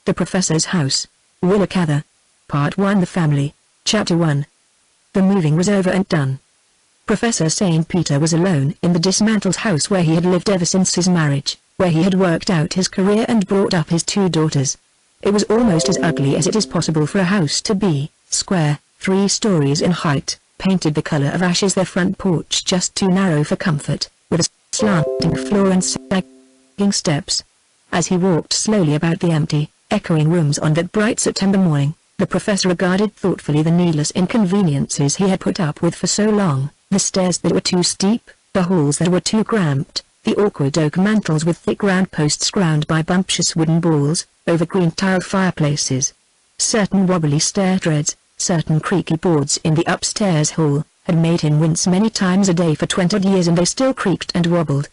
The Professor's House. Willa Cather. Part 1. The Family. Chapter 1. The moving was over and done. Professor St. Peter was alone in the dismantled house where he had lived ever since his marriage, where he had worked out his career and brought up his 2 daughters. It was almost as ugly as it is possible for a house to be, square, 3 stories in height, painted the color of ashes, their front porch just too narrow for comfort, with a slanting floor and sagging steps. As he walked slowly about the empty, echoing rooms on that bright September morning, the professor regarded thoughtfully the needless inconveniences he had put up with for so long, the stairs that were too steep, the halls that were too cramped, the awkward oak mantels with thick round posts crowned by bumptious wooden balls, over green tile fireplaces. Certain wobbly stair treads, certain creaky boards in the upstairs hall, had made him wince many times a day for 20 years, and they still creaked and wobbled.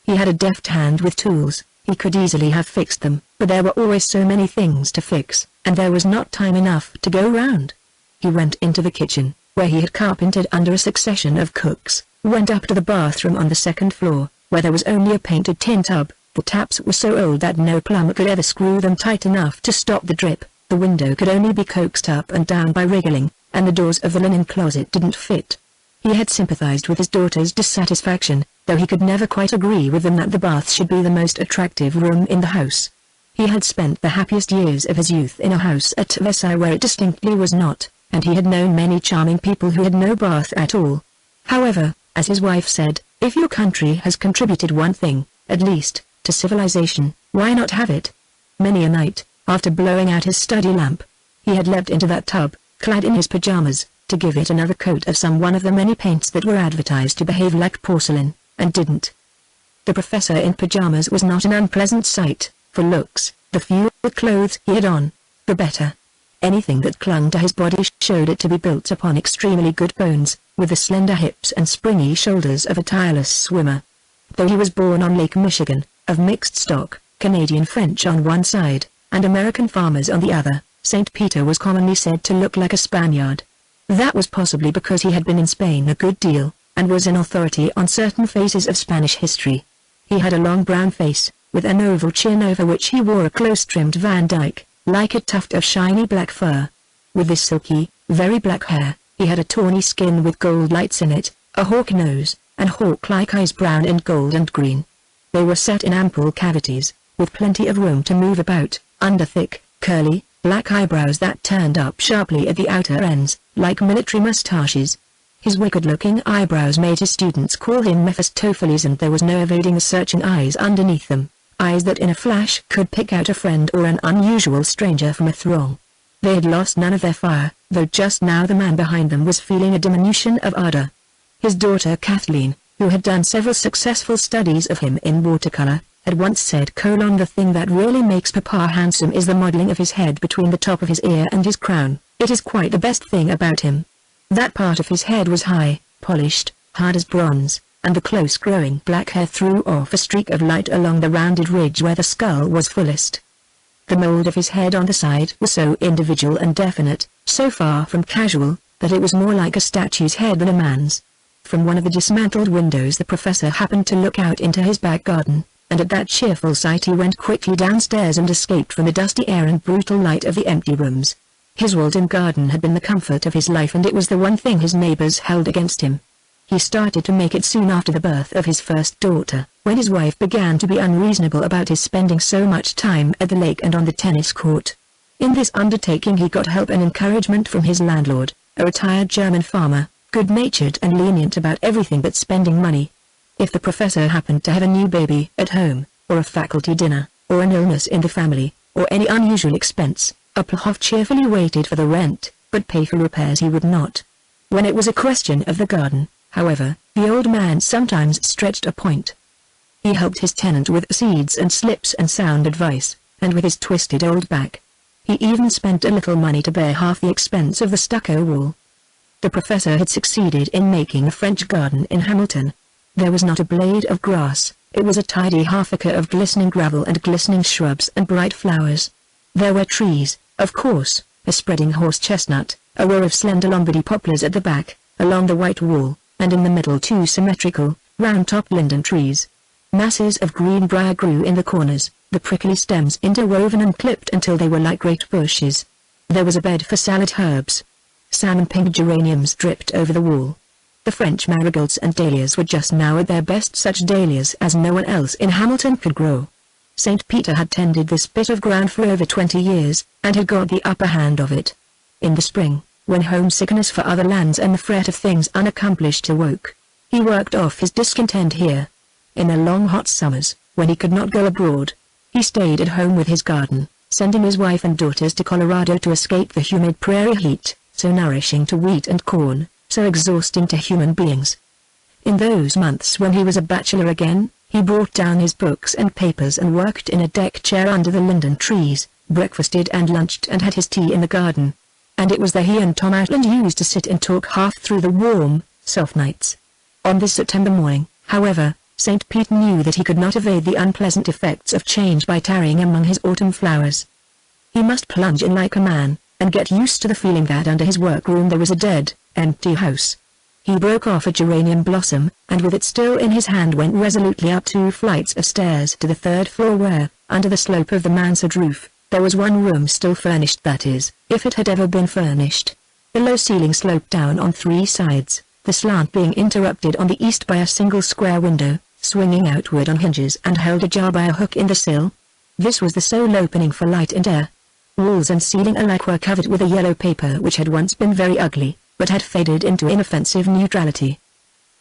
He had a deft hand with tools. He could easily have fixed them, but there were always so many things to fix, and there was not time enough to go round. He went into the kitchen, where he had carpentered under a succession of cooks, went up to the bathroom on the 2nd floor, where there was only a painted tin tub. The taps were so old that no plumber could ever screw them tight enough to stop the drip, the window could only be coaxed up and down by wriggling, and the doors of the linen closet didn't fit. He had sympathized with his daughter's dissatisfaction, though he could never quite agree with them that the bath should be the most attractive room in the house. He had spent the happiest years of his youth in a house at Versailles where it distinctly was not, and he had known many charming people who had no bath at all. However, as his wife said, if your country has contributed one thing, at least, to civilization, why not have it? Many a night, after blowing out his study lamp, he had leapt into that tub, clad in his pajamas, to give it another coat of some one of the many paints that were advertised to behave like porcelain, and didn't. The professor in pajamas was not an unpleasant sight, for looks. The fewer clothes he had on, the better. Anything that clung to his body showed it to be built upon extremely good bones, with the slender hips and springy shoulders of a tireless swimmer. Though he was born on Lake Michigan, of mixed stock, Canadian French on one side, and American farmers on the other, St. Peter was commonly said to look like a Spaniard. That was possibly because he had been in Spain a good deal, and was an authority on certain phases of Spanish history. He had a long brown face, with an oval chin over which he wore a close-trimmed Van Dyke, like a tuft of shiny black fur. With this silky, very black hair, he had a tawny skin with gold lights in it, a hawk nose, and hawk-like eyes brown and gold and green. They were set in ample cavities, with plenty of room to move about, under thick, curly, black eyebrows that turned up sharply at the outer ends, like military mustaches. His wicked-looking eyebrows made his students call him Mephistopheles, and there was no evading the searching eyes underneath them, eyes that in a flash could pick out a friend or an unusual stranger from a throng. They had lost none of their fire, though just now the man behind them was feeling a diminution of ardor. His daughter Kathleen, who had done several successful studies of him in watercolor, had once said, "The thing that really makes Papa handsome is the modeling of his head between the top of his ear and his crown. It is quite the best thing about him." That part of his head was high, polished, hard as bronze, and the close-growing black hair threw off a streak of light along the rounded ridge where the skull was fullest. The mold of his head on the side was so individual and definite, so far from casual, that it was more like a statue's head than a man's. From one of the dismantled windows the professor happened to look out into his back garden, and at that cheerful sight he went quickly downstairs and escaped from the dusty air and brutal light of the empty rooms. His walled-in garden had been the comfort of his life, and it was the one thing his neighbors held against him. He started to make it soon after the birth of his first daughter, when his wife began to be unreasonable about his spending so much time at the lake and on the tennis court. In this undertaking he got help and encouragement from his landlord, a retired German farmer, good-natured and lenient about everything but spending money. If the professor happened to have a new baby at home, or a faculty dinner, or an illness in the family, or any unusual expense, Applehoff cheerfully waited for the rent, but pay for repairs he would not. When it was a question of the garden, however, the old man sometimes stretched a point. He helped his tenant with seeds and slips and sound advice, and with his twisted old back. He even spent a little money to bear half the expense of the stucco wall. The professor had succeeded in making a French garden in Hamilton. There was not a blade of grass, it was a tidy half-acre of glistening gravel and glistening shrubs and bright flowers. There were trees, of course, a spreading horse-chestnut, a row of slender Lombardy poplars at the back, along the white wall, and in the middle 2 symmetrical, round-topped linden trees. Masses of green briar grew in the corners, the prickly stems interwoven and clipped until they were like great bushes. There was a bed for salad herbs. Salmon-pink geraniums dripped over the wall. The French marigolds and dahlias were just now at their best, such dahlias as no one else in Hamilton could grow. St. Peter had tended this bit of ground for over 20 years, and had got the upper hand of it. In the spring, when homesickness for other lands and the fret of things unaccomplished awoke, he worked off his discontent here. In the long hot summers, when he could not go abroad, he stayed at home with his garden, sending his wife and daughters to Colorado to escape the humid prairie heat, so nourishing to wheat and corn, so exhausting to human beings. In those months when he was a bachelor again, he brought down his books and papers and worked in a deck chair under the linden trees, breakfasted and lunched and had his tea in the garden. And it was there he and Tom Outland used to sit and talk half through the warm, soft nights. On this September morning, however, St. Pete knew that he could not evade the unpleasant effects of change by tarrying among his autumn flowers. He must plunge in like a man, and get used to the feeling that under his workroom there was a dead, empty house. He broke off a geranium blossom, and with it still in his hand went resolutely up 2 flights of stairs to the 3rd floor where, under the slope of the mansard roof, there was one room still furnished, that is, if it had ever been furnished. The low ceiling sloped down on 3 sides, the slant being interrupted on the east by a single square window, swinging outward on hinges and held ajar by a hook in the sill. This was the sole opening for light and air. Walls and ceiling alike were covered with a yellow paper which had once been very ugly, but had faded into inoffensive neutrality.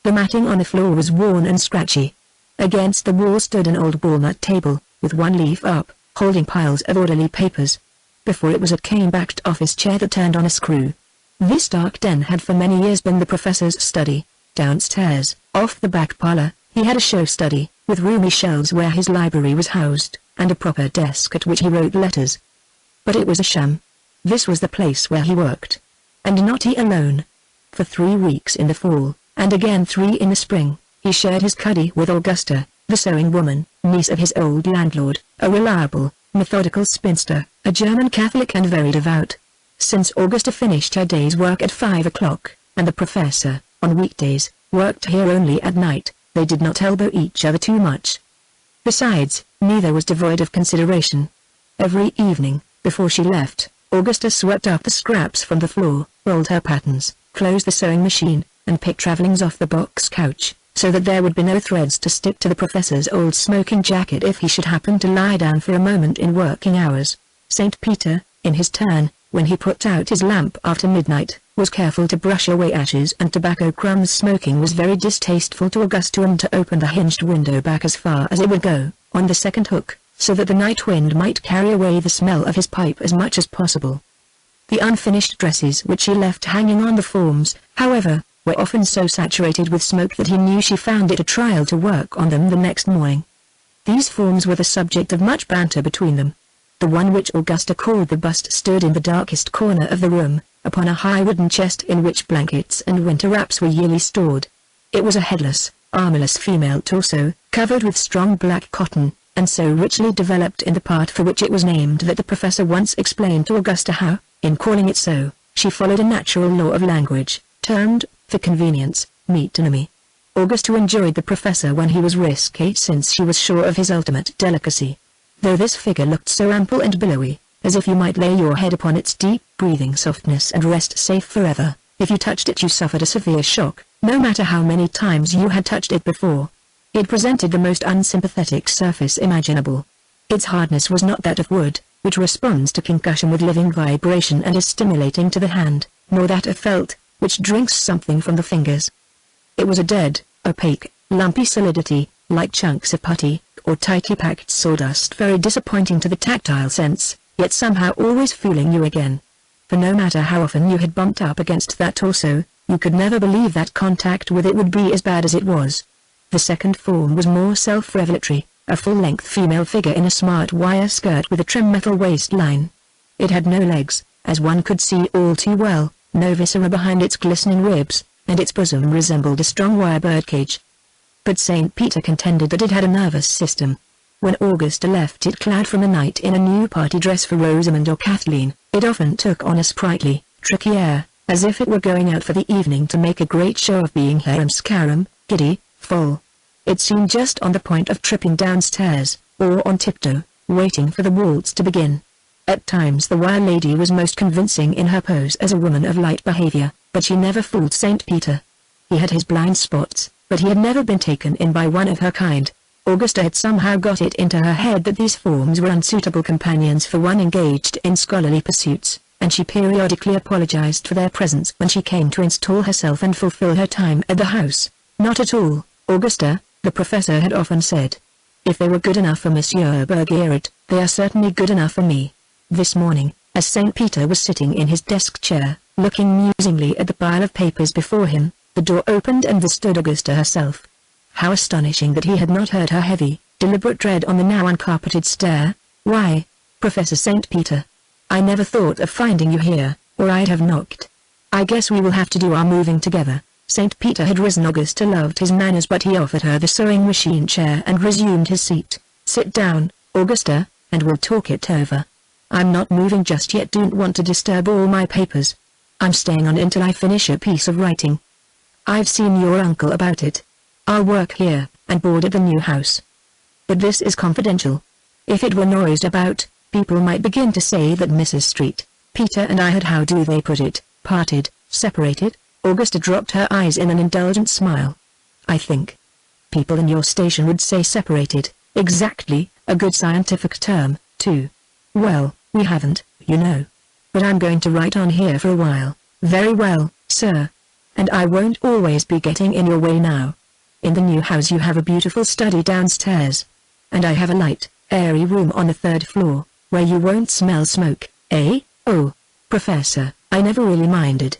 The matting on the floor was worn and scratchy. Against the wall stood an old walnut table, with one leaf up, holding piles of orderly papers. Before it was a cane-backed office chair that turned on a screw. This dark den had for many years been the professor's study. Downstairs, off the back parlor, he had a show study, with roomy shelves where his library was housed, and a proper desk at which he wrote letters. But it was a sham. This was the place where he worked. And not he alone. For 3 weeks in the fall, and again 3 in the spring, he shared his cuddy with Augusta, the sewing woman, niece of his old landlord, a reliable, methodical spinster, a German Catholic and very devout. Since Augusta finished her day's work at 5 o'clock, and the professor, on weekdays, worked here only at night, they did not elbow each other too much. Besides, neither was devoid of consideration. Every evening, before she left, Augusta swept up the scraps from the floor, rolled her patterns, closed the sewing machine, and picked travellings off the box couch, so that there would be no threads to stick to the professor's old smoking jacket if he should happen to lie down for a moment in working hours. St. Peter, in his turn, when he put out his lamp after midnight, was careful to brush away ashes and tobacco crumbs. Smoking was very distasteful to Augusta, and to open the hinged window back as far as it would go, on the second hook, so that the night wind might carry away the smell of his pipe as much as possible. The unfinished dresses which he left hanging on the forms, however, were often so saturated with smoke that he knew she found it a trial to work on them the next morning. These forms were the subject of much banter between them. The one which Augusta called the bust stood in the darkest corner of the room, upon a high wooden chest in which blankets and winter wraps were yearly stored. It was a headless, armorless female torso, covered with strong black cotton, and so richly developed in the part for which it was named that the professor once explained to Augusta how, in calling it so, she followed a natural law of language, termed, for convenience, metonymy. Augusta enjoyed the professor when he was risque, since she was sure of his ultimate delicacy. Though this figure looked so ample and billowy, as if you might lay your head upon its deep-breathing softness and rest safe forever, if you touched it you suffered a severe shock, no matter how many times you had touched it before. It presented the most unsympathetic surface imaginable. Its hardness was not that of wood, which responds to concussion with living vibration and is stimulating to the hand, nor that of felt, which drinks something from the fingers. It was a dead, opaque, lumpy solidity, like chunks of putty, or tightly packed sawdust, very disappointing to the tactile sense, yet somehow always fooling you again. For no matter how often you had bumped up against that torso, you could never believe that contact with it would be as bad as it was. The second form was more self-revelatory, a full-length female figure in a smart wire skirt with a trim metal waistline. It had no legs, as one could see all too well, no viscera behind its glistening ribs, and its bosom resembled a strong wire birdcage. But St. Peter contended that it had a nervous system. When Augusta left it clad from the night in a new party dress for Rosamond or Kathleen, it often took on a sprightly, tricky air, as if it were going out for the evening to make a great show of being harum-scarum, giddy, full. It seemed just on the point of tripping downstairs, or on tiptoe, waiting for the waltz to begin. At times the Wire Lady was most convincing in her pose as a woman of light behavior, but she never fooled St. Peter. He had his blind spots, but he had never been taken in by one of her kind. Augusta had somehow got it into her head that these forms were unsuitable companions for one engaged in scholarly pursuits, and she periodically apologized for their presence when she came to install herself and fulfill her time at the house. Not at all, Augusta, the professor had often said. If they were good enough for Monsieur Bergeret, they are certainly good enough for me. This morning, as St. Peter was sitting in his desk chair, looking musingly at the pile of papers before him, the door opened and there stood Augusta herself. How astonishing that he had not heard her heavy, deliberate tread on the now uncarpeted stair. "Why, Professor St. Peter. I never thought of finding you here, or I'd have knocked. I guess we will have to do our moving together." St. Peter had risen. Augusta loved his manners, but he offered her the sewing machine chair and resumed his seat. "Sit down, Augusta, and we'll talk it over. I'm not moving just yet. Don't want to disturb all my papers. I'm staying on until I finish a piece of writing. I've seen your uncle about it. I'll work here, and board at the new house. But this is confidential. If it were noised about, people might begin to say that Mrs. Street, Peter and I had, how do they put it, parted, separated." Augusta dropped her eyes in an indulgent smile. "I think people in your station would say separated." "Exactly, a good scientific term, too. Well, we haven't, you know. But I'm going to write on here for a while." "Very well, sir. And I won't always be getting in your way now. In the new house you have a beautiful study downstairs. And I have a light, airy room on the 3rd floor, where you won't smell smoke, eh?" "Oh, Professor, I never really minded."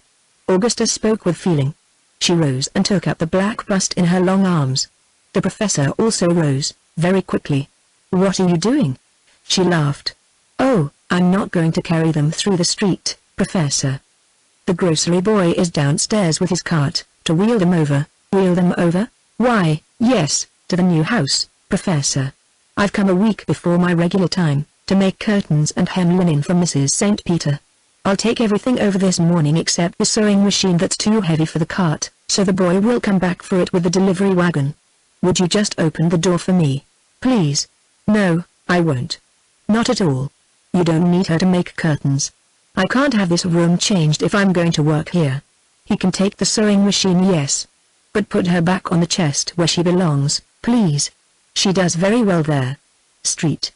Augusta spoke with feeling. She rose and took up the black bust in her long arms. The professor also rose, very quickly. "What are you doing?" She laughed. "Oh, I'm not going to carry them through the street, Professor. The grocery boy is downstairs with his cart, to wheel them over." "Wheel them over?" "Why, yes, to the new house, Professor. I've come a week before my regular time, to make curtains and hem linen for Mrs. St. Peter. I'll take everything over this morning except the sewing machine that's too heavy for the cart, so the boy will come back for it with the delivery wagon. Would you just open the door for me, please?" "No, I won't. Not at all. You don't need her to make curtains. I can't have this room changed if I'm going to work here. He can take the sewing machine, yes. But put her back on the chest where she belongs, please. She does very well there." Street.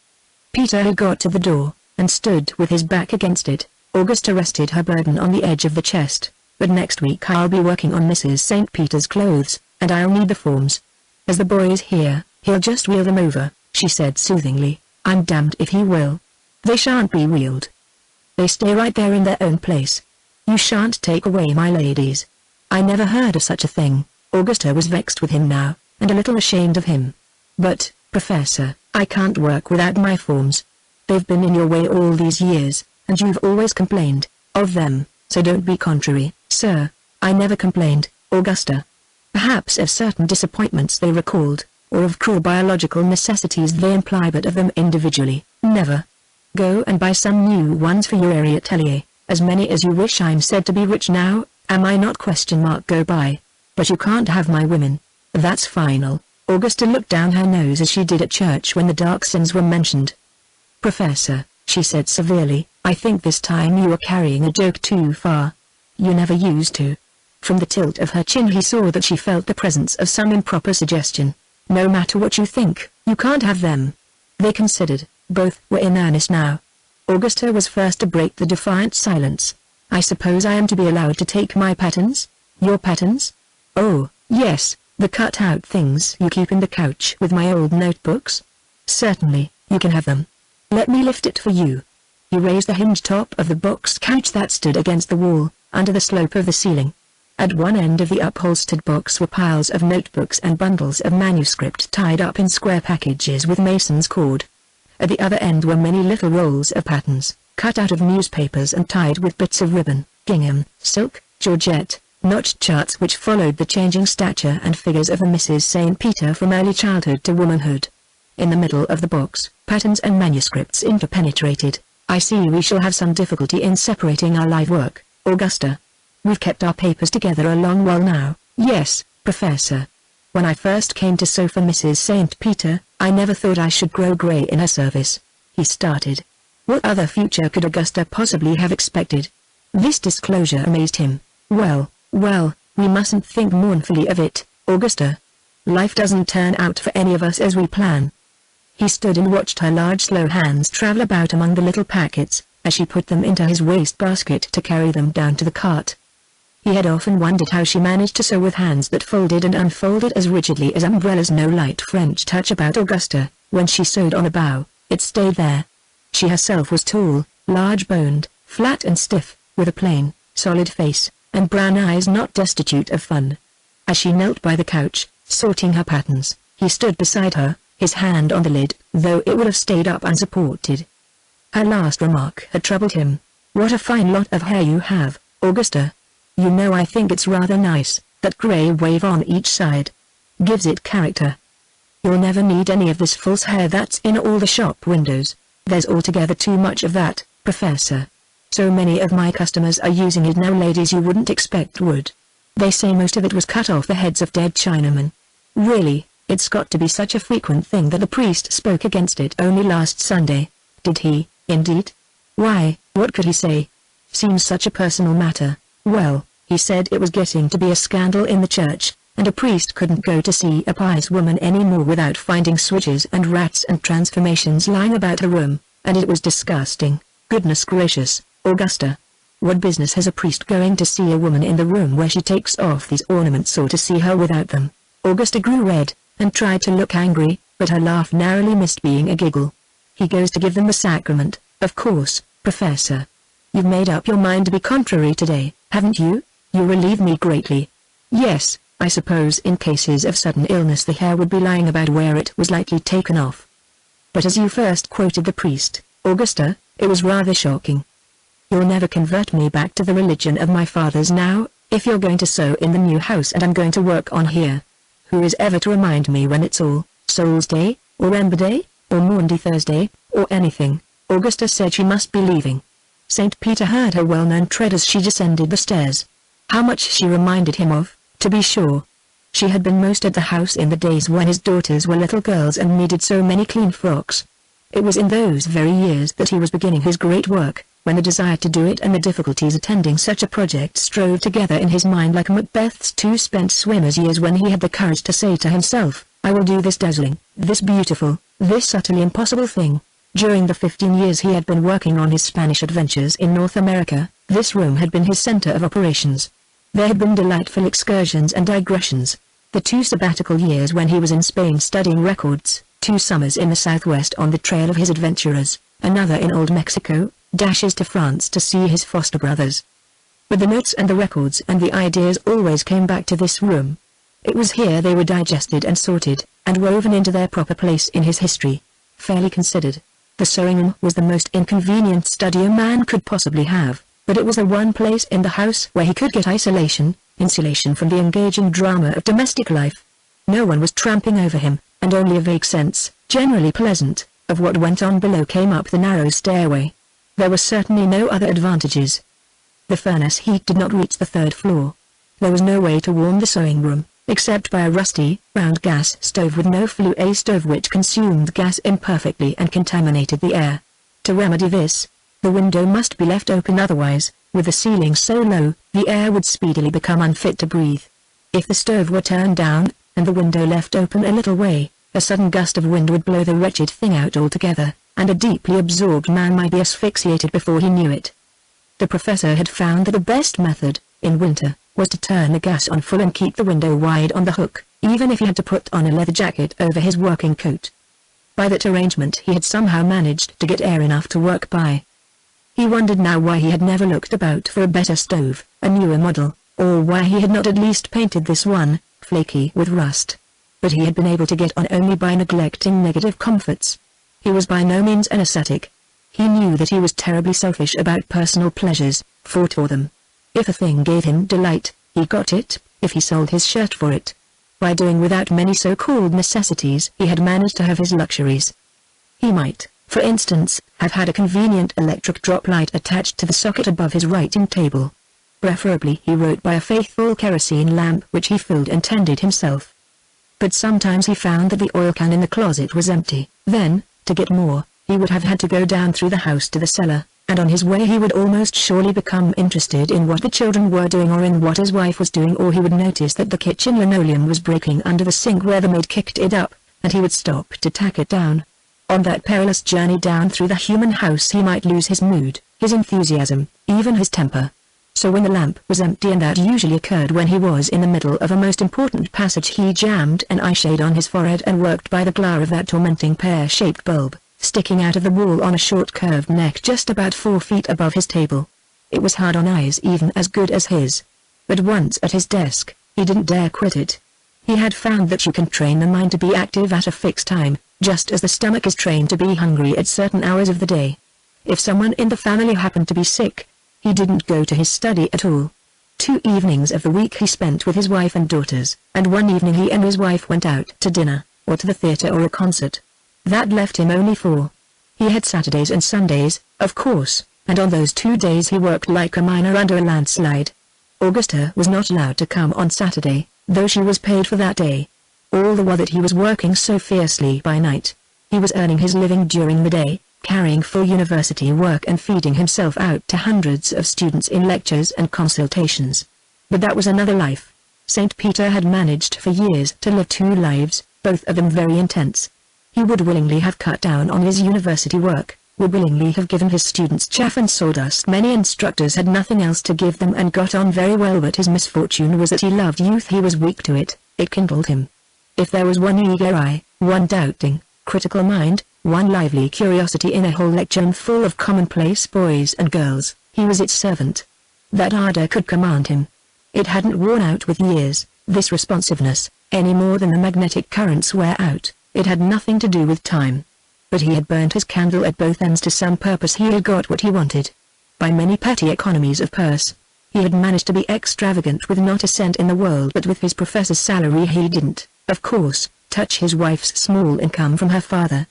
Peter had got to the door, and stood with his back against it. Augusta rested her burden on the edge of the chest. "But next week I'll be working on Mrs. St. Peter's clothes, and I'll need the forms. As the boy is here, he'll just wheel them over," she said soothingly. "I'm damned if he will. They shan't be wheeled. They stay right there in their own place. You shan't take away my ladies." "I never heard of such a thing." Augusta was vexed with him now, and a little ashamed of him. "But, Professor, I can't work without my forms. They've been in your way all these years, and you've always complained of them, so don't be contrary." "Sir, I never complained, Augusta. Perhaps of certain disappointments they recalled, or of cruel biological necessities they imply, but of them individually, never. Go and buy some new ones for your airy atelier, as many as you wish. I'm said to be rich now, am I not? Go buy. But you can't have my women. That's final." Augusta looked down her nose as she did at church when the dark sins were mentioned. "Professor," she said severely, "I think this time you are carrying a joke too far. You never used to." From the tilt of her chin he saw that she felt the presence of some improper suggestion. "No matter what you think, you can't have them." They considered. Both were in earnest now. Augusta was first to break the defiant silence. "I suppose I am to be allowed to take my patterns?" "Your patterns?" "Oh, yes, the cut-out things you keep in the couch with my old notebooks?" "Certainly, you can have them. Let me lift it for you." He raised the hinged top of the box couch that stood against the wall, under the slope of the ceiling. At one end of the upholstered box were piles of notebooks and bundles of manuscript tied up in square packages with mason's cord. At the other end were many little rolls of patterns, cut out of newspapers and tied with bits of ribbon, gingham, silk, georgette, notched charts which followed the changing stature and figures of a Mrs. St. Peter from early childhood to womanhood. In the middle of the box, patterns and manuscripts interpenetrated. "I see we shall have some difficulty in separating our live work, Augusta. We've kept our papers together a long while now." "Yes, Professor. When I first came to sew for Mrs. St. Peter, I never thought I should grow grey in her service. he started. What other future could Augusta possibly have expected? This disclosure amazed him. Well, we mustn't think mournfully of it, Augusta. Life doesn't turn out for any of us as we plan. He stood and watched her large slow hands travel about among the little packets, as she put them into his wastebasket to carry them down to the cart. He had often wondered how she managed to sew with hands that folded and unfolded as rigidly as umbrellas. No light French touch about Augusta. When she sewed on a bow, it stayed there. She herself was tall, large-boned, flat and stiff, with a plain, solid face, and brown eyes not destitute of fun. As she knelt by the couch, sorting her patterns, he stood beside her, his hand on the lid, though it would have stayed up unsupported. Her last remark had troubled him. What a fine lot of hair you have, Augusta. You know, I think it's rather nice, that grey wave on each side. Gives it character. You'll never need any of this false hair that's in all the shop windows. There's altogether too much of that, Professor. So many of my customers are using it now, ladies you wouldn't expect would. They say most of it was cut off the heads of dead Chinamen. Really, it's got to be such a frequent thing that the priest spoke against it only last Sunday. Did he, indeed? Why, what could he say? Seems such a personal matter. Well, he said it was getting to be a scandal in the church, and a priest couldn't go to see a pious woman anymore without finding switches and rats and transformations lying about her room, and it was disgusting. Goodness gracious, Augusta. What business has a priest going to see a woman in the room where she takes off these ornaments, or to see her without them? Augusta grew red, and tried to look angry, but her laugh narrowly missed being a giggle. He goes to give them the sacrament, of course, Professor. You've made up your mind to be contrary today, haven't you? You relieve me greatly. Yes, I suppose in cases of sudden illness the hair would be lying about where it was likely taken off. But as you first quoted the priest, Augusta, it was rather shocking. You'll never convert me back to the religion of my fathers now, if you're going to sew in the new house and I'm going to work on here. Who is ever to remind me when it's All Souls Day, or Ember Day, or Maundy Thursday, or anything? Augusta said she must be leaving. St. Peter heard her well-known tread as she descended the stairs. How much she reminded him of, to be sure. She had been most at the house in the days when his daughters were little girls and needed so many clean frocks. It was in those very years that he was beginning his great work, when the desire to do it and the difficulties attending such a project strove together in his mind like Macbeth's two spent swimmers, years when he had the courage to say to himself, I will do this dazzling, this beautiful, this utterly impossible thing. During the 15 years he had been working on his Spanish adventures in North America, this room had been his center of operations. There had been delightful excursions and digressions. The 2 sabbatical years when he was in Spain studying records, 2 summers in the Southwest on the trail of his adventurers, another in Old Mexico, dashes to France to see his foster brothers. But the notes and the records and the ideas always came back to this room. It was here they were digested and sorted, and woven into their proper place in his history. Fairly considered, the sewing room was the most inconvenient study a man could possibly have, but it was the one place in the house where he could get insulation from the engaging drama of domestic life. No one was tramping over him, and only a vague sense, generally pleasant, of what went on below came up the narrow stairway. There were certainly no other advantages. The furnace heat did not reach the 3rd floor. There was no way to warm the sewing room, except by a rusty, round gas stove with no flue, a stove which consumed gas imperfectly and contaminated the air. To remedy this, the window must be left open, otherwise, with the ceiling so low, the air would speedily become unfit to breathe. If the stove were turned down, and the window left open a little way, a sudden gust of wind would blow the wretched thing out altogether, and a deeply absorbed man might be asphyxiated before he knew it. The professor had found that the best method, in winter, was to turn the gas on full and keep the window wide on the hook, even if he had to put on a leather jacket over his working coat. By that arrangement he had somehow managed to get air enough to work by. He wondered now why he had never looked about for a better stove, a newer model, or why he had not at least painted this one, flaky with rust. But he had been able to get on only by neglecting negative comforts. He was by no means an ascetic. He knew that he was terribly selfish about personal pleasures, fought for them. If a thing gave him delight, he got it, if he sold his shirt for it. By doing without many so-called necessities he had managed to have his luxuries. He might, for instance, have had a convenient electric drop light attached to the socket above his writing table. Preferably he wrote by a faithful kerosene lamp which he filled and tended himself. But sometimes he found that the oil can in the closet was empty. Then, to get more, he would have had to go down through the house to the cellar, and on his way he would almost surely become interested in what the children were doing or in what his wife was doing, or he would notice that the kitchen linoleum was breaking under the sink where the maid kicked it up, and he would stop to tack it down. On that perilous journey down through the human house he might lose his mood, his enthusiasm, even his temper. So when the lamp was empty, and that usually occurred when he was in the middle of a most important passage, he jammed an eyeshade on his forehead and worked by the glare of that tormenting pear-shaped bulb, sticking out of the wall on a short curved neck just about 4 feet above his table. It was hard on eyes even as good as his. But once at his desk, he didn't dare quit it. He had found that you can train the mind to be active at a fixed time, just as the stomach is trained to be hungry at certain hours of the day. If someone in the family happened to be sick, he didn't go to his study at all. 2 evenings of the week he spent with his wife and daughters, and one evening he and his wife went out to dinner, or to the theater or a concert. That left him only 4. He had Saturdays and Sundays, of course, and on those 2 days he worked like a miner under a landslide. Augusta was not allowed to come on Saturday, though she was paid for that day. All the while that he was working so fiercely by night, he was earning his living during the day, carrying full university work and feeding himself out to hundreds of students in lectures and consultations. But that was another life. St. Peter had managed for years to live 2 lives, both of them very intense. He would willingly have cut down on his university work, would willingly have given his students chaff and sawdust. Many instructors had nothing else to give them and got on very well, but his misfortune was that he loved youth. He was weak to it. It kindled him. If there was one eager eye, one doubting, critical mind, one lively curiosity in a whole lecture room full of commonplace boys and girls, he was its servant. That ardor could command him. It hadn't worn out with years, this responsiveness, any more than the magnetic currents wear out. It had nothing to do with time. But he had burnt his candle at both ends to some purpose. He had got what he wanted. By many petty economies of purse, he had managed to be extravagant with not a cent in the world, but with his professor's salary he didn't, of course, touch his wife's small income from her father.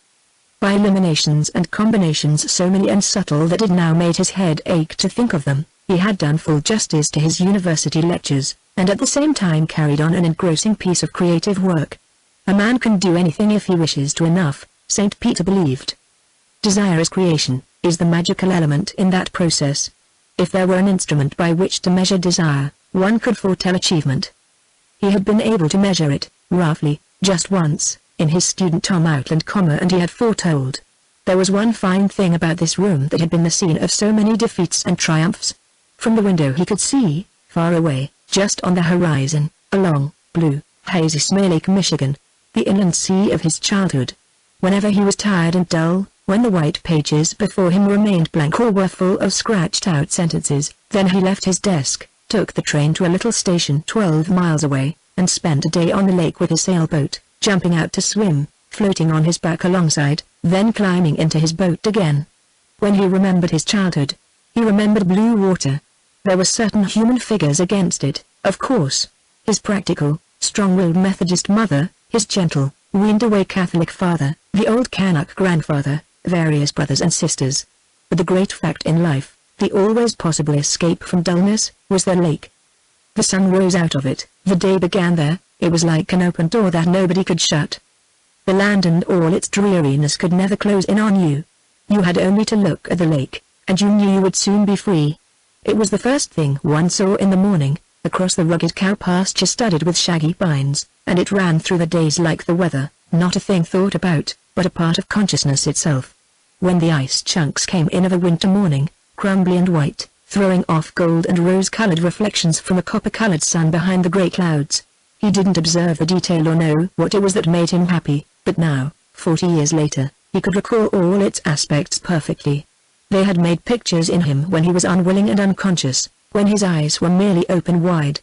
By eliminations and combinations so many and subtle that it now made his head ache to think of them, he had done full justice to his university lectures, and at the same time carried on an engrossing piece of creative work. A man can do anything if he wishes to enough, St. Peter believed. Desire is creation, is the magical element in that process. If there were an instrument by which to measure desire, one could foretell achievement. He had been able to measure it, roughly, just once, in his student Tom Outland, and he had foretold. There was one fine thing about this room that had been the scene of so many defeats and triumphs. From the window he could see, far away, just on the horizon, a long, blue, hazy Smear Lake, Michigan, the inland sea of his childhood. Whenever he was tired and dull, when the white pages before him remained blank or were full of scratched-out sentences, then he left his desk, took the train to a little station 12 miles away, and spent a day on the lake with his sailboat, jumping out to swim, floating on his back alongside, then climbing into his boat again. When he remembered his childhood, he remembered blue water. There were certain human figures against it, of course. His practical, strong-willed Methodist mother, his gentle, weaned-away Catholic father, the old Canuck grandfather, various brothers and sisters. But the great fact in life, the always possible escape from dullness, was the lake. The sun rose out of it, the day began there, it was like an open door that nobody could shut. The land and all its dreariness could never close in on you. You had only to look at the lake, and you knew you would soon be free. It was the first thing one saw in the morning, across the rugged cow pasture studded with shaggy pines, and it ran through the days like the weather, not a thing thought about, but a part of consciousness itself. When the ice chunks came in of a winter morning, crumbly and white, throwing off gold and rose-colored reflections from a copper-colored sun behind the grey clouds, he didn't observe the detail or know what it was that made him happy, but now, 40 years later, he could recall all its aspects perfectly. They had made pictures in him when he was unwilling and unconscious, when his eyes were merely open wide.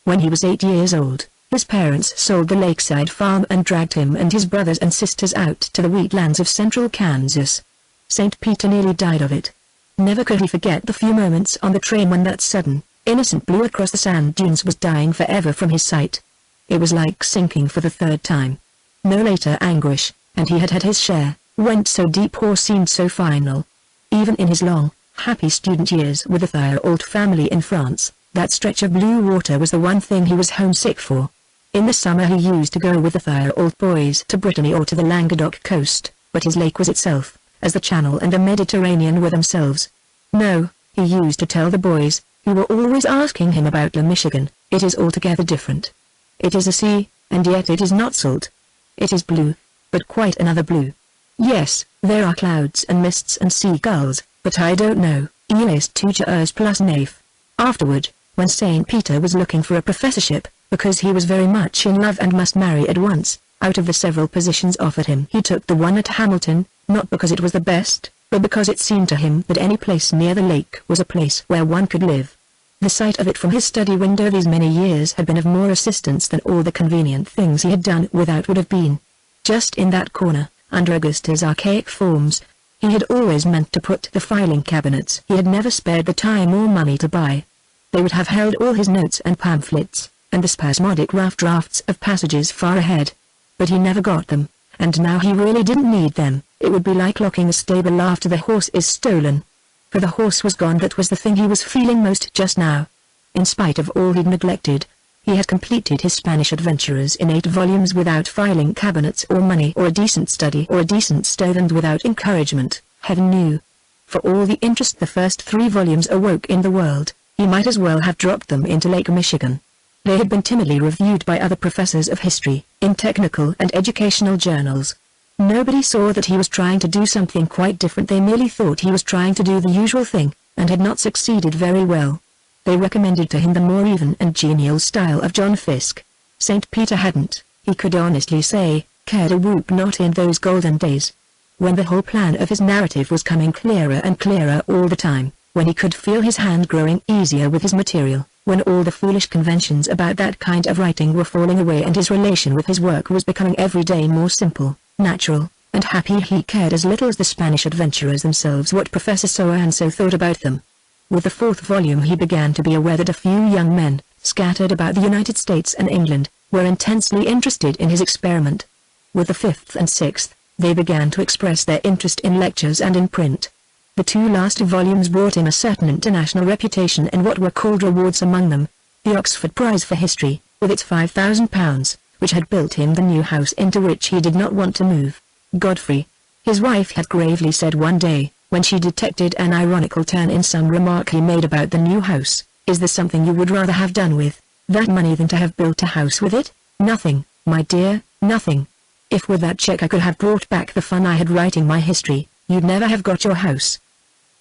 When he was 8 years old, his parents sold the lakeside farm and dragged him and his brothers and sisters out to the wheatlands of central Kansas. St. Peter nearly died of it. Never could he forget the few moments on the train when that sudden, innocent blue across the sand dunes was dying forever from his sight. It was like sinking for the 3rd time. No later anguish, and he had had his share, went so deep or seemed so final. Even in his long, happy student years with the Thirault family in France, that stretch of blue water was the one thing he was homesick for. In the summer he used to go with the Thirault boys to Brittany or to the Languedoc coast, but his lake was itself, as the Channel and the Mediterranean were themselves. No, he used to tell the boys, who were always asking him about the Michigan, it is altogether different. It is a sea, and yet it is not salt. It is blue, but quite another blue. Yes, there are clouds and mists and seagulls, but I don't know, il est tout heures plus neuf. Afterward, when St. Peter was looking for a professorship, because he was very much in love and must marry at once, out of the several positions offered him he took the one at Hamilton, not because it was the best, but because it seemed to him that any place near the lake was a place where one could live. The sight of it from his study window these many years had been of more assistance than all the convenient things he had done without would have been. Just in that corner, under Augusta's archaic forms, he had always meant to put the filing cabinets he had never spared the time or money to buy. They would have held all his notes and pamphlets, and the spasmodic rough drafts of passages far ahead. But he never got them, and now he really didn't need them. It would be like locking a stable after the horse is stolen. For the horse was gone. That was the thing he was feeling most just now. In spite of all he'd neglected, he had completed his Spanish adventurers in 8 volumes without filing cabinets or money or a decent study or a decent stove, and without encouragement, heaven knew. For all the interest the first 3 volumes awoke in the world, he might as well have dropped them into Lake Michigan. They had been timidly reviewed by other professors of history, in technical and educational journals. Nobody saw that he was trying to do something quite different. They merely thought he was trying to do the usual thing, and had not succeeded very well. They recommended to him the more even and genial style of John Fiske. St. Peter hadn't, he could honestly say, cared a whoop not in those golden days. When the whole plan of his narrative was coming clearer and clearer all the time, when he could feel his hand growing easier with his material, when all the foolish conventions about that kind of writing were falling away and his relation with his work was becoming every day more simple, natural, and happy, he cared as little as the Spanish adventurers themselves what Professor So-and-so thought about them. With the 4th volume he began to be aware that a few young men, scattered about the United States and England, were intensely interested in his experiment. With the 5th and 6th, they began to express their interest in lectures and in print. The 2 last volumes brought him a certain international reputation and what were called rewards, among them, the Oxford Prize for History, with its £5,000, which had built him the new house into which he did not want to move. Godfrey, his wife had gravely said one day, when she detected an ironical turn in some remark he made about the new house, is there something you would rather have done with that money than to have built a house with it? Nothing, my dear, nothing. If with that check I could have brought back the fun I had writing my history, you'd never have got your house.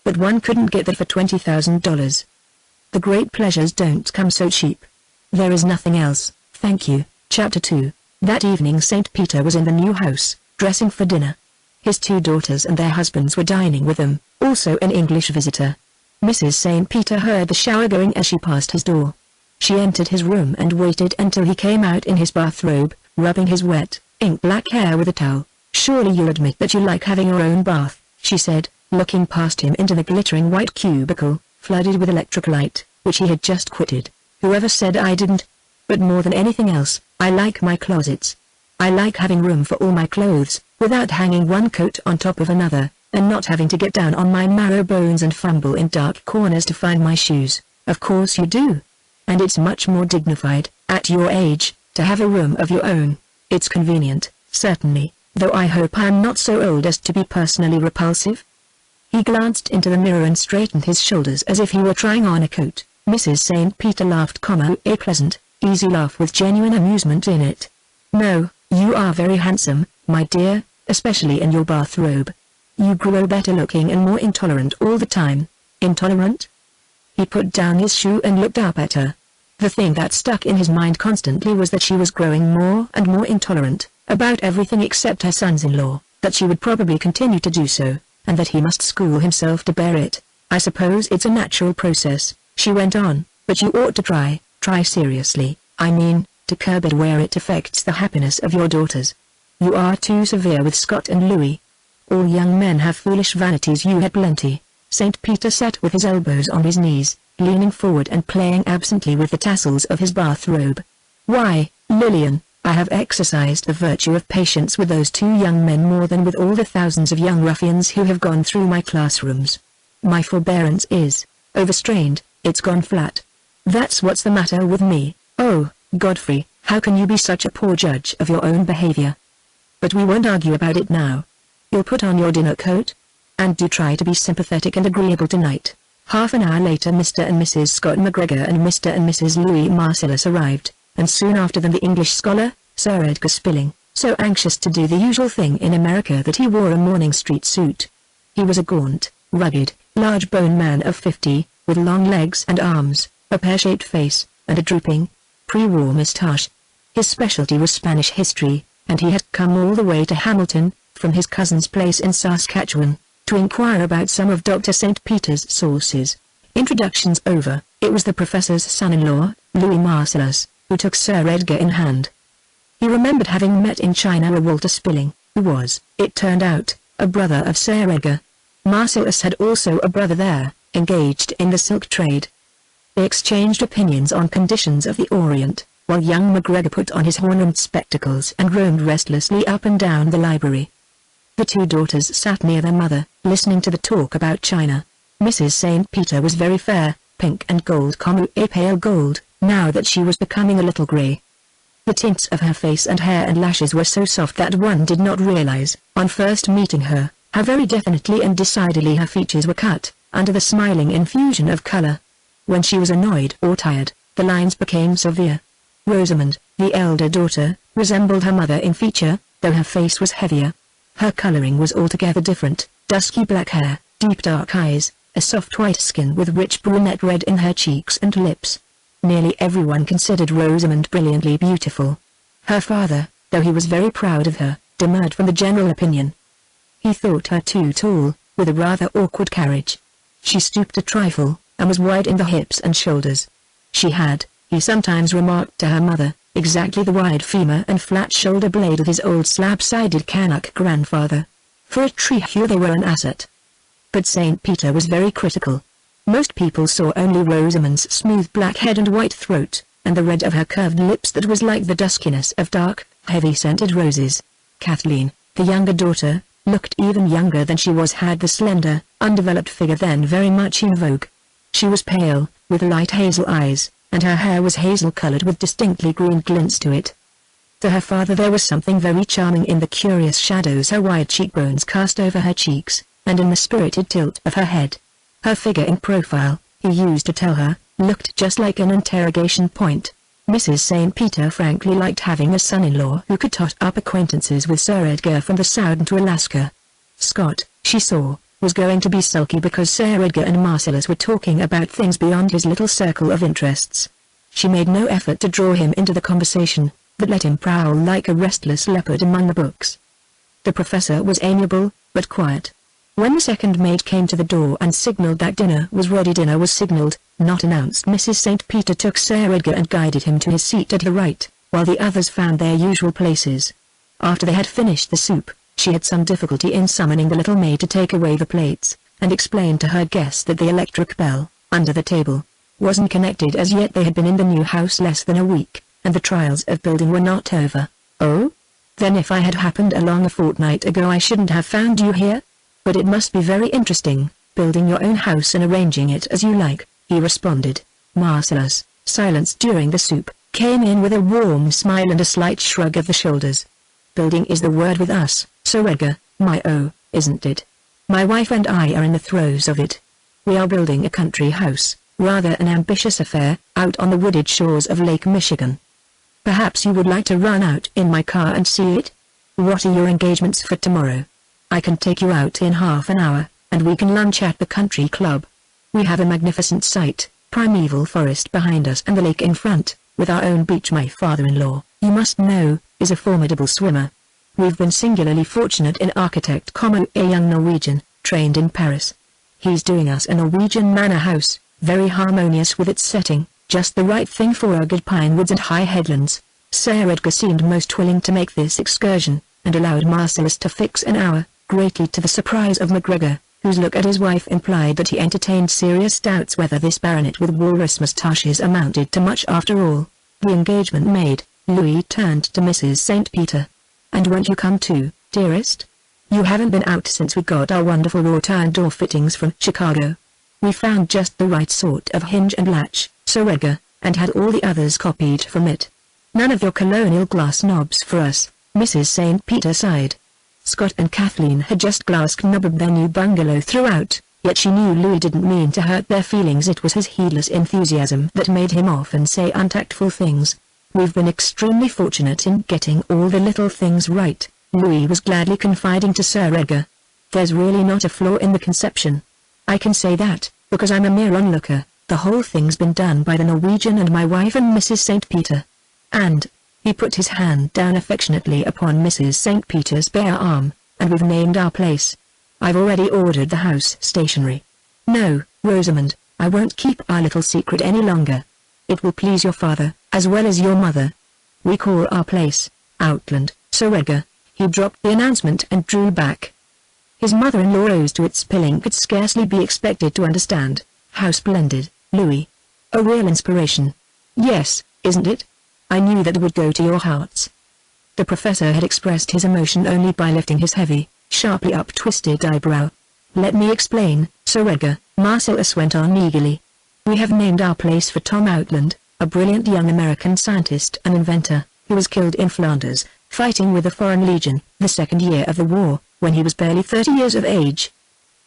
But one couldn't get that for $20,000. The great pleasures don't come so cheap. There is nothing else, thank you. Chapter 2. That evening St. Peter was in the new house, dressing for dinner. His 2 daughters and their husbands were dining with him, also an English visitor. Mrs. St. Peter heard the shower going as she passed his door. She entered his room and waited until he came out in his bathrobe, rubbing his wet, ink-black hair with a towel. Surely you'll admit that you like having your own bath, she said, looking past him into the glittering white cubicle, flooded with electric light, which he had just quitted. Whoever said I didn't? But more than anything else, I like my closets. I like having room for all my clothes, without hanging one coat on top of another, and not having to get down on my marrow bones and fumble in dark corners to find my shoes. Of course you do. And it's much more dignified, at your age, to have a room of your own. It's convenient, certainly, though I hope I'm not so old as to be personally repulsive. He glanced into the mirror and straightened his shoulders as if he were trying on a coat. Mrs. St. Peter laughed, a pleasant, easy laugh with genuine amusement in it. No, you are very handsome, my dear, especially in your bathrobe. You grow better looking and more intolerant all the time. Intolerant? He put down his shoe and looked up at her. The thing that stuck in his mind constantly was that she was growing more and more intolerant, about everything except her sons-in-law, that she would probably continue to do so, and that he must school himself to bear it. I suppose it's a natural process, she went on, but you ought to try seriously, I mean, to curb it where it affects the happiness of your daughters. You are too severe with Scott and Louis. All young men have foolish vanities. You had plenty. St. Peter sat with his elbows on his knees, leaning forward and playing absently with the tassels of his bathrobe. Why, Lillian, I have exercised the virtue of patience with those 2 young men more than with all the thousands of young ruffians who have gone through my classrooms. My forbearance is overstrained, it's gone flat. That's what's the matter with me. Oh, Godfrey, how can you be such a poor judge of your own behavior? But we won't argue about it now. You'll put on your dinner coat? and do try to be sympathetic and agreeable tonight." Half an hour later Mr. and Mrs. Scott McGregor and Mr. and Mrs. Louis Marcellus arrived, and soon after them the English scholar, Sir Edgar Spilling, so anxious to do the usual thing in America that he wore a morning street suit. He was a gaunt, rugged, large-boned man of 50, with long legs and arms, a pear-shaped face, and a drooping, pre-war moustache. His specialty was Spanish history, and he had come all the way to Hamilton, from his cousin's place in Saskatchewan, to inquire about some of Dr. St. Peter's sources. Introductions over, it was the professor's son-in-law, Louis Marcellus, who took Sir Edgar in hand. He remembered having met in China a Walter Spilling, who was, it turned out, a brother of Sir Edgar. Marcellus had also a brother there, engaged in the silk trade. They exchanged opinions on conditions of the Orient, while young McGregor put on his horn-rimmed spectacles and roamed restlessly up and down the library. The two daughters sat near their mother, listening to the talk about China. Mrs. St. Peter was very fair, pink and gold, a pale gold, now that she was becoming a little grey. The tints of her face and hair and lashes were so soft that one did not realize, on first meeting her, how very definitely and decidedly her features were cut, under the smiling infusion of color. When she was annoyed or tired, the lines became severe. Rosamond, the elder daughter, resembled her mother in feature, though her face was heavier. Her coloring was altogether different, dusky black hair, deep dark eyes, a soft white skin with rich brunette red in her cheeks and lips. Nearly everyone considered Rosamond brilliantly beautiful. Her father, though he was very proud of her, demurred from the general opinion. He thought her too tall, with a rather awkward carriage. She stooped a trifle, and was wide in the hips and shoulders. She had, he sometimes remarked to her mother, exactly the wide femur and flat shoulder blade of his old slab-sided Canuck grandfather. For a tree-hugh they were an asset. But St. Peter was very critical. Most people saw only Rosamond's smooth black head and white throat, and the red of her curved lips that was like the duskiness of dark, heavy-scented roses. Kathleen, the younger daughter, looked even younger than she was, had the slender, undeveloped figure then very much in vogue. She was pale, with light hazel eyes, and her hair was hazel-colored with distinctly green glints to it. To her father there was something very charming in the curious shadows her wide cheekbones cast over her cheeks, and in the spirited tilt of her head. Her figure in profile, he used to tell her, looked just like an interrogation point. Mrs. St. Peter frankly liked having a son-in-law who could tot up acquaintances with Sir Edgar from the Sound to Alaska. Scott, she saw, was going to be sulky because Sir Edgar and Marcellus were talking about things beyond his little circle of interests. She made no effort to draw him into the conversation, but let him prowl like a restless leopard among the books. The professor was amiable, but quiet. When the second maid came to the door and signaled that dinner was ready, dinner was signaled, not announced. Mrs. St. Peter took Sir Edgar and guided him to his seat at the right, while the others found their usual places. After they had finished the soup, she had some difficulty in summoning the little maid to take away the plates, and explained to her guests that the electric bell, under the table, wasn't connected as yet. They had been in the new house less than a week, and the trials of building were not over. "Oh? Then if I had happened along a fortnight ago I shouldn't have found you here? But it must be very interesting, building your own house and arranging it as you like," he responded. Marcellus, silenced during the soup, came in with a warm smile and a slight shrug of the shoulders. "Building is the word with us, Sir Edgar, isn't it? My wife and I are in the throes of it. We are building a country house, rather an ambitious affair, out on the wooded shores of Lake Michigan. Perhaps you would like to run out in my car and see it? What are your engagements for tomorrow? I can take you out in half an hour, and we can lunch at the country club. We have a magnificent site, primeval forest behind us and the lake in front, with our own beach. My father-in-law, you must know, is a formidable swimmer. We've been singularly fortunate in architect, a young Norwegian, trained in Paris. He's doing us a Norwegian manor house, very harmonious with its setting, just the right thing for rugged pine woods and high headlands." Sir Edgar seemed most willing to make this excursion, and allowed Marcellus to fix an hour, greatly to the surprise of McGregor, whose look at his wife implied that he entertained serious doubts whether this baronet with walrus moustaches amounted to much after all. The engagement made, Louis turned to Mrs. St. Peter. "And won't you come too, dearest? You haven't been out since we got our wonderful wrought iron door fittings from Chicago. We found just the right sort of hinge and latch, Sir Edgar, and had all the others copied from it. None of your colonial glass knobs for us," Mrs. St. Peter sighed. Scott and Kathleen had just glass-knobbed their new bungalow throughout, yet she knew Louis didn't mean to hurt their feelings. It was his heedless enthusiasm that made him often say untactful things. "We've been extremely fortunate in getting all the little things right," Louis was gladly confiding to Sir Edgar. "There's really not a flaw in the conception. I can say that, because I'm a mere onlooker. The whole thing's been done by the Norwegian and my wife and Mrs. St. Peter. And," he put his hand down affectionately upon Mrs. St. Peter's bare arm, "and we've named our place. I've already ordered the house stationery. No, Rosamond, I won't keep our little secret any longer. It will please your father, as well as your mother. We call our place Outland, Sir Edgar." He dropped the announcement and drew back. His mother-in-law rose to it. Spilling could scarcely be expected to understand. "How splendid, Louis. A real inspiration." "Yes, isn't it? I knew that would go to your hearts." The professor had expressed his emotion only by lifting his heavy, sharply up-twisted eyebrow. "Let me explain, Sir Edgar," Marcellus went on eagerly. "We have named our place for Tom Outland, a brilliant young American scientist and inventor, who was killed in Flanders, fighting with the Foreign Legion, the second year of the war, when he was barely 30 years of age.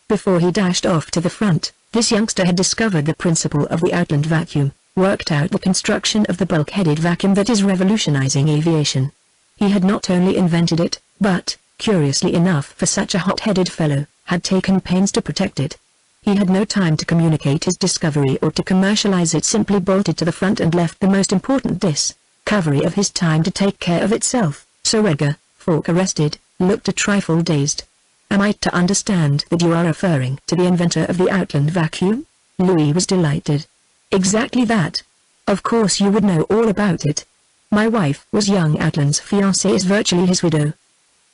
Before he dashed off to the front, this youngster had discovered the principle of the Outland vacuum, worked out the construction of the bulkheaded vacuum that is revolutionizing aviation. He had not only invented it, but, curiously enough for such a hot-headed fellow, had taken pains to protect it. He had no time to communicate his discovery or to commercialize it. Simply bolted to the front and left the most important discovery of his time to take care of itself." Sir Edgar, fork arrested, looked a trifle dazed. "Am I to understand that you are referring to the inventor of the Outland vacuum?" Louis was delighted. "Exactly that. Of course you would know all about it. My wife was young Outland's fiancée, is virtually his widow.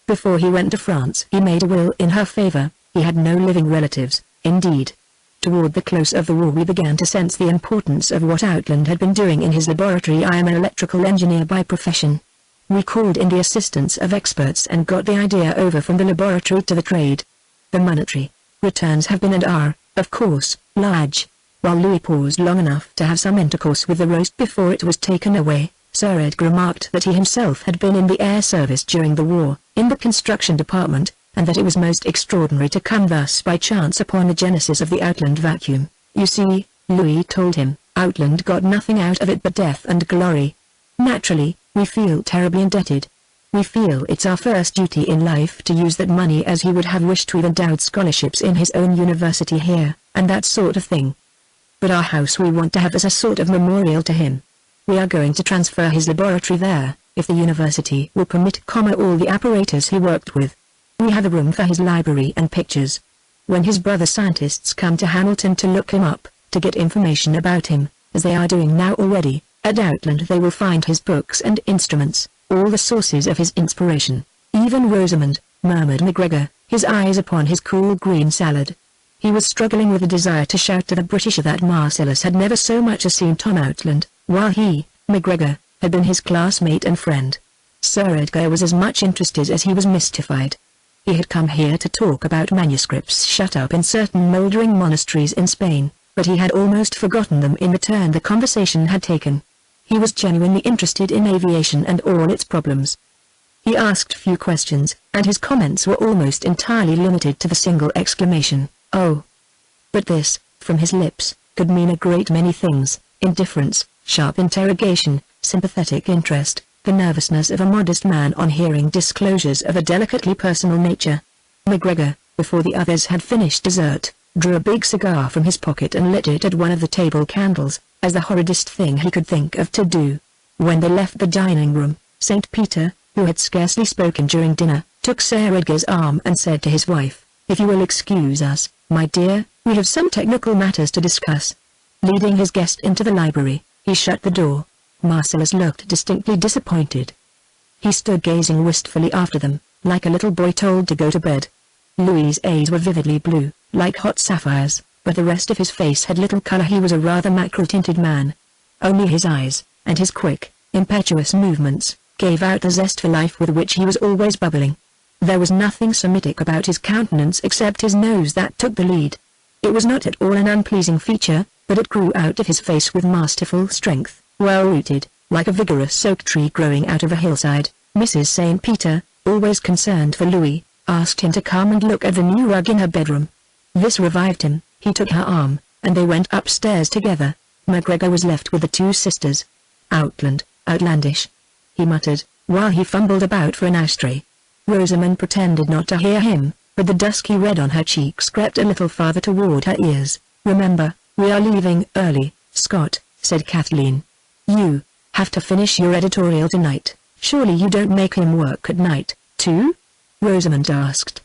Before he went to France he made a will in her favor. He had no living relatives, indeed. Toward the close of the war we began to sense the importance of what Outland had been doing in his laboratory. I am an electrical engineer by profession. We called in the assistance of experts and got the idea over from the laboratory to the trade. The monetary returns have been and are, of course, large." While Louis paused long enough to have some intercourse with the roast before it was taken away, Sir Edgar remarked that he himself had been in the air service during the war, in the construction department, and that it was most extraordinary to come thus by chance upon the genesis of the Outland vacuum. "You see," Louis told him, "Outland got nothing out of it but death and glory. Naturally, we feel terribly indebted. We feel it's our first duty in life to use that money as he would have wished. We've endowed scholarships in his own university here, and that sort of thing. But our house we want to have as a sort of memorial to him. We are going to transfer his laboratory there, if the university will permit, all the apparatus he worked with. We have a room for his library and pictures. When his brother scientists come to Hamilton to look him up, to get information about him, as they are doing now already, at Outland they will find his books and instruments, all the sources of his inspiration." "Even Rosamond," murmured McGregor, his eyes upon his cool green salad. He was struggling with a desire to shout to the Britisher that Marcellus had never so much as seen Tom Outland, while he, McGregor, had been his classmate and friend. Sir Edgar was as much interested as he was mystified. He had come here to talk about manuscripts shut up in certain mouldering monasteries in Spain, but he had almost forgotten them in the turn the conversation had taken. He was genuinely interested in aviation and all its problems. He asked few questions, and his comments were almost entirely limited to the single exclamation, "Oh!" But this, from his lips, could mean a great many things: indifference, sharp interrogation, sympathetic interest, the nervousness of a modest man on hearing disclosures of a delicately personal nature. McGregor, before the others had finished dessert, drew a big cigar from his pocket and lit it at one of the table candles, as the horridest thing he could think of to do. When they left the dining room, St. Peter, who had scarcely spoken during dinner, took Sir Edgar's arm and said to his wife, "If you will excuse us, my dear, we have some technical matters to discuss." Leading his guest into the library, he shut the door. Marcellus looked distinctly disappointed. He stood gazing wistfully after them, like a little boy told to go to bed. Louis's eyes were vividly blue, like hot sapphires, but the rest of his face had little color. He was a rather mackerel-tinted man. Only his eyes, and his quick, impetuous movements, gave out the zest for life with which he was always bubbling. There was nothing Semitic about his countenance except his nose that took the lead. It was not at all an unpleasing feature, but it grew out of his face with masterful strength, well-rooted, like a vigorous oak tree growing out of a hillside. Mrs. St. Peter, always concerned for Louis, asked him to come and look at the new rug in her bedroom. This revived him. He took her arm, and they went upstairs together. McGregor was left with the two sisters. Outlandish, he muttered, while he fumbled about for an ashtray. Rosamond pretended not to hear him, but the dusky red on her cheeks crept a little farther toward her ears. "Remember, we are leaving early, Scott," said Kathleen. "You have to finish your editorial tonight. Surely you don't make him work at night, too?" Rosamond asked.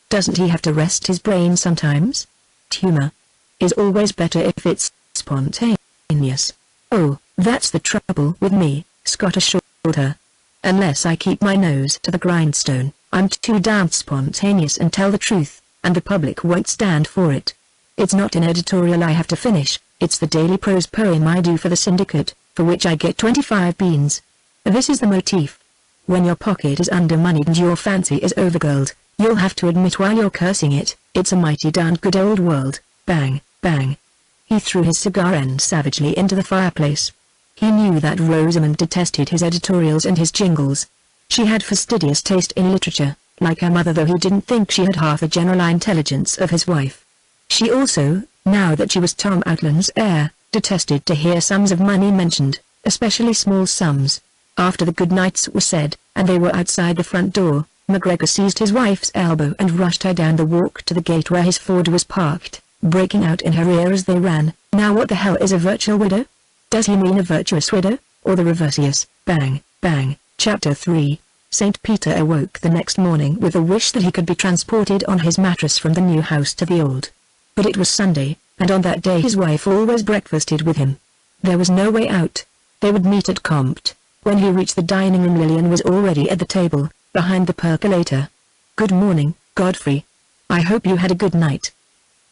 "Doesn't he have to rest his brain sometimes? Humor is always better if it's spontaneous." "Oh, that's the trouble with me," Scott assured her. "Unless I keep my nose to the grindstone, I'm too damned spontaneous and tell the truth, and the public won't stand for it. It's not an editorial I have to finish, it's the daily prose poem I do for the syndicate, for which I get 25 beans. This is the motif. When your pocket is undermoneyed and your fancy is overgirled, you'll have to admit while you're cursing it, it's a mighty darned good old world." Bang, bang. He threw his cigar end savagely into the fireplace. He knew that Rosamond detested his editorials and his jingles. She had fastidious taste in literature, like her mother, though he didn't think she had half the general intelligence of his wife. She also, now that she was Tom Outland's heir, detested to hear sums of money mentioned, especially small sums. After the good nights were said, and they were outside the front door, McGregor seized his wife's elbow and rushed her down the walk to the gate where his Ford was parked, breaking out in her ear as they ran. "Now what the hell is a virtual widow? Does he mean a virtuous widow, or the reverse? Bang, bang." Chapter 3. St. Peter awoke the next morning with a wish that he could be transported on his mattress from the new house to the old. But it was Sunday, and on that day his wife always breakfasted with him. There was no way out. They would meet at Compt. When he reached the dining room, Lillian was already at the table, behind the percolator. "Good morning, Godfrey. I hope you had a good night."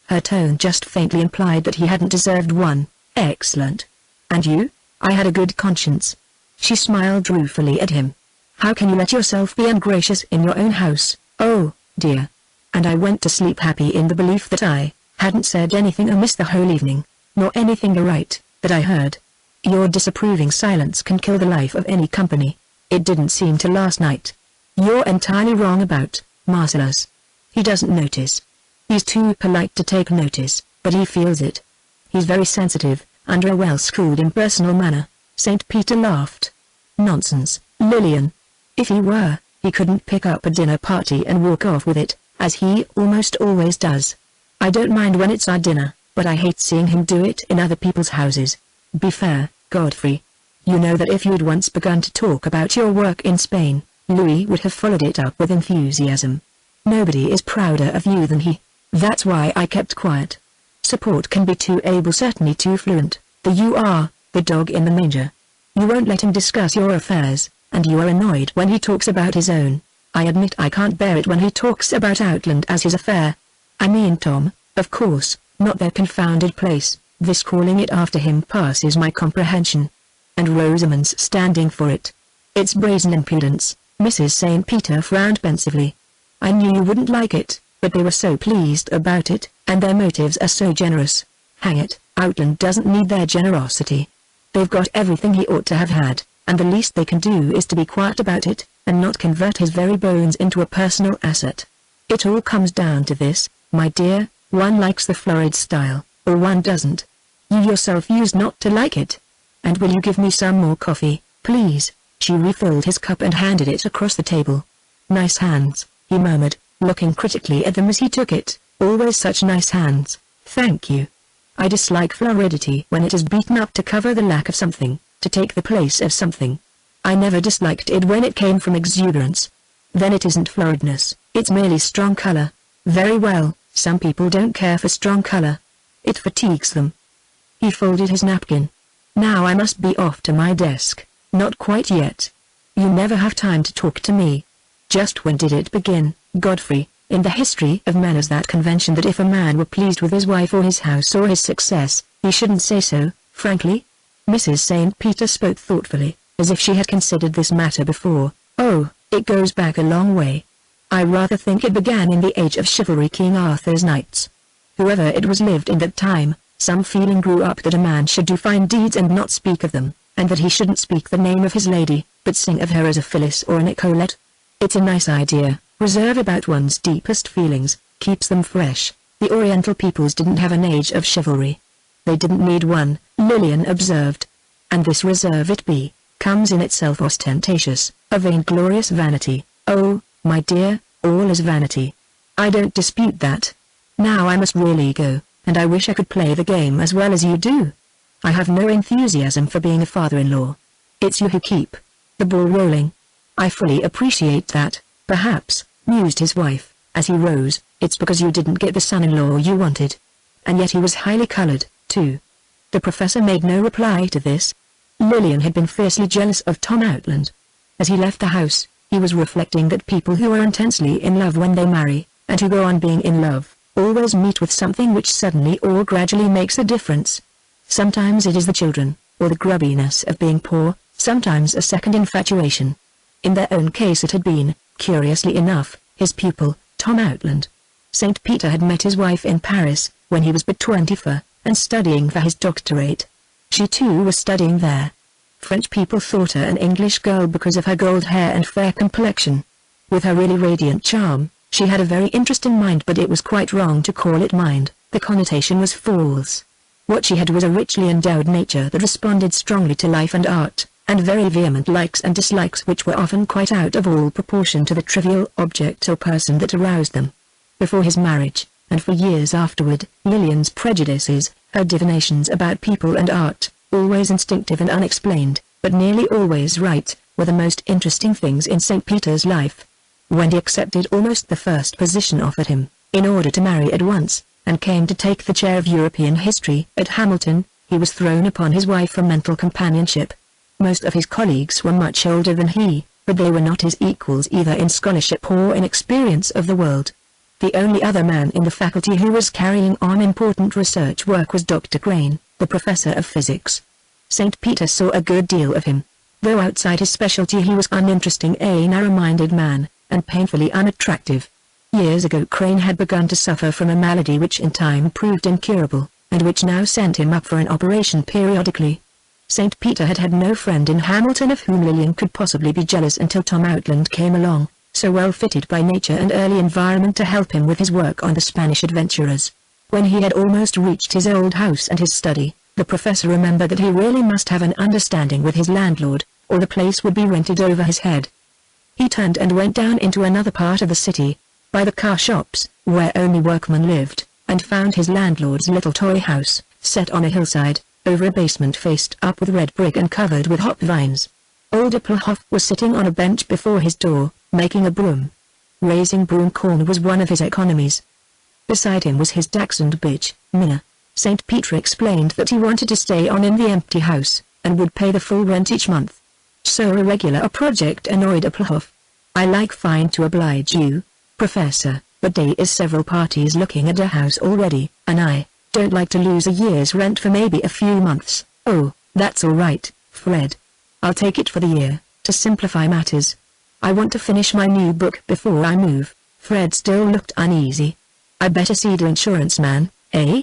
Her tone just faintly implied that he hadn't deserved one. "Excellent. And you?" "I had a good conscience." She smiled ruefully at him. "How can you let yourself be ungracious in your own house?" "Oh, dear. And I went to sleep happy in the belief that I hadn't said anything amiss the whole evening, nor anything right that I heard. Your disapproving silence can kill the life of any company. It didn't seem to last night." "You're entirely wrong about Marcellus. He doesn't notice. He's too polite to take notice, but he feels it. He's very sensitive, under a well-schooled impersonal manner." St. Peter laughed. "Nonsense, Lillian. If he were, he couldn't pick up a dinner party and walk off with it, as he almost always does. I don't mind when it's our dinner, but I hate seeing him do it in other people's houses. Be fair, Godfrey. You know that if you'd once begun to talk about your work in Spain, Louis would have followed it up with enthusiasm. Nobody is prouder of you than he. That's why I kept quiet. Support can be too able, certainly too fluent, but you are the dog in the manger. You won't let him discuss your affairs, and you are annoyed when he talks about his own. I admit I can't bear it when he talks about Outland as his affair. I mean Tom, of course, not their confounded place. This calling it after him passes my comprehension. And Rosamond's standing for it. It's brazen impudence." Mrs. St. Peter frowned pensively. "I knew you wouldn't like it, but they were so pleased about it, and their motives are so generous. Hang it, Outland doesn't need their generosity. They've got everything he ought to have had, and the least they can do is to be quiet about it, and not convert his very bones into a personal asset. It all comes down to this, my dear, one likes the florid style, or one doesn't. You yourself used not to like it. And will you give me some more coffee, please?" She refilled his cup and handed it across the table. "Nice hands," he murmured, looking critically at them as he took it. "Always such nice hands, thank you. I dislike floridity when it is beaten up to cover the lack of something, to take the place of something. I never disliked it when it came from exuberance. Then it isn't floridness, it's merely strong color. Very well, some people don't care for strong color. It fatigues them." He folded his napkin. "Now I must be off to my desk." "Not quite yet. You never have time to talk to me." "Just when did it begin, Godfrey? In the history of man is that convention that if a man were pleased with his wife or his house or his success, he shouldn't say so, frankly?" Mrs. St. Peter spoke thoughtfully, as if she had considered this matter before. "Oh, it goes back a long way. I rather think it began in the age of chivalry, King Arthur's knights. Whoever it was lived in that time, some feeling grew up that a man should do fine deeds and not speak of them, and that he shouldn't speak the name of his lady, but sing of her as a Phyllis or an Nicolette. It's a nice idea, reserve about one's deepest feelings, keeps them fresh. The Oriental peoples didn't have an age of chivalry. They didn't need one, Lillian observed. And this reserve comes in itself ostentatious, a vainglorious vanity. Oh, my dear, all is vanity. I don't dispute that. Now I must really go, and I wish I could play the game as well as you do. I have no enthusiasm for being a father-in-law. It's you who keep the ball rolling. I fully appreciate that, perhaps, mused his wife, as he rose, it's because you didn't get the son-in-law you wanted. And yet he was highly colored, too. The professor made no reply to this. Lillian had been fiercely jealous of Tom Outland. As he left the house, he was reflecting that people who are intensely in love when they marry, and who go on being in love, always meet with something which suddenly or gradually makes a difference. Sometimes it is the children, or the grubbiness of being poor, sometimes a second infatuation. In their own case it had been, curiously enough, his pupil, Tom Outland. St. Peter had met his wife in Paris, when he was but 24, and studying for his doctorate. She too was studying there. French people thought her an English girl because of her gold hair and fair complexion. With her really radiant charm, she had a very interesting mind, but it was quite wrong to call it mind, the connotation was false. What she had was a richly endowed nature that responded strongly to life and art, and very vehement likes and dislikes which were often quite out of all proportion to the trivial object or person that aroused them. Before his marriage, and for years afterward, Lillian's prejudices, her divinations about people and art, always instinctive and unexplained, but nearly always right, were the most interesting things in St. Peter's life. When he accepted almost the first position offered him, in order to marry at once, and came to take the chair of European history at Hamilton, he was thrown upon his wife for mental companionship. Most of his colleagues were much older than he, but they were not his equals either in scholarship or in experience of the world. The only other man in the faculty who was carrying on important research work was Dr. Crane, the professor of physics. St. Peter saw a good deal of him. Though outside his specialty he was uninteresting, a narrow-minded man, and painfully unattractive. Years ago Crane had begun to suffer from a malady which in time proved incurable, and which now sent him up for an operation periodically. St. Peter had had no friend in Hamilton of whom Lillian could possibly be jealous until Tom Outland came along, so well fitted by nature and early environment to help him with his work on the Spanish adventurers. When he had almost reached his old house and his study, the professor remembered that he really must have an understanding with his landlord, or the place would be rented over his head. He turned and went down into another part of the city, by the car shops, where only workmen lived, and found his landlord's little toy house, set on a hillside, over a basement faced up with red brick and covered with hop vines. Old Applehoff was sitting on a bench before his door, making a broom. Raising broom corn was one of his economies. Beside him was his dachshund bitch, Minna. St. Peter explained that he wanted to stay on in the empty house, and would pay the full rent each month. So irregular a project annoyed Applehoff. I like fine to oblige you, Professor, but there is several parties looking at a house already, and I don't like to lose a year's rent for maybe a few months. Oh, that's all right, Fred. I'll take it for the year, to simplify matters. I want to finish my new book before I move. Fred still looked uneasy. I better see the insurance man, eh?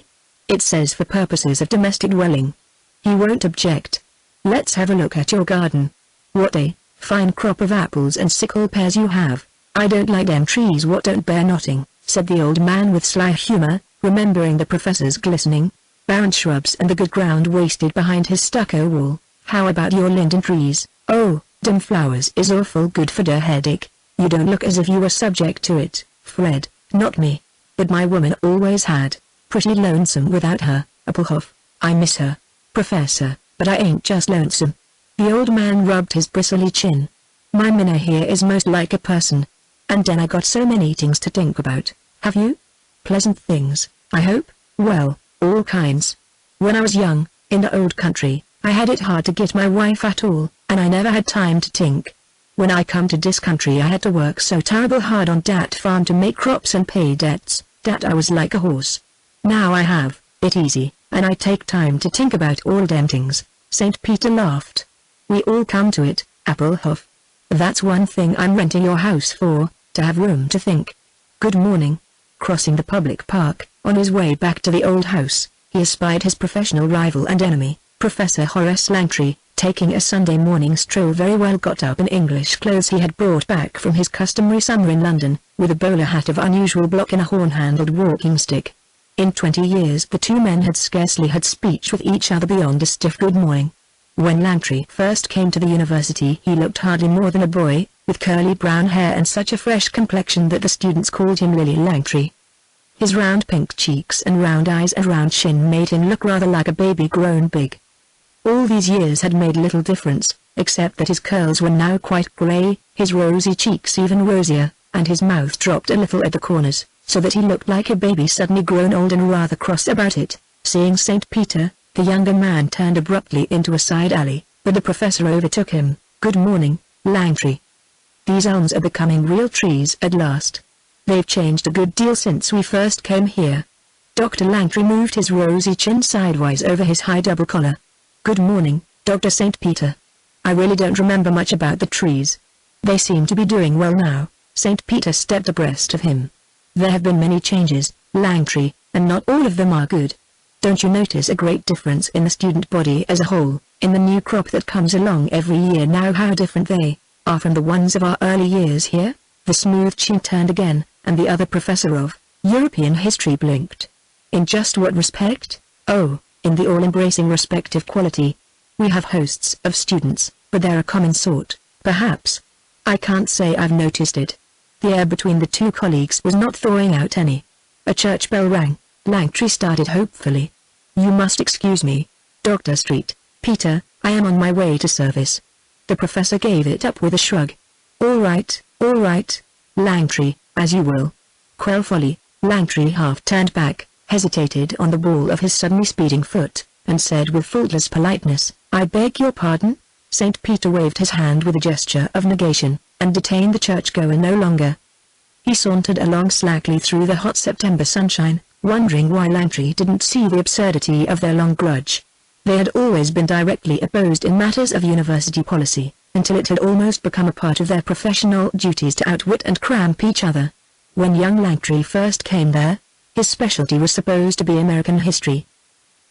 It says for purposes of domestic dwelling. He won't object. Let's have a look at your garden. What a fine crop of apples and sickle pears you have. I don't like them trees what don't bear nothing, said the old man with sly humor, remembering the professor's glistening, barren shrubs and the good ground wasted behind his stucco wall. How about your linden trees? Oh, dem flowers is awful good for der headache. You don't look as if you were subject to it, Fred. Not me. But my woman always had. Pretty lonesome without her, Applehoff. I miss her, Professor, but I ain't just lonesome. The old man rubbed his bristly chin. My Minna here is most like a person. And then I got so many things to think about. Have you? Pleasant things, I hope? Well, all kinds. When I was young, in the old country, I had it hard to get my wife at all, and I never had time to think. When I come to this country I had to work so terrible hard on dat farm to make crops and pay debts, that I was like a horse. Now I have it easy, and I take time to think about all them things. St. Peter laughed. We all come to it, Applehoff. That's one thing I'm renting your house for, to have room to think. Good morning. Crossing the public park, on his way back to the old house, he espied his professional rival and enemy, Professor Horace Langtry, taking a Sunday morning stroll, very well got up in English clothes he had brought back from his customary summer in London, with a bowler hat of unusual block and a horn-handled walking stick. In 20 years the two men had scarcely had speech with each other beyond a stiff good morning. When Langtry first came to the university he looked hardly more than a boy, with curly brown hair and such a fresh complexion that the students called him Lily Langtry. His round pink cheeks and round eyes and round chin made him look rather like a baby grown big. All these years had made little difference, except that his curls were now quite grey, his rosy cheeks even rosier, and his mouth dropped a little at the corners, so that he looked like a baby suddenly grown old and rather cross about it. Seeing St. Peter, the younger man turned abruptly into a side alley, but the professor overtook him. "Good morning, Langtry. These elms are becoming real trees at last. They've changed a good deal since we first came here." Dr. Langtry moved his rosy chin sidewise over his high double collar. "Good morning, Dr. St. Peter. I really don't remember much about the trees. They seem to be doing well now." St. Peter stepped abreast of him. "There have been many changes, Langtry, and not all of them are good. Don't you notice a great difference in the student body as a whole, in the new crop that comes along every year now, how different they are from the ones of our early years here?" The smooth chin turned again, and the other professor of European history blinked. "In just what respect?" "Oh, in the all-embracing respective quality. We have hosts of students, but they're a common sort, perhaps. I can't say I've noticed it." The air between the two colleagues was not thawing out any. A church bell rang. Langtry started hopefully. "You must excuse me, Dr. St. Peter, I am on my way to service." The professor gave it up with a shrug. All right, Langtry, as you will." "Quell folly." Langtry half turned back, hesitated on the ball of his suddenly speeding foot, and said with faultless politeness, "I beg your pardon?" St. Peter waved his hand with a gesture of negation, and detained the churchgoer no longer. He sauntered along slackly through the hot September sunshine, wondering why Langtry didn't see the absurdity of their long grudge. They had always been directly opposed in matters of university policy, until it had almost become a part of their professional duties to outwit and cramp each other. When young Langtry first came there, his specialty was supposed to be American history.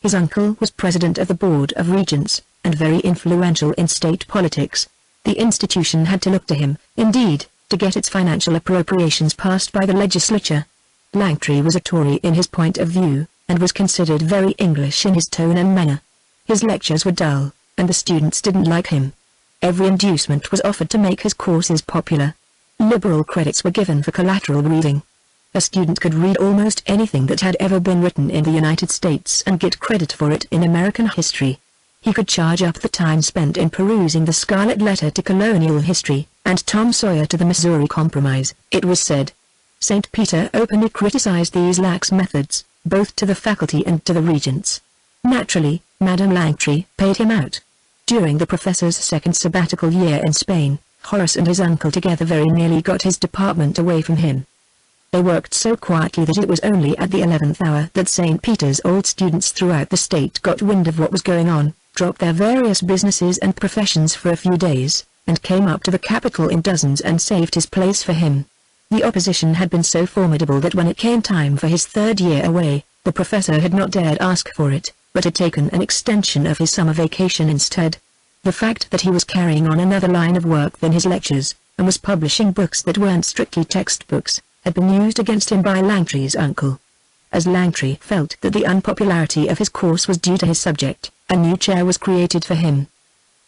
His uncle was president of the Board of Regents, and very influential in state politics. The institution had to look to him, indeed, to get its financial appropriations passed by the legislature. Langtry was a Tory in his point of view, and was considered very English in his tone and manner. His lectures were dull, and the students didn't like him. Every inducement was offered to make his courses popular. Liberal credits were given for collateral reading. A student could read almost anything that had ever been written in the United States and get credit for it in American history. He could charge up the time spent in perusing the Scarlet Letter to colonial history, and Tom Sawyer to the Missouri Compromise, it was said. St. Peter openly criticized these lax methods, both to the faculty and to the regents. Naturally, Madame Langtry paid him out. During the professor's second sabbatical year in Spain, Horace and his uncle together very nearly got his department away from him. They worked so quietly that it was only at the 11th hour that St. Peter's old students throughout the state got wind of what was going on, dropped their various businesses and professions for a few days, and came up to the capital in dozens and saved his place for him. The opposition had been so formidable that when it came time for his third year away, the professor had not dared ask for it, but had taken an extension of his summer vacation instead. The fact that he was carrying on another line of work than his lectures, and was publishing books that weren't strictly textbooks, had been used against him by Langtry's uncle. As Langtry felt that the unpopularity of his course was due to his subject, a new chair was created for him.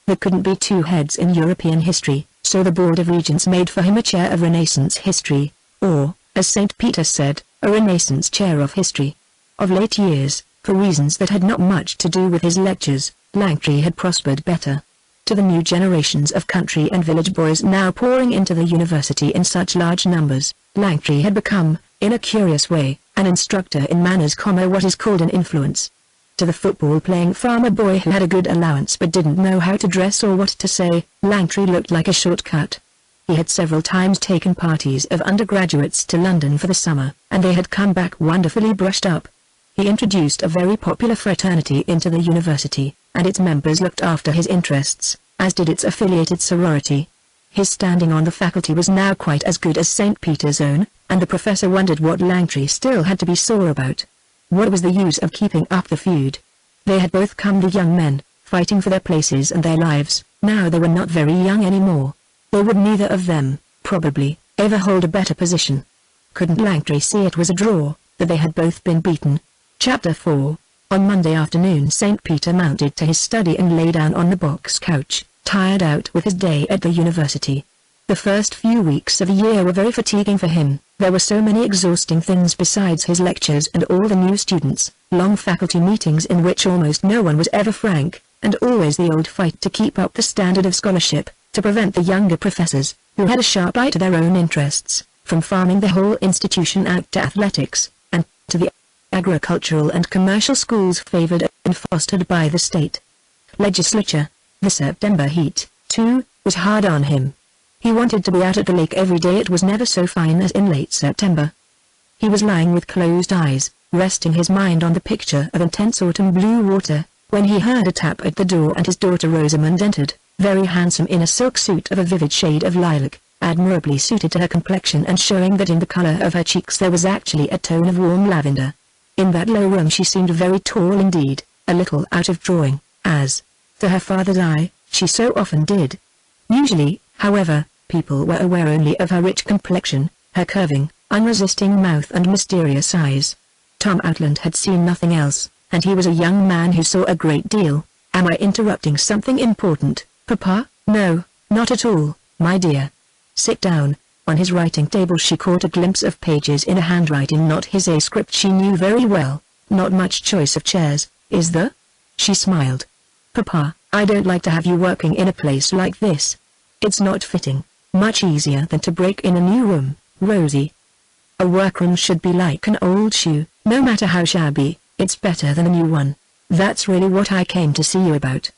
There couldn't be two heads in European history, so the Board of Regents made for him a chair of Renaissance history, or, as St. Peter said, a Renaissance chair of history. Of late years, for reasons that had not much to do with his lectures, Langtry had prospered better. To the new generations of country and village boys now pouring into the university in such large numbers, Langtry had become, in a curious way, an instructor in manners, what is called an influence. To the football-playing farmer boy who had a good allowance but didn't know how to dress or what to say, Langtry looked like a shortcut. He had several times taken parties of undergraduates to London for the summer, and they had come back wonderfully brushed up. He introduced a very popular fraternity into the university, and its members looked after his interests, as did its affiliated sorority. His standing on the faculty was now quite as good as St. Peter's own, and the professor wondered what Langtry still had to be sore about. What was the use of keeping up the feud? They had both come the young men, fighting for their places and their lives. Now they were not very young anymore. They would neither of them, probably, ever hold a better position. Couldn't Langtry see it was a draw, that they had both been beaten? Chapter 4. On Monday afternoon St. Peter mounted to his study and lay down on the box couch, tired out with his day at the university. The first few weeks of the year were very fatiguing for him. There were so many exhausting things besides his lectures and all the new students, long faculty meetings in which almost no one was ever frank, and always the old fight to keep up the standard of scholarship, to prevent the younger professors, who had a sharp eye to their own interests, from farming the whole institution out to athletics, and to the agricultural and commercial schools favored and fostered by the state. Legislature. The September heat, too, was hard on him. He wanted to be out at the lake every day. It was never so fine as in late September. He was lying with closed eyes, resting his mind on the picture of intense autumn blue water, when he heard a tap at the door and his daughter Rosamond entered, very handsome in a silk suit of a vivid shade of lilac, admirably suited to her complexion and showing that in the color of her cheeks there was actually a tone of warm lavender. In that low room she seemed very tall indeed, a little out of drawing, as, to her father's eye, she so often did. Usually, however, people were aware only of her rich complexion, her curving, unresisting mouth and mysterious eyes. Tom Outland had seen nothing else, and he was a young man who saw a great deal. Am I interrupting something important, Papa? No, not at all, my dear. Sit down. On his writing table she caught a glimpse of pages in a handwriting not his, a script she knew very well. Not much choice of chairs, is there? She smiled. Papa, I don't like to have you working in a place like this. It's not fitting. Much easier than to break in a new room, Rosie. A workroom should be like an old shoe, no matter how shabby, it's better than a new one. That's really what I came to see you about.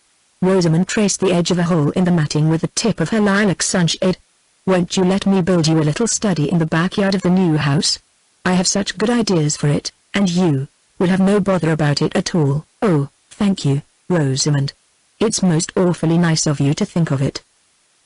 Rosamond traced the edge of a hole in the matting with the tip of her lilac sunshade. Won't you let me build you a little study in the backyard of the new house? I have such good ideas for it, and you will have no bother about it at all. Oh, thank you, Rosamond. It's most awfully nice of you to think of it.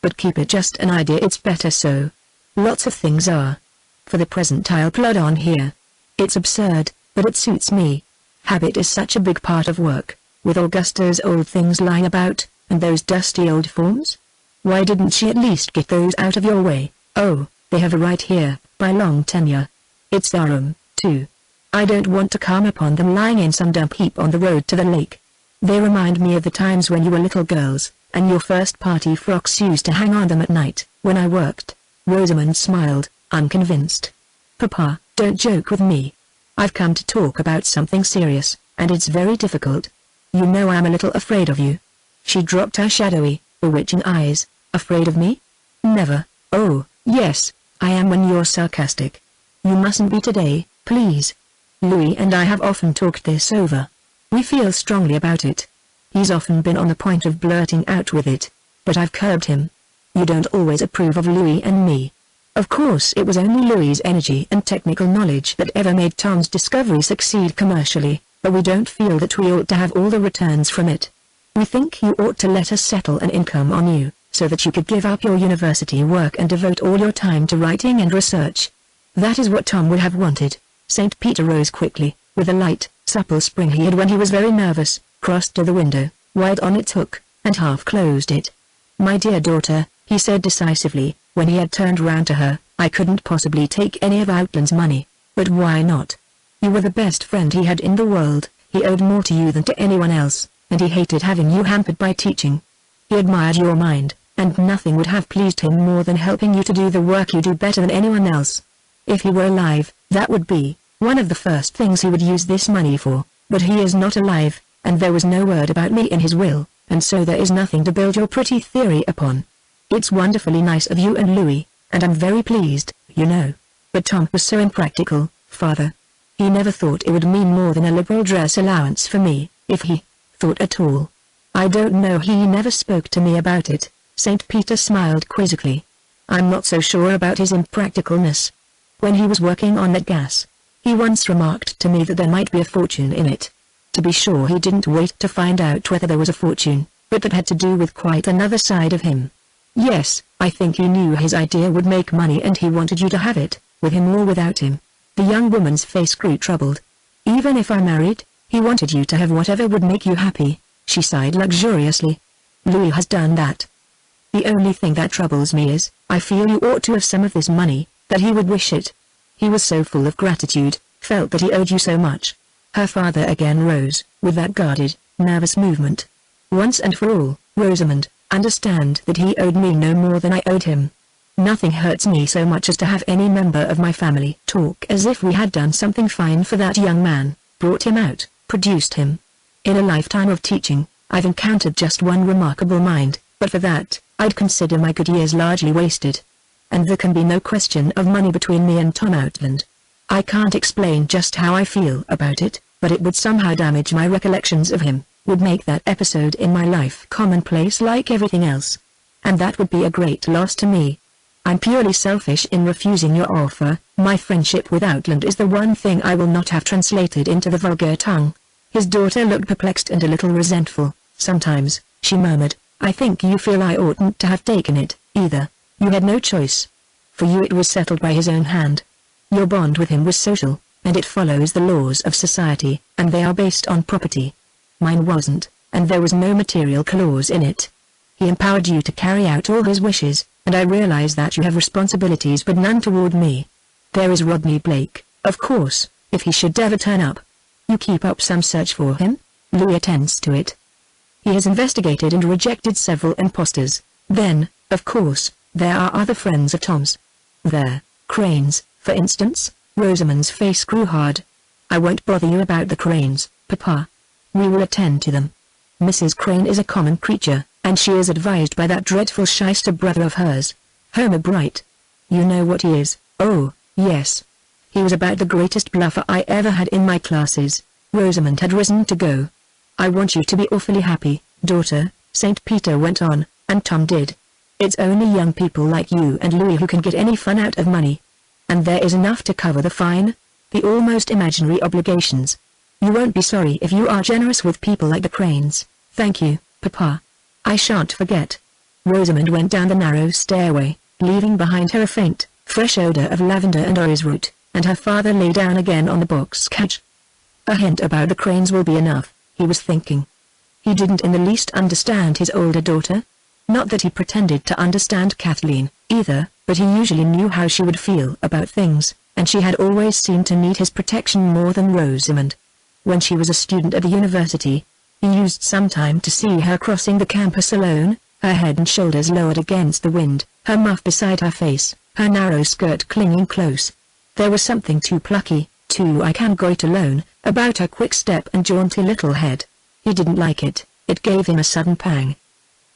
But keep it just an idea, it's better so. Lots of things are. For the present I'll plod on here. It's absurd, but it suits me. Habit is such a big part of work, with Augusta's old things lying about, and those dusty old forms. Why didn't she at least get those out of your way? Oh, they have a right here, by long tenure. It's their room, too. I don't want to come upon them lying in some dump heap on the road to the lake. They remind me of the times when you were little girls, and your first party frocks used to hang on them at night, when I worked. Rosamond smiled, unconvinced. Papa, don't joke with me. I've come to talk about something serious, and it's very difficult. You know I'm a little afraid of you. She dropped her shadowy, bewitching eyes. Afraid of me? Never. Oh, yes, I am when you're sarcastic. You mustn't be today, please. Louis and I have often talked this over. We feel strongly about it. He's often been on the point of blurting out with it, but I've curbed him. You don't always approve of Louis and me. Of course it was only Louis's energy and technical knowledge that ever made Tom's discovery succeed commercially, but we don't feel that we ought to have all the returns from it. We think you ought to let us settle an income on you, so that you could give up your university work and devote all your time to writing and research. That is what Tom would have wanted. St. Peter rose quickly, with a light, supple spring he had when he was very nervous, crossed to the window, wide on its hook, and half closed it. My dear daughter, he said decisively, when he had turned round to her, I couldn't possibly take any of Outland's money. But why not? You were the best friend he had in the world, he owed more to you than to anyone else, and he hated having you hampered by teaching. He admired your mind, and nothing would have pleased him more than helping you to do the work you do better than anyone else. If he were alive, that would be one of the first things he would use this money for, but he is not alive, and there was no word about me in his will, and so there is nothing to build your pretty theory upon. It's wonderfully nice of you and Louis, and I'm very pleased, you know. But Tom was so impractical, father. He never thought it would mean more than a liberal dress allowance for me, if he thought at all. I don't know, he never spoke to me about it. St. Peter smiled quizzically. I'm not so sure about his impracticalness. When he was working on that gas, he once remarked to me that there might be a fortune in it. To be sure, he didn't wait to find out whether there was a fortune, but that had to do with quite another side of him. Yes, I think he knew his idea would make money and he wanted you to have it, with him or without him. The young woman's face grew troubled. Even if I married, he wanted you to have whatever would make you happy. She sighed luxuriously. Louis has done that. The only thing that troubles me is, I feel you ought to have some of this money, that he would wish it. He was so full of gratitude, felt that he owed you so much. Her father again rose, with that guarded, nervous movement. Once and for all, Rosamond, understand that he owed me no more than I owed him. Nothing hurts me so much as to have any member of my family talk as if we had done something fine for that young man, brought him out, produced him. In a lifetime of teaching, I've encountered just one remarkable mind, but for that, I'd consider my good years largely wasted. And there can be no question of money between me and Tom Outland. I can't explain just how I feel about it, but it would somehow damage my recollections of him, would make that episode in my life commonplace like everything else. And that would be a great loss to me. I'm purely selfish in refusing your offer. My friendship with Outland is the one thing I will not have translated into the vulgar tongue. His daughter looked perplexed and a little resentful. Sometimes, she murmured, I think you feel I oughtn't to have taken it, either. You had no choice. For you it was settled by his own hand. Your bond with him was social, and it follows the laws of society, and they are based on property. Mine wasn't, and there was no material clause in it. He empowered you to carry out all his wishes, and I realize that you have responsibilities but none toward me. There is Rodney Blake, of course, if he should ever turn up. You keep up some search for him? Louis attends to it. He has investigated and rejected several impostors. Then, of course, there are other friends of Tom's. There, Cranes, for instance. Rosamond's face grew hard. I won't bother you about the Cranes, Papa. We will attend to them. Mrs. Crane is a common creature, and she is advised by that dreadful shyster brother of hers, Homer Bright. You know what he is? Oh, yes. He was about the greatest bluffer I ever had in my classes. Rosamond had risen to go. I want you to be awfully happy, daughter, St. Peter went on, and Tom did. It's only young people like you and Louis who can get any fun out of money. And there is enough to cover the fine, the almost imaginary obligations. You won't be sorry if you are generous with people like the Cranes. Thank you, Papa. I shan't forget. Rosamond went down the narrow stairway, leaving behind her a faint, fresh odor of lavender and orris root, and her father lay down again on the box couch. A hint about the Cranes will be enough, he was thinking. He didn't in the least understand his older daughter. Not that he pretended to understand Kathleen, either, but he usually knew how she would feel about things, and she had always seemed to need his protection more than Rosamond. When she was a student at the university, he used some time to see her crossing the campus alone, her head and shoulders lowered against the wind, her muff beside her face, her narrow skirt clinging close. There was something too plucky, too I can go it alone, about her quick step and jaunty little head. He didn't like it, it gave him a sudden pang.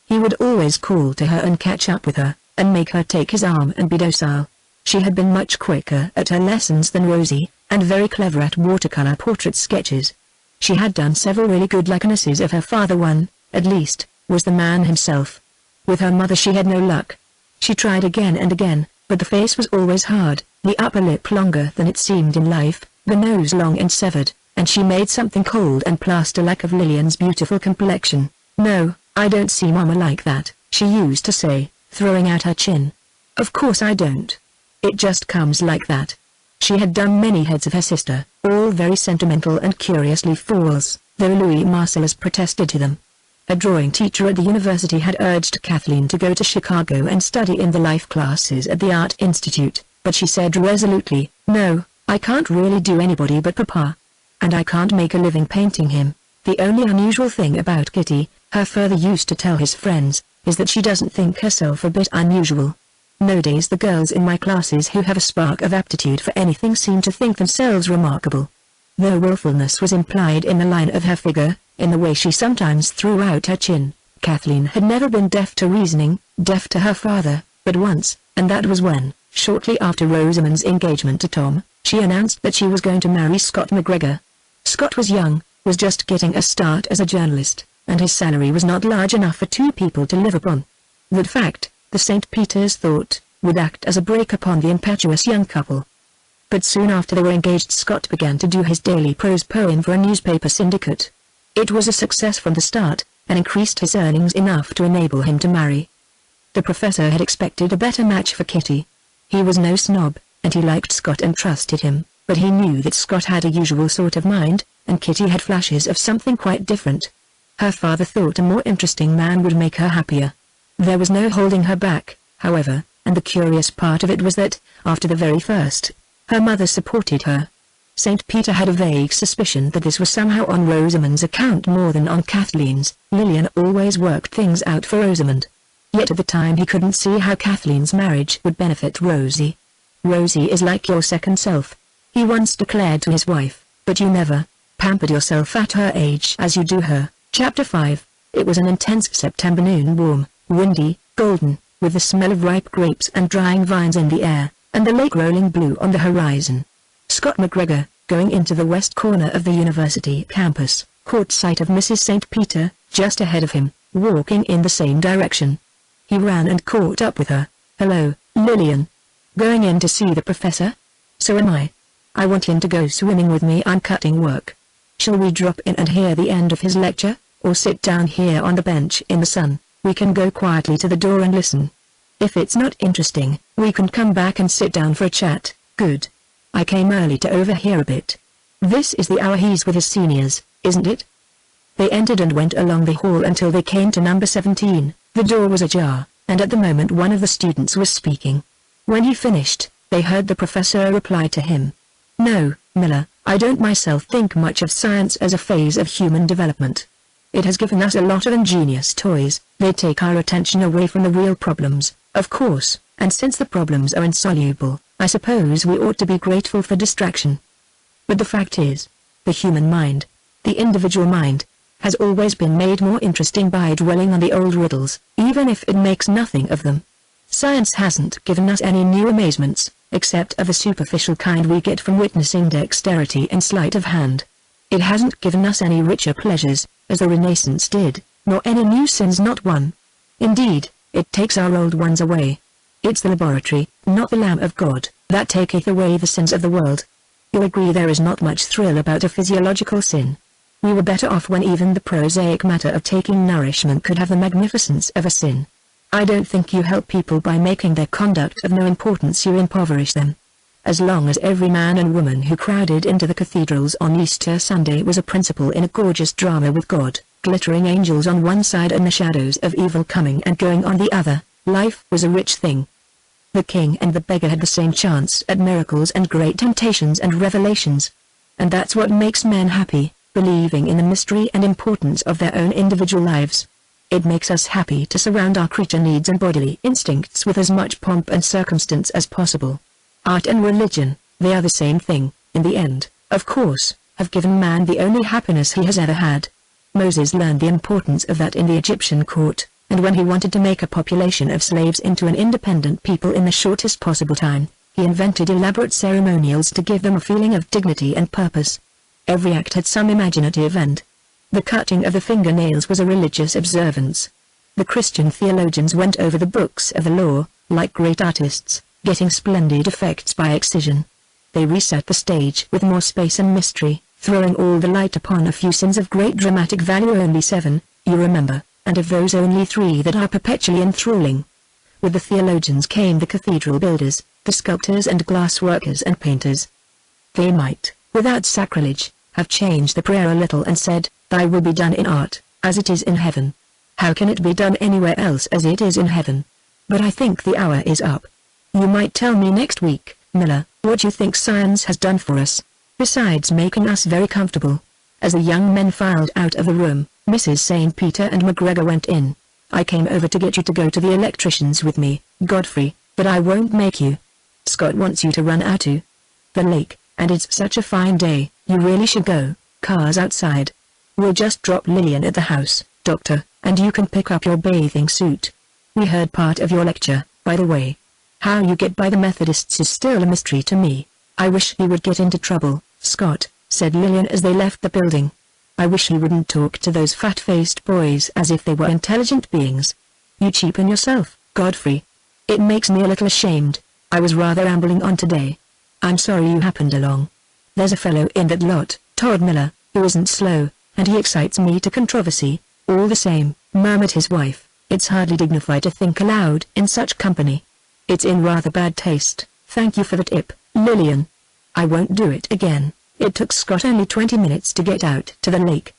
He would always call to her and catch up with her, and make her take his arm and be docile. She had been much quicker at her lessons than Rosie, and very clever at watercolor portrait sketches. She had done several really good likenesses of her father. One, at least, was the man himself. With her mother she had no luck. She tried again and again, but the face was always hard, the upper lip longer than it seemed in life, the nose long and severed, and she made something cold and plaster-like of Lillian's beautiful complexion. No, I don't see Mama like that, she used to say, throwing out her chin. Of course I don't. It just comes like that. She had done many heads of her sister, all very sentimental and curiously false, though Louis Marcellus protested to them. A drawing teacher at the university had urged Kathleen to go to Chicago and study in the life classes at the Art Institute, but she said resolutely, no, I can't really do anybody but Papa. And I can't make a living painting him. The only unusual thing about Kitty, her father used to tell his friends, is that she doesn't think herself a bit unusual. Nowadays the girls in my classes who have a spark of aptitude for anything seem to think themselves remarkable. Though willfulness was implied in the line of her figure, in the way she sometimes threw out her chin, Kathleen had never been deaf to reasoning, deaf to her father, but once, and that was when, shortly after Rosamond's engagement to Tom, she announced that she was going to marry Scott McGregor. Scott was young, was just getting a start as a journalist, and his salary was not large enough for two people to live upon. That fact, the St. Peter's thought, would act as a brake upon the impetuous young couple. But soon after they were engaged Scott began to do his daily prose poem for a newspaper syndicate. It was a success from the start, and increased his earnings enough to enable him to marry. The professor had expected a better match for Kitty. He was no snob, and he liked Scott and trusted him, but he knew that Scott had a usual sort of mind, and Kitty had flashes of something quite different. Her father thought a more interesting man would make her happier. There was no holding her back, however, and the curious part of it was that, after the very first, her mother supported her. St. Peter had a vague suspicion that this was somehow on Rosamond's account more than on Kathleen's. Lillian always worked things out for Rosamond. Yet at the time he couldn't see how Kathleen's marriage would benefit Rosie. "Rosie is like your second self," he once declared to his wife, "but you never pampered yourself at her age as you do her." Chapter 5. It was an intense September noon, warm, windy, golden, with the smell of ripe grapes and drying vines in the air, and the lake rolling blue on the horizon. Scott McGregor, going into the west corner of the university campus, caught sight of Mrs. St. Peter, just ahead of him, walking in the same direction. He ran and caught up with her. "Hello, Lillian. Going in to see the professor?" "So am I. I want him to go swimming with me. I'm cutting work. Shall we drop in and hear the end of his lecture, or sit down here on the bench in the sun? We can go quietly to the door and listen. If it's not interesting, we can come back and sit down for a chat." "Good. I came early to overhear a bit. This is the hour he's with his seniors, isn't it?" They entered and went along the hall until they came to number 17. The door was ajar, and at the moment one of the students was speaking. When he finished, they heard the professor reply to him. "No, Miller, I don't myself think much of science as a phase of human development. It has given us a lot of ingenious toys. They take our attention away from the real problems, of course, and since the problems are insoluble, I suppose we ought to be grateful for distraction. But the fact is, the human mind, the individual mind, has always been made more interesting by dwelling on the old riddles, even if it makes nothing of them. Science hasn't given us any new amazements, except of the superficial kind we get from witnessing dexterity and sleight of hand. It hasn't given us any richer pleasures, as the Renaissance did, nor any new sins, not one. Indeed, it takes our old ones away. It's the laboratory, not the Lamb of God, that taketh away the sins of the world. You'll agree there is not much thrill about a physiological sin. We were better off when even the prosaic matter of taking nourishment could have the magnificence of a sin. I don't think you help people by making their conduct of no importance, you impoverish them. As long as every man and woman who crowded into the cathedrals on Easter Sunday was a principal in a gorgeous drama with God, glittering angels on one side and the shadows of evil coming and going on the other, life was a rich thing. The king and the beggar had the same chance at miracles and great temptations and revelations. And that's what makes men happy, believing in the mystery and importance of their own individual lives. It makes us happy to surround our creature needs and bodily instincts with as much pomp and circumstance as possible. Art and religion, they are the same thing, in the end, of course, have given man the only happiness he has ever had. Moses learned the importance of that in the Egyptian court, and when he wanted to make a population of slaves into an independent people in the shortest possible time, he invented elaborate ceremonials to give them a feeling of dignity and purpose. Every act had some imaginative end. The cutting of the fingernails was a religious observance. The Christian theologians went over the books of the law, like great artists, getting splendid effects by excision. They reset the stage with more space and mystery, throwing all the light upon a few sins of great dramatic value, only 7, you remember, and of those only 3 that are perpetually enthralling. With the theologians came the cathedral builders, the sculptors and glass workers and painters. They might, without sacrilege, have changed the prayer a little and said, "Thy will be done in art, as it is in heaven." How can it be done anywhere else as it is in heaven? But I think the hour is up. You might tell me next week, Miller, what you think science has done for us, besides making us very comfortable. As the young men filed out of the room, Mrs. St. Peter and McGregor went in. "I came over to get you to go to the electricians with me, Godfrey, but I won't make you. Scott wants you to run out to the lake, and it's such a fine day, you really should go. Car's outside. We'll just drop Lillian at the house, Doctor, and you can pick up your bathing suit. We heard part of your lecture, by the way. How you get by the Methodists is still a mystery to me. I wish he would get into trouble, Scott," said Lillian as they left the building. "I wish he wouldn't talk to those fat-faced boys as if they were intelligent beings. You cheapen yourself, Godfrey. It makes me a little ashamed. I was rather rambling on today. I'm sorry you happened along. There's a fellow in that lot, Todd Miller, who isn't slow, and he excites me to controversy. All the same," murmured his wife, "it's hardly dignified to think aloud in such company. It's in rather bad taste. Thank you for the tip, Lillian. I won't do it again." It took Scott only 20 minutes to get out to the lake.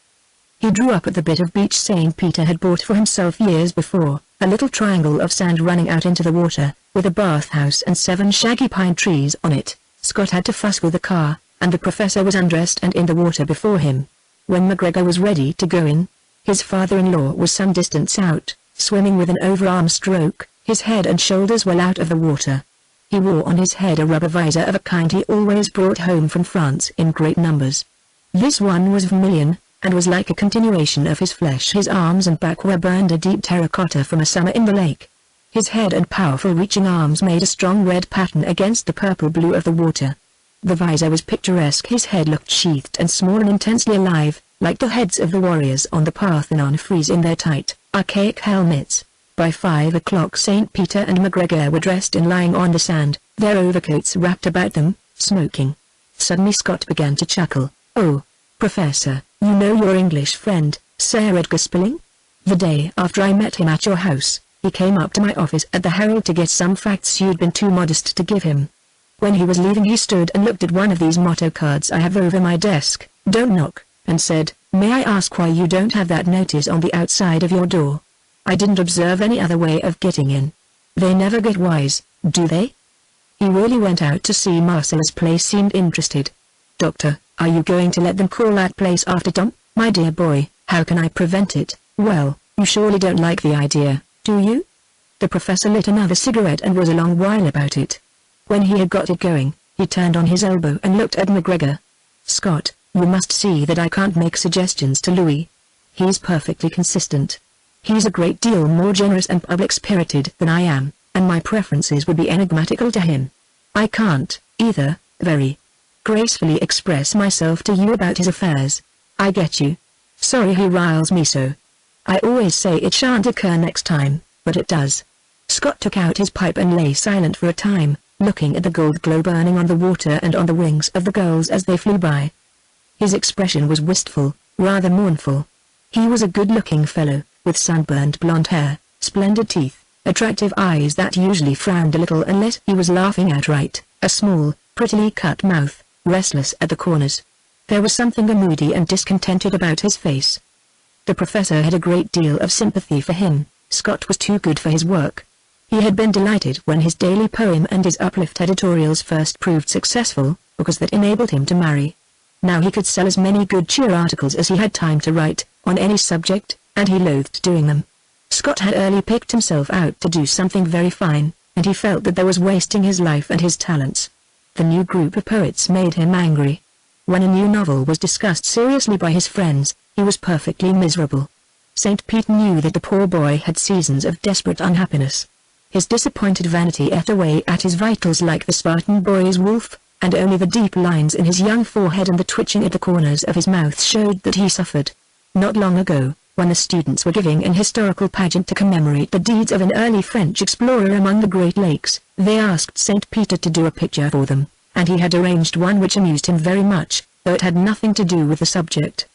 He drew up at the bit of beach St. Peter had bought for himself years before, a little triangle of sand running out into the water, with a bathhouse and 7 shaggy pine trees on it. Scott had to fuss with the car, and the professor was undressed and in the water before him. When McGregor was ready to go in, his father-in-law was some distance out, swimming with an overarm stroke. His head and shoulders well out of the water. He wore on his head a rubber visor of a kind he always brought home from France in great numbers. This one was vermilion, and was like a continuation of his flesh. His arms and back were burned a deep terracotta from a summer in the lake. His head and powerful reaching arms made a strong red pattern against the purple blue of the water. The visor was picturesque. His head looked sheathed and small and intensely alive, like the heads of the warriors on the Parthenon frieze in their tight, archaic helmets. By 5 o'clock St. Peter and McGregor were dressed and lying on the sand, their overcoats wrapped about them, smoking. Suddenly Scott began to chuckle. "Oh, Professor, you know your English friend, Sir Edgar Spilling? The day after I met him at your house, he came up to my office at the Herald to get some facts you'd been too modest to give him. When he was leaving he stood and looked at one of these motto cards I have over my desk, 'Don't knock,' and said, 'May I ask why you don't have that notice on the outside of your door?' I didn't observe any other way of getting in. They never get wise, do they?" He really went out to see Marcella's place. Seemed interested. "Doctor, are you going to let them call that place after Tom?" "My dear boy, how can I prevent it?" "Well, you surely don't like the idea, do you?" The professor lit another cigarette and was a long while about it. When he had got it going, he turned on his elbow and looked at McGregor. "Scott, you must see that I can't make suggestions to Louis. He's perfectly consistent. He's a great deal more generous and public-spirited than I am, and my preferences would be enigmatical to him. I can't, either, very gracefully express myself to you about his affairs. I get you. Sorry he riles me so. I always say it shan't occur next time, but it does." Scott took out his pipe and lay silent for a time, looking at the gold glow burning on the water and on the wings of the gulls as they flew by. His expression was wistful, rather mournful. He was a good-looking fellow, with sunburned blonde hair, splendid teeth, attractive eyes that usually frowned a little unless he was laughing outright, a small, prettily cut mouth, restless at the corners. There was something moody and discontented about his face. The professor had a great deal of sympathy for him. Scott was too good for his work. He had been delighted when his daily poem and his uplift editorials first proved successful, because that enabled him to marry. Now he could sell as many good cheer articles as he had time to write, on any subject, and he loathed doing them. Scott had early picked himself out to do something very fine, and he felt that there was wasting his life and his talents. The new group of poets made him angry. When a new novel was discussed seriously by his friends, he was perfectly miserable. St. Peter knew that the poor boy had seasons of desperate unhappiness. His disappointed vanity ate away at his vitals like the Spartan boy's wolf, and only the deep lines in his young forehead and the twitching at the corners of his mouth showed that he suffered. Not long ago, when the students were giving an historical pageant to commemorate the deeds of an early French explorer among the Great Lakes, they asked St. Peter to do a picture for them, and he had arranged one which amused him very much, though it had nothing to do with the subject.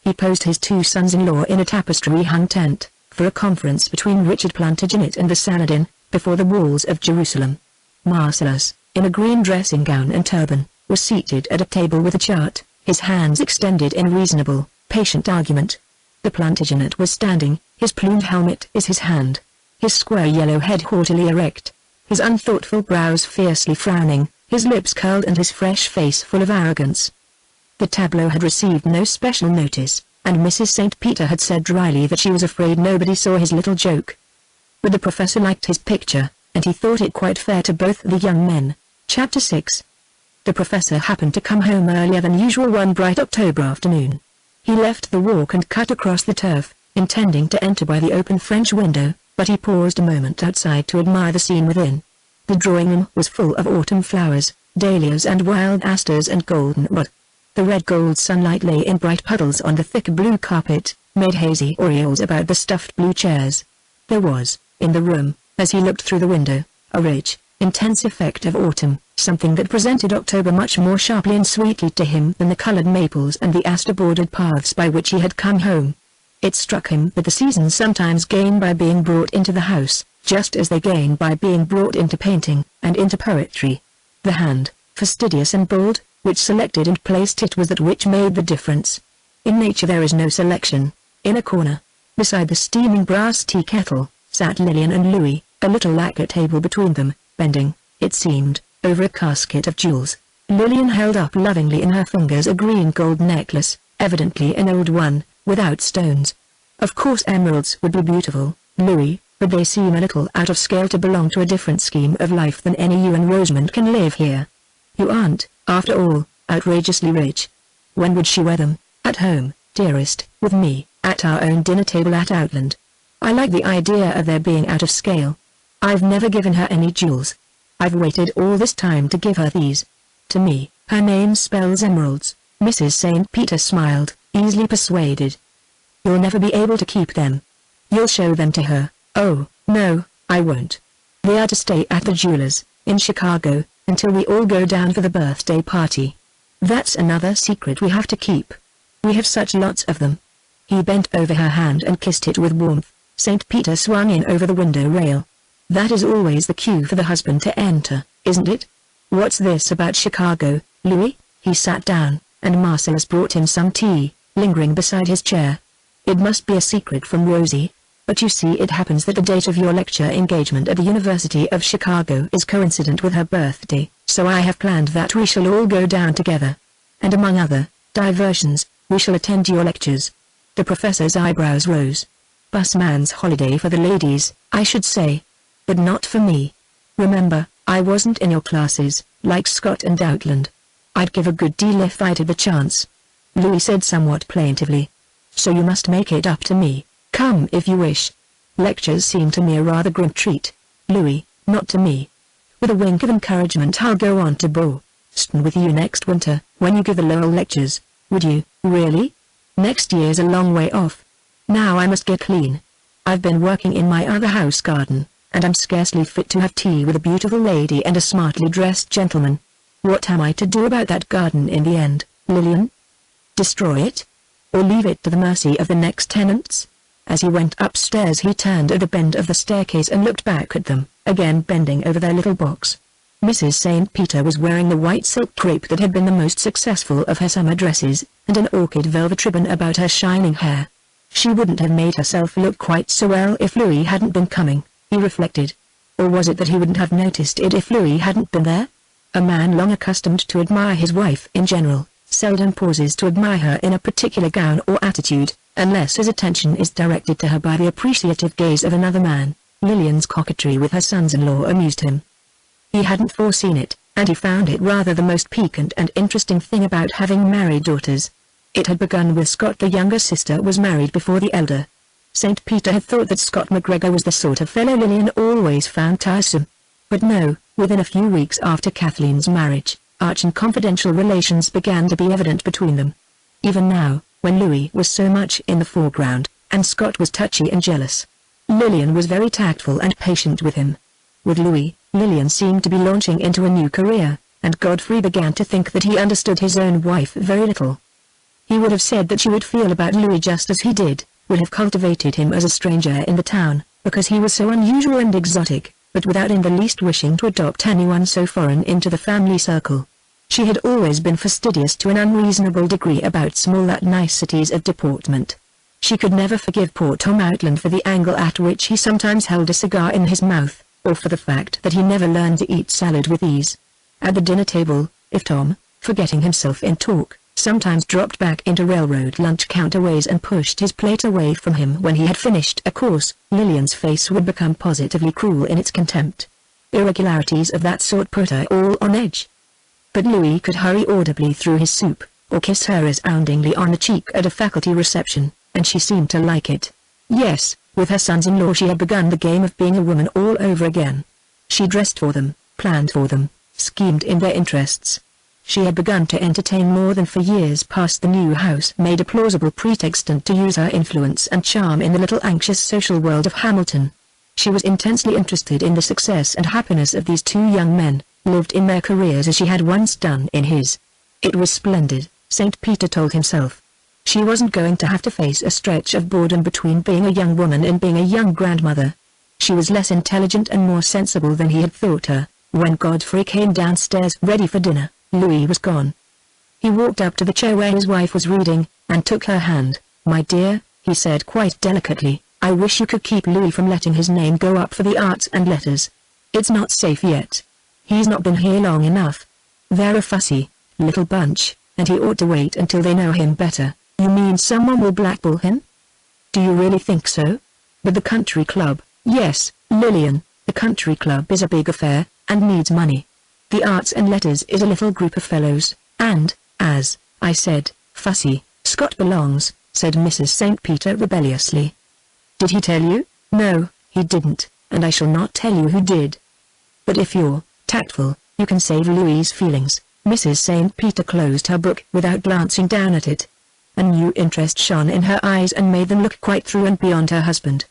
He posed his 2 sons-in-law in a tapestry-hung tent, for a conference between Richard Plantagenet and the Saladin, before the walls of Jerusalem. Marcellus, in a green dressing gown and turban, was seated at a table with a chart, his hands extended in reasonable, patient argument. The Plantagenet was standing, his plumed helmet in his hand, his square yellow head haughtily erect, his unthoughtful brows fiercely frowning, his lips curled and his fresh face full of arrogance. The tableau had received no special notice, and Mrs. St. Peter had said dryly that she was afraid nobody saw his little joke. But the professor liked his picture, and he thought it quite fair to both the young men. Chapter 6. The professor happened to come home earlier than usual one bright October afternoon. He left the walk and cut across the turf, intending to enter by the open French window, but he paused a moment outside to admire the scene within. The drawing-room was full of autumn flowers, dahlias and wild asters and goldenrod. The red-gold sunlight lay in bright puddles on the thick blue carpet, made hazy aureoles about the stuffed blue chairs. There was, in the room, as he looked through the window, a rich, intense effect of autumn, something that presented October much more sharply and sweetly to him than the colored maples and the aster-bordered paths by which he had come home. It struck him that the seasons sometimes gain by being brought into the house, just as they gain by being brought into painting, and into poetry. The hand, fastidious and bold, which selected and placed it was that which made the difference. In nature there is no selection. In a corner, beside the steaming brass tea kettle, sat Lillian and Louis, a little lacquer table between them, bending, it seemed, over a casket of jewels. Lillian held up lovingly in her fingers a green gold necklace, evidently an old one, without stones. Of course emeralds would be beautiful, Louis, but they seem a little out of scale to belong to a different scheme of life than any you and Rosamond can live here. You aren't, after all, outrageously rich. When would she wear them? At home, dearest, with me, at our own dinner table at Outland. I like the idea of their being out of scale. I've never given her any jewels. I've waited all this time to give her these. To me, her name spells emeralds. Mrs. St. Peter smiled, easily persuaded. You'll never be able to keep them. You'll show them to her. Oh, no, I won't. They are to stay at the jeweler's, in Chicago, until we all go down for the birthday party. That's another secret we have to keep. We have such lots of them. He bent over her hand and kissed it with warmth. St. Peter swung in over the window rail. That is always the cue for the husband to enter, isn't it? What's this about Chicago, Louis? He sat down, and Marcellus brought him some tea, lingering beside his chair. It must be a secret from Rosie. But you see, it happens that the date of your lecture engagement at the University of Chicago is coincident with her birthday, so I have planned that we shall all go down together. And among other diversions, we shall attend your lectures. The professor's eyebrows rose. Busman's holiday for the ladies, I should say. But not for me. Remember, I wasn't in your classes, like Scott and Outland. I'd give a good deal if I had the chance. Louis said somewhat plaintively. So you must make it up to me. Come if you wish. Lectures seem to me a rather grim treat. Louis, not to me. With a wink of encouragement, I'll go on to Boston with you next winter, when you give the Lowell lectures. Would you, really? Next year's a long way off. Now I must get clean. I've been working in my other house garden, and I'm scarcely fit to have tea with a beautiful lady and a smartly dressed gentleman. What am I to do about that garden in the end, Lillian? Destroy it? Or leave it to the mercy of the next tenants? As he went upstairs he turned at the bend of the staircase and looked back at them, again bending over their little box. Mrs. St. Peter was wearing the white silk crepe that had been the most successful of her summer dresses, and an orchid velvet ribbon about her shining hair. She wouldn't have made herself look quite so well if Louis hadn't been coming, he reflected. Or was it that he wouldn't have noticed it if Louis hadn't been there? A man long accustomed to admire his wife in general, seldom pauses to admire her in a particular gown or attitude, unless his attention is directed to her by the appreciative gaze of another man. Lillian's coquetry with her sons-in-law amused him. He hadn't foreseen it, and he found it rather the most piquant and interesting thing about having married daughters. It had begun with Scott. The younger sister was married before the elder. St. Peter had thought that Scott McGregor was the sort of fellow Lillian always found tiresome. But no, within a few weeks after Kathleen's marriage, arch and confidential relations began to be evident between them. Even now, when Louis was so much in the foreground, and Scott was touchy and jealous, Lillian was very tactful and patient with him. With Louis, Lillian seemed to be launching into a new career, and Godfrey began to think that he understood his own wife very little. He would have said that she would feel about Louis just as he did, would have cultivated him as a stranger in the town, because he was so unusual and exotic, but without in the least wishing to adopt anyone so foreign into the family circle. She had always been fastidious to an unreasonable degree about small niceties of deportment. She could never forgive poor Tom Outland for the angle at which he sometimes held a cigar in his mouth, or for the fact that he never learned to eat salad with ease. At the dinner table, if Tom, forgetting himself in talk, sometimes dropped back into railroad lunch counterways and pushed his plate away from him when he had finished a course, Lillian's face would become positively cruel in its contempt. Irregularities of that sort put her all on edge. But Louis could hurry audibly through his soup, or kiss her resoundingly on the cheek at a faculty reception, and she seemed to like it. Yes, with her sons-in-law she had begun the game of being a woman all over again. She dressed for them, planned for them, schemed in their interests. She had begun to entertain more than for years past. The new house made a plausible pretext and to use her influence and charm in the little anxious social world of Hamilton. She was intensely interested in the success and happiness of these two young men, lived in their careers as she had once done in his. It was splendid, St. Peter told himself. She wasn't going to have to face a stretch of boredom between being a young woman and being a young grandmother. She was less intelligent and more sensible than he had thought her. When Godfrey came downstairs ready for dinner, Louis was gone. He walked up to the chair where his wife was reading, and took her hand. "My dear," he said quite delicately, "I wish you could keep Louis from letting his name go up for the arts and letters. It's not safe yet. He's not been here long enough. They're a fussy little bunch, and he ought to wait until they know him better." "You mean someone will blackball him?" "Do you really think so? But the country club—" "Yes, Lillian, the country club is a big affair, and needs money. The arts and letters is a little group of fellows, and, as I said, fussy." "Scott belongs," said Mrs. St. Peter rebelliously. "Did he tell you?" "No, he didn't, and I shall not tell you who did. But if you're tactful, you can save Louis's feelings." Mrs. St. Peter closed her book without glancing down at it. A new interest shone in her eyes and made them look quite through and beyond her husband.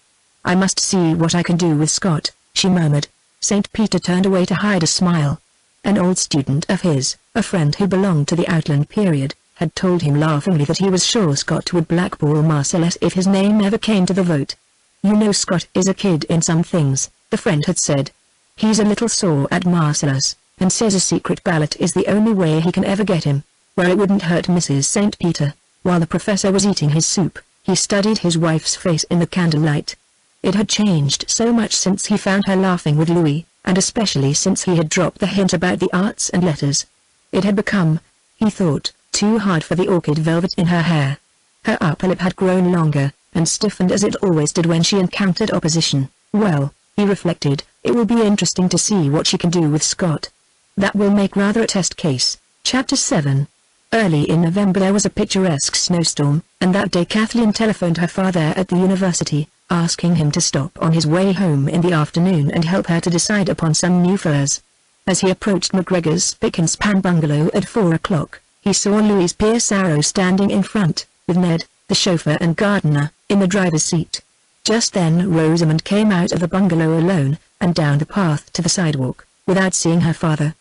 "I must see what I can do with Scott," she murmured. St. Peter turned away to hide a smile. An old student of his, a friend who belonged to the Outland period, had told him laughingly that he was sure Scott would blackball Marcellus if his name ever came to the vote. "You know Scott is a kid in some things," the friend had said. "He's a little sore at Marcellus, and says a secret ballot is the only way he can ever get him." Well, it wouldn't hurt Mrs. St. Peter. While the professor was eating his soup, he studied his wife's face in the candlelight. It had changed so much since he found her laughing with Louis, and especially since he had dropped the hint about the arts and letters. It had become, he thought, too hard for the orchid velvet in her hair. Her upper lip had grown longer, and stiffened as it always did when she encountered opposition. Well, he reflected, it will be interesting to see what she can do with Scott. That will make rather a test case. Chapter 7. Early in November there was a picturesque snowstorm, and that day Kathleen telephoned her father at the university, asking him to stop on his way home in the afternoon and help her to decide upon some new furs. As he approached McGregor's spick-and-span bungalow at 4 o'clock, he saw Louise Pierce Arrow standing in front, with Ned, the chauffeur and gardener, in the driver's seat. Just then Rosamond came out of the bungalow alone, and down the path to the sidewalk, without seeing her father.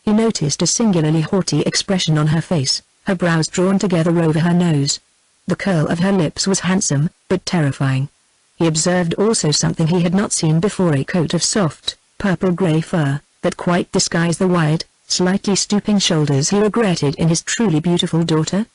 He noticed a singularly haughty expression on her face, her brows drawn together over her nose. The curl of her lips was handsome, but terrifying. He observed also something he had not seen before, a coat of soft, purple-grey fur, that quite disguised the wide, slightly stooping shoulders he regretted in his truly beautiful daughter.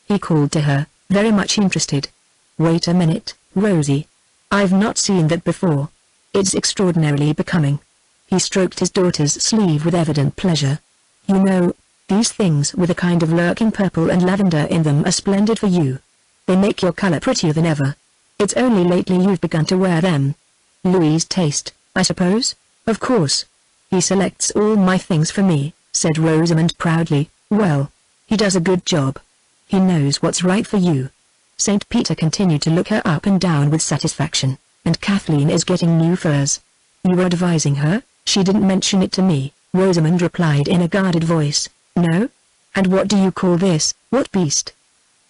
He called to her, very much interested. "Wait a minute, Rosie. I've not seen that before. It's extraordinarily becoming." He stroked his daughter's sleeve with evident pleasure. "You know, these things with a kind of lurking purple and lavender in them are splendid for you. They make your color prettier than ever. It's only lately you've begun to wear them." "Louis's taste, I suppose?" "Of course. He selects all my things for me," said Rosamond proudly. "Well, he does a good job. He knows what's right for you." St. Peter continued to look her up and down with satisfaction. "And Kathleen is getting new furs. You were advising her?" "She didn't mention it to me," Rosamond replied in a guarded voice. "No? And what do you call this, what beast?"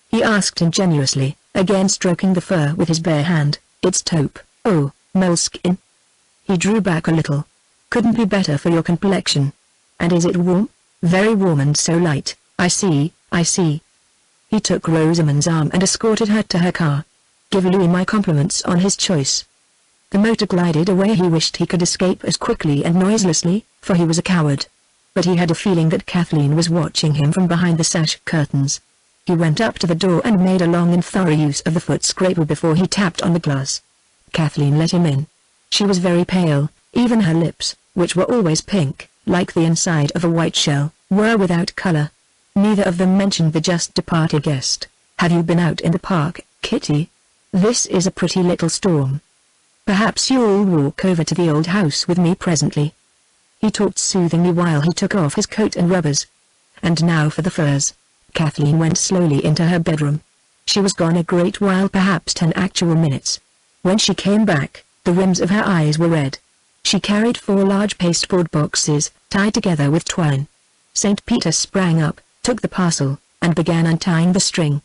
he asked ingenuously, again stroking the fur with his bare hand. "It's taupe." "Oh, moleskin." He drew back a little. "Couldn't be better for your complexion. And is it warm?" "Very warm and so light." I see, I see." He took Rosamond's arm and escorted her to her car. "Give Louis my compliments on his choice." The motor glided away. He wished he could escape as quickly and noiselessly, for he was a coward. But he had a feeling that Kathleen was watching him from behind the sash curtains. He went up to the door and made a long and thorough use of the foot scraper before he tapped on the glass. Kathleen let him in. She was very pale, even her lips, which were always pink, like the inside of a white shell, were without color. Neither of them mentioned the just departed guest. "Have you been out in the park, Kitty? This is a pretty little storm. Perhaps you'll walk over to the old house with me presently." He talked soothingly while he took off his coat and rubbers. "And now for the furs." Kathleen went slowly into her bedroom. She was gone a great while, perhaps 10 actual minutes. When she came back, the rims of her eyes were red. She carried 4 large pasteboard boxes, tied together with twine. St. Peter sprang up, took the parcel, and began untying the string.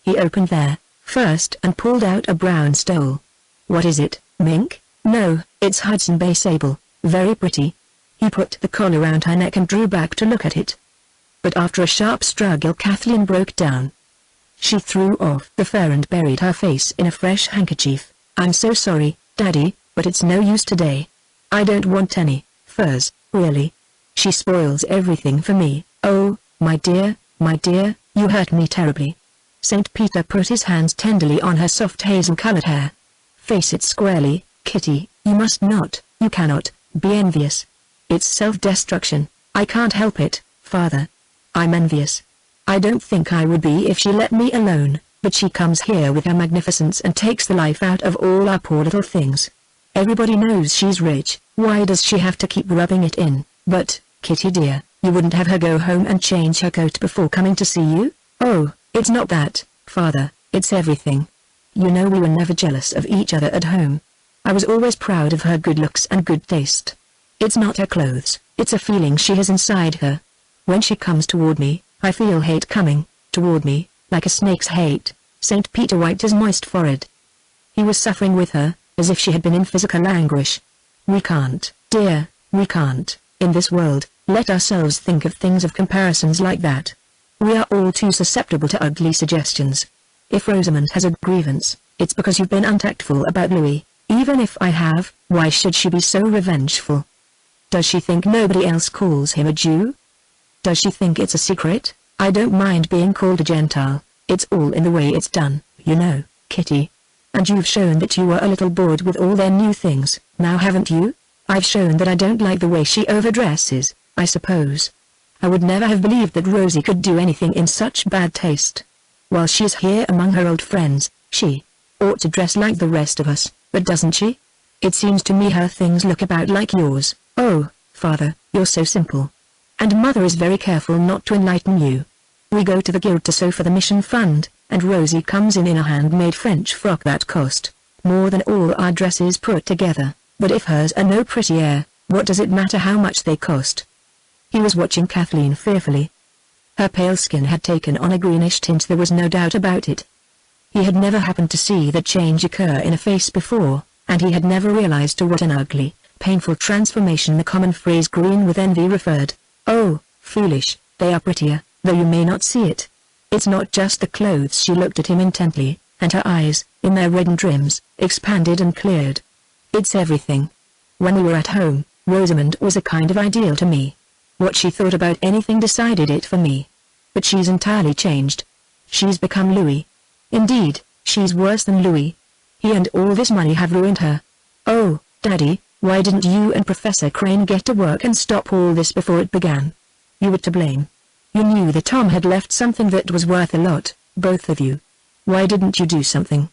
He opened there, first, and pulled out a brown stole. "What is it, mink?" "No, it's Hudson Bay sable, very pretty." He put the collar round her neck and drew back to look at it. But after a sharp struggle Kathleen broke down. She threw off the fur and buried her face in a fresh handkerchief. "I'm so sorry, Daddy, but it's no use today. I don't want any furs, really. She spoils everything for me." "Oh, my dear, you hurt me terribly." St. Peter put his hands tenderly on her soft hazel-colored hair. Face it squarely, Kitty, you must not, you cannot, be envious. It's self-destruction. I can't help it, Father. I'm envious. I don't think I would be if she let me alone, but she comes here with her magnificence and takes the life out of all our poor little things. Everybody knows she's rich, why does she have to keep rubbing it in? But, Kitty dear, you wouldn't have her go home and change her coat before coming to see you? Oh, it's not that, Father, it's everything. You know we were never jealous of each other at home. I was always proud of her good looks and good taste. It's not her clothes, it's a feeling she has inside her. When she comes toward me, I feel hate coming, toward me, like a snake's hate. St. Peter wiped his moist forehead. He was suffering with her, as if she had been in physical anguish. We can't, dear, we can't, in this world, let ourselves think of things of comparisons like that. We are all too susceptible to ugly suggestions. If Rosamond has a grievance, it's because you've been untactful about Louis. Even if I have, why should she be so revengeful? Does she think nobody else calls him a Jew? Does she think it's a secret? I don't mind being called a Gentile, it's all in the way it's done, you know, Kitty. And you've shown that you were a little bored with all their new things, now haven't you? I've shown that I don't like the way she overdresses, I suppose. I would never have believed that Rosie could do anything in such bad taste. While she's here among her old friends, she ought to dress like the rest of us, but doesn't she? It seems to me her things look about like yours. Oh, Father, you're so simple. And Mother is very careful not to enlighten you. We go to the guild to sew for the mission fund, and Rosie comes in a handmade French frock that cost more than all our dresses put together, but if hers are no prettier, what does it matter how much they cost? He was watching Kathleen fearfully. Her pale skin had taken on a greenish tint, there was no doubt about it. He had never happened to see that change occur in a face before, and he had never realized to what an ugly, painful transformation the common phrase green with envy referred. Oh, foolish, they are prettier, though you may not see it. It's not just the clothes. She looked at him intently, and her eyes, in their reddened rims, expanded and cleared. It's everything. When we were at home, Rosamond was a kind of ideal to me. What she thought about anything decided it for me. But she's entirely changed. She's become Louis. Indeed, she's worse than Louis. He and all this money have ruined her. Oh, Daddy, why didn't you and Professor Crane get to work and stop all this before it began? You were to blame. You knew that Tom had left something that was worth a lot, both of you. Why didn't you do something?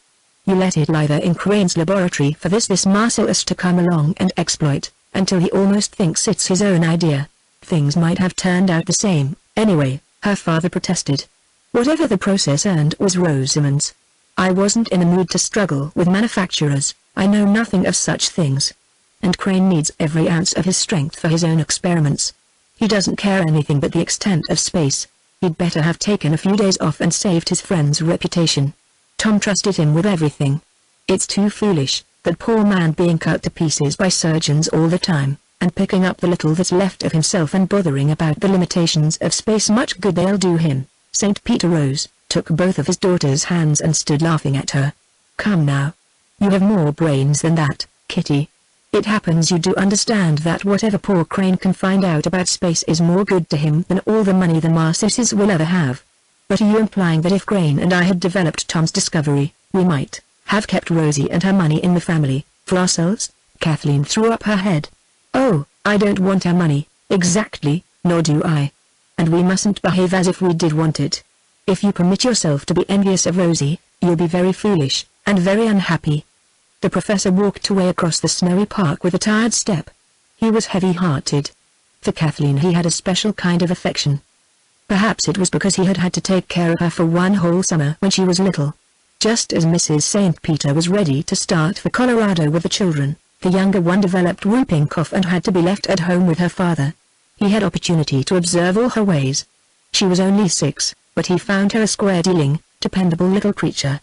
You let it lie there in Crane's laboratory for this Marcellus to come along and exploit, until he almost thinks it's his own idea. Things might have turned out the same, anyway, her father protested. Whatever the process earned was Rosamond's. I wasn't in a mood to struggle with manufacturers, I know nothing of such things. And Crane needs every ounce of his strength for his own experiments. He doesn't care anything but the extent of space. He'd better have taken a few days off and saved his friend's reputation. Tom trusted him with everything. It's too foolish, that poor man being cut to pieces by surgeons all the time, and picking up the little that's left of himself and bothering about the limitations of space. Much good they'll do him. St. Peter rose, took both of his daughter's hands and stood laughing at her. Come now. You have more brains than that, Kitty. It happens you do understand that whatever poor Crane can find out about space is more good to him than all the money the Marcesses will ever have. But are you implying that if Crane and I had developed Tom's discovery, we might have kept Rosie and her money in the family, for ourselves? Kathleen threw up her head. Oh, I don't want her money, exactly, nor do I. And we mustn't behave as if we did want it. If you permit yourself to be envious of Rosie, you'll be very foolish, and very unhappy. The professor walked away across the snowy park with a tired step. He was heavy-hearted. For Kathleen he had a special kind of affection. Perhaps it was because he had had to take care of her for one whole summer when she was little. Just as Mrs. St. Peter was ready to start for Colorado with the children, the younger one developed whooping cough and had to be left at home with her father. He had opportunity to observe all her ways. She was only 6, but he found her a square-dealing, dependable little creature.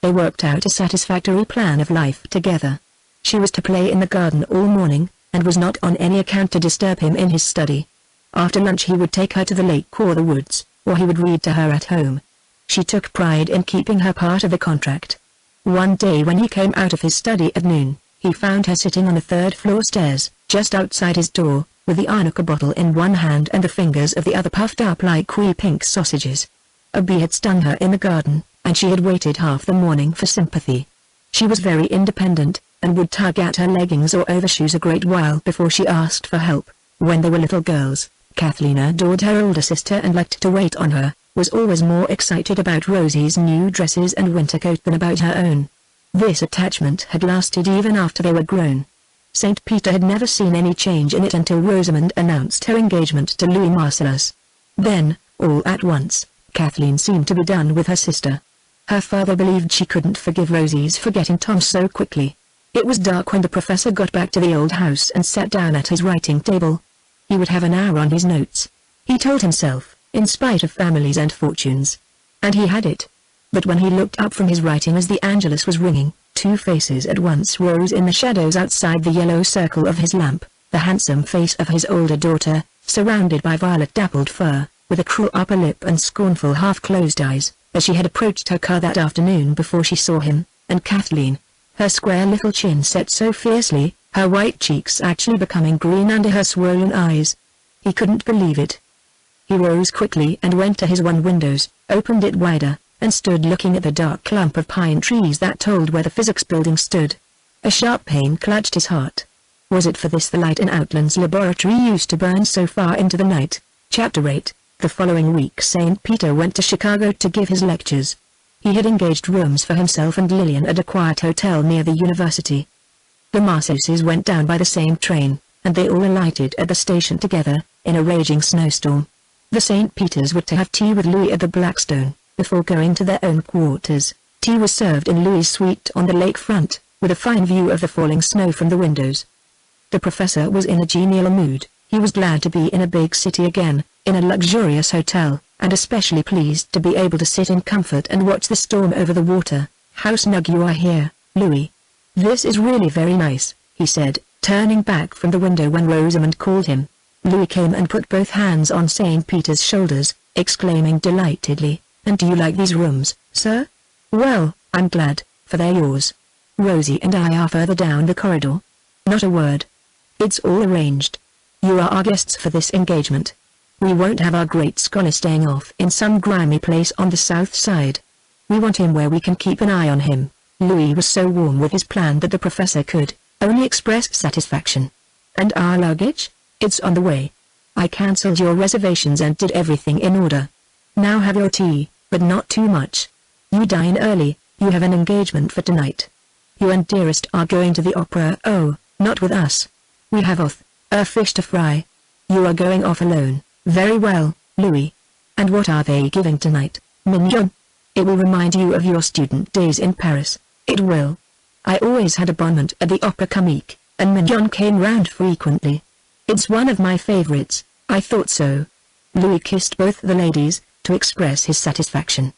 They worked out a satisfactory plan of life together. She was to play in the garden all morning, and was not on any account to disturb him in his study. After lunch he would take her to the lake or the woods, or he would read to her at home. She took pride in keeping her part of the contract. One day when he came out of his study at noon, he found her sitting on the third-floor stairs, just outside his door, with the arnica bottle in one hand and the fingers of the other puffed up like wee pink sausages. A bee had stung her in the garden, and she had waited half the morning for sympathy. She was very independent, and would tug at her leggings or overshoes a great while before she asked for help. When they were little girls, Kathleen adored her older sister and liked to wait on her, was always more excited about Rosie's new dresses and winter coat than about her own. This attachment had lasted even after they were grown. St. Peter had never seen any change in it until Rosamond announced her engagement to Louis Marcellus. Then, all at once, Kathleen seemed to be done with her sister. Her father believed she couldn't forgive Rosie's forgetting Tom so quickly. It was dark when the professor got back to the old house and sat down at his writing table. He would have an hour on his notes, he told himself, in spite of families and fortunes. And he had it. But when he looked up from his writing as the Angelus was ringing, two faces at once rose in the shadows outside the yellow circle of his lamp. The handsome face of his older daughter, surrounded by violet-dappled fur, with a cruel upper lip and scornful half-closed eyes, as she had approached her car that afternoon before she saw him, and Kathleen, her square little chin set so fiercely, her white cheeks actually becoming green under her swollen eyes. He couldn't believe it. He rose quickly and went to his one windows, opened it wider, and stood looking at the dark clump of pine trees that told where the physics building stood. A sharp pain clutched his heart. Was it for this the light in Outland's laboratory used to burn so far into the night? Chapter 8. The following week St. Peter went to Chicago to give his lectures. He had engaged rooms for himself and Lillian at a quiet hotel near the university. The Marcelluses went down by the same train, and they all alighted at the station together, in a raging snowstorm. The St. Peters were to have tea with Louis at the Blackstone, before going to their own quarters. Tea was served in Louis's suite on the lake front, with a fine view of the falling snow from the windows. The professor was in a genial mood. He was glad to be in a big city again, in a luxurious hotel, and especially pleased to be able to sit in comfort and watch the storm over the water. "How snug you are here, Louis. This is really very nice," he said, turning back from the window when Rosamond called him. Louis came and put both hands on St. Peter's shoulders, exclaiming delightedly, "And do you like these rooms, sir?" "Well, I'm glad, for they're yours. Rosie and I are further down the corridor." "Not a word. It's all arranged. You are our guests for this engagement. We won't have our great scholar staying off in some grimy place on the south side. We want him where we can keep an eye on him." Louis was so warm with his plan that the professor could only express satisfaction. "And our luggage? It's on the way. I cancelled your reservations and did everything in order. Now have your tea, but not too much. You dine early, you have an engagement for tonight. You and dearest are going to the opera." "Oh, not with us. We have a fish to fry." "You are going off alone." "Very well, Louis. And what are they giving tonight?" "Mignon. It will remind you of your student days in Paris." "It will. I always had a bonnet at the Opera Comique, and Mignon came round frequently. It's one of my favorites." "I thought so." Louis kissed both the ladies, to express his satisfaction.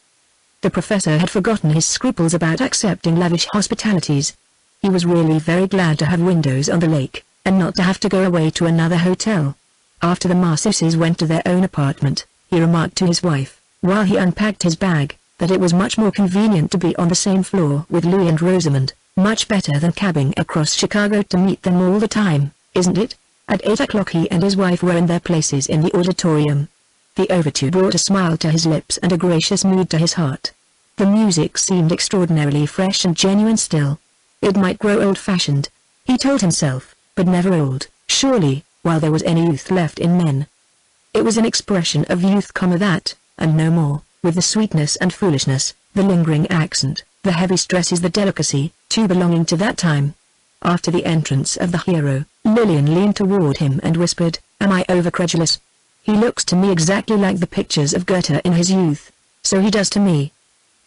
The professor had forgotten his scruples about accepting lavish hospitalities. He was really very glad to have windows on the lake, and not to have to go away to another hotel. After the Marcelluses went to their own apartment, he remarked to his wife, while he unpacked his bag, that it was much more convenient to be on the same floor with Louis and Rosamond, much better than cabbing across Chicago to meet them all the time, isn't it? At 8 o'clock he and his wife were in their places in the auditorium. The overture brought a smile to his lips and a gracious mood to his heart. The music seemed extraordinarily fresh and genuine still. It might grow old-fashioned, he told himself, but never old, surely, while there was any youth left in men. It was an expression of youth, that, and no more, with the sweetness and foolishness, the lingering accent, the heavy stresses, the delicacy, too belonging to that time. After the entrance of the hero, Lillian leaned toward him and whispered, "Am I overcredulous? He looks to me exactly like the pictures of Goethe in his youth." "So he does to me.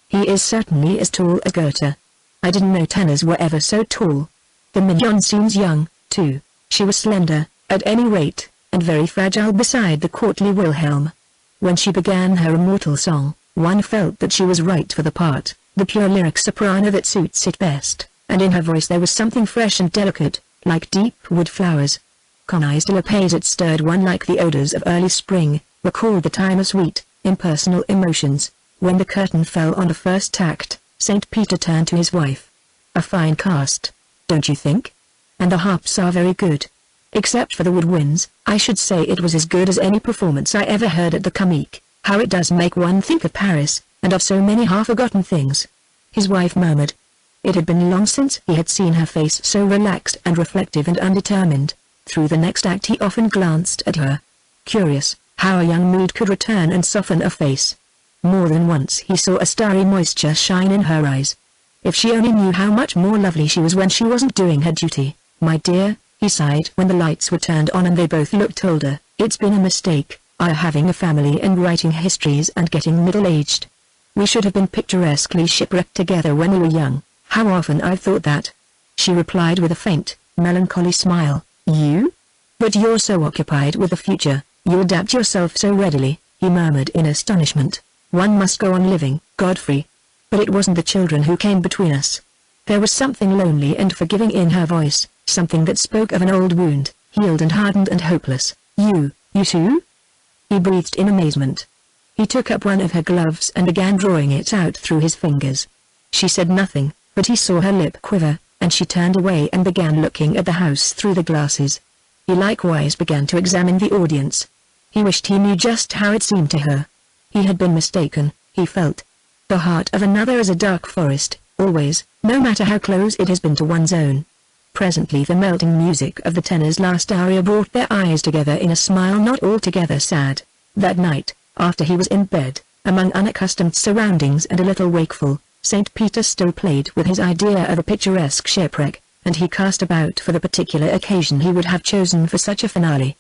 He is certainly as tall as Goethe. I didn't know tenors were ever so tall. The Mignon seems young, too." She was slender, at any rate, and very fragile beside the courtly Wilhelm. When she began her immortal song, one felt that she was right for the part, the pure lyric soprano that suits it best, and in her voice there was something fresh and delicate, like deep wood flowers. Connais de la Paix it stirred one like the odors of early spring, recalled the time of sweet, impersonal emotions. When the curtain fell on the first act, St. Peter turned to his wife. "A fine cast, don't you think? And the harps are very good. Except for the woodwinds, I should say it was as good as any performance I ever heard at the Comique. How it does make one think of Paris, and of so many half-forgotten things. His wife murmured. It had been long since he had seen her face so relaxed and reflective and undetermined. Through the next act he often glanced at her. Curious, how a young mood could return and soften a face. More than once he saw a starry moisture shine in her eyes. If she only knew how much more lovely she was when she wasn't doing her duty. My dear, he sighed when the lights were turned on and they both looked older. It's been a mistake, our having a family and writing histories and getting middle-aged. We should have been picturesquely shipwrecked together when we were young. How often I've thought that. She replied with a faint, melancholy smile. You? But you're so occupied with the future, you adapt yourself so readily, he murmured in astonishment. One must go on living, Godfrey. But it wasn't the children who came between us. There was something lonely and forgiving in her voice, something that spoke of an old wound, healed and hardened and hopeless. You too? He breathed in amazement. He took up one of her gloves and began drawing it out through his fingers. She said nothing, but he saw her lip quiver, and she turned away and began looking at the house through the glasses. He likewise began to examine the audience. He wished he knew just how it seemed to her. He had been mistaken, he felt. The heart of another is a dark forest, always, no matter how close it has been to one's own. Presently the melting music of the tenor's last aria brought their eyes together in a smile not altogether sad. That night, after he was in bed, among unaccustomed surroundings and a little wakeful, St. Peter still played with his idea of a picturesque shipwreck, and he cast about for the particular occasion he would have chosen for such a finale.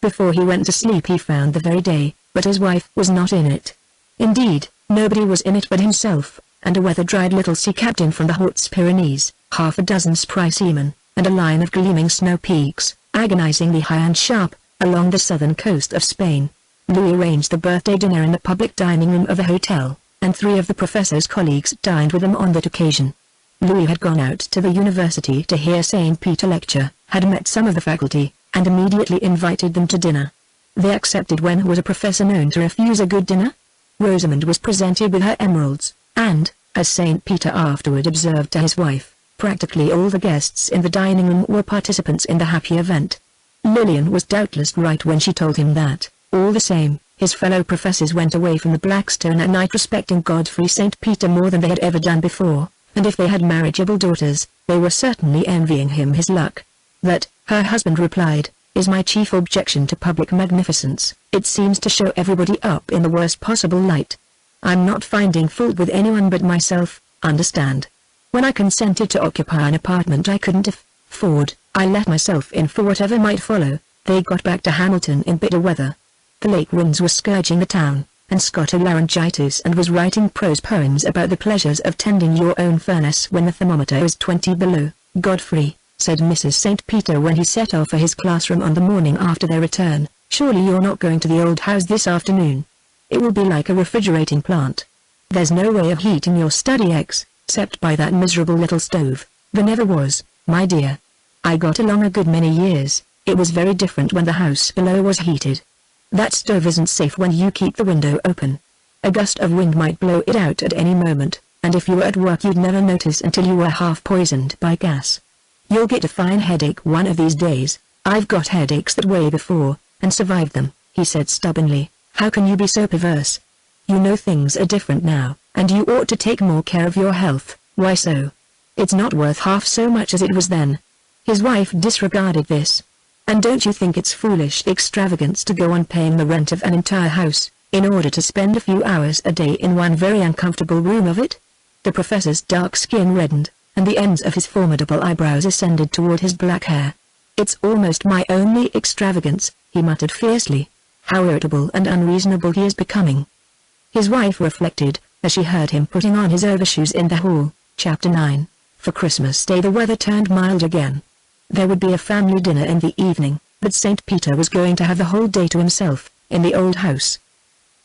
Before he went to sleep he found the very day, but his wife was not in it. Indeed, nobody was in it but himself, and a weather-dried little sea captain from the Hautes Pyrenees, half a dozen spry seamen, and a line of gleaming snow peaks, agonizingly high and sharp, along the southern coast of Spain. Louis arranged the birthday dinner in the public dining room of the hotel, and 3 of the professor's colleagues dined with them on that occasion. Louis had gone out to the university to hear St. Peter lecture, had met some of the faculty, and immediately invited them to dinner. They accepted. When was a professor known to refuse a good dinner? Rosamond was presented with her emeralds, and, as St. Peter afterward observed to his wife, practically all the guests in the dining room were participants in the happy event. Lillian was doubtless right when she told him that, all the same, his fellow professors went away from the Blackstone at night respecting Godfrey St. Peter more than they had ever done before, and if they had marriageable daughters, they were certainly envying him his luck. That, her husband replied, is my chief objection to public magnificence. It seems to show everybody up in the worst possible light. I'm not finding fault with anyone but myself, understand. When I consented to occupy an apartment I couldn't afford, I let myself in for whatever might follow. They got back to Hamilton in bitter weather. The lake winds were scourging the town, and Scott had laryngitis and was writing prose poems about the pleasures of tending your own furnace when the thermometer is 20 below. Godfrey, said Mrs. St. Peter when he set off for his classroom on the morning after their return, surely you're not going to the old house this afternoon. It will be like a refrigerating plant. There's no way of heating your study except by that miserable little stove. There never was, my dear. I got along a good many years. It was very different when the house below was heated. That stove isn't safe when you keep the window open. A gust of wind might blow it out at any moment, and if you were at work you'd never notice until you were half poisoned by gas. You'll get a fine headache one of these days. I've got headaches that way before, and survived them, he said stubbornly. How can you be so perverse? You know things are different now, and you ought to take more care of your health. Why so? It's not worth half so much as it was then. His wife disregarded this. And don't you think it's foolish extravagance to go on paying the rent of an entire house, in order to spend a few hours a day in one very uncomfortable room of it? The professor's dark skin reddened, and the ends of his formidable eyebrows ascended toward his black hair. It's almost my only extravagance, he muttered fiercely. How irritable and unreasonable he is becoming. His wife reflected, as she heard him putting on his overshoes in the hall. Chapter 9. For Christmas Day the weather turned mild again. There would be a family dinner in the evening, but St. Peter was going to have the whole day to himself, in the old house.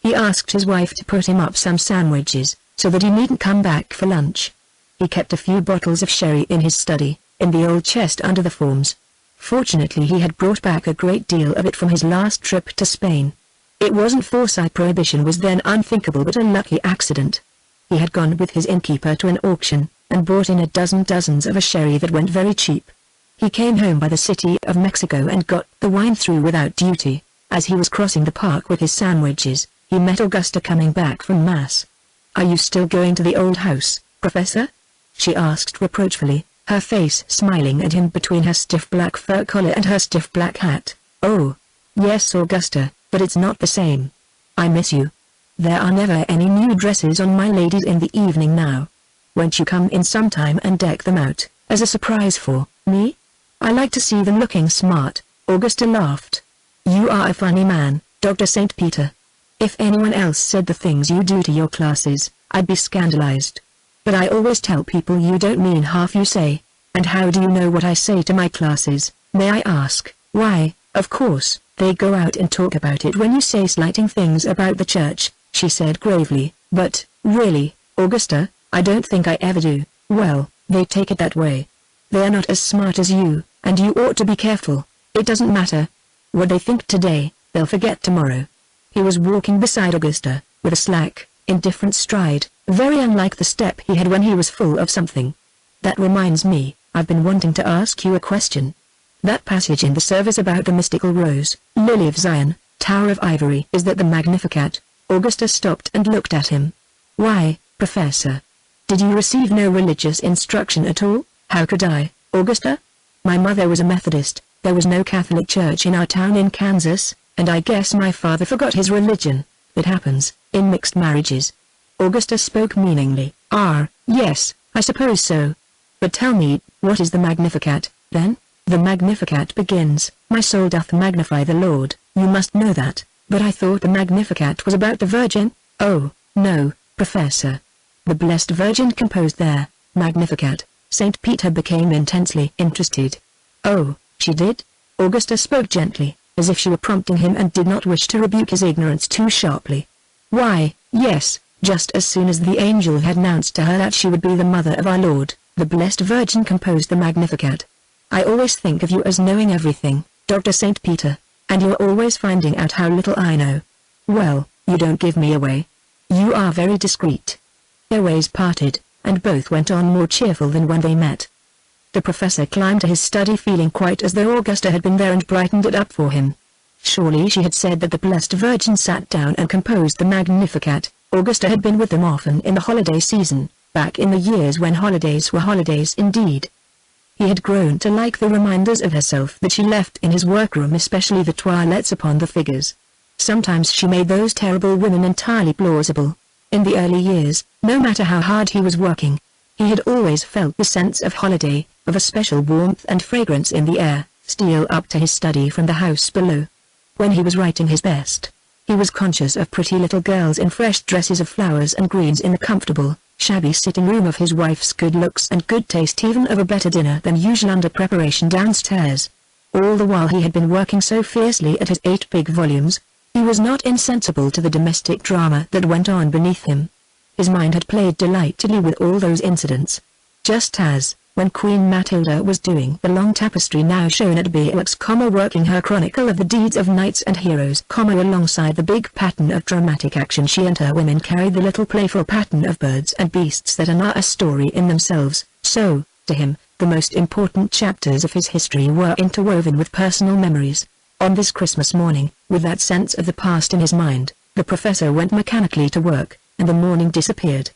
He asked his wife to put him up some sandwiches, so that he needn't come back for lunch. He kept a few bottles of sherry in his study, in the old chest under the forms. Fortunately he had brought back a great deal of it from his last trip to Spain. It wasn't foresight. Prohibition was then unthinkable, but a lucky accident. He had gone with his innkeeper to an auction, and bought in dozens of a sherry that went very cheap. He came home by the City of Mexico and got the wine through without duty. As he was crossing the park with his sandwiches, he met Augusta coming back from Mass. "Are you still going to the old house, Professor?" she asked reproachfully, her face smiling at him between her stiff black fur collar and her stiff black hat. "Oh, yes, Augusta, but it's not the same. I miss you. There are never any new dresses on my ladies in the evening now. Won't you come in sometime and deck them out, as a surprise for me? I like to see them looking smart." Augusta laughed. "You are a funny man, Dr. St. Peter. If anyone else said the things you do to your classes, I'd be scandalized. But I always tell people you don't mean half you say. And how do you know what I say to my classes, may I ask?" "Why, of course, they go out and talk about it when you say slighting things about the church," she said gravely. "But, really, Augusta, I don't think I ever do." "Well, they take it that way. They are not as smart as you, and you ought to be careful. It doesn't matter. What they think today, they'll forget tomorrow." He was walking beside Augusta, with a slack, indifferent stride, very unlike the step he had when he was full of something. "That reminds me, I've been wanting to ask you a question. That passage in the service about the mystical rose, lily of Zion, tower of ivory, is that the Magnificat?" Augusta stopped and looked at him. "Why, Professor? Did you receive no religious instruction at all?" "How could I, Augusta? My mother was a Methodist, there was no Catholic church in our town in Kansas, and I guess my father forgot his religion. It happens, in mixed marriages." Augusta spoke meaningly. Yes, I suppose so. But tell me, what is the Magnificat, then?" "The Magnificat begins, 'My soul doth magnify the Lord,' you must know that." "But I thought the Magnificat was about the Virgin?" "Oh, no, Professor. The Blessed Virgin composed their Magnificat." St. Peter became intensely interested. "Oh, she did?" Augusta spoke gently, as if she were prompting him and did not wish to rebuke his ignorance too sharply. "Why, yes, just as soon as the angel had announced to her that she would be the mother of our Lord, the Blessed Virgin composed the Magnificat. I always think of you as knowing everything, Dr. St. Peter, and you're always finding out how little I know." "Well, you don't give me away. You are very discreet." Their ways parted, and both went on more cheerful than when they met. The professor climbed to his study feeling quite as though Augusta had been there and brightened it up for him. Surely she had said that the Blessed Virgin sat down and composed the Magnificat. Augusta had been with them often in the holiday season, back in the years when holidays were holidays indeed. He had grown to like the reminders of herself that she left in his workroom, especially the toilettes upon the figures. Sometimes she made those terrible women entirely plausible. In the early years, no matter how hard he was working, he had always felt the sense of holiday, of a special warmth and fragrance in the air, steal up to his study from the house below. When he was writing his best, he was conscious of pretty little girls in fresh dresses of flowers and greens in the comfortable, shabby sitting room of his wife's good looks and good taste, even of a better dinner than usual under preparation downstairs. All the while he had been working so fiercely at his 8 big volumes, he was not insensible to the domestic drama that went on beneath him. His mind had played delightedly with all those incidents. Just as, when Queen Matilda was doing the long tapestry now shown at Beaux, working her chronicle of the deeds of knights and heroes, alongside the big pattern of dramatic action, she and her women carried the little playful pattern of birds and beasts that are not a story in themselves. So, to him, the most important chapters of his history were interwoven with personal memories. On this Christmas morning, with that sense of the past in his mind, the professor went mechanically to work, and the morning disappeared.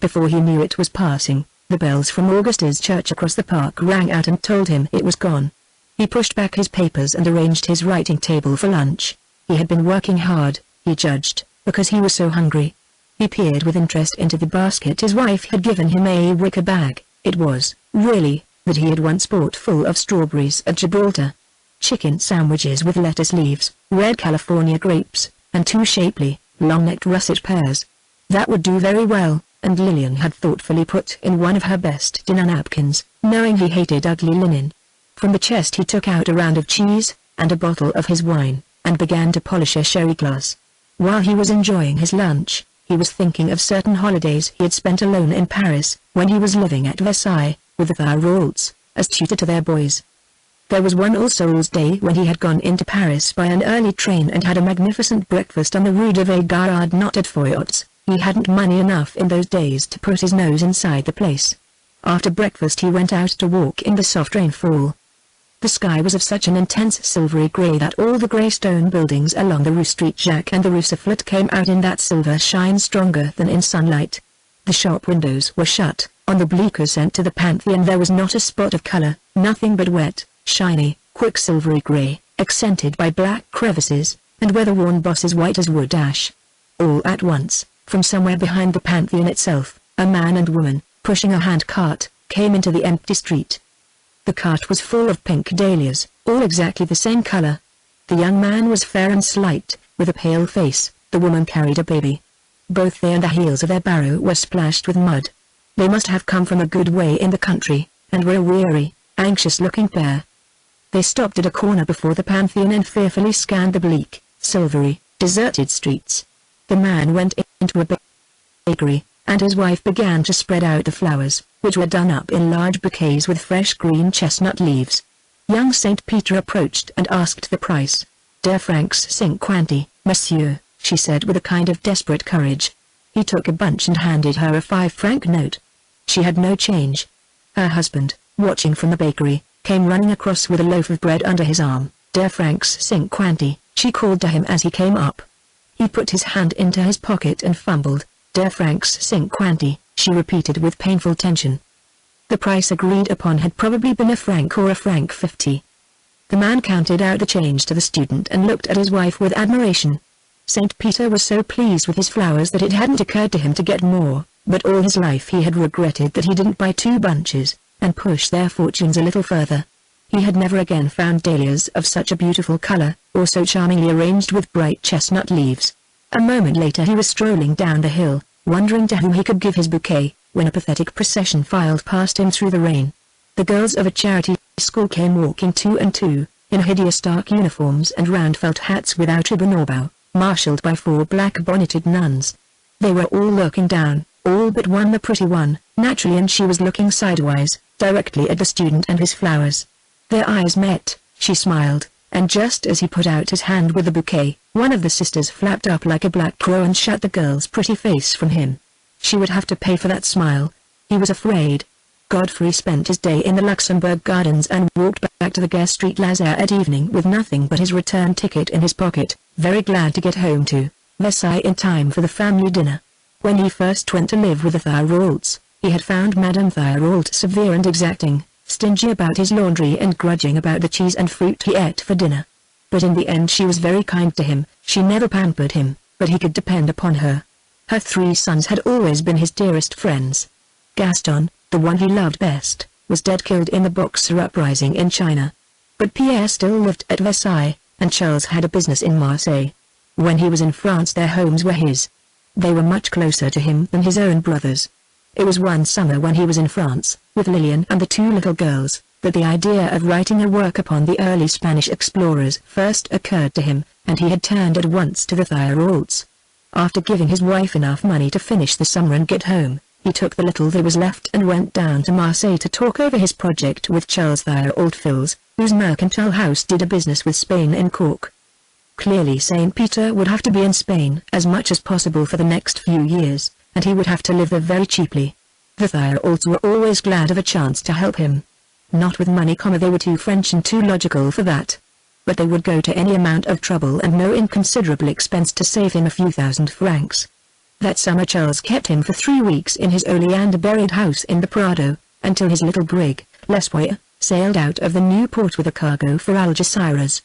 Before he knew it was passing, the bells from Augusta's church across the park rang out and told him it was gone. He pushed back his papers and arranged his writing table for lunch. He had been working hard, he judged, because he was so hungry. He peered with interest into the basket his wife had given him, a wicker bag. It was, really, that he had once bought full of strawberries at Gibraltar. Chicken sandwiches with lettuce leaves, red California grapes, and 2 shapely, long-necked russet pears. That would do very well, and Lillian had thoughtfully put in one of her best dinner napkins, knowing he hated ugly linen. From the chest he took out a round of cheese, and a bottle of his wine, and began to polish a sherry glass. While he was enjoying his lunch, he was thinking of certain holidays he had spent alone in Paris, when he was living at Versailles, with the Thirolds, as tutor to their boys. There was one All Souls Day when he had gone into Paris by an early train and had a magnificent breakfast on the Rue de Vaugirard, not at Foyot's. He hadn't money enough in those days to put his nose inside the place. After breakfast he went out to walk in the soft rainfall. The sky was of such an intense silvery grey that all the grey stone buildings along the Rue Street Jacques and the Rue Soufflet came out in that silver shine stronger than in sunlight. The shop windows were shut. On the bleak ascent to the Pantheon there was not a spot of colour, nothing but wet, shiny, quicksilvery grey, accented by black crevices, and weather-worn bosses white as wood ash. All at once, from somewhere behind the Pantheon itself, a man and woman, pushing a hand-cart, came into the empty street. The cart was full of pink dahlias, all exactly the same colour. The young man was fair and slight, with a pale face. The woman carried a baby. Both they and the heels of their barrow were splashed with mud. They must have come from a good way in the country, and were a weary, anxious-looking pair. They stopped at a corner before the Pantheon and fearfully scanned the bleak, silvery, deserted streets. The man went into a bakery, and his wife began to spread out the flowers, which were done up in large bouquets with fresh green chestnut leaves. Young St. Peter approached and asked the price. "2 francs 50, monsieur," she said with a kind of desperate courage. He took a bunch and handed her a 5-franc note. She had no change. Her husband, watching from the bakery, came running across with a loaf of bread under his arm. "2 francs 50, she called to him as he came up. He put his hand into his pocket and fumbled. "2 francs 50, she repeated with painful tension. The price agreed upon had probably been a franc or a franc 50. The man counted out the change to the student and looked at his wife with admiration. St. Peter was so pleased with his flowers that it hadn't occurred to him to get more, but all his life he had regretted that he didn't buy 2 bunches, and push their fortunes a little further. He had never again found dahlias of such a beautiful color, or so charmingly arranged with bright chestnut leaves. A moment later he was strolling down the hill, wondering to whom he could give his bouquet, when a pathetic procession filed past him through the rain. The girls of a charity school came walking 2 and 2, in hideous dark uniforms and round felt hats without ribbon or bow, marshalled by 4 black-bonneted nuns. They were all looking down, all but one, the pretty one, naturally, and she was looking sidewise, directly at the student and his flowers. Their eyes met, she smiled, and just as he put out his hand with the bouquet, one of the sisters flapped up like a black crow and shut the girl's pretty face from him. She would have to pay for that smile. He was afraid. Godfrey spent his day in the Luxembourg Gardens and walked back to the Gare Street Lazare at evening with nothing but his return ticket in his pocket, very glad to get home to Versailles in time for the family dinner. When he first went to live with the Thiraults, he had found Madame Thirault severe and exacting, stingy about his laundry and grudging about the cheese and fruit he ate for dinner. But in the end she was very kind to him. She never pampered him, but he could depend upon her. Her 3 sons had always been his dearest friends. Gaston, the one he loved best, was dead, killed in the Boxer uprising in China. But Pierre still lived at Versailles, and Charles had a business in Marseille. When he was in France their homes were his. They were much closer to him than his own brothers. It was one summer when he was in France, with Lillian and the 2 little girls, that the idea of writing a work upon the early Spanish explorers first occurred to him, and he had turned at once to the Thiraults. After giving his wife enough money to finish the summer and get home, he took the little that was left and went down to Marseille to talk over his project with Charles Thirault-Fils, whose mercantile house did a business with Spain in Cork. Clearly St. Peter would have to be in Spain as much as possible for the next few years, and he would have to live there very cheaply. The Thiraults were always glad of a chance to help him. Not with money, they were too French and too logical for that. But they would go to any amount of trouble and no inconsiderable expense to save him a few thousand francs. That summer Charles kept him for 3 weeks in his oleander-buried house in the Prado, until his little brig, L'Espoir, sailed out of the new port with a cargo for Algeciras.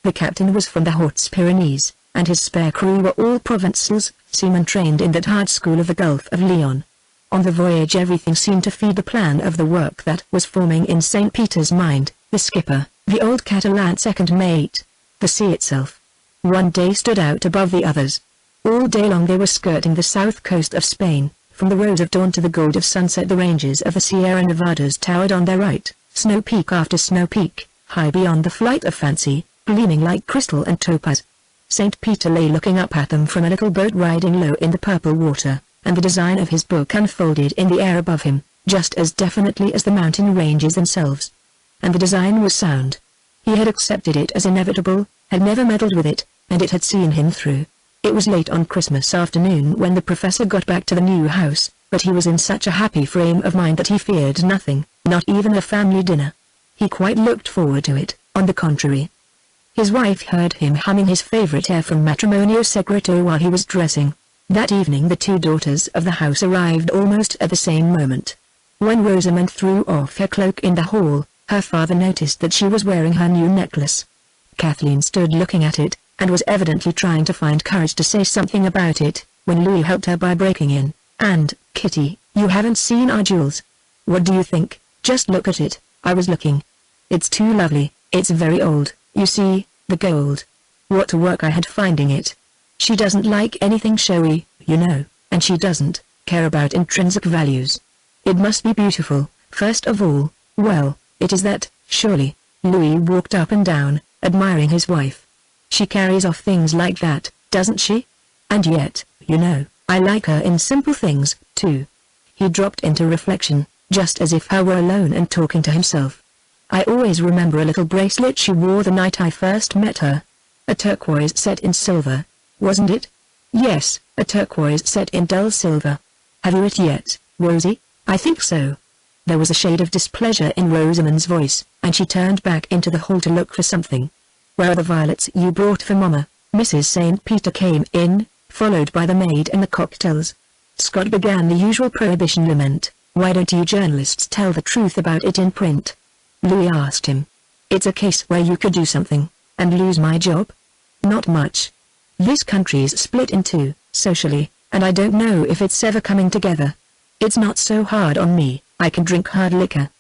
The captain was from the Hautes-Pyrenees, and his spare crew were all Provençals, seamen trained in that hard school of the Gulf of Lyons. On the voyage everything seemed to feed the plan of the work that was forming in St. Peter's mind: the skipper, the old Catalan second mate, the sea itself. One day stood out above the others. All day long they were skirting the south coast of Spain. From the rose of dawn to the gold of sunset the ranges of the Sierra Nevadas towered on their right, snow peak after snow peak, high beyond the flight of fancy, gleaming like crystal and topaz. St. Peter lay looking up at them from a little boat riding low in the purple water, and the design of his book unfolded in the air above him, just as definitely as the mountain ranges themselves. And the design was sound. He had accepted it as inevitable, had never meddled with it, and it had seen him through. It was late on Christmas afternoon when the professor got back to the new house, but he was in such a happy frame of mind that he feared nothing, not even a family dinner. He quite looked forward to it, on the contrary. His wife heard him humming his favorite air from Matrimonio Segreto while he was dressing. That evening the two daughters of the house arrived almost at the same moment. When Rosamond threw off her cloak in the hall, her father noticed that she was wearing her new necklace. Kathleen stood looking at it, and was evidently trying to find courage to say something about it, when Louis helped her by breaking in. "And, Kitty, you haven't seen our jewels. What do you think? Just look at it." "I was looking. It's too lovely. It's very old, you see, the gold. What work I had finding it. She doesn't like anything showy, you know, and she doesn't care about intrinsic values. It must be beautiful, first of all." "Well, it is that, surely." Louis walked up and down, admiring his wife. "She carries off things like that, doesn't she? And yet, you know, I like her in simple things, too." He dropped into reflection, just as if her were alone and talking to himself. "I always remember a little bracelet she wore the night I first met her. A turquoise set in silver, wasn't it?" "Yes, a turquoise set in dull silver. Have you it yet, Rosie?" "I think so." There was a shade of displeasure in Rosamond's voice, and she turned back into the hall to look for something. "Where are the violets you brought for Mama?" Mrs. St. Peter came in, followed by the maid and the cocktails. Scott began the usual prohibition lament. "Why don't you journalists tell the truth about it in print?" Louis asked him. "It's a case where you could do something, and lose my job?" "Not much. This country's split in two, socially, and I don't know if it's ever coming together. It's not so hard on me, I can drink hard liquor.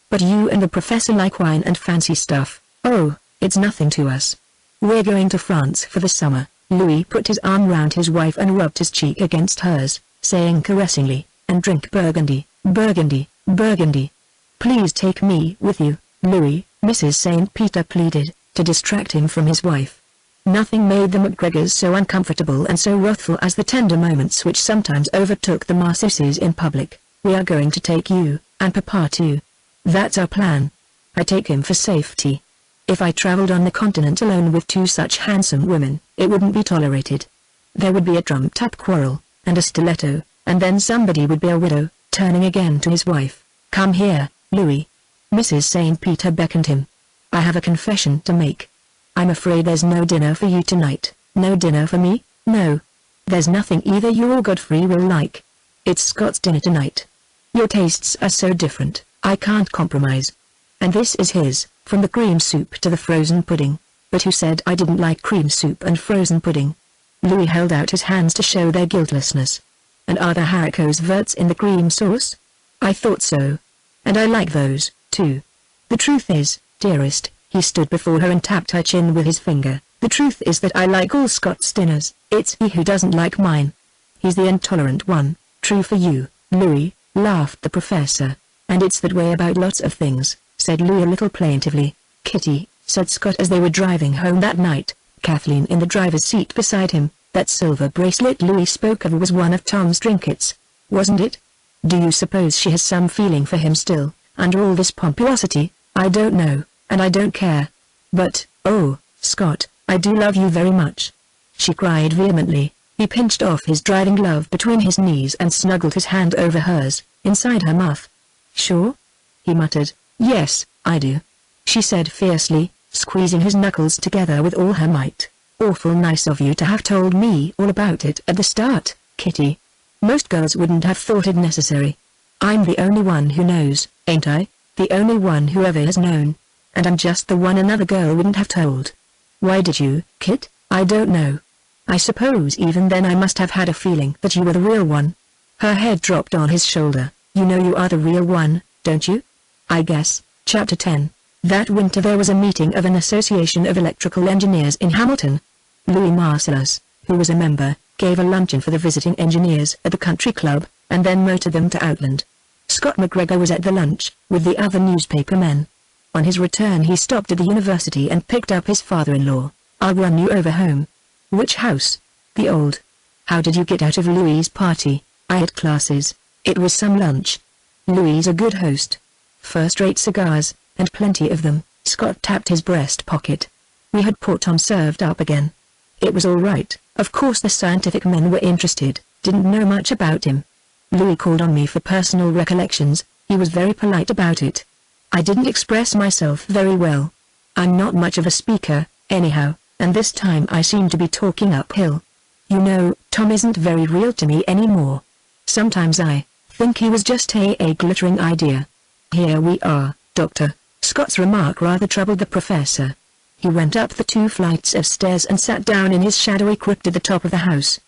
But you and the professor like wine and fancy stuff." "Oh, it's nothing to us. We're going to France for the summer." Louis put his arm round his wife and rubbed his cheek against hers, saying caressingly, "And drink Burgundy, Burgundy, Burgundy." "Please take me with you, Louis," Mrs. St. Peter pleaded, to distract him from his wife. Nothing made the McGregors so uncomfortable and so wrathful as the tender moments which sometimes overtook the Marseillaise in public. "We are going to take you, and Papa too. That's our plan. I take him for safety. If I traveled on the continent alone with two such handsome women, it wouldn't be tolerated. There would be a trumped-up quarrel, and a stiletto, and then somebody would be a widow," turning again to his wife. "Come here, Louis." Mrs. St. Peter beckoned him. "I have a confession to make. I'm afraid there's no dinner for you tonight." "No dinner for me?" "No. There's nothing either you or Godfrey will like. It's Scott's dinner tonight. Your tastes are so different, I can't compromise. And this is his, from the cream soup to the frozen pudding." "But who said I didn't like cream soup and frozen pudding?" Louis held out his hands to show their guiltlessness. "And are the haricots verts in the cream sauce?" "I thought so. And I like those, too. The truth is, dearest," he stood before her and tapped her chin with his finger, "the truth is that I like all Scott's dinners. It's he who doesn't like mine. He's the intolerant one." "True for you, Louis," laughed the professor. "And it's that way about lots of things," said Louis a little plaintively. "Kitty," said Scott as they were driving home that night, Kathleen in the driver's seat beside him, "that silver bracelet Louis spoke of was one of Tom's trinkets, wasn't it? Do you suppose she has some feeling for him still, under all this pomposity?" "I don't know, and I don't care. But, oh, Scott, I do love you very much," she cried vehemently. He pinched off his driving glove between his knees and snuggled his hand over hers, inside her muff. "Sure?" he muttered. "Yes, I do," she said fiercely, squeezing his knuckles together with all her might. "Awful nice of you to have told me all about it at the start, Kitty. Most girls wouldn't have thought it necessary. I'm the only one who knows, ain't I? The only one who ever has known. And I'm just the one another girl wouldn't have told." "Why did you, Kit?" "I don't know. I suppose even then I must have had a feeling that you were the real one." Her head dropped on his shoulder. "You know you are the real one, don't you?" "I guess." Chapter 10. That winter there was a meeting of an association of electrical engineers in Hamilton. Louis Marcellus, who was a member, gave a luncheon for the visiting engineers at the country club, and then motored them to Outland. Scott McGregor was at the lunch, with the other newspaper men. On his return he stopped at the university and picked up his father-in-law. "I'll run you over home." "Which house?" "The old." "How did you get out of Louis's party?" "I had classes. It was some lunch." "Louis's a good host. First-rate cigars, and plenty of them." Scott tapped his breast pocket. "We had poor Tom served up again. It was all right. Of course the scientific men were interested, didn't know much about him. Louis called on me for personal recollections. He was very polite about it. I didn't express myself very well. I'm not much of a speaker, anyhow, and this time I seem to be talking uphill. You know, Tom isn't very real to me anymore. Sometimes I think he was just a glittering idea. Here we are, Doctor. Scott's remark rather troubled the professor. He went up the 2 flights of stairs and sat down in his shadowy crypt at the top of the house.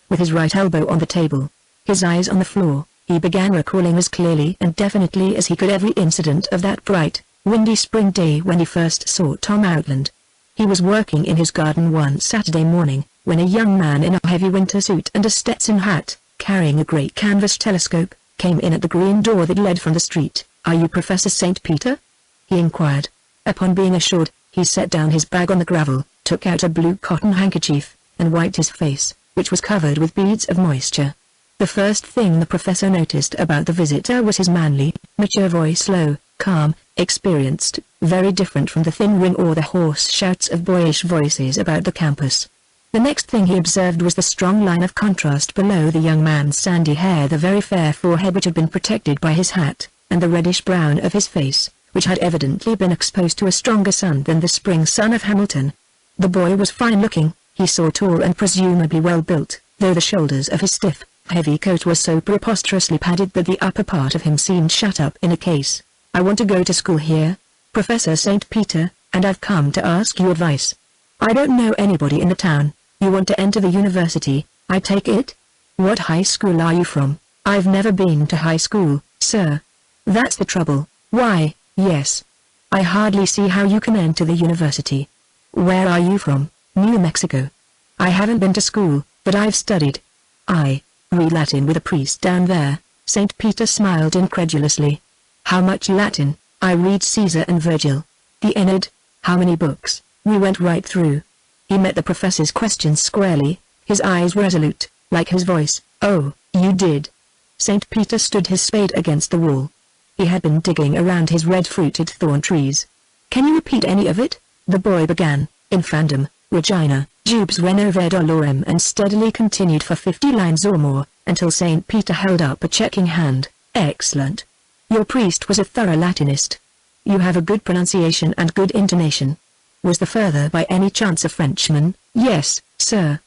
With his right elbow on the table, his eyes on the floor, he began recalling as clearly and definitely as he could every incident of that bright, windy spring day when he first saw Tom Outland. He was working in his garden one Saturday morning, when a young man in a heavy winter suit and a Stetson hat, carrying a great canvas telescope, came in at the green door that led from the street. "Are you Professor St. Peter?" he inquired. Upon being assured, he set down his bag on the gravel, took out a blue cotton handkerchief, and wiped his face, which was covered with beads of moisture. The first thing the professor noticed about the visitor was his manly, mature voice, low, calm, experienced, very different from the thin ring or the hoarse shouts of boyish voices about the campus. The next thing he observed was the strong line of contrast below the young man's sandy hair, the very fair forehead which had been protected by his hat, and the reddish brown of his face, which had evidently been exposed to a stronger sun than the spring sun of Hamilton. The boy was fine-looking, he saw tall and presumably well-built, though the shoulders of his stiff, heavy coat were so preposterously padded that the upper part of him seemed shut up in a case. "I want to go to school here, Professor St. Peter, and I've come to ask you advice. I don't know anybody in the town. You want to enter the university, I take it? What high school are you from?" "I've never been to high school, sir." "That's the trouble. Why, yes. I hardly see how you can enter the university. Where are you from?" "New Mexico." "I haven't been to school, but I've studied." "I read Latin with a priest down there." St. Peter smiled incredulously. "How much Latin?" "I read Caesar and Virgil." "The Aeneid?" "How many books?" We went right through. He met the professor's questions squarely, his eyes resolute, like his voice. "Oh, you did." St. Peter stood his spade against the wall. He had been digging around his red-fruited thorn trees. "Can you repeat any of it?" the boy began. "Infandum, Regina, Jubes Renove Dolorem," and steadily continued for 50 lines or more, until St. Peter held up a checking hand. "Excellent. Your priest was a thorough Latinist. You have a good pronunciation and good intonation. Was the further by any chance a Frenchman?" "Yes, sir.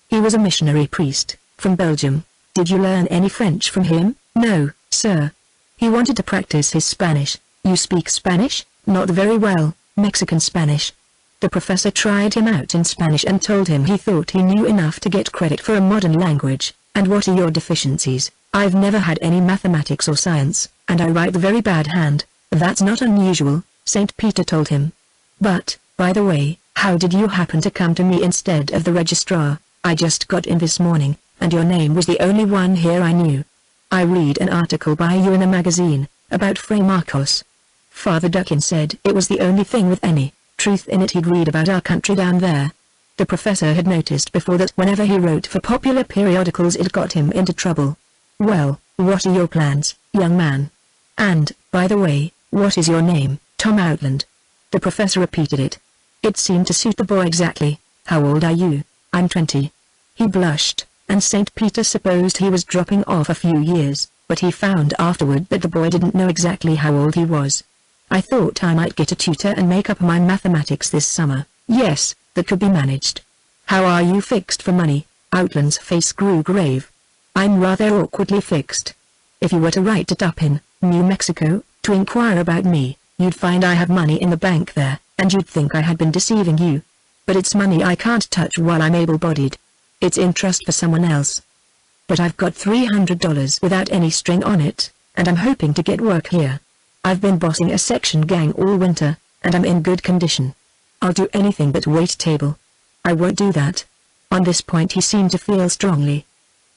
He was a missionary priest, from Belgium." "Did you learn any French from him?" "No, sir. He wanted to practice his Spanish." "You speak Spanish?" "Not very well, Mexican Spanish." The professor tried him out in Spanish and told him he thought he knew enough to get credit for a modern language. "And what are your deficiencies?" "I've never had any mathematics or science, and I write a very bad hand." "That's not unusual," St. Peter told him. "But, by the way, how did you happen to come to me instead of the registrar? I just got in this morning, and your name was the only one here I knew. I read an article by you in a magazine, about Fray Marcos. Father Duckin said it was the only thing with any truth in it he'd read about our country down there." The professor had noticed before that whenever he wrote for popular periodicals it got him into trouble. "Well, what are your plans, young man? And, by the way, what is your name?" "Tom Outland." The professor repeated it. It seemed to suit the boy exactly. "How old are you?" "I'm 20. He blushed, and St. Peter supposed he was dropping off a few years, but he found afterward that the boy didn't know exactly how old he was. "I thought I might get a tutor and make up my mathematics this summer." "Yes, that could be managed." "How are you fixed for money?" Outland's face grew grave. "I'm rather awkwardly fixed. If you were to write it up in New Mexico, to inquire about me, you'd find I have money in the bank there, and you'd think I had been deceiving you. But it's money I can't touch while I'm able-bodied. It's in trust for someone else. But I've got $300 without any string on it, and I'm hoping to get work here. I've been bossing a section gang all winter, and I'm in good condition. I'll do anything but wait table." "I won't do that." On this point he seemed to feel strongly.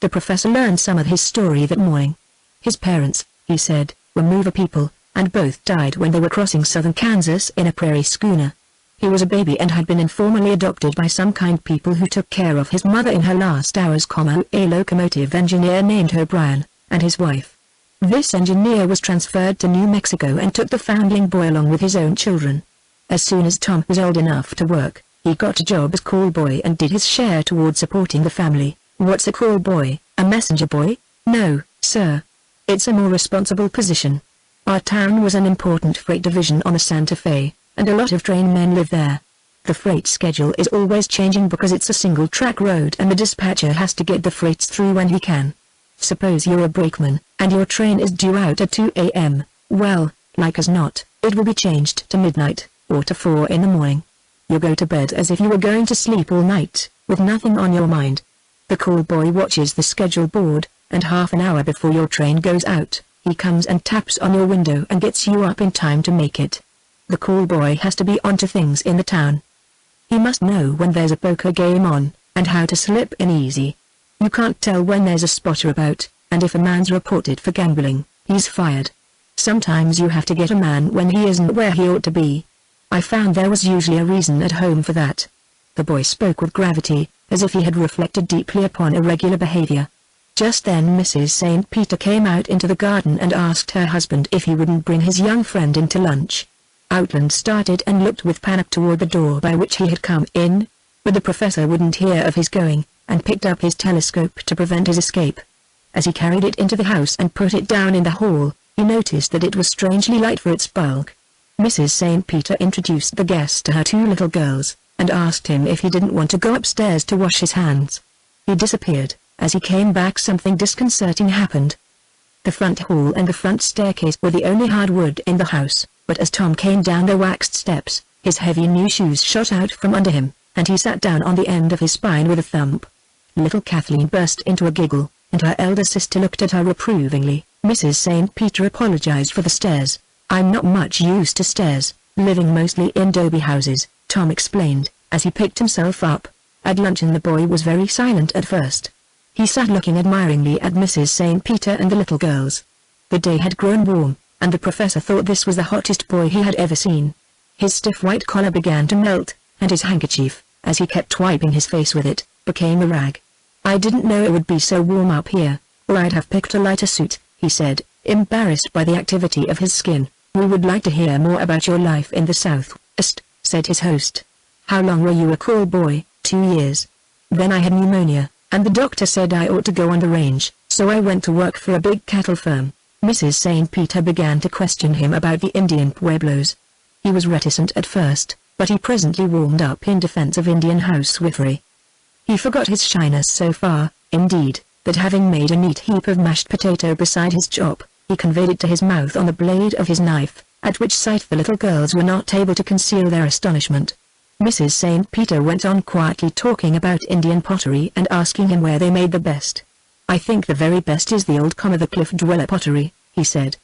The professor learned some of his story that morning. His parents, he said, were mover people, and both died when they were crossing southern Kansas in a prairie schooner. He was a baby and had been informally adopted by some kind people who took care of his mother in her last hours, a locomotive engineer named O'Brien, and his wife. This engineer was transferred to New Mexico and took the foundling boy along with his own children. As soon as Tom was old enough to work, he got a job as call boy and did his share toward supporting the family. "What's a call boy, a messenger boy?" "No, sir. It's a more responsible position. Our town was an important freight division on the Santa Fe, and a lot of train men live there. The freight schedule is always changing because it's a single-track road and the dispatcher has to get the freights through when he can. Suppose you're a brakeman, and your train is due out at 2 a.m., well, like as not, it will be changed to midnight, or to 4 in the morning. You go to bed as if you were going to sleep all night, with nothing on your mind. The call boy watches the schedule board, and half an hour before your train goes out, he comes and taps on your window and gets you up in time to make it. The call boy has to be onto things in the town. He must know when there's a poker game on, and how to slip in easy. You can't tell when there's a spotter about, and if a man's reported for gambling, he's fired. Sometimes you have to get a man when he isn't where he ought to be. I found there was usually a reason at home for that. The boy spoke with gravity, as if he had reflected deeply upon irregular behavior. Just then Mrs. St. Peter came out into the garden and asked her husband if he wouldn't bring his young friend in to lunch. Outland started and looked with panic toward the door by which he had come in, but the professor wouldn't hear of his going, and picked up his telescope to prevent his escape. As he carried it into the house and put it down in the hall, he noticed that it was strangely light for its bulk. Mrs. St. Peter introduced the guest to her two little girls, and asked him if he didn't want to go upstairs to wash his hands. He disappeared. As he came back, something disconcerting happened. The front hall and the front staircase were the only hardwood in the house, but as Tom came down the waxed steps, his heavy new shoes shot out from under him, and he sat down on the end of his spine with a thump. Little Kathleen burst into a giggle, and her elder sister looked at her reprovingly. Mrs. St. Peter apologized for the stairs. "I'm not much used to stairs, living mostly in dobe houses," Tom explained, as he picked himself up. At luncheon the boy was very silent at first. He sat looking admiringly at Mrs. St. Peter and the little girls. The day had grown warm, and the professor thought this was the hottest boy he had ever seen. His stiff white collar began to melt, and his handkerchief, as he kept wiping his face with it, became a rag. "I didn't know it would be so warm up here, or I'd have picked a lighter suit," he said, embarrassed by the activity of his skin. "We would like to hear more about your life in the Southwest," said his host. "How long were you a call boy?" 2 years. Then I had pneumonia, and the doctor said I ought to go on the range, so I went to work for a big cattle firm." Mrs. St. Peter began to question him about the Indian pueblos. He was reticent at first, but he presently warmed up in defense of Indian housewifery. He forgot his shyness so far, indeed, that having made a neat heap of mashed potato beside his chop, he conveyed it to his mouth on the blade of his knife, at which sight the little girls were not able to conceal their astonishment. Mrs. St. Peter went on quietly talking about Indian pottery and asking him where they made the best. "I think the very best is the old the cliff dweller pottery," he said.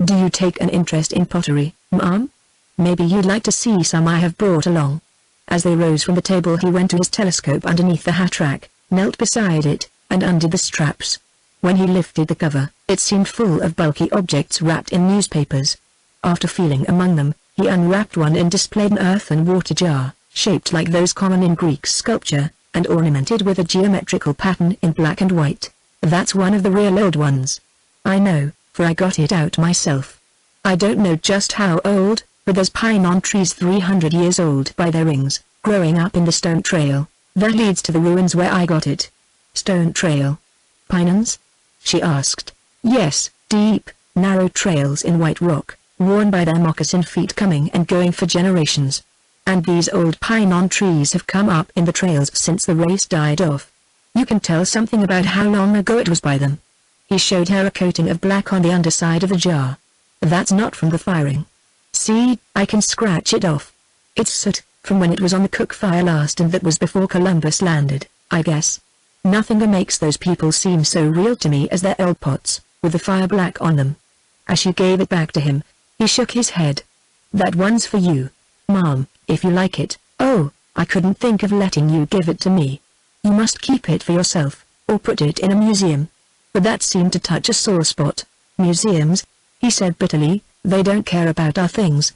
"Do you take an interest in pottery, Mom? Maybe you'd like to see some I have brought along." As they rose from the table he went to his telescope underneath the hat rack, knelt beside it, and undid the straps. When he lifted the cover, it seemed full of bulky objects wrapped in newspapers. After feeling among them, he unwrapped one and displayed an earthen water jar, shaped like those common in Greek sculpture, and ornamented with a geometrical pattern in black and white. "That's one of the real old ones." "I know, for I got it out myself. I don't know just how old, but there's pine on trees 300 years old by their rings, growing up in the stone trail that leads to the ruins where I got it." "Stone trail? Pinons?" she asked. "Yes, deep, narrow trails in white rock, worn by their moccasin feet coming and going for generations. And these old pine trees have come up in the trails since the race died off. You can tell something about how long ago it was by them." He showed her a coating of black on the underside of the jar. "That's not from the firing. See, I can scratch it off. It's soot, from when it was on the cook fire last, and that was before Columbus landed, I guess. Nothing makes those people seem so real to me as their old pots, with the fire black on them." As she gave it back to him, he shook his head. "That one's for you, Mom, if you like it." "Oh, I couldn't think of letting you give it to me. You must keep it for yourself, or put it in a museum." But that seemed to touch a sore spot. "Museums," he said bitterly, "they don't care about our things.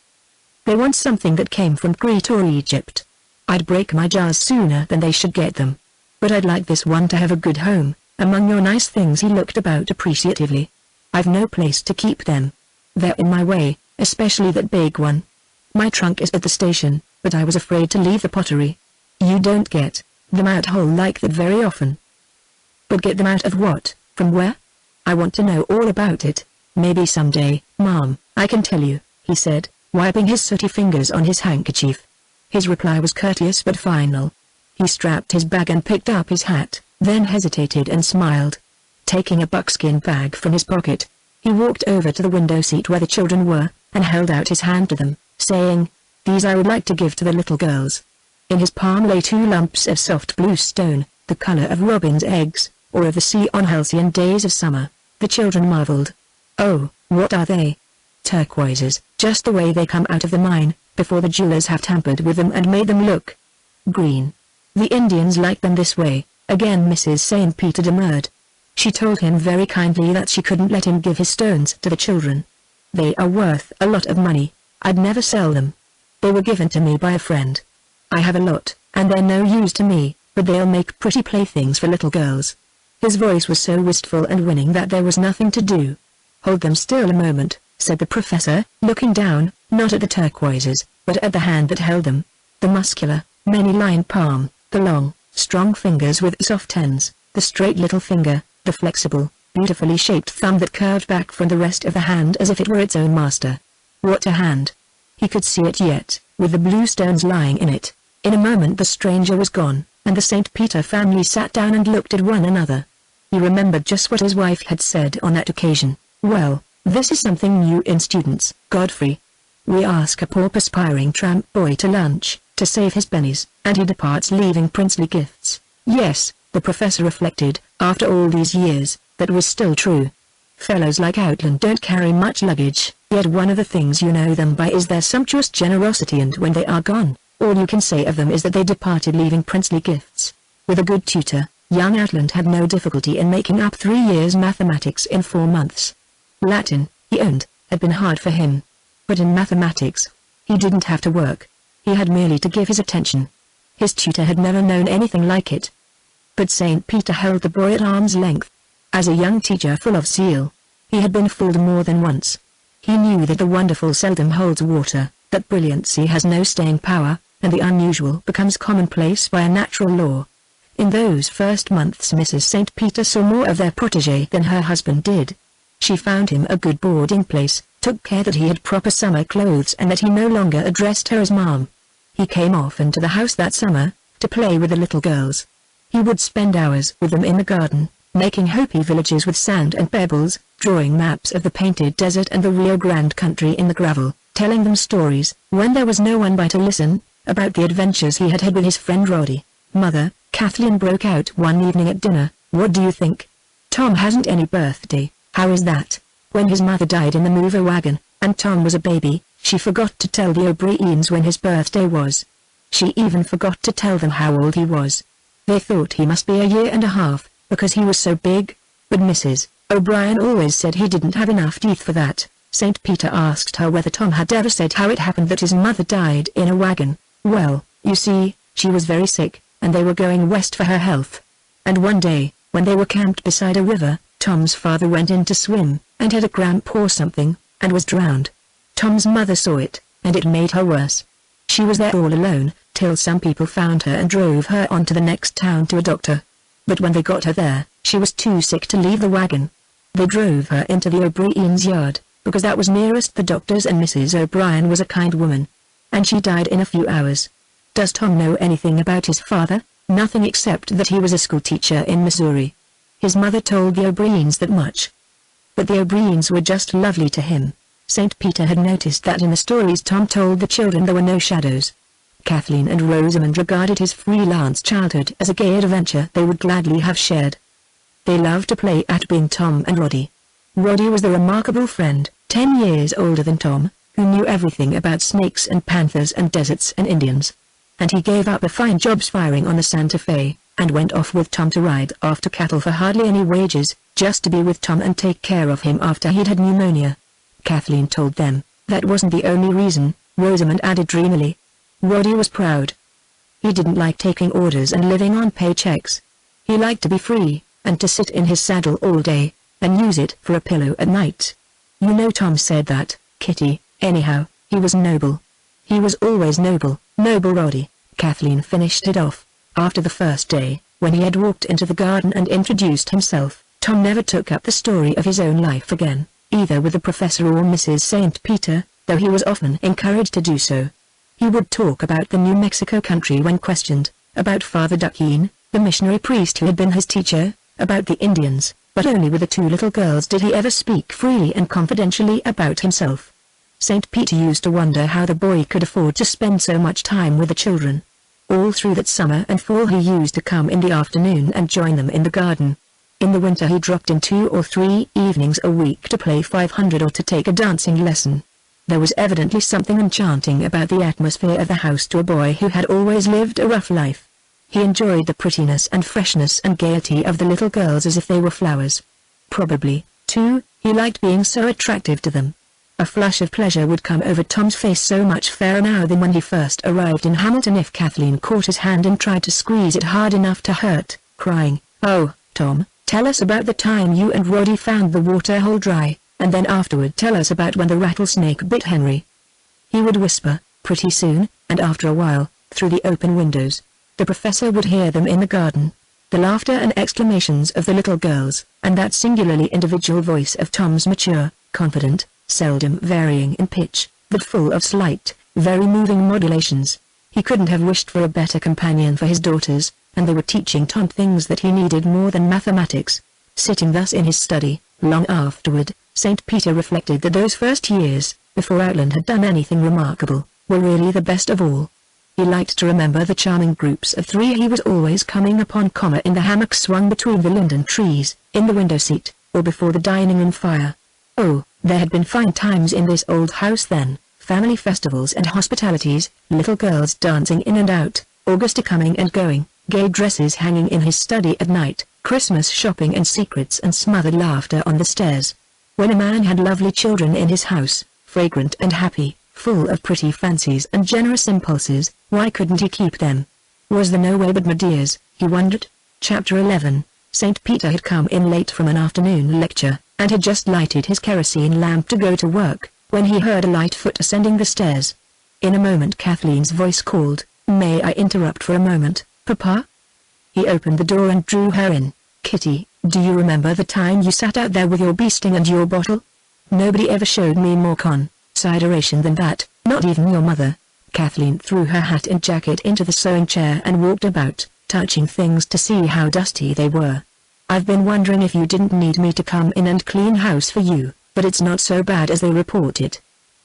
They want something that came from Crete or Egypt. I'd break my jars sooner than they should get them. But I'd like this one to have a good home, among your nice things." He looked about appreciatively. "I've no place to keep them. They're in my way, especially that big one. My trunk is at the station, but I was afraid to leave the pottery. You don't get them out whole like that very often." "But get them out of what? From where? I want to know all about it." "Maybe someday, Mom, I can tell you," he said, wiping his sooty fingers on his handkerchief. His reply was courteous but final. He strapped his bag and picked up his hat, then hesitated and smiled. Taking a buckskin bag from his pocket, he walked over to the window seat where the children were, and held out his hand to them, saying, "These I would like to give to the little girls." In his palm lay 2 lumps of soft blue stone, the color of robin's eggs, or of the sea on halcyon days of summer. The children marveled. "Oh, what are they?" "Turquoises, just the way they come out of the mine, before the jewelers have tampered with them and made them look green. The Indians like them this way." Again Mrs. St. Peter demurred. She told him very kindly that she couldn't let him give his stones to the children. "They are worth a lot of money. I'd never sell them. They were given to me by a friend. I have a lot, and they're no use to me, but they'll make pretty playthings for little girls." His voice was so wistful and winning that there was nothing to do. "Hold them still a moment," said the professor, looking down, not at the turquoises, but at the hand that held them. The muscular, many-lined palm, the long, strong fingers with soft ends, the straight little finger, the flexible, beautifully shaped thumb that curved back from the rest of the hand as if it were its own master. What a hand! He could see it yet, with the blue stones lying in it. In a moment the stranger was gone, and the St. Peter family sat down and looked at one another. He remembered just what his wife had said on that occasion. "Well, this is something new in students, Godfrey. We ask a poor perspiring tramp boy to lunch, to save his pennies, and he departs leaving princely gifts." Yes, the professor reflected, after all these years, that was still true. Fellows like Outland don't carry much luggage, yet one of the things you know them by is their sumptuous generosity, and when they are gone, all you can say of them is that they departed leaving princely gifts. With a good tutor, young Outland had no difficulty in making up 3 years' mathematics in 4 months. Latin, he owned, had been hard for him. But in mathematics, he didn't have to work. He had merely to give his attention. His tutor had never known anything like it. But St. Peter held the boy at arm's length. As a young teacher full of zeal, he had been fooled more than once. He knew that the wonderful seldom holds water, that brilliancy has no staying power, and the unusual becomes commonplace by a natural law. In those first months Mrs. St. Peter saw more of their protégé than her husband did. She found him a good boarding place, took care that he had proper summer clothes and that he no longer addressed her as Mom. He came often to the house that summer, to play with the little girls. He would spend hours with them in the garden, making Hopi villages with sand and pebbles, drawing maps of the painted desert and the Rio Grande country in the gravel, telling them stories, when there was no one by to listen, about the adventures he had had with his friend Roddy. "Mother," Kathleen broke out one evening at dinner, "what do you think? Tom hasn't any birthday. How is that?" When his mother died in the mover wagon, and Tom was a baby, she forgot to tell the O'Briens when his birthday was. She even forgot to tell them how old he was. They thought he must be a year and a half, because he was so big, but Mrs. O'Brien always said he didn't have enough teeth for that. St. Peter asked her whether Tom had ever said how it happened that his mother died in a wagon. "Well, you see, she was very sick, and they were going west for her health. And one day, when they were camped beside a river, Tom's father went in to swim, and had a cramp or something, and was drowned. Tom's mother saw it, and it made her worse. She was there all alone, till some people found her and drove her on to the next town to a doctor. But when they got her there, she was too sick to leave the wagon. They drove her into the O'Brien's yard, because that was nearest the doctor's, and Mrs. O'Brien was a kind woman. And she died in a few hours." "Does Tom know anything about his father?" "Nothing except that he was a schoolteacher in Missouri. His mother told the O'Briens that much. But the O'Briens were just lovely to him." St. Peter had noticed that in the stories Tom told the children there were no shadows. Kathleen and Rosamond regarded his freelance childhood as a gay adventure they would gladly have shared. They loved to play at being Tom and Roddy. Roddy was the remarkable friend, 10 years older than Tom, who knew everything about snakes and panthers and deserts and Indians. And he gave up a fine job firing on the Santa Fe, and went off with Tom to ride after cattle for hardly any wages, just to be with Tom and take care of him after he'd had pneumonia. Kathleen told them, that wasn't the only reason, Rosamond added dreamily. Roddy was proud. He didn't like taking orders and living on paychecks. He liked to be free, and to sit in his saddle all day, and use it for a pillow at night. You know Tom said that, Kitty, anyhow, he was noble. He was always noble, noble Roddy. Kathleen finished it off. After the first day, when he had walked into the garden and introduced himself, Tom never took up the story of his own life again. either with the professor or Mrs. St. Peter, though he was often encouraged to do so. He would talk about the New Mexico country when questioned, about Father Duquesne, the missionary priest who had been his teacher, about the Indians, but only with the two little girls did he ever speak freely and confidentially about himself. St. Peter used to wonder how the boy could afford to spend so much time with the children. All through that summer and fall he used to come in the afternoon and join them in the garden. In the winter he dropped in 2 or 3 evenings a week to play 500 or to take a dancing lesson. There was evidently something enchanting about the atmosphere of the house to a boy who had always lived a rough life. He enjoyed the prettiness and freshness and gaiety of the little girls as if they were flowers. Probably, too, he liked being so attractive to them. A flush of pleasure would come over Tom's face, so much fairer now than when he first arrived in Hamilton if Kathleen caught his hand and tried to squeeze it hard enough to hurt, crying, "Oh, Tom, tell us about the time you and Roddy found the water hole dry, and then afterward tell us about when the rattlesnake bit Henry." He would whisper, pretty soon, and after a while, through the open windows, the professor would hear them in the garden. The laughter and exclamations of the little girls, and that singularly individual voice of Tom's mature, confident, seldom varying in pitch, but full of slight, very moving modulations. He couldn't have wished for a better companion for his daughters, and they were teaching Tom things that he needed more than mathematics. Sitting thus in his study, long afterward, St. Peter reflected that those first years, before Outland had done anything remarkable, were really the best of all. He liked to remember the charming groups of 3 he was always coming upon, in the hammock swung between the linden trees, in the window seat, or before the dining-room fire. Oh, there had been fine times in this old house then, family festivals and hospitalities, little girls dancing in and out, Augusta coming and going, gay dresses hanging in his study at night, Christmas shopping and secrets and smothered laughter on the stairs. When a man had lovely children in his house, fragrant and happy, full of pretty fancies and generous impulses, why couldn't he keep them? Was there no way but Medea's, he wondered? Chapter 11. St. Peter had come in late from an afternoon lecture, and had just lighted his kerosene lamp to go to work, when he heard a light foot ascending the stairs. In a moment Kathleen's voice called, "May I interrupt for a moment, Papa?" He opened the door and drew her in. "Kitty, do you remember the time you sat out there with your bee sting and your bottle? Nobody ever showed me more consideration than that, not even your mother." Kathleen threw her hat and jacket into the sewing chair and walked about, touching things to see how dusty they were. "I've been wondering if you didn't need me to come in and clean house for you, but it's not so bad as they reported.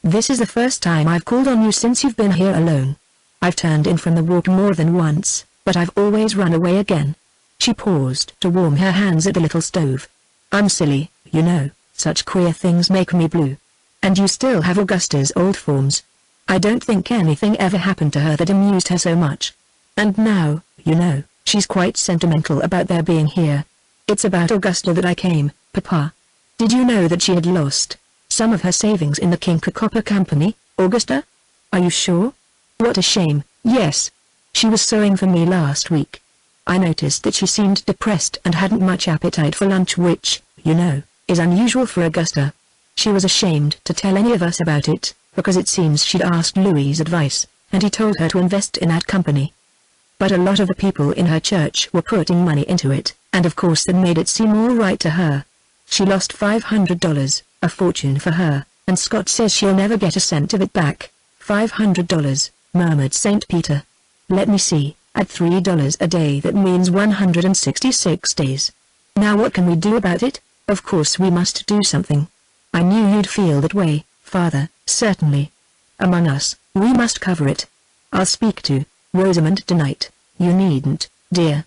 This is the first time I've called on you since you've been here alone. I've turned in from the walk more than once, but I've always run away again." She paused to warm her hands at the little stove. "I'm silly, you know, such queer things make me blue. And you still have Augusta's old forms. I don't think anything ever happened to her that amused her so much. And now, you know, she's quite sentimental about their being here. It's about Augusta that I came, Papa. Did you know that she had lost some of her savings in the Kinka Copper Company, Augusta? Are you sure? What a shame." "Yes. She was sewing for me last week. I noticed that she seemed depressed and hadn't much appetite for lunch, which, you know, is unusual for Augusta. She was ashamed to tell any of us about it, because it seems she'd asked Louis's advice, and he told her to invest in that company. But a lot of the people in her church were putting money into it, and of course that made it seem all right to her. She lost $500, a fortune for her, and Scott says she'll never get a cent of it back." $500, murmured St. Peter. "Let me see, at $3 a day that means 166 days. Now what can we do about it? Of course we must do something. I knew you'd feel that way, Father, certainly. Among us, we must cover it. I'll speak to Rosamond tonight." "You needn't, dear."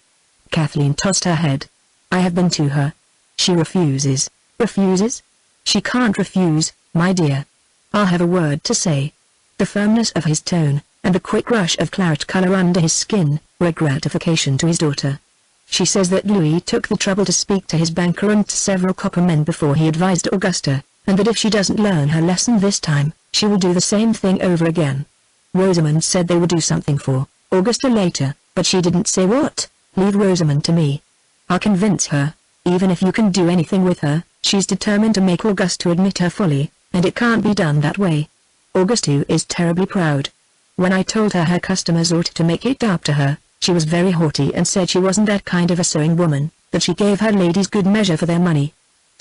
Kathleen tossed her head. "I have been to her. She refuses." "Refuses? She can't refuse, my dear. I'll have a word to say." The firmness of his tone, and the quick rush of claret color under his skin, were a gratification to his daughter. "She says that Louis took the trouble to speak to his banker and to several copper men before he advised Augusta, and that if she doesn't learn her lesson this time, she will do the same thing over again. Rosamond said they would do something for Augusta later, but she didn't say what. Leave Rosamond to me. I'll convince her. Even if you can do anything with her, she's determined to make Augusta admit her folly, and it can't be done that way. Augusta is terribly proud. When I told her her customers ought to make it up to her, she was very haughty and said she wasn't that kind of a sewing woman, that she gave her ladies good measure for their money.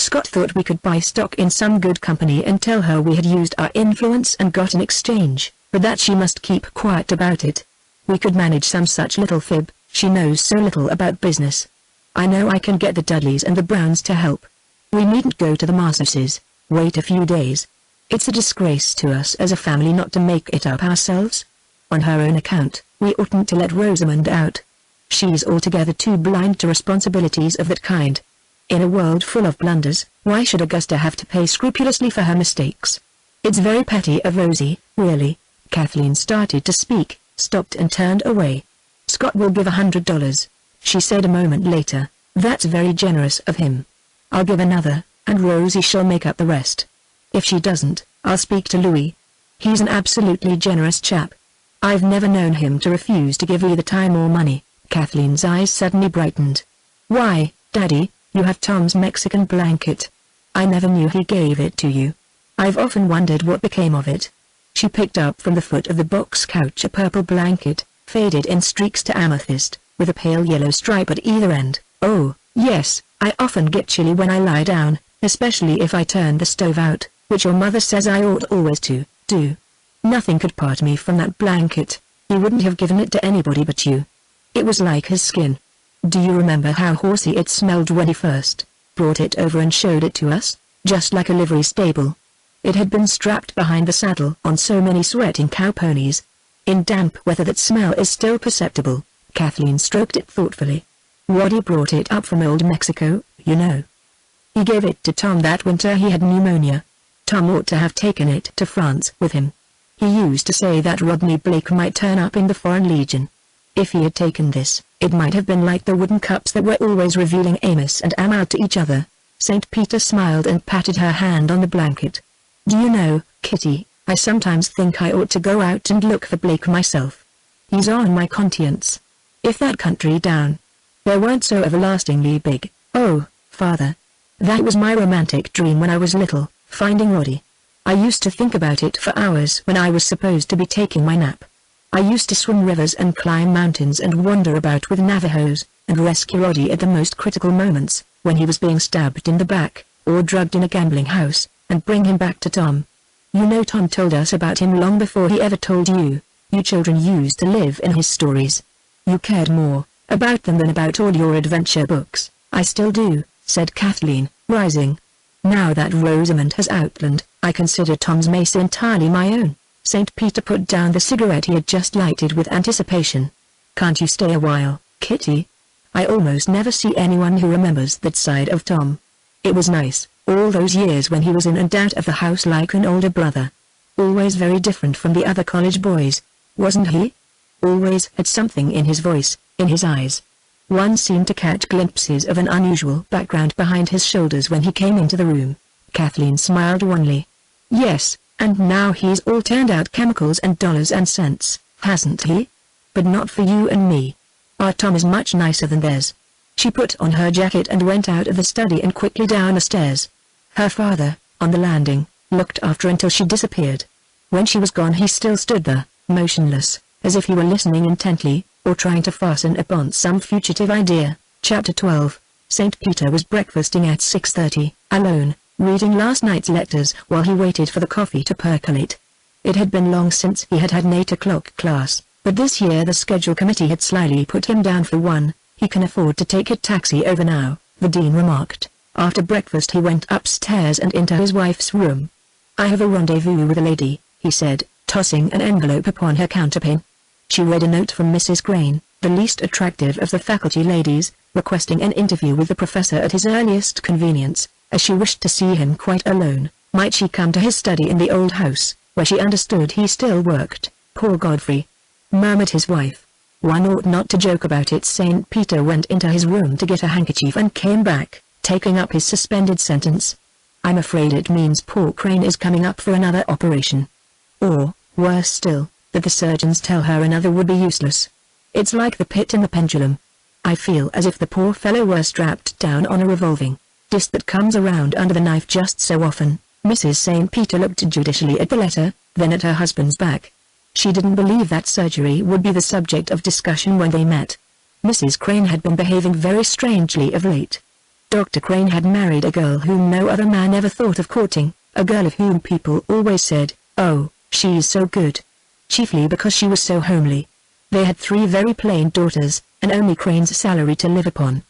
Scott thought we could buy stock in some good company and tell her we had used our influence and got an exchange, but that she must keep quiet about it. We could manage some such little fib, she knows so little about business. I know I can get the Dudleys and the Browns to help. We needn't go to the Marsases, wait a few days. It's a disgrace to us as a family not to make it up ourselves. On her own account, we oughtn't to let Rosamond out. She's altogether too blind to responsibilities of that kind. In a world full of blunders, why should Augusta have to pay scrupulously for her mistakes? It's very petty of Rosie, really. Kathleen started to speak, stopped and turned away. Scott will give $100, she said a moment later. That's very generous of him. I'll give another, and Rosie shall make up the rest. If she doesn't, I'll speak to Louis. He's an absolutely generous chap. I've never known him to refuse to give either time or money. Kathleen's eyes suddenly brightened. Why, Daddy, you have Tom's Mexican blanket. I never knew he gave it to you. I've often wondered what became of it. She picked up from the foot of the box couch a purple blanket, faded in streaks to amethyst, with a pale yellow stripe at either end. Oh, yes, I often get chilly when I lie down, especially if I turn the stove out, which your mother says I ought always to do. Nothing could part me from that blanket. He wouldn't have given it to anybody but you. It was like his skin. Do you remember how horsey it smelled when he first brought it over and showed it to us? Just like a livery stable. It had been strapped behind the saddle on so many sweating cow ponies. In damp weather that smell is still perceptible. Kathleen stroked it thoughtfully. Roddy brought it up from old Mexico, you know. He gave it to Tom that winter he had pneumonia. Tom ought to have taken it to France with him. He used to say that Rodney Blake might turn up in the Foreign Legion. If he had taken this, it might have been like the wooden cups that were always revealing Amos and Am out to each other. St. Peter smiled and patted her hand on the blanket. Do you know, Kitty, I sometimes think I ought to go out and look for Blake myself. He's on my conscience. If that country down there weren't so everlastingly big. Oh, Father. That was my romantic dream when I was little, finding Roddy. I used to think about it for hours when I was supposed to be taking my nap. I used to swim rivers and climb mountains and wander about with Navajos, and rescue Roddy at the most critical moments, when he was being stabbed in the back, or drugged in a gambling house, and bring him back to Tom. You know Tom told us about him long before he ever told you. You children used to live in his stories. You cared more about them than about all your adventure books. I still do, said Kathleen, rising. Now that Rosamond has Outland, I consider Tom's mace entirely my own. St. Peter put down the cigarette he had just lighted with anticipation. Can't you stay a while, Kitty? I almost never see anyone who remembers that side of Tom. It was nice, all those years when he was in and out of the house like an older brother. Always very different from the other college boys, wasn't he? Always had something in his voice, in his eyes. One seemed to catch glimpses of an unusual background behind his shoulders when he came into the room. Kathleen smiled wanly. Yes, and now he's all turned out chemicals and dollars and cents, hasn't he? But not for you and me. Our Tom is much nicer than theirs. She put on her jacket and went out of the study and quickly down the stairs. Her father, on the landing, looked after until she disappeared. When she was gone he still stood there, motionless, as if he were listening intently, or trying to fasten upon some fugitive idea. Chapter 12. St. Peter was breakfasting at 6:30, alone, reading last night's letters while he waited for the coffee to percolate. It had been long since he had had an 8 o'clock class, but this year the schedule committee had slyly put him down for one. He can afford to take a taxi over now, the dean remarked. After breakfast he went upstairs and into his wife's room. I have a rendezvous with a lady, he said, tossing an envelope upon her counterpane. She read a note from Mrs. Crane, the least attractive of the faculty ladies, requesting an interview with the professor at his earliest convenience, as she wished to see him quite alone. Might she come to his study in the old house, where she understood he still worked? Poor Godfrey, murmured his wife. One ought not to joke about it. St. Peter went into his room to get a handkerchief and came back, taking up his suspended sentence. I'm afraid it means poor Crane is coming up for another operation. Or, worse still, that the surgeons tell her another would be useless. It's like the pit and the pendulum. I feel as if the poor fellow were strapped down on a revolving disc that comes around under the knife just so often. Mrs. St. Peter looked judicially at the letter, then at her husband's back. She didn't believe that surgery would be the subject of discussion when they met. Mrs. Crane had been behaving very strangely of late. Dr. Crane had married a girl whom no other man ever thought of courting, a girl of whom people always said, "Oh, she's so good." Chiefly because she was so homely. They had 3 very plain daughters, and only Crane's salary to live upon.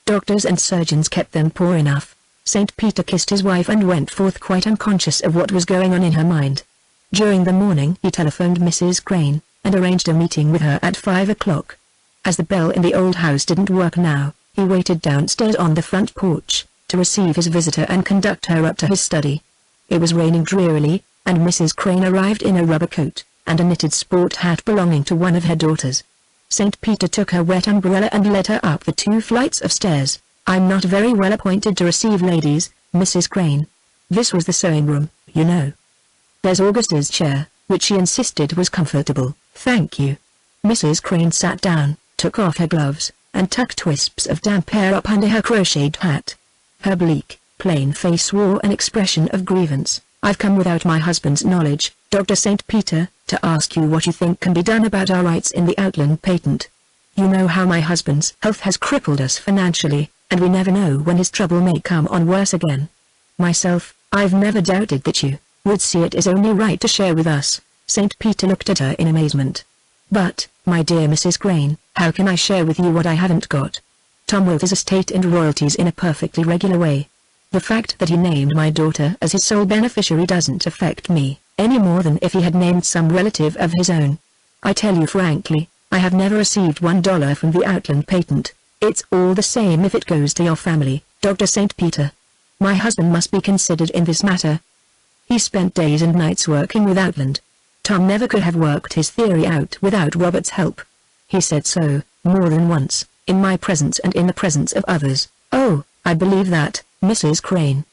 Doctors and surgeons kept them poor enough. St. Peter kissed his wife and went forth quite unconscious of what was going on in her mind. During the morning he telephoned Mrs. Crane, and arranged a meeting with her at 5 o'clock. As the bell in the old house didn't work now, he waited downstairs on the front porch, to receive his visitor and conduct her up to his study. It was raining drearily, and Mrs. Crane arrived in a rubber coat, and a knitted sport hat belonging to one of her daughters. St. Peter took her wet umbrella and led her up the 2 flights of stairs. "I'm not very well appointed to receive ladies, Mrs. Crane. This was the sewing room, you know. There's Augustus' chair, which she insisted was comfortable, thank you." Mrs. Crane sat down, took off her gloves, and tucked wisps of damp hair up under her crocheted hat. Her bleak, plain face wore an expression of grievance. "I've come without my husband's knowledge, Dr. St. Peter, to ask you what you think can be done about our rights in the Outland patent. You know how my husband's health has crippled us financially, and we never know when his trouble may come on worse again. Myself, I've never doubted that you would see it as only right to share with us." St. Peter looked at her in amazement. "But, my dear Mrs. Crane, how can I share with you what I haven't got? Tom willed his estate and royalties in a perfectly regular way. The fact that he named my daughter as his sole beneficiary doesn't affect me, any more than if he had named some relative of his own. I tell you frankly, I have never received $1 from the Outland patent. It's all the same if it goes to your family, Dr. St. Peter. My husband must be considered in this matter. He spent days and nights working with Outland. Tom never could have worked his theory out without Robert's help. He said so, more than once, in my presence and in the presence of others." "Oh, I believe that, Mrs. Crane.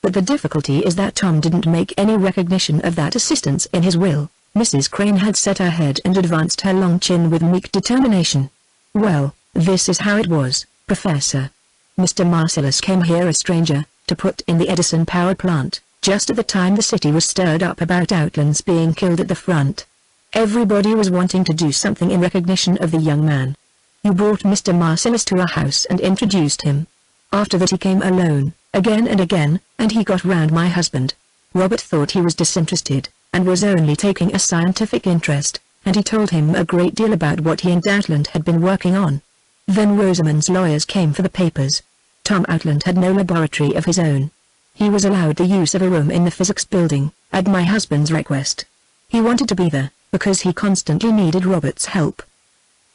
But the difficulty is that Tom didn't make any recognition of that assistance in his will." Mrs. Crane had set her head and advanced her long chin with meek determination. "Well, this is how it was, Professor. Mr. Marcellus came here a stranger, to put in the Edison power plant, just at the time the city was stirred up about Outlands being killed at the front. Everybody was wanting to do something in recognition of the young man. You brought Mr. Marcellus to our house and introduced him. After that he came alone, again and again, and he got round my husband. Robert thought he was disinterested, and was only taking a scientific interest, and he told him a great deal about what he and Outland had been working on. Then Rosamond's lawyers came for the papers. Tom Outland had no laboratory of his own. He was allowed the use of a room in the physics building, at my husband's request. He wanted to be there, because he constantly needed Robert's help.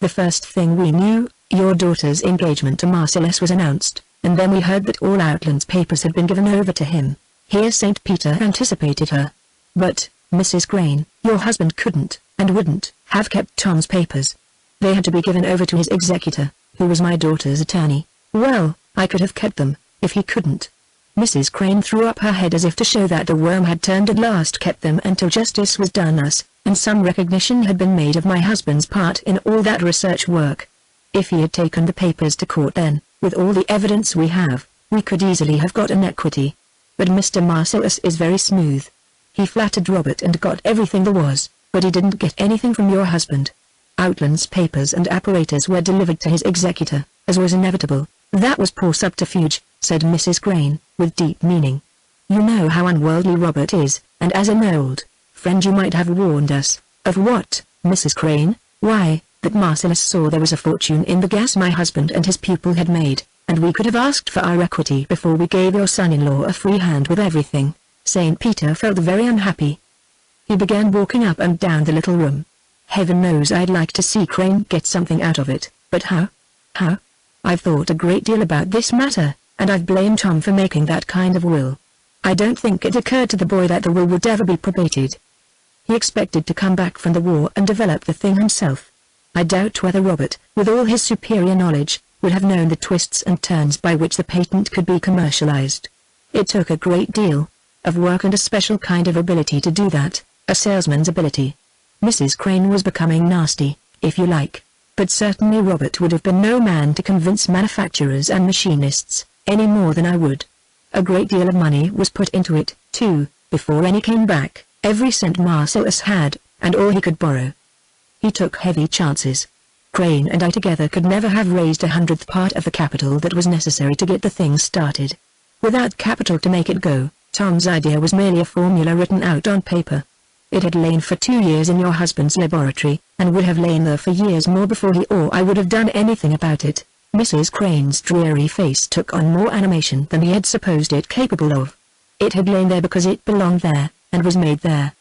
The first thing we knew, your daughter's engagement to Marcellus was announced, and then we heard that all Outland's papers had been given over to him." Here St. Peter anticipated her. "But, Mrs. Crane, your husband couldn't, and wouldn't, have kept Tom's papers. They had to be given over to his executor, who was my daughter's attorney." "Well, I could have kept them, if he couldn't." Mrs. Crane threw up her head as if to show that the worm had turned at last. "Kept them until justice was done us, and some recognition had been made of my husband's part in all that research work. If he had taken the papers to court then, with all the evidence we have, we could easily have got an equity. But Mr. Marcellus is very smooth. He flattered Robert and got everything there was, but he didn't get anything from your husband. Outland's papers and apparatus were delivered to his executor, as was inevitable." "That was poor subterfuge," said Mrs. Crane, with deep meaning. "You know how unworldly Robert is, and as an old friend you might have warned us." "Of what, Mrs. Crane?" "Why, that Marcellus saw there was a fortune in the gas my husband and his pupil had made, and we could have asked for our equity before we gave your son-in-law a free hand with everything." St. Peter felt very unhappy. He began walking up and down the little room. "Heaven knows I'd like to see Crane get something out of it, but how? How? I've thought a great deal about this matter, and I've blamed Tom for making that kind of will. I don't think it occurred to the boy that the will would ever be probated. He expected to come back from the war and develop the thing himself. I doubt whether Robert, with all his superior knowledge, would have known the twists and turns by which the patent could be commercialized. It took a great deal of work and a special kind of ability to do that, a salesman's ability." Mrs. Crane was becoming nasty, if you like. But certainly Robert would have been no man to convince manufacturers and machinists, any more than I would. A great deal of money was put into it, too, before any came back, every cent Marcellus had, and all he could borrow. He took heavy chances. Crane and I together could never have raised 100th part of the capital that was necessary to get the thing started. Without capital to make it go, Tom's idea was merely a formula written out on paper. It had lain for 2 years in your husband's laboratory, and would have lain there for years more before he or I would have done anything about it. Mrs. Crane's dreary face took on more animation than he had supposed it capable of. It had lain there because it belonged there, and was made there.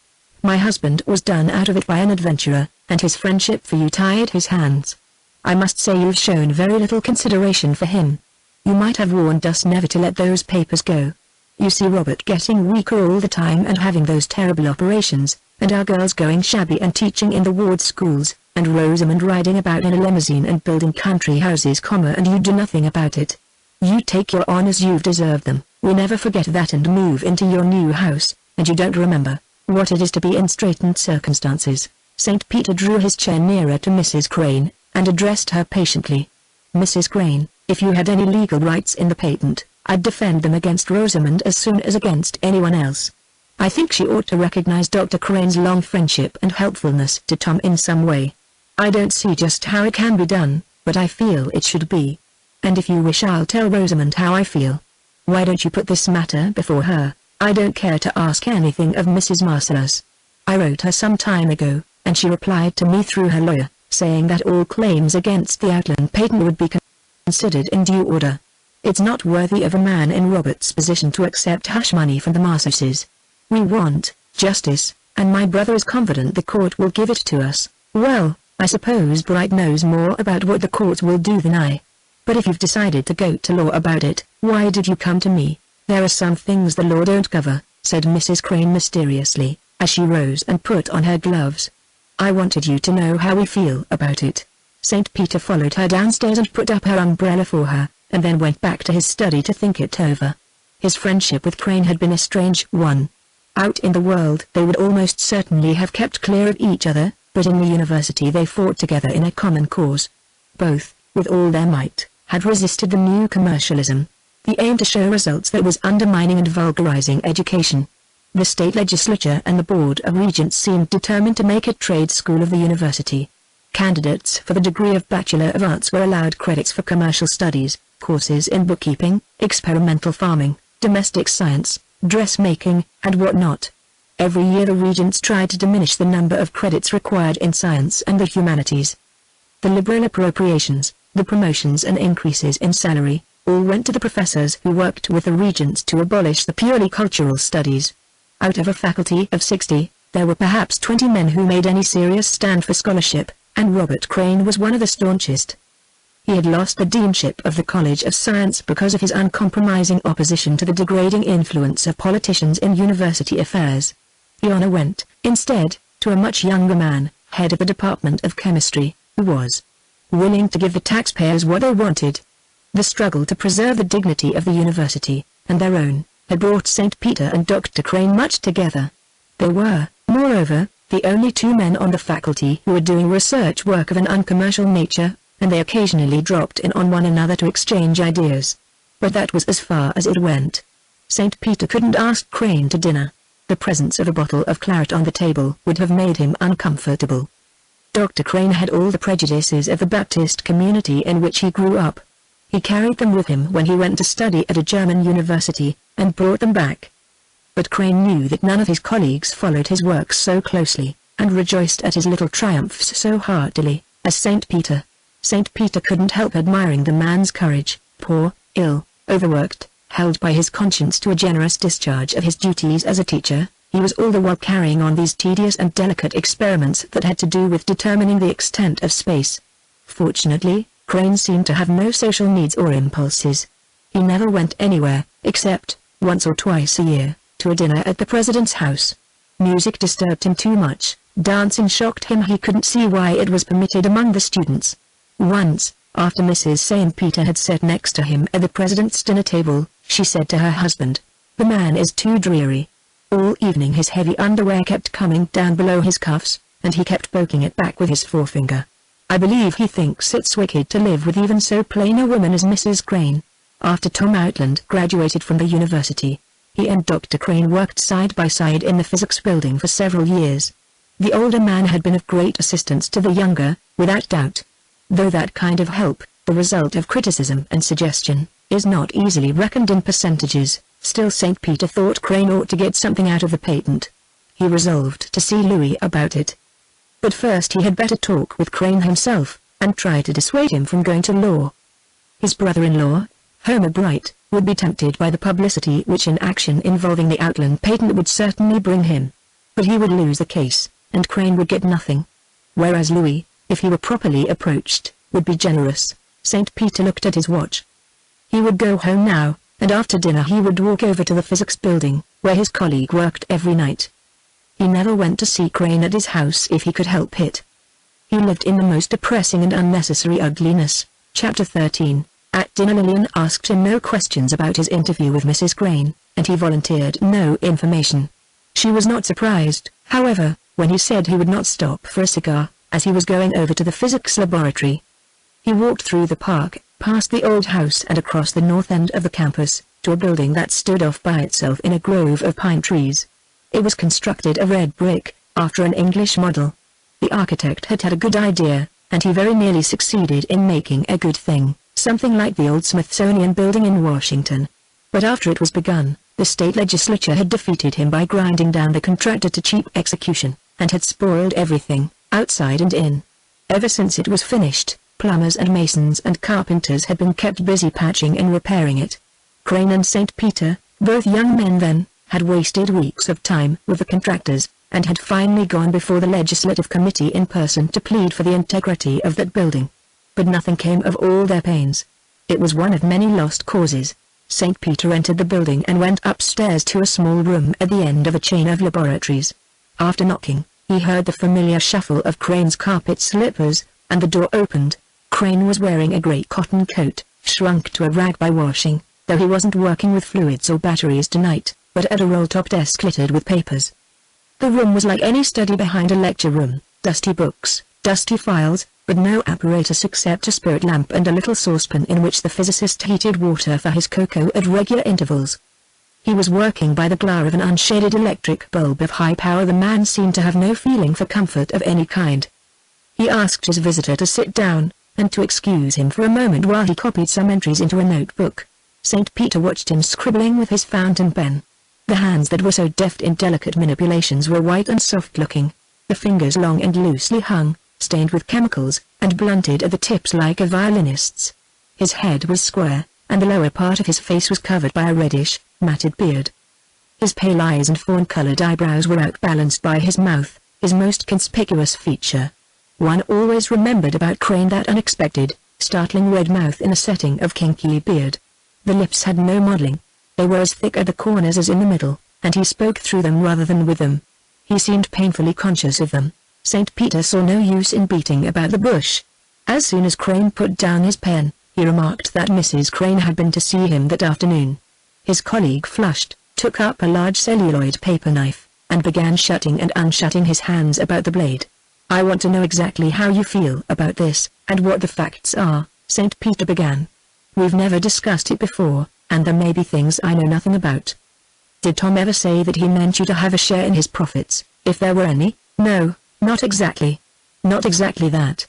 My husband was done out of it by an adventurer, and his friendship for you tied his hands. I must say you've shown very little consideration for him. You might have warned us never to let those papers go. You see Robert getting weaker all the time and having those terrible operations, and our girls going shabby and teaching in the ward schools, and Rosamond riding about in a limousine and building country houses, and you do nothing about it. You take your honors, you've deserved them, we never forget that, and move into your new house, and you don't remember what it is to be in straitened circumstances. St. Peter drew his chair nearer to Mrs. Crane, and addressed her patiently. Mrs. Crane, if you had any legal rights in the patent, I'd defend them against Rosamond as soon as against anyone else. I think she ought to recognize Dr. Crane's long friendship and helpfulness to Tom in some way. I don't see just how it can be done, but I feel it should be. And if you wish, I'll tell Rosamond how I feel. Why don't you put this matter before her? I don't care to ask anything of Mrs. Marcellus. I wrote her some time ago, and she replied to me through her lawyer, saying that all claims against the Outland patent would be considered in due order. It's not worthy of a man in Robert's position to accept hush money from the Marcesses. We want justice, and my brother is confident the court will give it to us. Well, I suppose Bright knows more about what the court will do than I. But if you've decided to go to law about it, why did you come to me? There are some things the law don't cover, said Mrs. Crane mysteriously, as she rose and put on her gloves. I wanted you to know how we feel about it. St. Peter followed her downstairs and put up her umbrella for her, and then went back to his study to think it over. His friendship with Crane had been a strange one. Out in the world they would almost certainly have kept clear of each other, but in the university they fought together in a common cause. Both, with all their might, had resisted the new commercialism, the aim to show results that was undermining and vulgarizing education. The state legislature and the Board of Regents seemed determined to make a trade school of the university. Candidates for the degree of Bachelor of Arts were allowed credits for commercial studies, courses in bookkeeping, experimental farming, domestic science, dressmaking, and whatnot. Every year the regents tried to diminish the number of credits required in science and the humanities. The liberal appropriations, the promotions and increases in salary, all went to the professors who worked with the regents to abolish the purely cultural studies. Out of a faculty of 60, there were perhaps 20 men who made any serious stand for scholarship, and Robert Crane was one of the staunchest. He had lost the deanship of the College of Science because of his uncompromising opposition to the degrading influence of politicians in university affairs. The honor went, instead, to a much younger man, head of the Department of Chemistry, who was willing to give the taxpayers what they wanted. The struggle to preserve the dignity of the university, and their own, had brought St. Peter and Dr. Crane much together. They were, moreover, the only 2 men on the faculty who were doing research work of an uncommercial nature, and they occasionally dropped in on one another to exchange ideas. But that was as far as it went. St. Peter couldn't ask Crane to dinner. The presence of a bottle of claret on the table would have made him uncomfortable. Dr. Crane had all the prejudices of the Baptist community in which he grew up. He carried them with him when he went to study at a German university, and brought them back. But Crane knew that none of his colleagues followed his work so closely, and rejoiced at his little triumphs so heartily, as St. Peter. St. Peter couldn't help admiring the man's courage, poor, ill, overworked, held by his conscience to a generous discharge of his duties as a teacher. He was all the while carrying on these tedious and delicate experiments that had to do with determining the extent of space. Fortunately, Crane seemed to have no social needs or impulses. He never went anywhere, except, once or twice a year, to a dinner at the president's house. Music disturbed him too much, dancing shocked him, he couldn't see why it was permitted among the students. Once, after Mrs. St. Peter had sat next to him at the president's dinner table, she said to her husband, "The man is too dreary." All evening his heavy underwear kept coming down below his cuffs, and he kept poking it back with his forefinger. I believe he thinks it's wicked to live with even so plain a woman as Mrs. Crane. After Tom Outland graduated from the university, he and Dr. Crane worked side by side in the physics building for several years. The older man had been of great assistance to the younger, without doubt. Though that kind of help, the result of criticism and suggestion, is not easily reckoned in percentages, still St. Peter thought Crane ought to get something out of the patent. He resolved to see Louis about it. But first he had better talk with Crane himself, and try to dissuade him from going to law. His brother-in-law, Homer Bright, would be tempted by the publicity which an action involving the Outland patent would certainly bring him. But he would lose the case, and Crane would get nothing. Whereas Louis, if he were properly approached, would be generous. St. Peter looked at his watch. He would go home now, and after dinner he would walk over to the physics building, where his colleague worked every night. He never went to see Crane at his house if he could help it. He lived in the most depressing and unnecessary ugliness. Chapter 13. At dinner Lillian asked him no questions about his interview with Mrs. Crane, and he volunteered no information. She was not surprised, however, when he said he would not stop for a cigar, as he was going over to the physics laboratory. He walked through the park, past the old house and across the north end of the campus, to a building that stood off by itself in a grove of pine trees. It was constructed of red brick, after an English model. The architect had had a good idea, and he very nearly succeeded in making a good thing, something like the old Smithsonian building in Washington. But after it was begun, the state legislature had defeated him by grinding down the contractor to cheap execution, and had spoiled everything, outside and in. Ever since it was finished, plumbers and masons and carpenters had been kept busy patching and repairing it. Crane and St. Peter, both young men then, had wasted weeks of time with the contractors, and had finally gone before the legislative committee in person to plead for the integrity of that building. But nothing came of all their pains. It was one of many lost causes. St. Peter entered the building and went upstairs to a small room at the end of a chain of laboratories. After knocking, he heard the familiar shuffle of Crane's carpet slippers, and the door opened. Crane was wearing a grey cotton coat, shrunk to a rag by washing, though he wasn't working with fluids or batteries tonight, but at a roll-top desk littered with papers. The room was like any study behind a lecture room, dusty books, dusty files, but no apparatus except a spirit lamp and a little saucepan in which the physicist heated water for his cocoa at regular intervals. He was working by the glare of an unshaded electric bulb of high power. The man seemed to have no feeling for comfort of any kind. He asked his visitor to sit down, and to excuse him for a moment while he copied some entries into a notebook. St. Peter watched him scribbling with his fountain pen. The hands that were so deft in delicate manipulations were white and soft-looking, the fingers long and loosely hung, stained with chemicals, and blunted at the tips like a violinist's. His head was square, and the lower part of his face was covered by a reddish, matted beard. His pale eyes and fawn-colored eyebrows were outbalanced by his mouth, his most conspicuous feature. One always remembered about Crane that unexpected, startling red mouth in a setting of kinky beard. The lips had no modeling. They were as thick at the corners as in the middle, and he spoke through them rather than with them. He seemed painfully conscious of them. St. Peter saw no use in beating about the bush. As soon as Crane put down his pen, he remarked that Mrs. Crane had been to see him that afternoon. His colleague flushed, took up a large celluloid paper knife, and began shutting and unshutting his hands about the blade. "I want to know exactly how you feel about this, and what the facts are," St. Peter began. "We've never discussed it before, and there may be things I know nothing about. Did Tom ever say that he meant you to have a share in his profits, if there were any?" "No, not exactly. Not exactly that."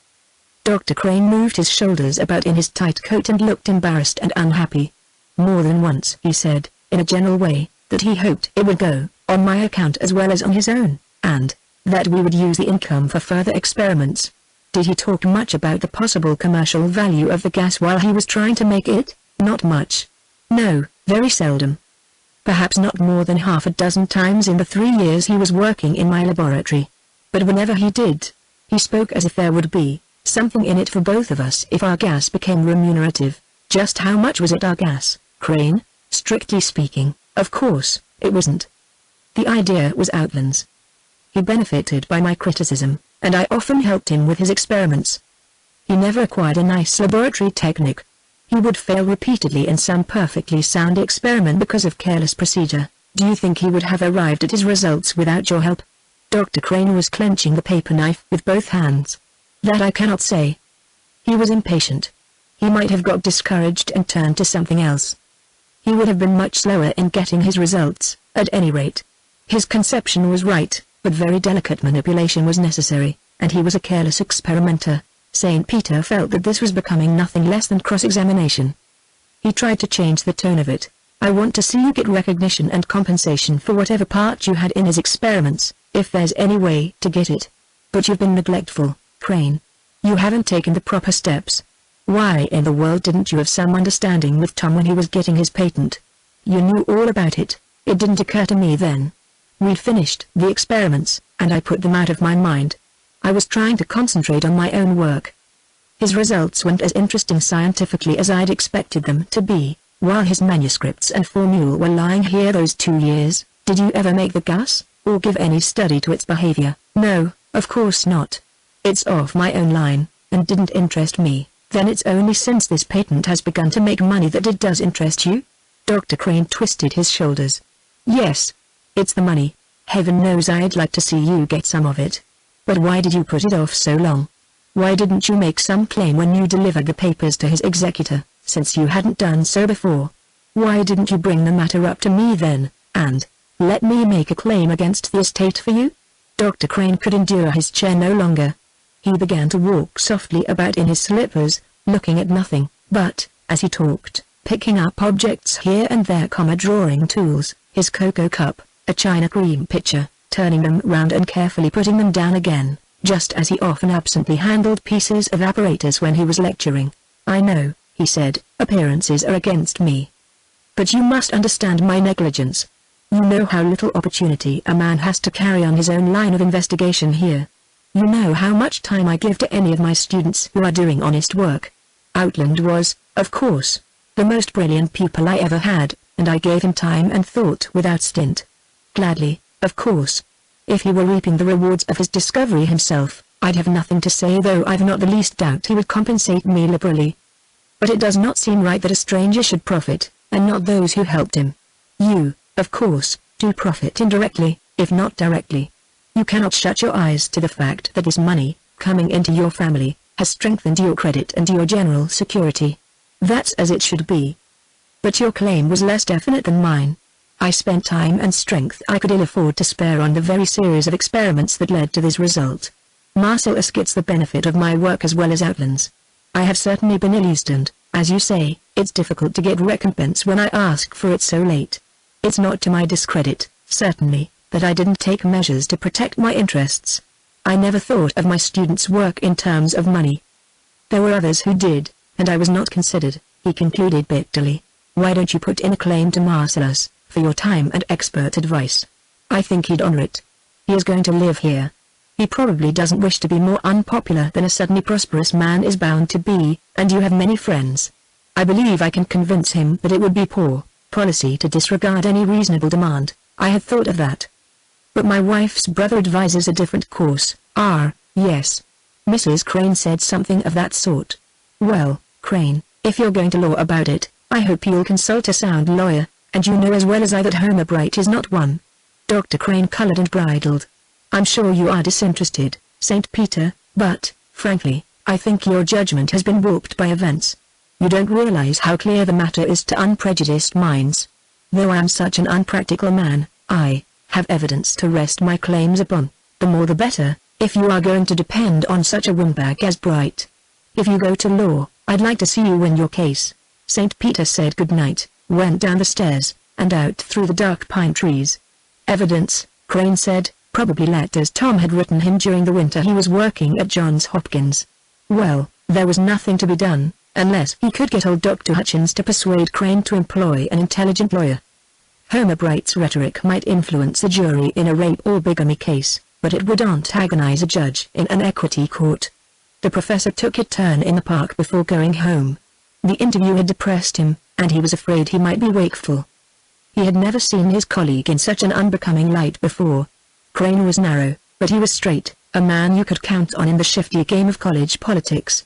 Dr. Crane moved his shoulders about in his tight coat and looked embarrassed and unhappy. "More than once he said, in a general way, that he hoped it would go on my account as well as on his own, and that we would use the income for further experiments." "Did he talk much about the possible commercial value of the gas while he was trying to make it?" "Not much. No, very seldom. Perhaps not more than half a dozen times in the 3 years he was working in my laboratory. But whenever he did, he spoke as if there would be something in it for both of us if our gas became remunerative." "Just how much was it our gas, Crane?" "Strictly speaking, of course, it wasn't. The idea was Outland's. He benefited by my criticism, and I often helped him with his experiments. He never acquired a nice laboratory technique. He would fail repeatedly in some perfectly sound experiment because of careless procedure. Do you think he would have arrived at his results without your help?" Dr. Crane was clenching the paper knife with both hands. "That I cannot say. He was impatient. He might have got discouraged and turned to something else. He would have been much slower in getting his results, at any rate. His conception was right, but very delicate manipulation was necessary, and he was a careless experimenter. St. Peter felt that this was becoming nothing less than cross-examination. He tried to change the tone of it. I want to see you get recognition and compensation for whatever part you had in his experiments, if there's any way to get it. But you've been neglectful, Crane. You haven't taken the proper steps. Why in the world didn't you have some understanding with Tom when he was getting his patent? You knew all about it. It didn't occur to me then. We'd finished the experiments, and I put them out of my mind. I was trying to concentrate on my own work. His results weren't as interesting scientifically as I'd expected them to be. While his manuscripts and formula were lying here those 2 years, did you ever make the gas, or give any study to its behavior? No, of course not. It's off my own line, and didn't interest me. Then it's only since this patent has begun to make money that it does interest you? Dr. Crane twisted his shoulders. Yes. It's the money. Heaven knows I'd like to see you get some of it. But why did you put it off so long? Why didn't you make some claim when you delivered the papers to his executor, since you hadn't done so before? Why didn't you bring the matter up to me then, and let me make a claim against the estate for you? Dr. Crane could endure his chair no longer. He began to walk softly about in his slippers, looking at nothing, but, as he talked, picking up objects here and there, drawing tools, his cocoa cup, a china cream pitcher, turning them round and carefully putting them down again, just as he often absently handled pieces of apparatus when he was lecturing. I know, he said, appearances are against me. But you must understand my negligence. You know how little opportunity a man has to carry on his own line of investigation here. You know how much time I give to any of my students who are doing honest work. Outland was, of course, the most brilliant pupil I ever had, and I gave him time and thought without stint. Gladly, of course. If he were reaping the rewards of his discovery himself, I'd have nothing to say, though I've not the least doubt he would compensate me liberally. But it does not seem right that a stranger should profit, and not those who helped him. You, of course, do profit indirectly, if not directly. You cannot shut your eyes to the fact that this money, coming into your family, has strengthened your credit and your general security. That's as it should be. But your claim was less definite than mine. I spent time and strength I could ill afford to spare on the very series of experiments that led to this result. Marcellus gets the benefit of my work as well as Outland's. I have certainly been ill-used and, as you say, it's difficult to get recompense when I ask for it so late. It's not to my discredit, certainly, that I didn't take measures to protect my interests. I never thought of my students' work in terms of money. There were others who did, and I was not considered, he concluded bitterly. Why don't you put in a claim to Marcellus, for your time and expert advice? I think he'd honor it. He is going to live here. He probably doesn't wish to be more unpopular than a suddenly prosperous man is bound to be, and you have many friends. I believe I can convince him that it would be poor policy to disregard any reasonable demand. I had thought of that. But my wife's brother advises a different course. Yes. Mrs. Crane said something of that sort. Well, Crane, if you're going to law about it, I hope you'll consult a sound lawyer, and you know as well as I that Homer Bright is not one. Dr. Crane colored and bridled. I'm sure you are disinterested, St. Peter, but, frankly, I think your judgment has been warped by events. You don't realize how clear the matter is to unprejudiced minds. Though I am such an unpractical man, I have evidence to rest my claims upon. The more the better, if you are going to depend on such a windbag as Bright. If you go to law, I'd like to see you win your case. St. Peter said good night, went down the stairs, and out through the dark pine trees. Evidence, Crane said, probably letters Tom had written him during the winter he was working at Johns Hopkins. Well, there was nothing to be done, unless he could get old Dr. Hutchins to persuade Crane to employ an intelligent lawyer. Homer Bright's rhetoric might influence a jury in a rape or bigamy case, but it would antagonize a judge in an equity court. The professor took a turn in the park before going home. The interview had depressed him, and he was afraid he might be wakeful. He had never seen his colleague in such an unbecoming light before. Crane was narrow, but he was straight, a man you could count on in the shifty game of college politics.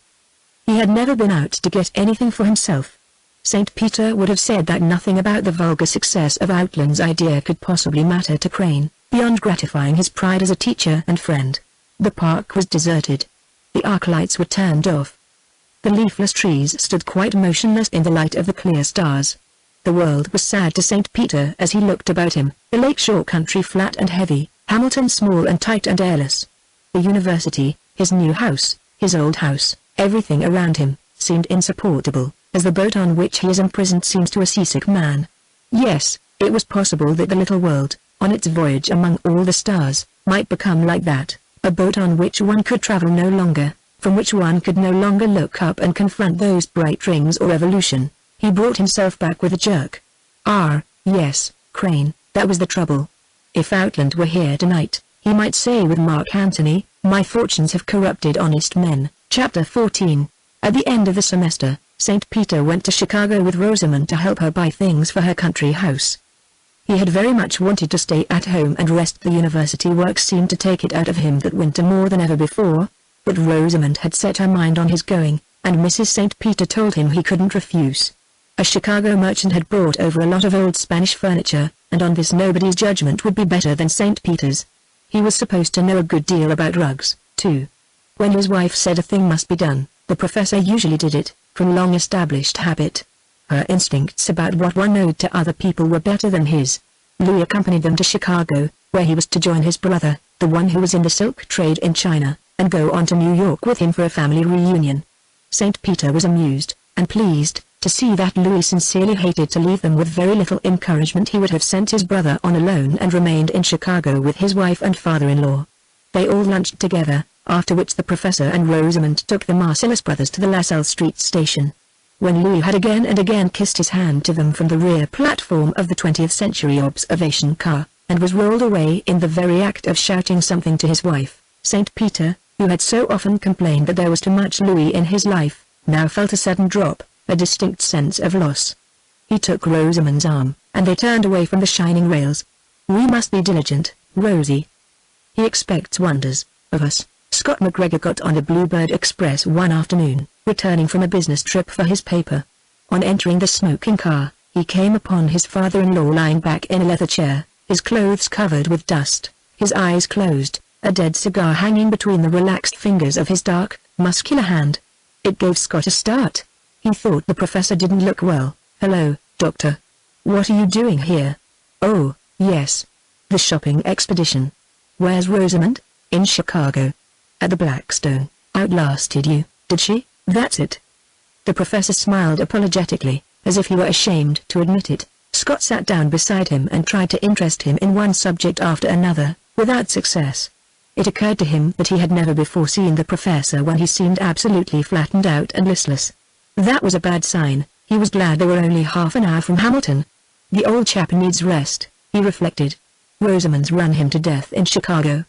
He had never been out to get anything for himself. St. Peter would have said that nothing about the vulgar success of Outland's idea could possibly matter to Crane, beyond gratifying his pride as a teacher and friend. The park was deserted. The arc lights were turned off. The leafless trees stood quite motionless in the light of the clear stars. The world was sad to St. Peter as he looked about him, the lakeshore country flat and heavy, Hamilton small and tight and airless. The university, his new house, his old house, everything around him, seemed insupportable, as the boat on which he is imprisoned seems to a seasick man. Yes, it was possible that the little world, on its voyage among all the stars, might become like that, a boat on which one could travel no longer, from which one could no longer look up and confront those bright rings or evolution. He brought himself back with a jerk. Ah, yes, Crane, that was the trouble. If Outland were here tonight, he might say with Mark Antony, "My fortunes have corrupted honest men." Chapter 14. At the end of the semester, St. Peter went to Chicago with Rosamond to help her buy things for her country house. He had very much wanted to stay at home and rest. The university work seemed to take it out of him that winter more than ever before, but Rosamond had set her mind on his going, and Mrs. St. Peter told him he couldn't refuse. A Chicago merchant had brought over a lot of old Spanish furniture, and on this nobody's judgment would be better than St. Peter's. He was supposed to know a good deal about rugs, too. When his wife said a thing must be done, the professor usually did it, from long-established habit. Her instincts about what one owed to other people were better than his. Louis accompanied them to Chicago, where he was to join his brother, the one who was in the silk trade in China, and go on to New York with him for a family reunion. St. Peter was amused, and pleased, to see that Louis sincerely hated to leave them with very little encouragement. He would have sent his brother on alone and remained in Chicago with his wife and father-in-law. They all lunched together, after which the professor and Rosamond took the Marcellus brothers to the LaSalle Street station. When Louis had again and again kissed his hand to them from the rear platform of the 20th century observation car, and was rolled away in the very act of shouting something to his wife, St. Peter, who had so often complained that there was too much Louis in his life, now felt a sudden drop, a distinct sense of loss. He took Rosamond's arm, and they turned away from the shining rails. "We must be diligent, Rosie. He expects wonders of us." Scott McGregor got on a Bluebird Express one afternoon, returning from a business trip for his paper. On entering the smoking car, he came upon his father-in-law lying back in a leather chair, his clothes covered with dust, his eyes closed, a dead cigar hanging between the relaxed fingers of his dark, muscular hand. It gave Scott a start. He thought the professor didn't look well. "Hello, doctor. What are you doing here?" "Oh, yes. The shopping expedition." "Where's Rosamond?" "In Chicago. At the Blackstone." "Outlasted you, did she?" "That's it." The professor smiled apologetically, as if he were ashamed to admit it. Scott sat down beside him and tried to interest him in one subject after another, without success. It occurred to him that he had never before seen the professor when he seemed absolutely flattened out and listless. That was a bad sign. He was glad they were only half an hour from Hamilton. The old chap needs rest, he reflected. Rosamond's run him to death in Chicago.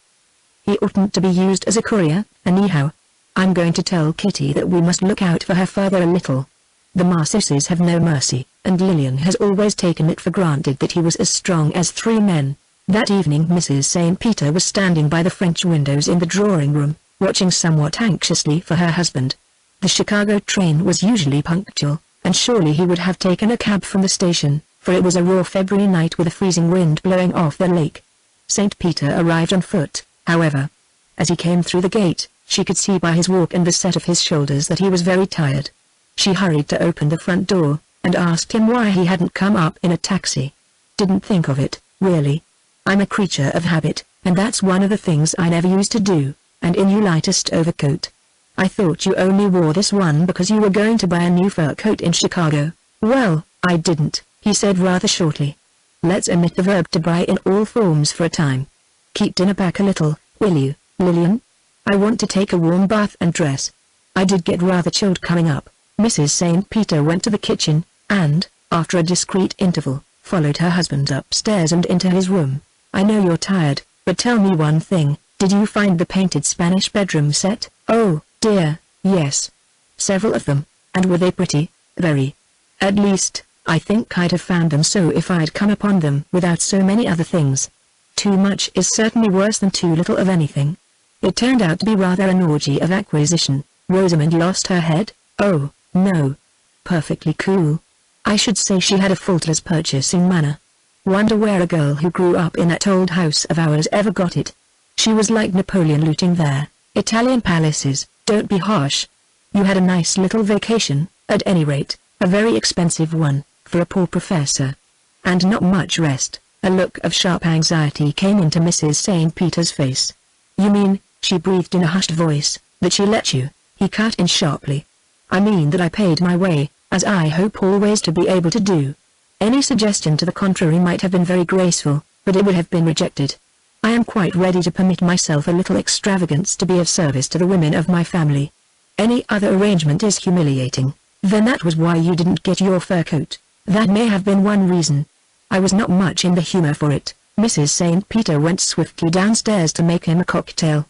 He oughtn't to be used as a courier, anyhow. I'm going to tell Kitty that we must look out for her father a little. The Marcesses have no mercy, and Lillian has always taken it for granted that he was as strong as 3 men. That evening Mrs. St. Peter was standing by the French windows in the drawing room, watching somewhat anxiously for her husband. The Chicago train was usually punctual, and surely he would have taken a cab from the station, for it was a raw February night with a freezing wind blowing off the lake. St. Peter arrived on foot, however. As he came through the gate, she could see by his walk and the set of his shoulders that he was very tired. She hurried to open the front door, and asked him why he hadn't come up in a taxi. "Didn't think of it, really. I'm a creature of habit, and that's one of the things I never used to do, and in your lightest overcoat. I thought you only wore this one because you were going to buy a new fur coat in Chicago." "Well, I didn't," he said rather shortly. "Let's omit the verb to buy in all forms for a time. Keep dinner back a little, will you, Lillian? I want to take a warm bath and dress. I did get rather chilled coming up." Mrs. St. Peter went to the kitchen, and, after a discreet interval, followed her husband upstairs and into his room. "I know you're tired, but tell me one thing, did you find the painted Spanish bedroom set?" "Oh, dear, yes. Several of them, and were they pretty?" "Very. At least, I think I'd have found them so if I'd come upon them without so many other things. Too much is certainly worse than too little of anything." It turned out to be rather an orgy of acquisition. Rosamond lost her head. "Oh, no. Perfectly cool. I should say she had a faultless purchasing manner. Wonder where a girl who grew up in that old house of ours ever got it. She was like Napoleon looting there. Italian palaces, don't be harsh. You had a nice little vacation, at any rate, a very expensive one, for a poor professor. And not much rest." A look of sharp anxiety came into Mrs. St. Peter's face. "You mean," she breathed in a hushed voice, "that she let you he cut in sharply. I mean that I paid my way, as I hope always to be able to do. Any suggestion to the contrary might have been very graceful, but it would have been rejected. I am quite ready to permit myself a little extravagance to be of service to the women of my family. Any other arrangement is humiliating. Then that was why you didn't get your fur coat. That may have been one reason. I was not much in the humor for it. Mrs. St. Peter went swiftly downstairs to make him a cocktail.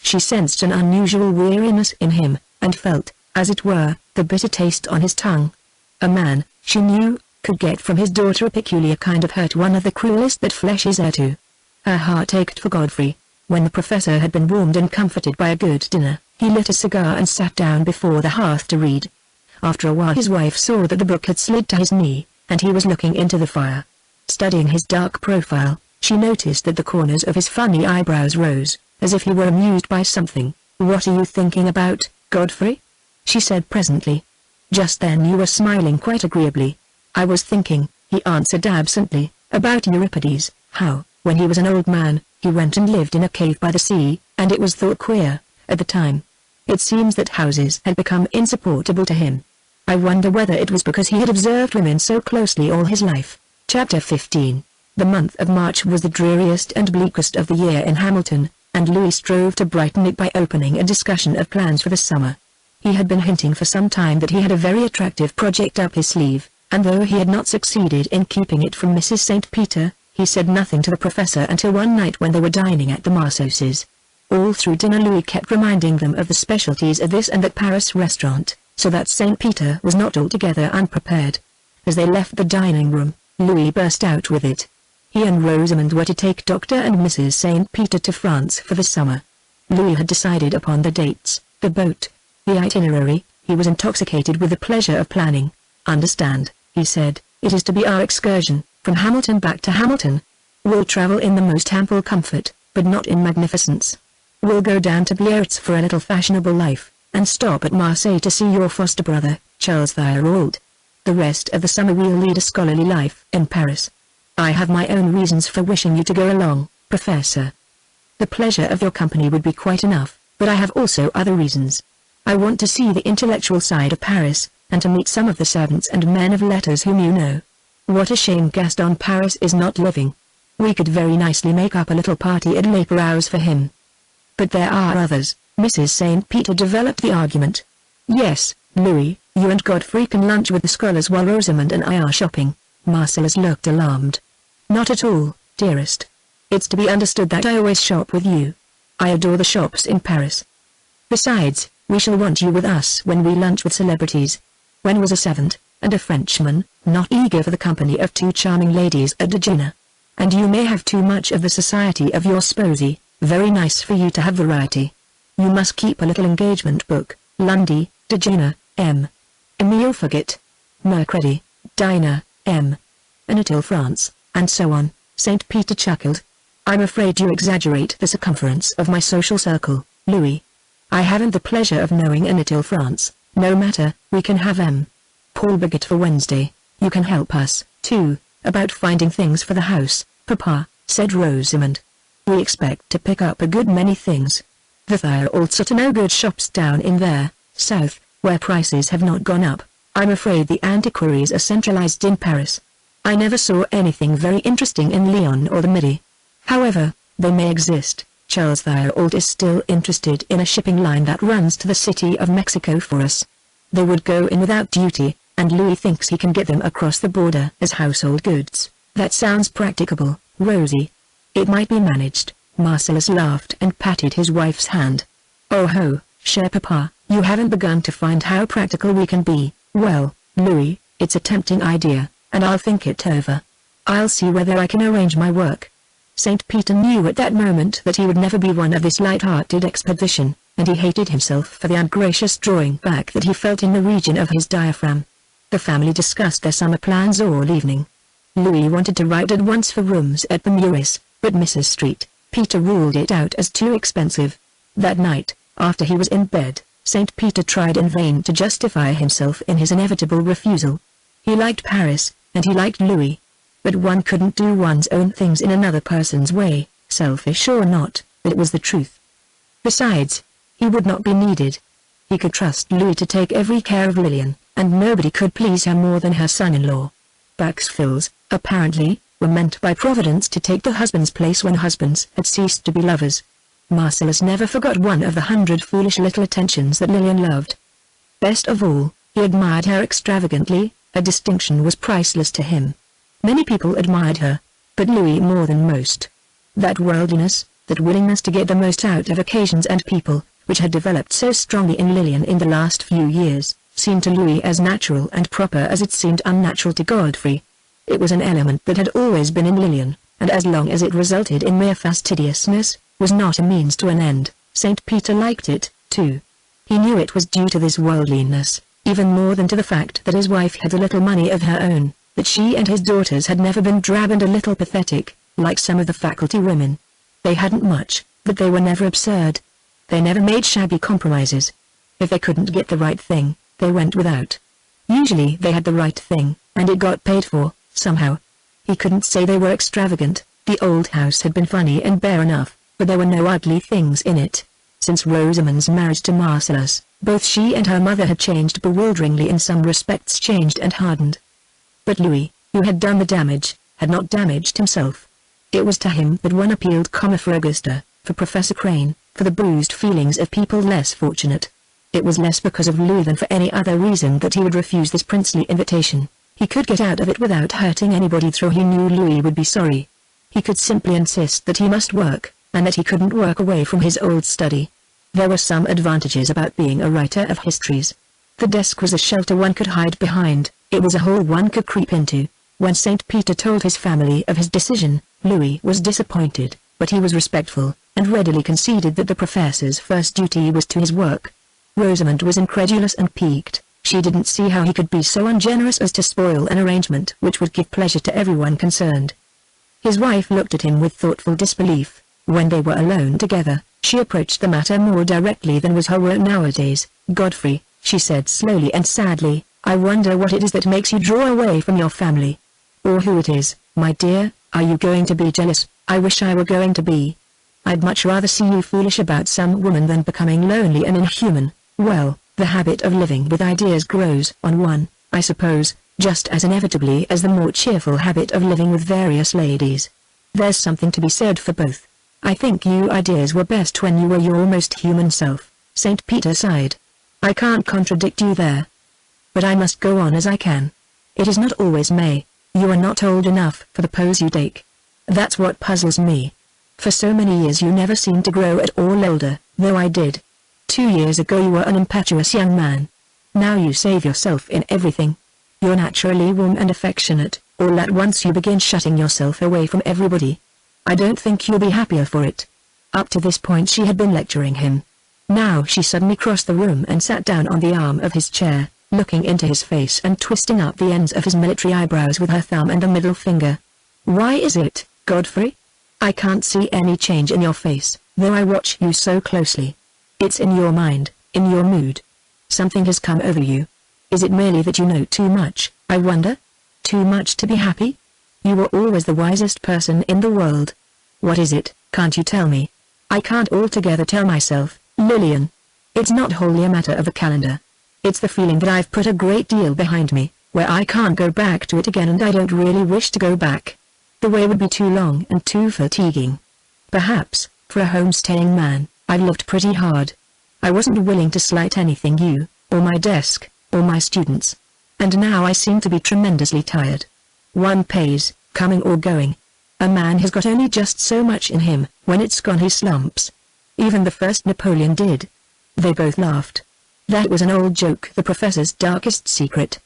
She sensed an unusual weariness in him, and felt, as it were, the bitter taste on his tongue. A man, she knew, could get from his daughter a peculiar kind of hurt, one of the cruelest that flesh is heir to. Her heart ached for Godfrey. When the professor had been warmed and comforted by a good dinner, he lit a cigar and sat down before the hearth to read. After a while his wife saw that the book had slid to his knee, and he was looking into the fire. Studying his dark profile, she noticed that the corners of his funny eyebrows rose, as if he were amused by something. "What are you thinking about, Godfrey?" she said presently. Just then you were smiling quite agreeably. "I was thinking," he answered absently, "about Euripides, how, when he was an old man, he went and lived in a cave by the sea, and it was thought queer, at the time. It seems that houses had become insupportable to him. I wonder whether it was because he had observed women so closely all his life." Chapter 15. The month of March was the dreariest and bleakest of the year in Hamilton, and Louis strove to brighten it by opening a discussion of plans for the summer. He had been hinting for some time that he had a very attractive project up his sleeve, and though he had not succeeded in keeping it from Mrs. St. Peter, he said nothing to the professor until one night when they were dining at the Marsoses. All through dinner Louis kept reminding them of the specialties of this and that Paris restaurant, so that St. Peter was not altogether unprepared. As they left the dining room, Louis burst out with it. He and Rosamond were to take Dr. and Mrs. St. Peter to France for the summer. Louis had decided upon the dates, the boat, the itinerary. He was intoxicated with the pleasure of planning. "Understand," he said, "it is to be our excursion, from Hamilton back to Hamilton. We'll travel in the most ample comfort, but not in magnificence. We'll go down to Biarritz for a little fashionable life, and stop at Marseille to see your foster brother, Charles Thierold. The rest of the summer we'll lead a scholarly life in Paris. I have my own reasons for wishing you to go along, Professor. The pleasure of your company would be quite enough, but I have also other reasons. I want to see the intellectual side of Paris, and to meet some of the servants and men of letters whom you know. What a shame Gaston Paris is not living. We could very nicely make up a little party at Les Perraults for him." "But there are others," Mrs. St. Peter developed the argument. "Yes, Louis, you and Godfrey can lunch with the scholars while Rosamond and I are shopping." Marcellus looked alarmed. "Not at all, dearest. It's to be understood that I always shop with you. I adore the shops in Paris. Besides, we shall want you with us when we lunch with celebrities." When was a servant, and a Frenchman, not eager for the company of two charming ladies at Dejuna? "And you may have too much of the society of your spousey. Very nice for you to have variety. You must keep a little engagement book. Lundy, Dejuna, M. Emile Forget. Mercredi, Dinah, M. Anatole France, and so on." St. Peter chuckled. "I'm afraid you exaggerate the circumference of my social circle, Louis. I haven't the pleasure of knowing Anatole France. No matter, we can have M. Paul Bagot for Wednesday. You can help us, too, about finding things for the house, Papa," said Rosamond. "We expect to pick up a good many things. The Thierold's are to no good shops down in there, south, where prices have not gone up. I'm afraid the antiquaries are centralized in Paris. I never saw anything very interesting in Lyon or the Midi. However, they may exist. Charles Thierold is still interested in a shipping line that runs to the City of Mexico for us. They would go in without duty, and Louis thinks he can get them across the border as household goods. That sounds practicable, Rosie. It might be managed." Marcellus laughed and patted his wife's hand. "Oh ho, cher papa, you haven't begun to find how practical we can be. Well, Louis, it's a tempting idea, and I'll think it over. I'll see whether I can arrange my work." St. Peter knew at that moment that he would never be one of this light-hearted expedition, and he hated himself for the ungracious drawing back that he felt in the region of his diaphragm. The family discussed their summer plans all evening. Louis wanted to write at once for rooms at the Murris, but Mrs. St. Peter ruled it out as too expensive. That night, after he was in bed, St. Peter tried in vain to justify himself in his inevitable refusal. He liked Paris, and he liked Louis. But one couldn't do one's own things in another person's way, selfish or not, that was the truth. Besides, he would not be needed. He could trust Louis to take every care of Lillian, and nobody could please her more than her son-in-law. Backfills, apparently, were meant by Providence to take the husband's place when husbands had ceased to be lovers. Marcellus never forgot one of the 100 foolish little attentions that Lillian loved. Best of all, he admired her extravagantly. A distinction was priceless to him. Many people admired her, but Louis more than most. That worldliness, that willingness to get the most out of occasions and people, which had developed so strongly in Lillian in the last few years, seemed to Louis as natural and proper as it seemed unnatural to Godfrey. It was an element that had always been in Lillian, and as long as it resulted in mere fastidiousness, was not a means to an end. St. Peter liked it, too. He knew it was due to this worldliness, even more than to the fact that his wife had a little money of her own, that she and his daughters had never been drab and a little pathetic, like some of the faculty women. They hadn't much, but they were never absurd. They never made shabby compromises. If they couldn't get the right thing, they went without. Usually they had the right thing, and it got paid for, somehow. He couldn't say they were extravagant. The old house had been funny and bare enough, but there were no ugly things in it. Since Rosamond's marriage to Marcellus, both she and her mother had changed bewilderingly, in some respects changed and hardened. But Louis, who had done the damage, had not damaged himself. It was to him that one appealed, for Augusta, for Professor Crane, for the bruised feelings of people less fortunate. It was less because of Louis than for any other reason that he would refuse this princely invitation. He could get out of it without hurting anybody, though he knew Louis would be sorry. He could simply insist that he must work, and that he couldn't work away from his old study. There were some advantages about being a writer of histories. The desk was a shelter one could hide behind, it was a hole one could creep into. When St. Peter told his family of his decision, Louis was disappointed, but he was respectful, and readily conceded that the professor's first duty was to his work. Rosamond was incredulous and piqued. She didn't see how he could be so ungenerous as to spoil an arrangement which would give pleasure to everyone concerned. His wife looked at him with thoughtful disbelief. When they were alone together, she approached the matter more directly than was her wont nowadays. "Godfrey," she said slowly and sadly, "I wonder what it is that makes you draw away from your family. Or who it is, my dear. Are you going to be jealous? I wish I were going to be. I'd much rather see you foolish about some woman than becoming lonely and inhuman. Well, the habit of living with ideas grows on one, I suppose, just as inevitably as the more cheerful habit of living with various ladies. There's something to be said for both. I think you ideas were best when you were your almost human self." St. Peter sighed. "I can't contradict you there. But I must go on as I can. It is not always May. You are not old enough for the pose you take. That's what puzzles me. For so many years you never seemed to grow at all older, though I did. 2 years ago you were an impetuous young man. Now you save yourself in everything. You're naturally warm and affectionate. All at once you begin shutting yourself away from everybody. I don't think you'll be happier for it." Up to this point she had been lecturing him. Now she suddenly crossed the room and sat down on the arm of his chair, looking into his face and twisting up the ends of his military eyebrows with her thumb and the middle finger. "Why is it, Godfrey? I can't see any change in your face, though I watch you so closely. It's in your mind, in your mood. Something has come over you. Is it merely that you know too much, I wonder? Too much to be happy? You were always the wisest person in the world. What is it, can't you tell me? I can't altogether tell myself, Lillian. It's not wholly a matter of the calendar. It's the feeling that I've put a great deal behind me, where I can't go back to it again, and I don't really wish to go back. The way would be too long and too fatiguing. Perhaps, for a home-staying man, I've lived pretty hard. I wasn't willing to slight anything you, or my desk, or my students. And now I seem to be tremendously tired. One pays, coming or going. A man has got only just so much in him, when it's gone he slumps. Even the first Napoleon did." They both laughed. That was an old joke, the professor's darkest secret.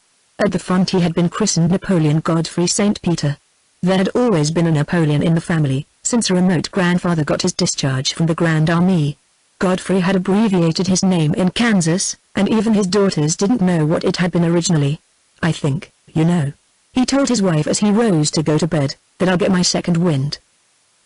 At the front he had been christened Napoleon Godfrey St. Peter. There had always been a Napoleon in the family, since a remote grandfather got his discharge from the Grand Army. Godfrey had abbreviated his name in Kansas, and even his daughters didn't know what it had been originally. "I think, you know," he told his wife as he rose to go to bed, "that I'll get my second wind.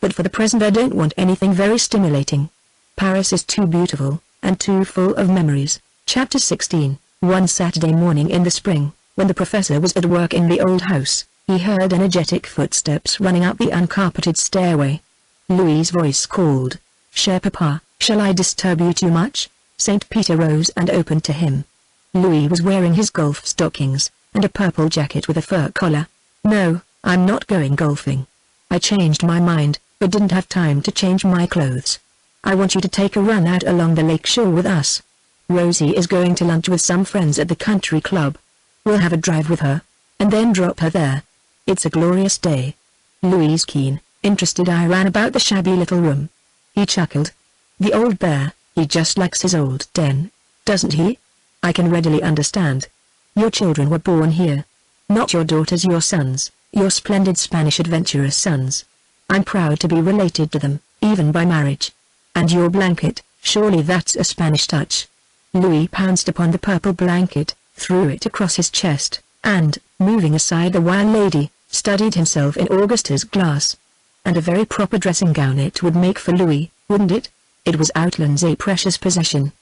But for the present I don't want anything very stimulating. Paris is too beautiful, and too full of memories." Chapter 16. One Saturday morning in the spring, when the professor was at work in the old house, he heard energetic footsteps running up the uncarpeted stairway. Louis's voice called, "Cher papa, shall I disturb you too much?" St. Peter rose and opened to him. Louis was wearing his golf stockings, and a purple jacket with a fur collar. "No, I'm not going golfing. I changed my mind, but didn't have time to change my clothes. I want you to take a run out along the lake shore with us. Rosie is going to lunch with some friends at the country club. We'll have a drive with her, and then drop her there. It's a glorious day." Louis' keen, interested eye ran about the shabby little room. He chuckled. "The old bear, he just likes his old den, doesn't he? I can readily understand. Your children were born here. Not your daughters, your sons, your splendid Spanish adventurous sons. I'm proud to be related to them, even by marriage. And your blanket, surely that's a Spanish touch." Louis pounced upon the purple blanket, threw it across his chest, and, moving aside the wild lady, studied himself in Augusta's glass. And a very proper dressing gown it would make for Louis, wouldn't it? It was Outland's a precious possession.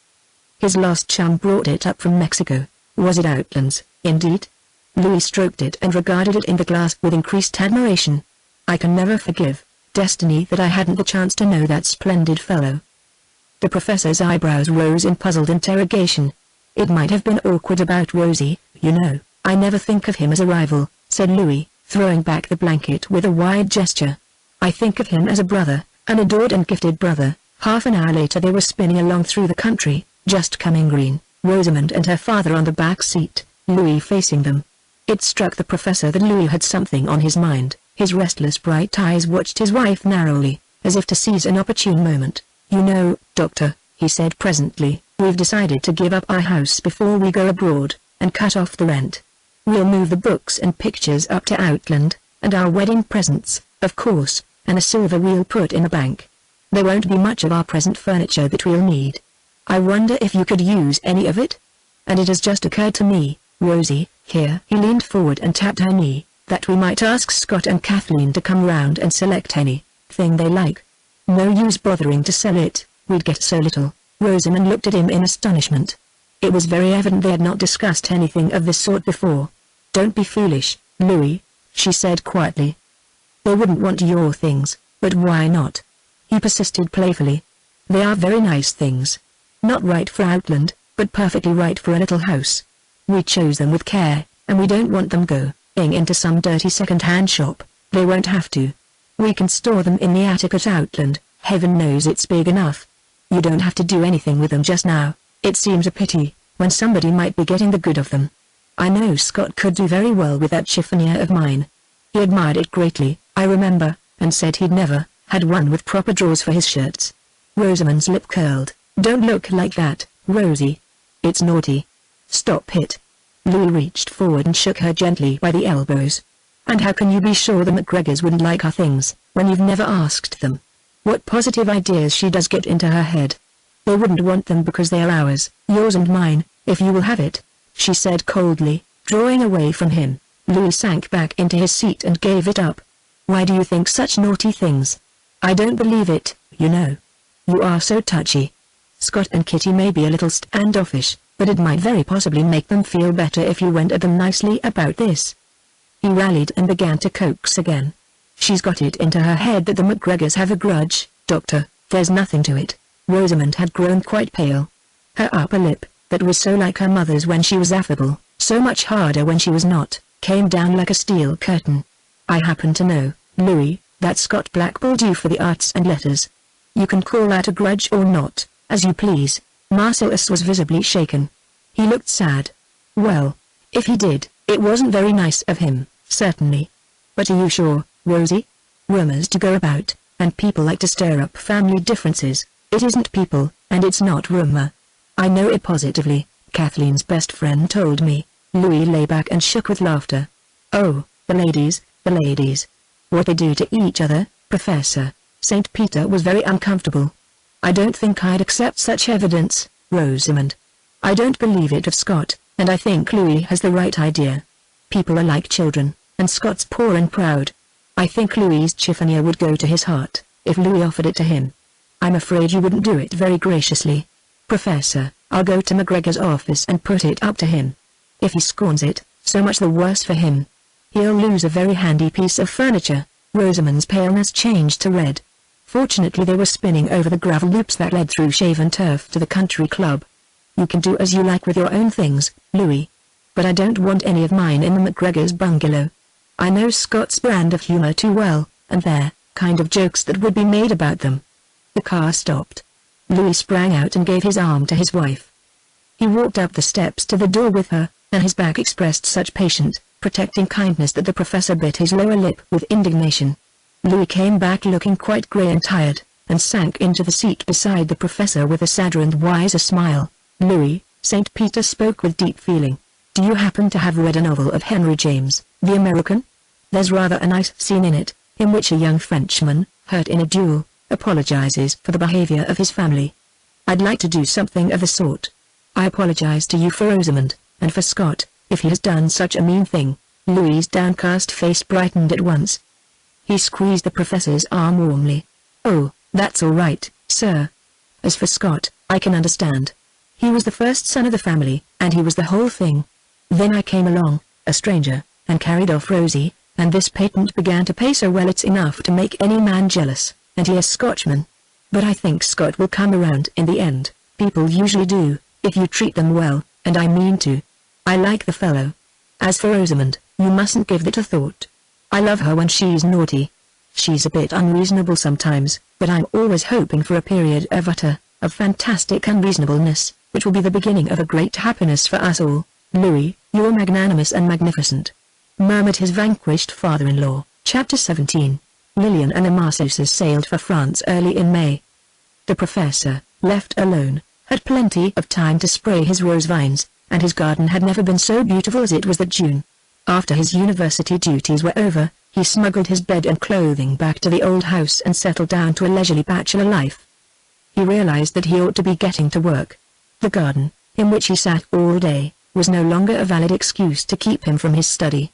His lost chum brought it up from Mexico. Was it Outland's, indeed? Louis stroked it and regarded it in the glass with increased admiration. "I can never forgive destiny that I hadn't the chance to know that splendid fellow." The professor's eyebrows rose in puzzled interrogation. "It might have been awkward about Rosie, you know. I never think of him as a rival," said Louis, throwing back the blanket with a wide gesture. "I think of him as a brother, an adored and gifted brother." Half an hour later they were spinning along through the country, just coming green, Rosamond and her father on the back seat, Louis facing them. It struck the professor that Louis had something on his mind. His restless bright eyes watched his wife narrowly, as if to seize an opportune moment. "You know, Doctor," he said presently, "we've decided to give up our house before we go abroad, and cut off the rent. We'll move the books and pictures up to Outland, and our wedding presents, of course, and a silver we'll put in the bank. There won't be much of our present furniture that we'll need. I wonder if you could use any of it? And it has just occurred to me, Rosie," here he leaned forward and tapped her knee, "that we might ask Scott and Kathleen to come round and select anything they like. No use bothering to sell it, we'd get so little." Rosamond looked at him in astonishment. It was very evident they had not discussed anything of this sort before. "Don't be foolish, Louis," she said quietly. "They wouldn't want your things, but why not?" he persisted playfully. "They are very nice things. Not right for Outland, but perfectly right for a little house. We chose them with care, and we don't want them going into some dirty second-hand shop. They won't have to. We can store them in the attic at Outland, heaven knows it's big enough. You don't have to do anything with them just now. It seems a pity, when somebody might be getting the good of them. I know Scott could do very well with that chiffonier of mine. He admired it greatly, I remember, and said he'd never had one with proper drawers for his shirts." Rosamond's lip curled. "Don't look like that, Rosie. It's naughty. Stop it." Louis reached forward and shook her gently by the elbows. "And how can you be sure the McGregors wouldn't like our things, when you've never asked them? What positive ideas she does get into her head. They wouldn't want them because they are ours, yours and mine, if you will have it," she said coldly, drawing away from him. Louis sank back into his seat and gave it up. "Why do you think such naughty things? I don't believe it, you know. You are so touchy. Scott and Kitty may be a little standoffish, but it might very possibly make them feel better if you went at them nicely about this." He rallied and began to coax again. "She's got it into her head that the McGregors have a grudge, Doctor. There's nothing to it." Rosamond had grown quite pale. Her upper lip, that was so like her mother's when she was affable, so much harder when she was not, came down like a steel curtain. "I happen to know, Louis, that Scott blackballed you for the arts and letters. You can call that a grudge or not, as you please." Marcellus was visibly shaken. He looked sad. "Well, if he did, it wasn't very nice of him, certainly. But are you sure, Rosie? Rumors do go about, and people like to stir up family differences. It isn't people, and it's not rumor. I know it positively. Kathleen's best friend told me." Louis lay back and shook with laughter. "Oh, the ladies, the ladies. What they do to each other, Professor." St. Peter was very uncomfortable. "I don't think I'd accept such evidence, Rosamond. I don't believe it of Scott, and I think Louis has the right idea. People are like children, and Scott's poor and proud. I think Louis's chiffonier would go to his heart, if Louis offered it to him. I'm afraid you wouldn't do it very graciously. Professor, I'll go to McGregor's office and put it up to him. If he scorns it, so much the worse for him. He'll lose a very handy piece of furniture." Rosamond's paleness changed to red. Fortunately they were spinning over the gravel loops that led through shaven turf to the country club. "You can do as you like with your own things, Louis. But I don't want any of mine in the McGregor's bungalow. I know Scott's brand of humor too well, and there kind of jokes that would be made about them." The car stopped. Louis sprang out and gave his arm to his wife. He walked up the steps to the door with her, and his back expressed such patient, protecting kindness that the professor bit his lower lip with indignation. Louis came back looking quite grey and tired, and sank into the seat beside the professor with a sadder and wiser smile. "Louis," St. Peter spoke with deep feeling, "do you happen to have read a novel of Henry James, the American? There's rather a nice scene in it, in which a young Frenchman, hurt in a duel, apologizes for the behavior of his family. I'd like to do something of the sort. I apologize to you for Rosamond, and for Scott, if he has done such a mean thing." Louis's downcast face brightened at once. He squeezed the professor's arm warmly. "Oh, that's all right, sir. As for Scott, I can understand. He was the first son of the family, and he was the whole thing. Then I came along, a stranger, and carried off Rosie, and this patent began to pay so well it's enough to make any man jealous, and he is Scotchman. But I think Scott will come around in the end. People usually do, if you treat them well, and I mean to. I like the fellow. As for Rosamond, you mustn't give that a thought. I love her when she's naughty. She's a bit unreasonable sometimes, but I'm always hoping for a period of fantastic unreasonableness, which will be the beginning of a great happiness for us all." "Louis, you're magnanimous and magnificent," murmured his vanquished father-in-law. Chapter 17. Lillian and the Marsoses sailed for France early in May. The professor, left alone, had plenty of time to spray his rose vines, and his garden had never been so beautiful as it was that June. After his university duties were over, he smuggled his bed and clothing back to the old house and settled down to a leisurely bachelor life. He realized that he ought to be getting to work. The garden, in which he sat all day, was no longer a valid excuse to keep him from his study.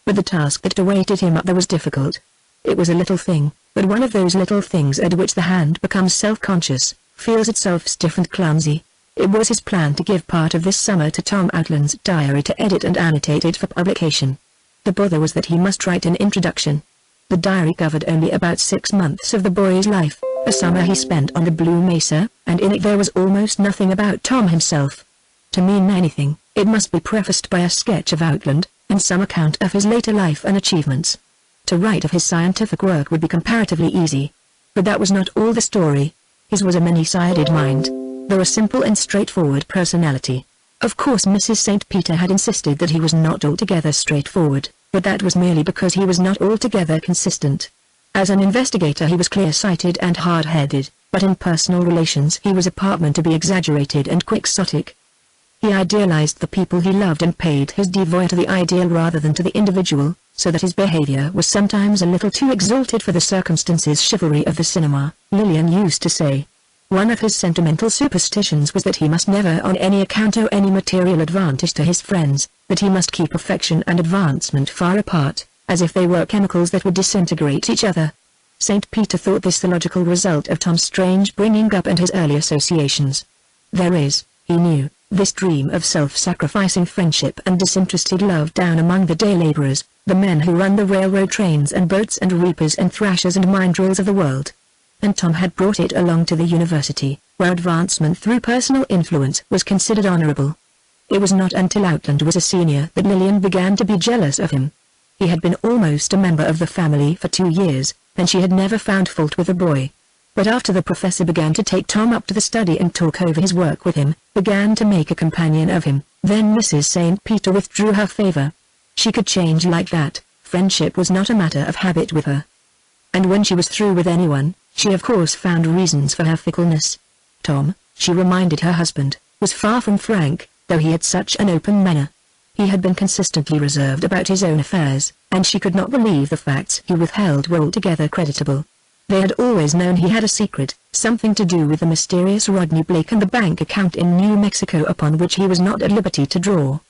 But the task that awaited him up there was difficult. It was a little thing, but one of those little things at which the hand becomes self-conscious, feels itself stiff and clumsy. It was his plan to give part of this summer to Tom Outland's diary to edit and annotate it for publication. The bother was that he must write an introduction. The diary covered only about 6 months of the boy's life, a summer he spent on the Blue Mesa, and in it there was almost nothing about Tom himself. To mean anything, it must be prefaced by a sketch of Outland, and some account of his later life and achievements. To write of his scientific work would be comparatively easy. But that was not all the story. His was a many-sided mind, though a simple and straightforward personality. Of course Mrs. St. Peter had insisted that he was not altogether straightforward, but that was merely because he was not altogether consistent. As an investigator he was clear-sighted and hard-headed, but in personal relations he was apparent to be exaggerated and quixotic. He idealized the people he loved and paid his devoire to the ideal rather than to the individual, so that his behavior was sometimes a little too exalted for the circumstances chivalry of the cinema, Lillian used to say. One of his sentimental superstitions was that he must never on any account owe any material advantage to his friends, that he must keep affection and advancement far apart, as if they were chemicals that would disintegrate each other. St. Peter thought this the logical result of Tom's strange bringing up and his early associations. There is, he knew, this dream of self-sacrificing friendship and disinterested love down among the day laborers, the men who run the railroad trains and boats and reapers and thrashers and mine drills of the world. And Tom had brought it along to the university, where advancement through personal influence was considered honorable. It was not until Outland was a senior that Lillian began to be jealous of him. He had been almost a member of the family for 2 years, and she had never found fault with the boy. But after the professor began to take Tom up to the study and talk over his work with him, began to make a companion of him, then Mrs. St. Peter withdrew her favor. She could change like that. Friendship was not a matter of habit with her. And when she was through with anyone, she of course found reasons for her fickleness. Tom, she reminded her husband, was far from frank, though he had such an open manner. He had been consistently reserved about his own affairs, and she could not believe the facts he withheld were altogether creditable. They had always known he had a secret, something to do with the mysterious Rodney Blake and the bank account in New Mexico upon which he was not at liberty to draw.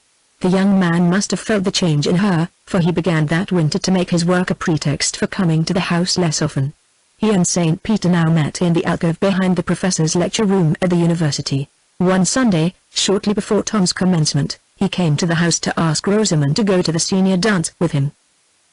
The young man must have felt the change in her, for he began that winter to make his work a pretext for coming to the house less often. He and St. Peter now met in the alcove behind the professor's lecture room at the university. One Sunday, shortly before Tom's commencement, he came to the house to ask Rosamond to go to the senior dance with him.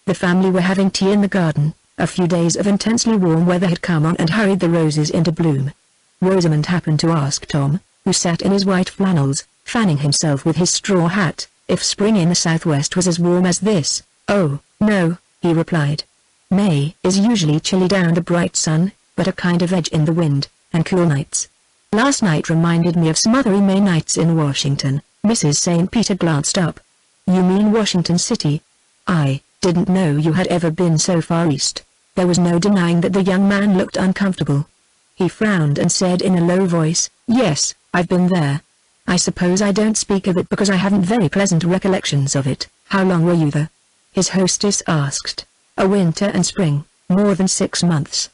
The family were having tea in the garden, A few days of intensely warm weather had come on and hurried the roses into bloom. Rosamond happened to ask Tom, who sat in his white flannels, fanning himself with his straw hat, if spring in the southwest was as warm as this. "Oh, no," he replied. "May is usually chilly down the bright sun, but a kind of edge in the wind, and cool nights. Last night reminded me of smothery May nights in Washington." Mrs. St. Peter glanced up. "You mean Washington City? I didn't know you had ever been so far east." There was no denying that the young man looked uncomfortable. He frowned and said in a low voice, "Yes, I've been there. I suppose I don't speak of it because I haven't very pleasant recollections of it." "How long were you there?" his hostess asked. "A winter and spring, more than 6 months.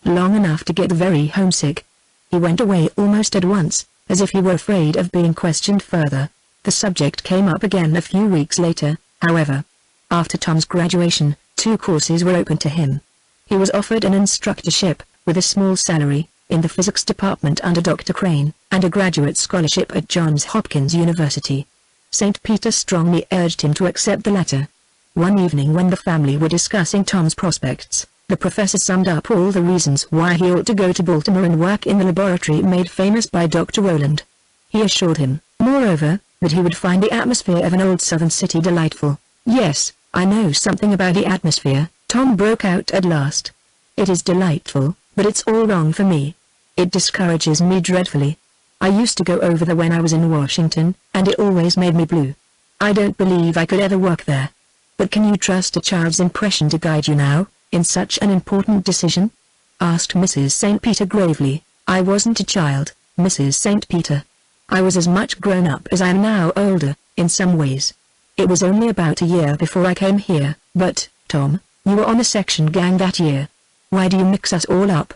Long enough to get very homesick." He went away almost at once, as if he were afraid of being questioned further. The subject came up again a few weeks later, however. After Tom's graduation, 2 courses were open to him. He was offered an instructorship, with a small salary, in the physics department under Dr. Crane, and a graduate scholarship at Johns Hopkins University. St. Peter strongly urged him to accept the latter. One evening when the family were discussing Tom's prospects, the professor summed up all the reasons why he ought to go to Baltimore and work in the laboratory made famous by Dr. Rowland. He assured him, moreover, that he would find the atmosphere of an old southern city delightful. "Yes, I know something about the atmosphere," Tom broke out at last. "It is delightful, but it's all wrong for me. It discourages me dreadfully. I used to go over there when I was in Washington, and it always made me blue. I don't believe I could ever work there." "But can you trust a child's impression to guide you now, in such an important decision?" asked Mrs. St. Peter gravely. "I wasn't a child, Mrs. St. Peter. I was as much grown up as I am now, older, in some ways. It was only about a year before I came here." "But, Tom, you were on the section gang that year. Why do you mix us all up?"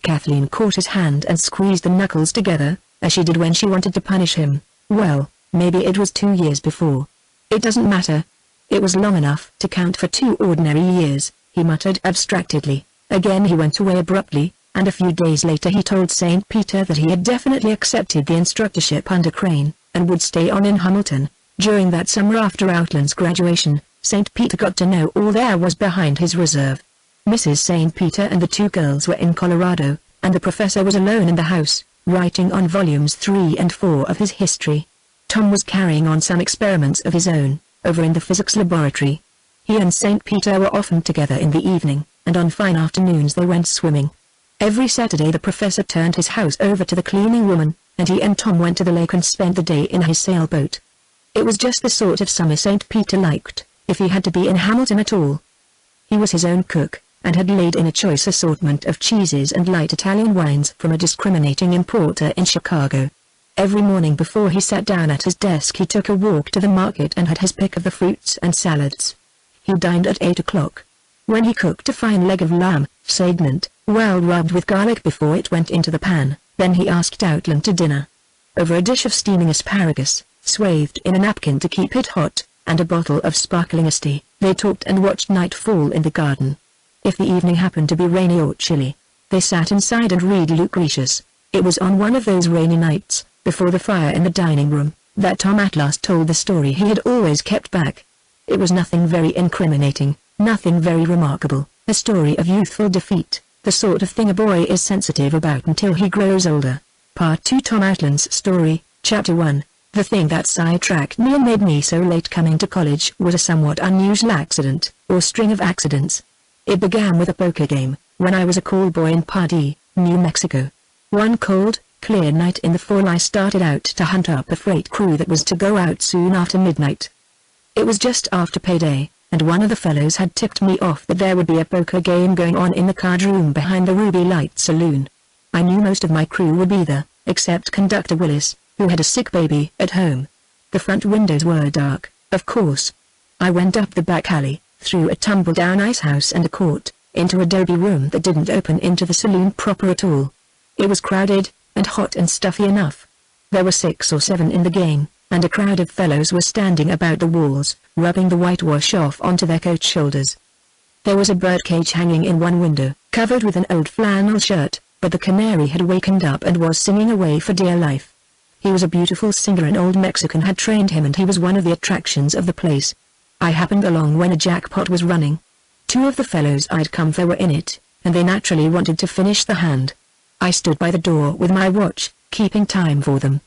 Kathleen caught his hand and squeezed the knuckles together, as she did when she wanted to punish him. "Well, maybe it was 2 years before. It doesn't matter. It was long enough to count for 2 ordinary years," he muttered abstractedly. Again he went away abruptly, and a few days later he told St. Peter that he had definitely accepted the instructorship under Crane, and would stay on in Hamilton. During that summer after Outland's graduation, St. Peter got to know all there was behind his reserve. Mrs. St. Peter and the 2 girls were in Colorado, and the professor was alone in the house, writing on volumes 3 and 4 of his history. Tom was carrying on some experiments of his own, over in the physics laboratory. He and St. Peter were often together in the evening, and on fine afternoons they went swimming. Every Saturday the professor turned his house over to the cleaning woman, and he and Tom went to the lake and spent the day in his sailboat. It was just the sort of summer St. Peter liked, if he had to be in Hamilton at all. He was his own cook, and had laid in a choice assortment of cheeses and light Italian wines from a discriminating importer in Chicago. Every morning before he sat down at his desk he took a walk to the market and had his pick of the fruits and salads. He dined at 8 o'clock. When he cooked a fine leg of lamb, sagnant, well rubbed with garlic before it went into the pan, then he asked Outland to dinner. Over a dish of steaming asparagus, swathed in a napkin to keep it hot, and a bottle of sparkling iced, they talked and watched night fall in the garden. If the evening happened to be rainy or chilly, they sat inside and read Lucretius. It was on one of those rainy nights, before the fire in the dining room, that Tom at last told the story he had always kept back. It was nothing very incriminating, nothing very remarkable, a story of youthful defeat, the sort of thing a boy is sensitive about until he grows older. Part 2 Tom Outland's Story, Chapter 1. The thing that sidetracked me and made me so late coming to college was a somewhat unusual accident, or string of accidents. It began with a poker game, when I was a call boy in Pardee, New Mexico. One cold, clear night in the fall I started out to hunt up a freight crew that was to go out soon after midnight. It was just after payday, and one of the fellows had tipped me off that there would be a poker game going on in the card room behind the Ruby Light Saloon. I knew most of my crew would be there, except Conductor Willis, who had a sick baby at home. The front windows were dark, of course. I went up the back alley, through a tumble-down ice house and a court, into a adobe room that didn't open into the saloon proper at all. It was crowded, and hot and stuffy enough. There were 6 or 7 in the game, and a crowd of fellows were standing about the walls, rubbing the whitewash off onto their coat shoulders. There was a birdcage hanging in one window, covered with an old flannel shirt, but the canary had wakened up and was singing away for dear life. He was a beautiful singer, an old Mexican had trained him, and he was one of the attractions of the place. I happened along when a jackpot was running. Two of the fellows I'd come for were in it, and they naturally wanted to finish the hand. I stood by the door with my watch, keeping time for them.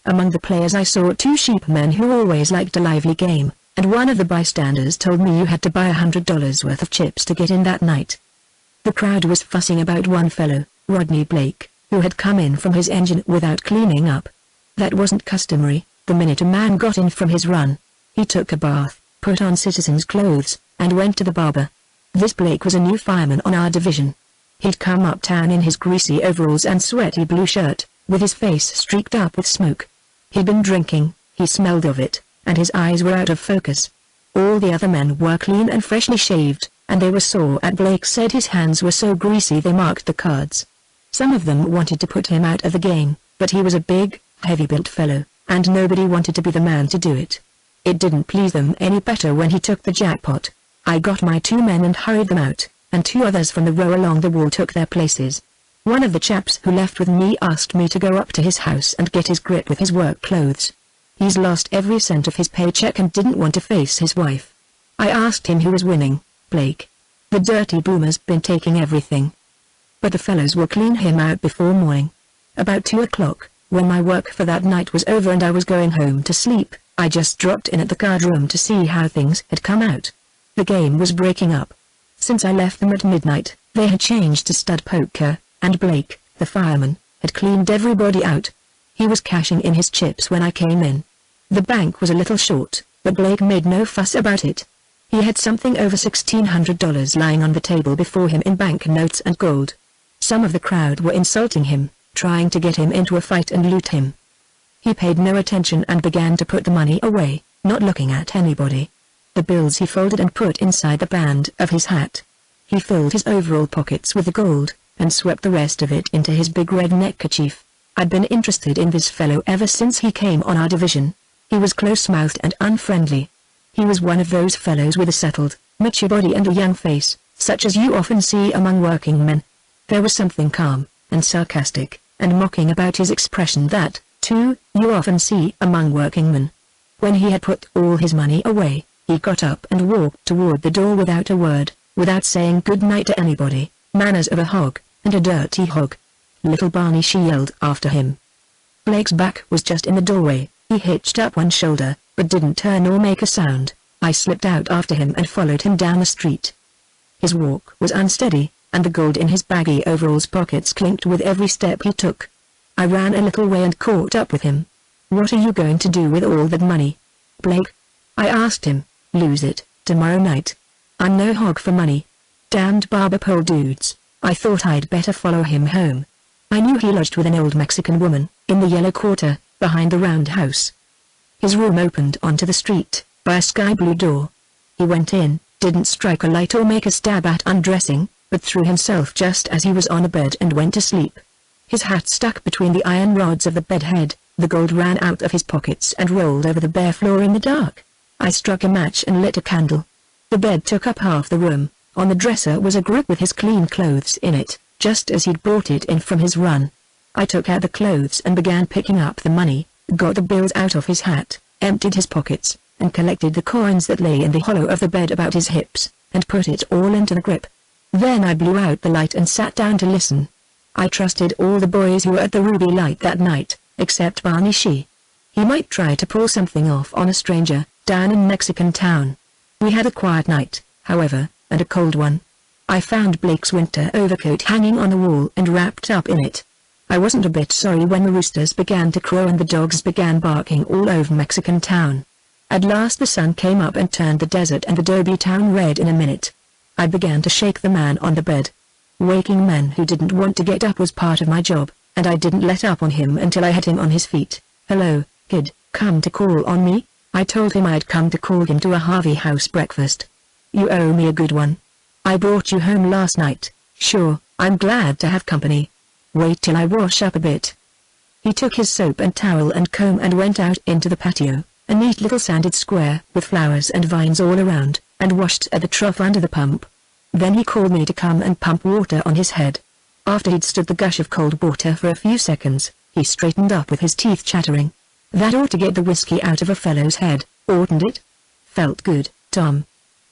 Among the players I saw two sheepmen who always liked a lively game, and one of the bystanders told me you had to buy $100 worth of chips to get in that night. The crowd was fussing about one fellow, Rodney Blake, who had come in from his engine without cleaning up. That wasn't customary. The minute a man got in from his run, he took a bath, put on citizen's clothes, and went to the barber. This Blake was a new fireman on our division. He'd come uptown in his greasy overalls and sweaty blue shirt, with his face streaked up with smoke. He'd been drinking, he smelled of it, and his eyes were out of focus. All the other men were clean and freshly shaved, and they were sore at Blake said his hands were so greasy they marked the cards. Some of them wanted to put him out of the game, but he was a big, heavy-built fellow, and nobody wanted to be the man to do it. It didn't please them any better when he took the jackpot. I got my two men and hurried them out, and two others from the row along the wall took their places. One of the chaps who left with me asked me to go up to his house and get his grip with his work clothes. He's lost every cent of his paycheck and didn't want to face his wife. I asked him who was winning. Blake. The dirty boomer's been taking everything. But the fellows will clean him out before morning. About 2 o'clock, when my work for that night was over and I was going home to sleep, I just dropped in at the card room to see how things had come out. The game was breaking up. Since I left them at midnight, they had changed to stud poker, and Blake, the fireman, had cleaned everybody out. He was cashing in his chips when I came in. The bank was a little short, but Blake made no fuss about it. He had something over $1,600 lying on the table before him in banknotes and gold. Some of the crowd were insulting him, trying to get him into a fight and loot him. He paid no attention and began to put the money away, not looking at anybody. The bills he folded and put inside the band of his hat. He filled his overall pockets with the gold, and swept the rest of it into his big red neckerchief. I'd been interested in this fellow ever since he came on our division. He was close-mouthed and unfriendly. He was one of those fellows with a settled, mature body and a young face, such as you often see among working men. There was something calm, and sarcastic, and mocking about his expression that, too, you often see among working men. When he had put all his money away, he got up and walked toward the door without a word, without saying good night to anybody. Manners of a hog, and a dirty hog. Little Barney, she yelled after him. Blake's back was just in the doorway. He hitched up one shoulder, but didn't turn or make a sound. I slipped out after him and followed him down the street. His walk was unsteady, and the gold in his baggy overalls pockets clinked with every step he took. I ran a little way and caught up with him. "What are you going to do with all that money, Blake?" I asked him. "Lose it, tomorrow night. I'm no hog for money. Damned barber pole dudes." I thought I'd better follow him home. I knew he lodged with an old Mexican woman, in the yellow quarter, behind the roundhouse. His room opened onto the street, by a sky-blue door. He went in, didn't strike a light or make a stab at undressing, but threw himself just as he was on a bed and went to sleep. His hat stuck between the iron rods of the bed head, the gold ran out of his pockets and rolled over the bare floor in the dark. I struck a match and lit a candle. The bed took up half the room. On the dresser was a grip with his clean clothes in it, just as he'd brought it in from his run. I took out the clothes and began picking up the money, got the bills out of his hat, emptied his pockets, and collected the coins that lay in the hollow of the bed about his hips, and put it all into the grip. Then I blew out the light and sat down to listen. I trusted all the boys who were at the Ruby Light that night, except Barney Shee. He might try to pull something off on a stranger, down in Mexican town. We had a quiet night, however, and a cold one. I found Blake's winter overcoat hanging on the wall and wrapped up in it. I wasn't a bit sorry when the roosters began to crow and the dogs began barking all over Mexican town. At last the sun came up and turned the desert and adobe town red in a minute. I began to shake the man on the bed. Waking men who didn't want to get up was part of my job, and I didn't let up on him until I had him on his feet. "Hello, kid, come to call on me?" I told him I'd come to call him to a Harvey House breakfast. "You owe me a good one. I brought you home last night." "Sure, I'm glad to have company. Wait till I wash up a bit." He took his soap and towel and comb and went out into the patio, a neat little sanded square with flowers and vines all around, and washed at the trough under the pump. Then he called me to come and pump water on his head. After he'd stood the gush of cold water for a few seconds, he straightened up with his teeth chattering. "That ought to get the whiskey out of a fellow's head, oughtn't it?" "Felt good, Tom."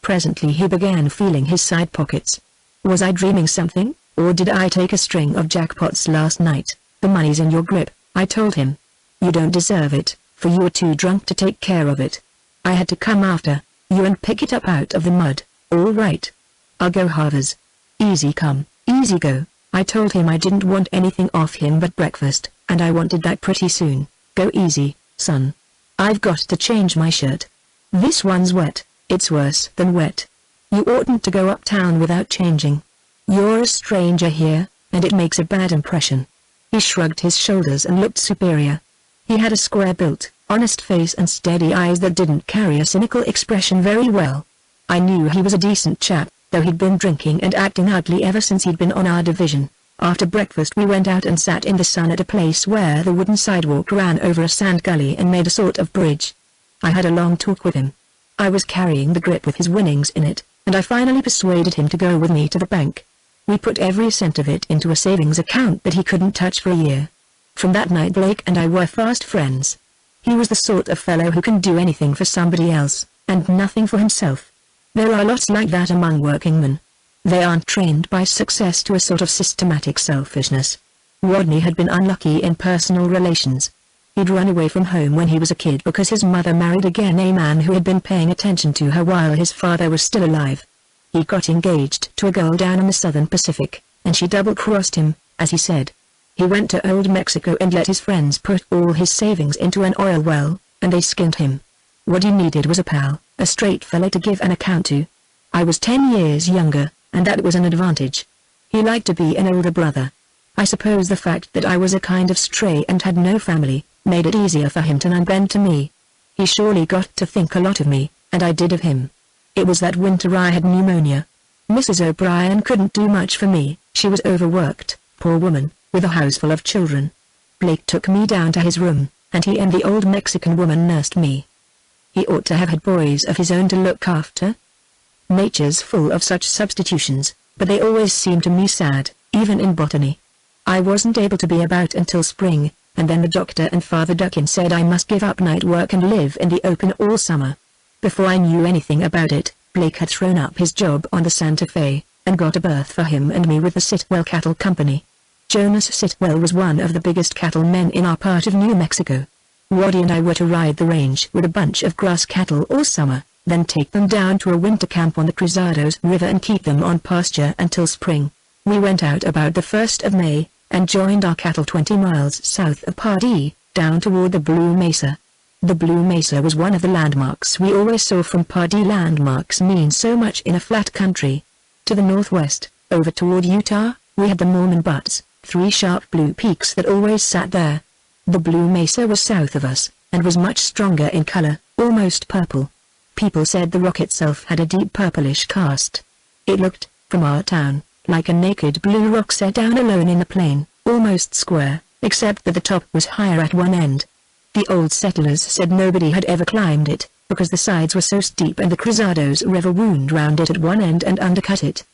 Presently he began feeling his side pockets. Was I dreaming something, or did I take a string of jackpots last night? The money's in your grip, I told him. You don't deserve it, for you were too drunk to take care of it. I had to come after you and pick it up out of the mud. All right. I'll go halves. Easy come, easy go. I told him I didn't want anything off him but breakfast, and I wanted that pretty soon. Go easy, son. I've got to change my shirt. This one's wet. It's worse than wet. You oughtn't to go uptown without changing. You're a stranger here, and it makes a bad impression. He shrugged his shoulders and looked superior. He had a square-built, honest face and steady eyes that didn't carry a cynical expression very well. I knew he was a decent chap, though he'd been drinking and acting outly ever since he'd been on our division. After breakfast we went out and sat in the sun at a place where the wooden sidewalk ran over a sand gully and made a sort of bridge. I had a long talk with him. I was carrying the grip with his winnings in it, and I finally persuaded him to go with me to the bank. We put every cent of it into a savings account that he couldn't touch for a year. From that night Blake and I were fast friends. He was the sort of fellow who can do anything for somebody else, and nothing for himself. There are lots like that among working men. They aren't trained by success to a sort of systematic selfishness. Rodney had been unlucky in personal relations. He'd run away from home when he was a kid because his mother married again a man who had been paying attention to her while his father was still alive. He got engaged to a girl down in the Southern Pacific, and she double-crossed him, as he said. He went to Old Mexico and let his friends put all his savings into an oil well, and they skinned him. What he needed was a pal, a straight fellow to give an account to. I was 10 years younger, and that was an advantage. He liked to be an older brother. I suppose the fact that I was a kind of stray and had no family, made it easier for him to unbend to me. He surely got to think a lot of me, and I did of him. It was that winter I had pneumonia. Mrs. O'Brien couldn't do much for me, she was overworked, poor woman, with a house full of children. Blake took me down to his room, and he and the old Mexican woman nursed me. He ought to have had boys of his own to look after. Nature's full of such substitutions, but they always seemed to me sad, even in botany. I wasn't able to be about until spring, and then the doctor and Father Duckin said I must give up night work and live in the open all summer. Before I knew anything about it, Blake had thrown up his job on the Santa Fe, and got a berth for him and me with the Sitwell Cattle Company. Jonas Sitwell was one of the biggest cattlemen in our part of New Mexico. Waddy and I were to ride the range with a bunch of grass cattle all summer, then take them down to a winter camp on the Cruzados River and keep them on pasture until spring. We went out about the 1st of May, and joined our cattle 20 miles south of Pardee, down toward the Blue Mesa. The Blue Mesa was one of the landmarks we always saw from Pardee. Landmarks mean so much in a flat country. To the northwest, over toward Utah, we had the Mormon Buttes, 3 sharp blue peaks that always sat there. The Blue Mesa was south of us, and was much stronger in color, almost purple. People said the rock itself had a deep purplish cast. It looked, from our town, like a naked blue rock set down alone in the plain, almost square, except that the top was higher at one end. The old settlers said nobody had ever climbed it, because the sides were so steep and the Cruzados River wound round it at one end and undercut it.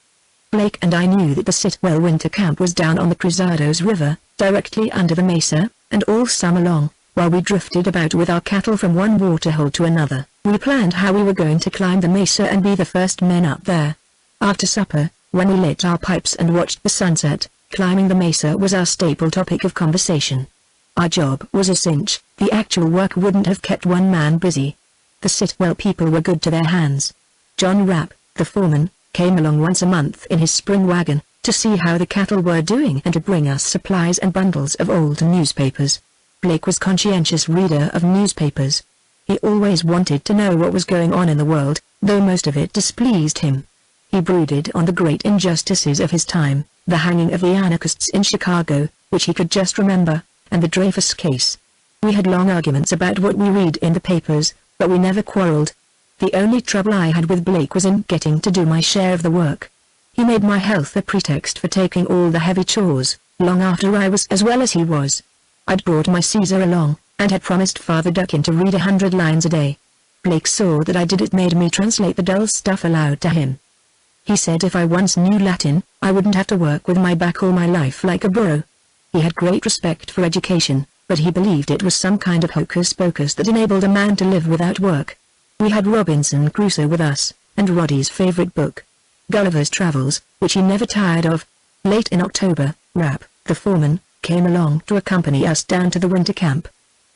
Blake and I knew that the Sitwell winter camp was down on the Cruzados River, directly under the mesa, and all summer long, while we drifted about with our cattle from one waterhole to another, we planned how we were going to climb the mesa and be the first men up there. After supper, when we lit our pipes and watched the sunset, climbing the mesa was our staple topic of conversation. Our job was a cinch, the actual work wouldn't have kept one man busy. The Sitwell people were good to their hands. John Rapp, the foreman, came along once a month in his spring wagon, to see how the cattle were doing and to bring us supplies and bundles of old newspapers. Blake was conscientious reader of newspapers. He always wanted to know what was going on in the world, though most of it displeased him. He brooded on the great injustices of his time, the hanging of the anarchists in Chicago, which he could just remember, and the Dreyfus case. We had long arguments about what we read in the papers, but we never quarreled. The only trouble I had with Blake was in getting to do my share of the work. He made my health a pretext for taking all the heavy chores, long after I was as well as he was. I'd brought my Caesar along, and had promised Father Duckin to read 100 lines a day. Blake saw that I did it, made me translate the dull stuff aloud to him. He said if I once knew Latin, I wouldn't have to work with my back all my life like a burro. He had great respect for education, but he believed it was some kind of hocus-pocus that enabled a man to live without work. We had Robinson Crusoe with us, and Roddy's favorite book, Gulliver's Travels, which he never tired of. Late in October, Rap, the foreman, came along to accompany us down to the winter camp.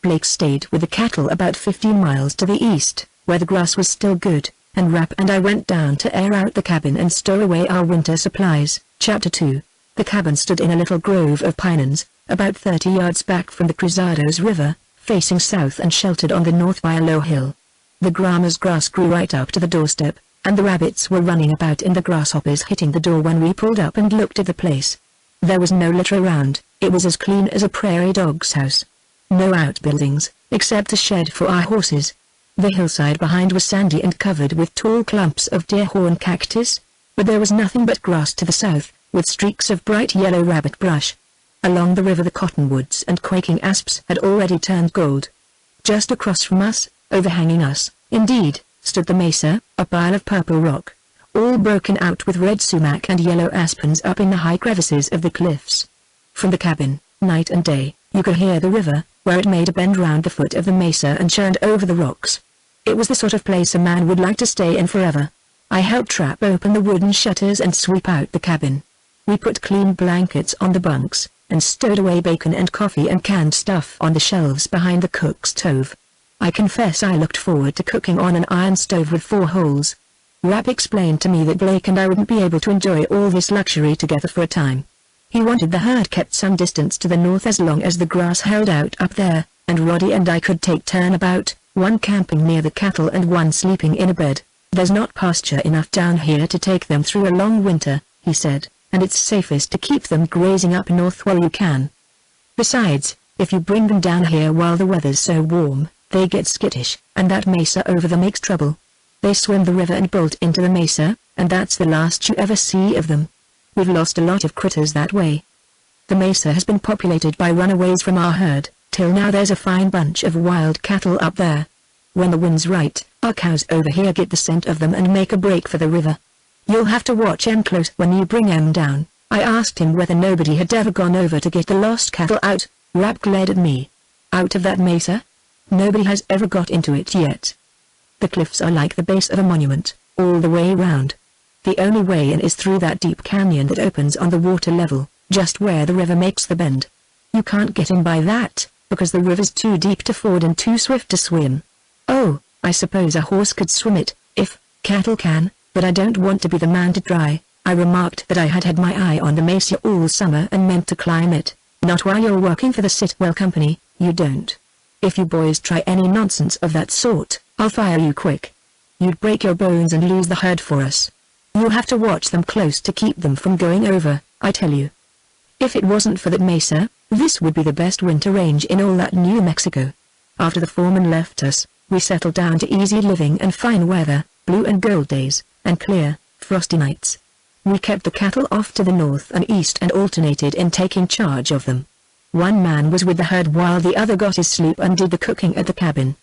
Blake stayed with the cattle about 15 miles to the east, where the grass was still good, and Rap and I went down to air out the cabin and stow away our winter supplies. Chapter 2. The cabin stood in a little grove of pinons, about 30 yards back from the Cruzados River, facing south and sheltered on the north by a low hill. The grandma's grass grew right up to the doorstep, and the rabbits were running about and the grasshoppers hitting the door when we pulled up and looked at the place. There was no litter around, it was as clean as a prairie dog's house. No outbuildings, except a shed for our horses. The hillside behind was sandy and covered with tall clumps of deerhorn cactus, but there was nothing but grass to the south, with streaks of bright yellow rabbit brush. Along the river the cottonwoods and quaking asps had already turned gold. Just across from us, overhanging us, indeed, stood the mesa, a pile of purple rock, all broken out with red sumac and yellow aspens up in the high crevices of the cliffs. From the cabin, night and day, you could hear the river, where it made a bend round the foot of the mesa and churned over the rocks. It was the sort of place a man would like to stay in forever. I helped trap open the wooden shutters and sweep out the cabin. We put clean blankets on the bunks, and stowed away bacon and coffee and canned stuff on the shelves behind the cook's stove. I confess I looked forward to cooking on an iron stove with 4 holes. Rap explained to me that Blake and I wouldn't be able to enjoy all this luxury together for a time. He wanted the herd kept some distance to the north as long as the grass held out up there, and Roddy and I could take turn about, one camping near the cattle and one sleeping in a bed. There's not pasture enough down here to take them through a long winter, he said, and it's safest to keep them grazing up north while you can. Besides, if you bring them down here while the weather's so warm, they get skittish, and that mesa over them makes trouble. They swim the river and bolt into the mesa, and that's the last you ever see of them. We've lost a lot of critters that way. The mesa has been populated by runaways from our herd, till now there's a fine bunch of wild cattle up there. When the wind's right, our cows over here get the scent of them and make a break for the river. You'll have to watch 'em close when you bring 'em down. I asked him whether nobody had ever gone over to get the lost cattle out. Rap glared at me. Out of that mesa? Nobody has ever got into it yet. The cliffs are like the base of a monument, all the way round. The only way in is through that deep canyon that opens on the water level, just where the river makes the bend. You can't get in by that, because the river's too deep to ford and too swift to swim. Oh, I suppose a horse could swim it, if cattle can, but I don't want to be the man to try. I remarked that I had had my eye on the mesa all summer and meant to climb it. Not while you're working for the Sitwell Company, you don't. If you boys try any nonsense of that sort, I'll fire you quick. You'd break your bones and lose the herd for us. You'll have to watch them close to keep them from going over, I tell you. If it wasn't for that mesa, this would be the best winter range in all that New Mexico. After the foreman left us, we settled down to easy living and fine weather, blue and gold days, and clear, frosty nights. We kept the cattle off to the north and east and alternated in taking charge of them. One man was with the herd while the other got his sleep and did the cooking at the cabin.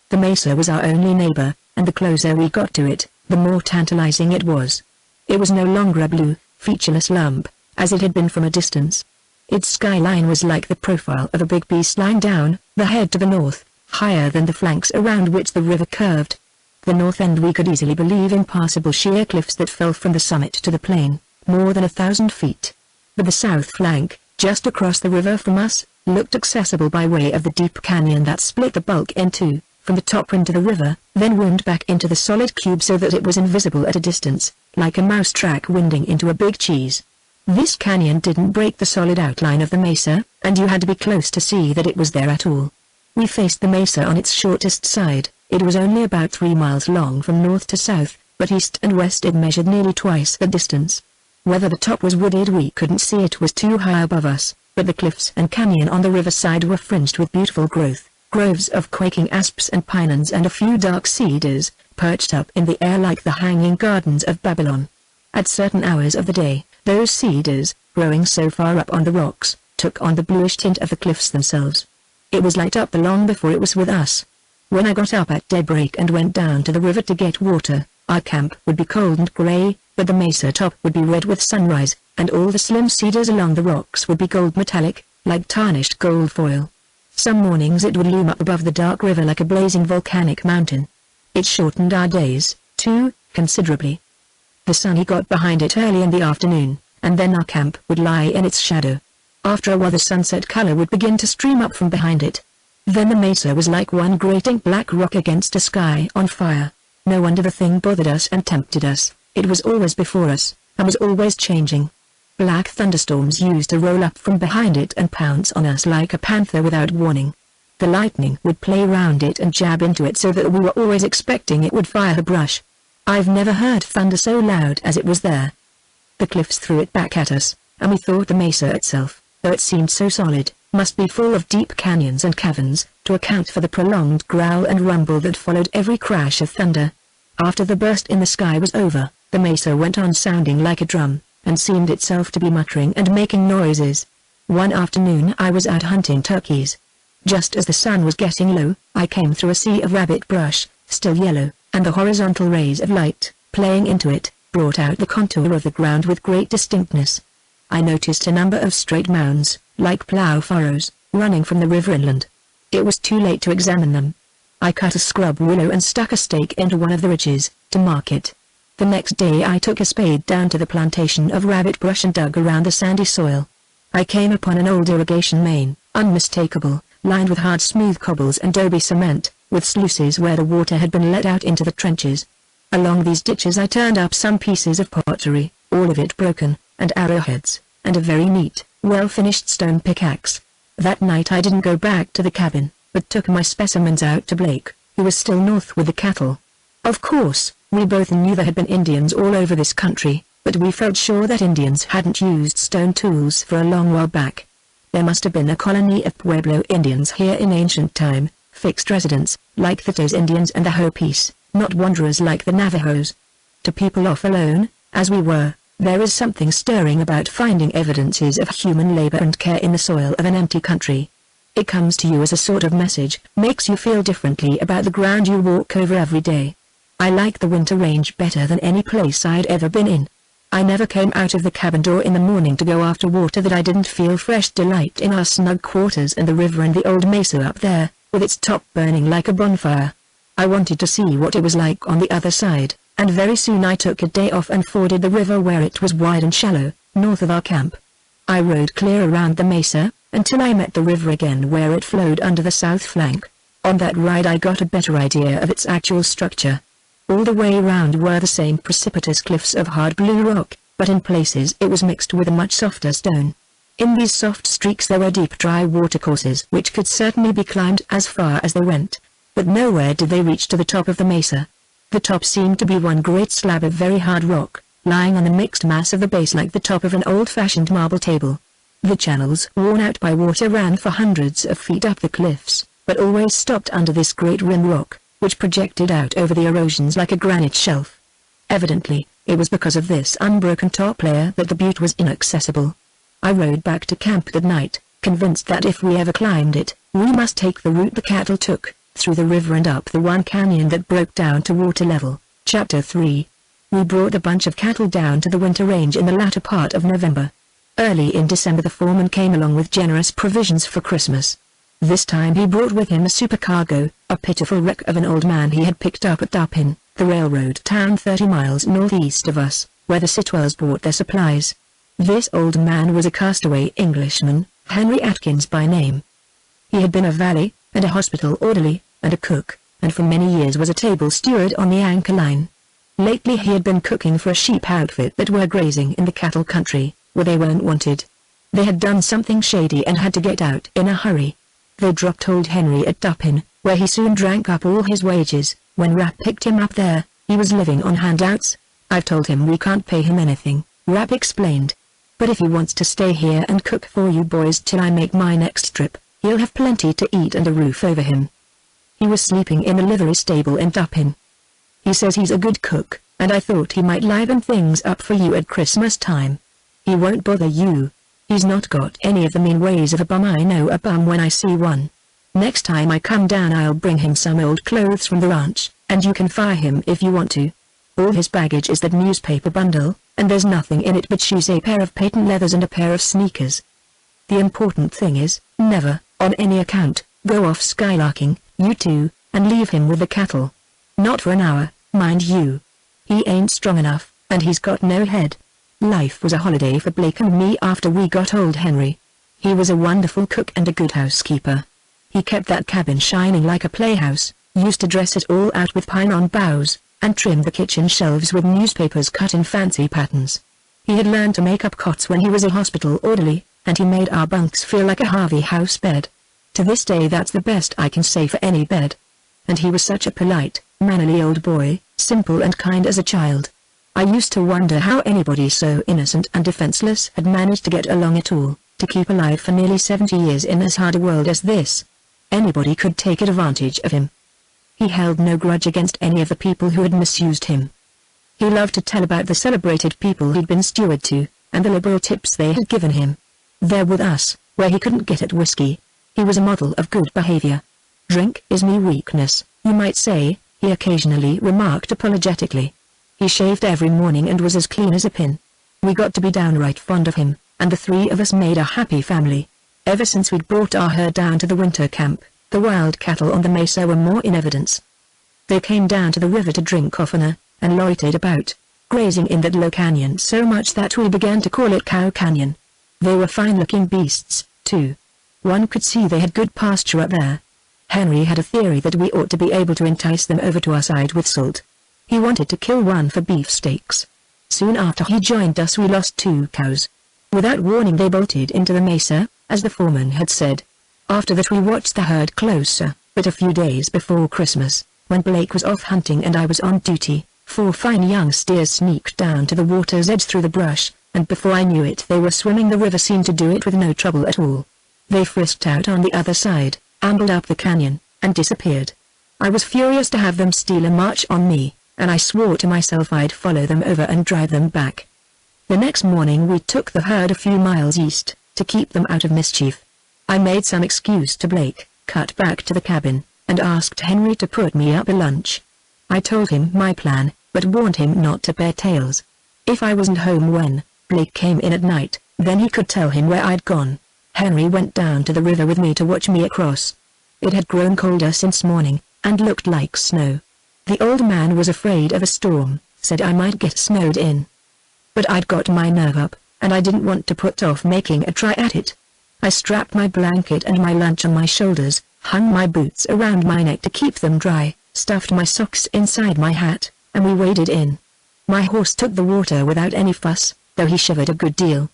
The mesa was our only neighbor, and the closer we got to it, the more tantalizing it was. It was no longer a blue, featureless lump, as it had been from a distance. Its skyline was like the profile of a big beast lying down, the head to the north, higher than the flanks around which the river curved. The north end we could easily believe impassable sheer cliffs that fell from the summit to the plain, more than 1,000 feet. But the south flank, just across the river from us, looked accessible by way of the deep canyon that split the bulk in two, from the top into the river, then wound back into the solid cube so that it was invisible at a distance, like a mousetrap winding into a big cheese. This canyon didn't break the solid outline of the mesa, and you had to be close to see that it was there at all. We faced the mesa on its shortest side. It was only about 3 miles long from north to south, but east and west it measured nearly twice the distance. Whether the top was wooded we couldn't see, it was too high above us, but the cliffs and canyon on the riverside were fringed with beautiful growth. Groves of quaking asps and pinons and a few dark cedars, perched up in the air like the hanging gardens of Babylon. At certain hours of the day, those cedars, growing so far up on the rocks, took on the bluish tint of the cliffs themselves. It was light up long before it was with us. When I got up at daybreak and went down to the river to get water, our camp would be cold and grey, but the mesa top would be red with sunrise, and all the slim cedars along the rocks would be gold metallic, like tarnished gold foil. Some mornings it would loom up above the dark river like a blazing volcanic mountain. It shortened our days, too, considerably. The sun he got behind it early in the afternoon, and then our camp would lie in its shadow. After a while the sunset color would begin to stream up from behind it. Then the mesa was like one great ink black rock against a sky on fire. No wonder the thing bothered us and tempted us. It was always before us, and was always changing. Black thunderstorms used to roll up from behind it and pounce on us like a panther without warning. The lightning would play round it and jab into it so that we were always expecting it would fire a brush. I've never heard thunder so loud as it was there. The cliffs threw it back at us, and we thought the mesa itself, though it seemed so solid, must be full of deep canyons and caverns, to account for the prolonged growl and rumble that followed every crash of thunder. After the burst in the sky was over, the mesa went on sounding like a drum, and seemed itself to be muttering and making noises. One afternoon I was out hunting turkeys. Just as the sun was getting low, I came through a sea of rabbit brush, still yellow, and the horizontal rays of light, playing into it, brought out the contour of the ground with great distinctness. I noticed a number of straight mounds, like plough furrows, running from the river inland. It was too late to examine them. I cut a scrub willow and stuck a stake into one of the ridges, to mark it. The next day I took a spade down to the plantation of rabbit brush and dug around the sandy soil. I came upon an old irrigation main, unmistakable, lined with hard smooth cobbles and adobe cement, with sluices where the water had been let out into the trenches. Along these ditches I turned up some pieces of pottery, all of it broken, and arrowheads, and a very neat, well-finished stone pickaxe. That night I didn't go back to the cabin, but took my specimens out to Blake, who was still north with the cattle. Of course, we both knew there had been Indians all over this country, but we felt sure that Indians hadn't used stone tools for a long while back. There must have been a colony of Pueblo Indians here in ancient time, fixed residents, like the Tos Indians and the Hopis, not wanderers like the Navajos. To people off alone, as we were, there is something stirring about finding evidences of human labor and care in the soil of an empty country. It comes to you as a sort of message, makes you feel differently about the ground you walk over every day. I like the winter range better than any place I'd ever been in. I never came out of the cabin door in the morning to go after water that I didn't feel fresh delight in our snug quarters and the river and the old mesa up there, with its top burning like a bonfire. I wanted to see what it was like on the other side, and very soon I took a day off and forded the river where it was wide and shallow, north of our camp. I rode clear around the mesa, until I met the river again where it flowed under the south flank. On that ride I got a better idea of its actual structure. All the way round were the same precipitous cliffs of hard blue rock, but in places it was mixed with a much softer stone. In these soft streaks there were deep dry watercourses which could certainly be climbed as far as they went, but nowhere did they reach to the top of the mesa. The top seemed to be one great slab of very hard rock, lying on the mixed mass of the base like the top of an old-fashioned marble table. The channels, worn out by water, ran for hundreds of feet up the cliffs, but always stopped under this great rim rock, which projected out over the erosions like a granite shelf. Evidently, it was because of this unbroken top layer that the butte was inaccessible. I rode back to camp that night, convinced that if we ever climbed it, we must take the route the cattle took, through the river and up the one canyon that broke down to water level. Chapter 3. We brought the bunch of cattle down to the winter range in the latter part of November. Early in December the foreman came along with generous provisions for Christmas. This time he brought with him a supercargo, a pitiful wreck of an old man he had picked up at Dupin, the railroad town 30 miles northeast of us, where the Sitwells bought their supplies. This old man was a castaway Englishman, Henry Atkins by name. He had been a valet, and a hospital orderly, and a cook, and for many years was a table steward on the Anchor Line. Lately he had been cooking for a sheep outfit that were grazing in the cattle country, where they weren't wanted. They had done something shady and had to get out in a hurry. They dropped old Henry at Dupin, where he soon drank up all his wages. When Rapp picked him up there, he was living on handouts. "I've told him we can't pay him anything," Rapp explained. "But if he wants to stay here and cook for you boys till I make my next trip, he'll have plenty to eat and a roof over him." He was sleeping in the livery stable in Dupin. "He says he's a good cook, and I thought he might liven things up for you at Christmas time. He won't bother you. He's not got any of the mean ways of a bum. I know a bum when I see one. Next time I come down I'll bring him some old clothes from the ranch, and you can fire him if you want to. All his baggage is that newspaper bundle, and there's nothing in it but shoes, a pair of patent leathers and a pair of sneakers. The important thing is, never, on any account, go off skylarking, you two, and leave him with the cattle. Not for an hour, mind you. He ain't strong enough, and he's got no head. Life was a holiday for Blake and me after we got old Henry. He was a wonderful cook and a good housekeeper. He kept that cabin shining like a playhouse, used to dress it all out with pine-on boughs, and trimmed the kitchen shelves with newspapers cut in fancy patterns. He had learned to make up cots when he was a hospital orderly, and he made our bunks feel like a Harvey House bed. To this day that's the best I can say for any bed. And he was such a polite, mannerly old boy, simple and kind as a child. I used to wonder how anybody so innocent and defenseless had managed to get along at all, to keep alive for nearly 70 years in as hard a world as this. Anybody could take advantage of him. He held no grudge against any of the people who had misused him. He loved to tell about the celebrated people he'd been steward to, and the liberal tips they had given him. There with us, where he couldn't get at whiskey, he was a model of good behavior. "Drink is me weakness, you might say," he occasionally remarked apologetically. He shaved every morning and was as clean as a pin. We got to be downright fond of him, and the three of us made a happy family. Ever since we'd brought our herd down to the winter camp, the wild cattle on the mesa were more in evidence. They came down to the river to drink oftener, and loitered about, grazing in that low canyon so much that we began to call it Cow Canyon. They were fine-looking beasts, too. One could see they had good pasture up there. Henry had a theory that we ought to be able to entice them over to our side with salt. He wanted to kill one for beefsteaks. Soon after he joined us we lost 2 cows. Without warning they bolted into the mesa, as the foreman had said. After that we watched the herd closer, but a few days before Christmas, when Blake was off hunting and I was on duty, 4 fine young steers sneaked down to the water's edge through the brush, and before I knew it they were swimming. The river seemed to do it with no trouble at all. They frisked out on the other side, ambled up the canyon, and disappeared. I was furious to have them steal a march on me, and I swore to myself I'd follow them over and drive them back. The next morning we took the herd a few miles east, to keep them out of mischief. I made some excuse to Blake, cut back to the cabin, and asked Henry to put me up a lunch. I told him my plan, but warned him not to bear tales. If I wasn't home when Blake came in at night, then he could tell him where I'd gone. Henry went down to the river with me to watch me across. It had grown colder since morning, and looked like snow. The old man was afraid of a storm, said I might get snowed in. But I'd got my nerve up, and I didn't want to put off making a try at it. I strapped my blanket and my lunch on my shoulders, hung my boots around my neck to keep them dry, stuffed my socks inside my hat, and we waded in. My horse took the water without any fuss, though he shivered a good deal.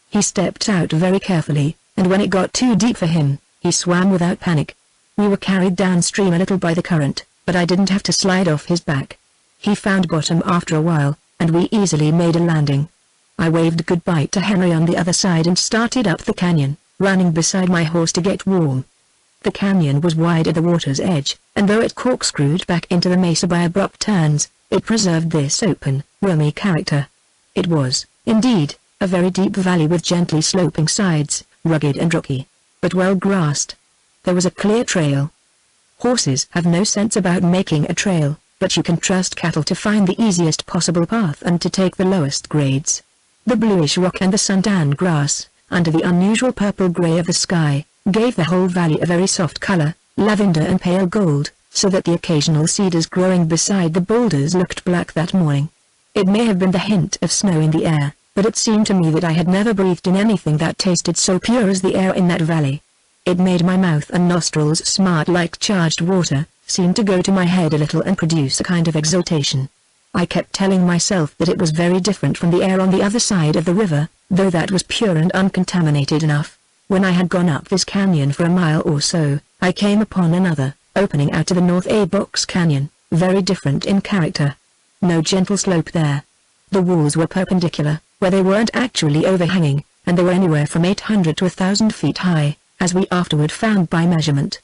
He stepped out very carefully, and when it got too deep for him, he swam without panic. We were carried downstream a little by the current, but I didn't have to slide off his back. He found bottom after a while, and we easily made a landing. I waved goodbye to Henry on the other side and started up the canyon, running beside my horse to get warm. The canyon was wide at the water's edge, and though it corkscrewed back into the mesa by abrupt turns, it preserved this open, roomy character. It was, indeed, a very deep valley with gently sloping sides, rugged and rocky, but well grassed. There was a clear trail. Horses have no sense about making a trail, but you can trust cattle to find the easiest possible path and to take the lowest grades. The bluish rock and the sun-tanned grass, under the unusual purple-gray of the sky, gave the whole valley a very soft color, lavender and pale gold, so that the occasional cedars growing beside the boulders looked black that morning. It may have been the hint of snow in the air, but it seemed to me that I had never breathed in anything that tasted so pure as the air in that valley. It made my mouth and nostrils smart like charged water, seemed to go to my head a little and produce a kind of exultation. I kept telling myself that it was very different from the air on the other side of the river, though that was pure and uncontaminated enough. When I had gone up this canyon for a mile or so, I came upon another, opening out to the North Box Canyon, very different in character. No gentle slope there. The walls were perpendicular, where they weren't actually overhanging, and they were anywhere from 800 to 1,000 feet high, as we afterward found by measurement.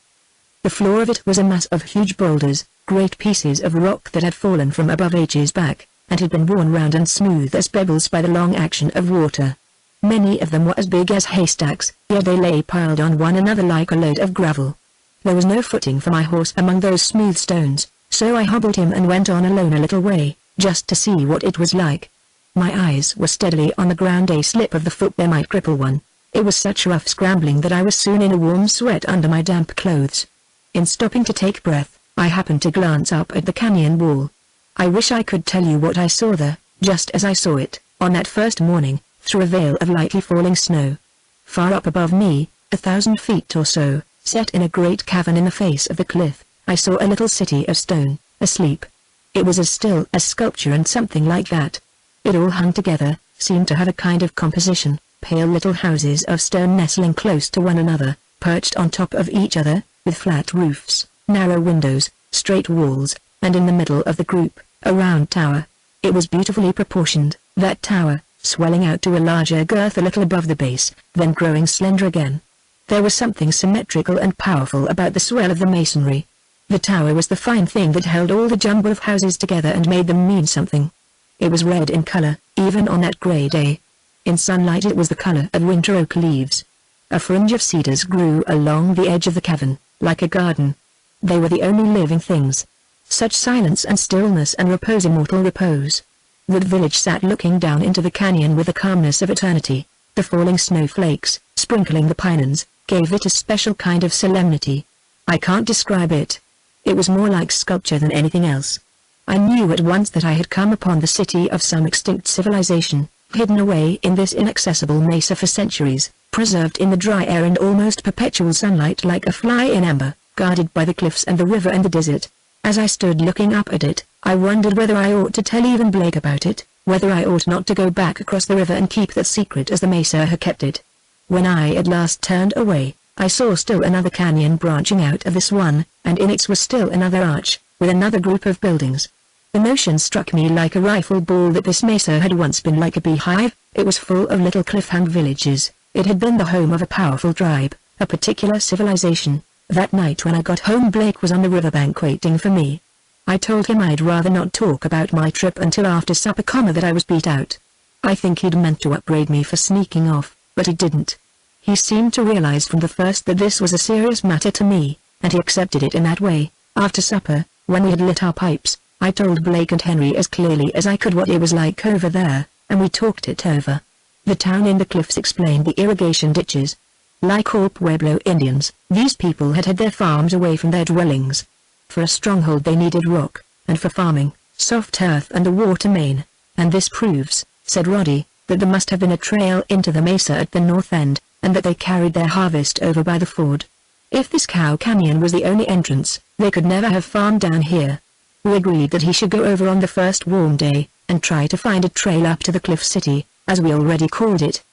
The floor of it was a mass of huge boulders, great pieces of rock that had fallen from above ages back, and had been worn round and smooth as pebbles by the long action of water. Many of them were as big as haystacks, yet they lay piled on one another like a load of gravel. There was no footing for my horse among those smooth stones, so I hobbled him and went on alone a little way, just to see what it was like. My eyes were steadily on the ground. A slip of the foot there might cripple one. It was such rough scrambling that I was soon in a warm sweat under my damp clothes. In stopping to take breath, I happened to glance up at the canyon wall. I wish I could tell you what I saw there, just as I saw it, on that first morning, through a veil of lightly falling snow. Far up above me, 1,000 feet or so, set in a great cavern in the face of the cliff, I saw a little city of stone, asleep. It was as still as sculpture and something like that. It all hung together, seemed to have a kind of composition, pale little houses of stone nestling close to one another, perched on top of each other, with flat roofs, narrow windows, straight walls, and in the middle of the group, a round tower. It was beautifully proportioned, that tower, swelling out to a larger girth a little above the base, then growing slender again. There was something symmetrical and powerful about the swell of the masonry. The tower was the fine thing that held all the jumble of houses together and made them mean something. It was red in color, even on that gray day. In sunlight it was the color of winter oak leaves. A fringe of cedars grew along the edge of the cavern, like a garden. They were the only living things. Such silence and stillness and repose, immortal repose. That village sat looking down into the canyon with the calmness of eternity. The falling snowflakes, sprinkling the pinons, gave it a special kind of solemnity. I can't describe it. It was more like sculpture than anything else. I knew at once that I had come upon the city of some extinct civilization, hidden away in this inaccessible mesa for centuries, preserved in the dry air and almost perpetual sunlight like a fly in amber, guarded by the cliffs and the river and the desert. As I stood looking up at it, I wondered whether I ought to tell even Blake about it, whether I ought not to go back across the river and keep that secret as the mesa had kept it. When I at last turned away, I saw still another canyon branching out of this one, and in it was still another arch, with another group of buildings. The notion struck me like a rifle ball that this mesa had once been like a beehive. It was full of little cliff-hung villages. It had been the home of a powerful tribe, a particular civilization. That night when I got home, Blake was on the riverbank waiting for me. I told him I'd rather not talk about my trip until after supper, that I was beat out. I think he'd meant to upbraid me for sneaking off, but he didn't. He seemed to realize from the first that this was a serious matter to me, and he accepted it in that way. After supper, when we had lit our pipes, I told Blake and Henry as clearly as I could what it was like over there, and we talked it over. The town in the cliffs explained the irrigation ditches. Like all Pueblo Indians, these people had their farms away from their dwellings. For a stronghold they needed rock, and for farming, soft earth and a water main. And this proves, said Roddy, that there must have been a trail into the mesa at the north end, and that they carried their harvest over by the ford. If this cow canyon was the only entrance, they could never have farmed down here. We agreed that he should go over on the first warm day, and try to find a trail up to the Cliff City, as we already called it.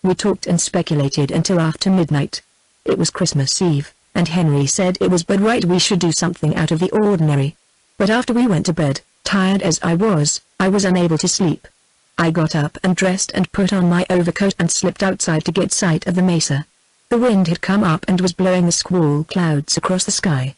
We talked and speculated until after midnight. It was Christmas Eve, and Henry said it was but right we should do something out of the ordinary. But after we went to bed, tired as I was unable to sleep. I got up and dressed and put on my overcoat and slipped outside to get sight of the mesa. The wind had come up and was blowing the squall clouds across the sky.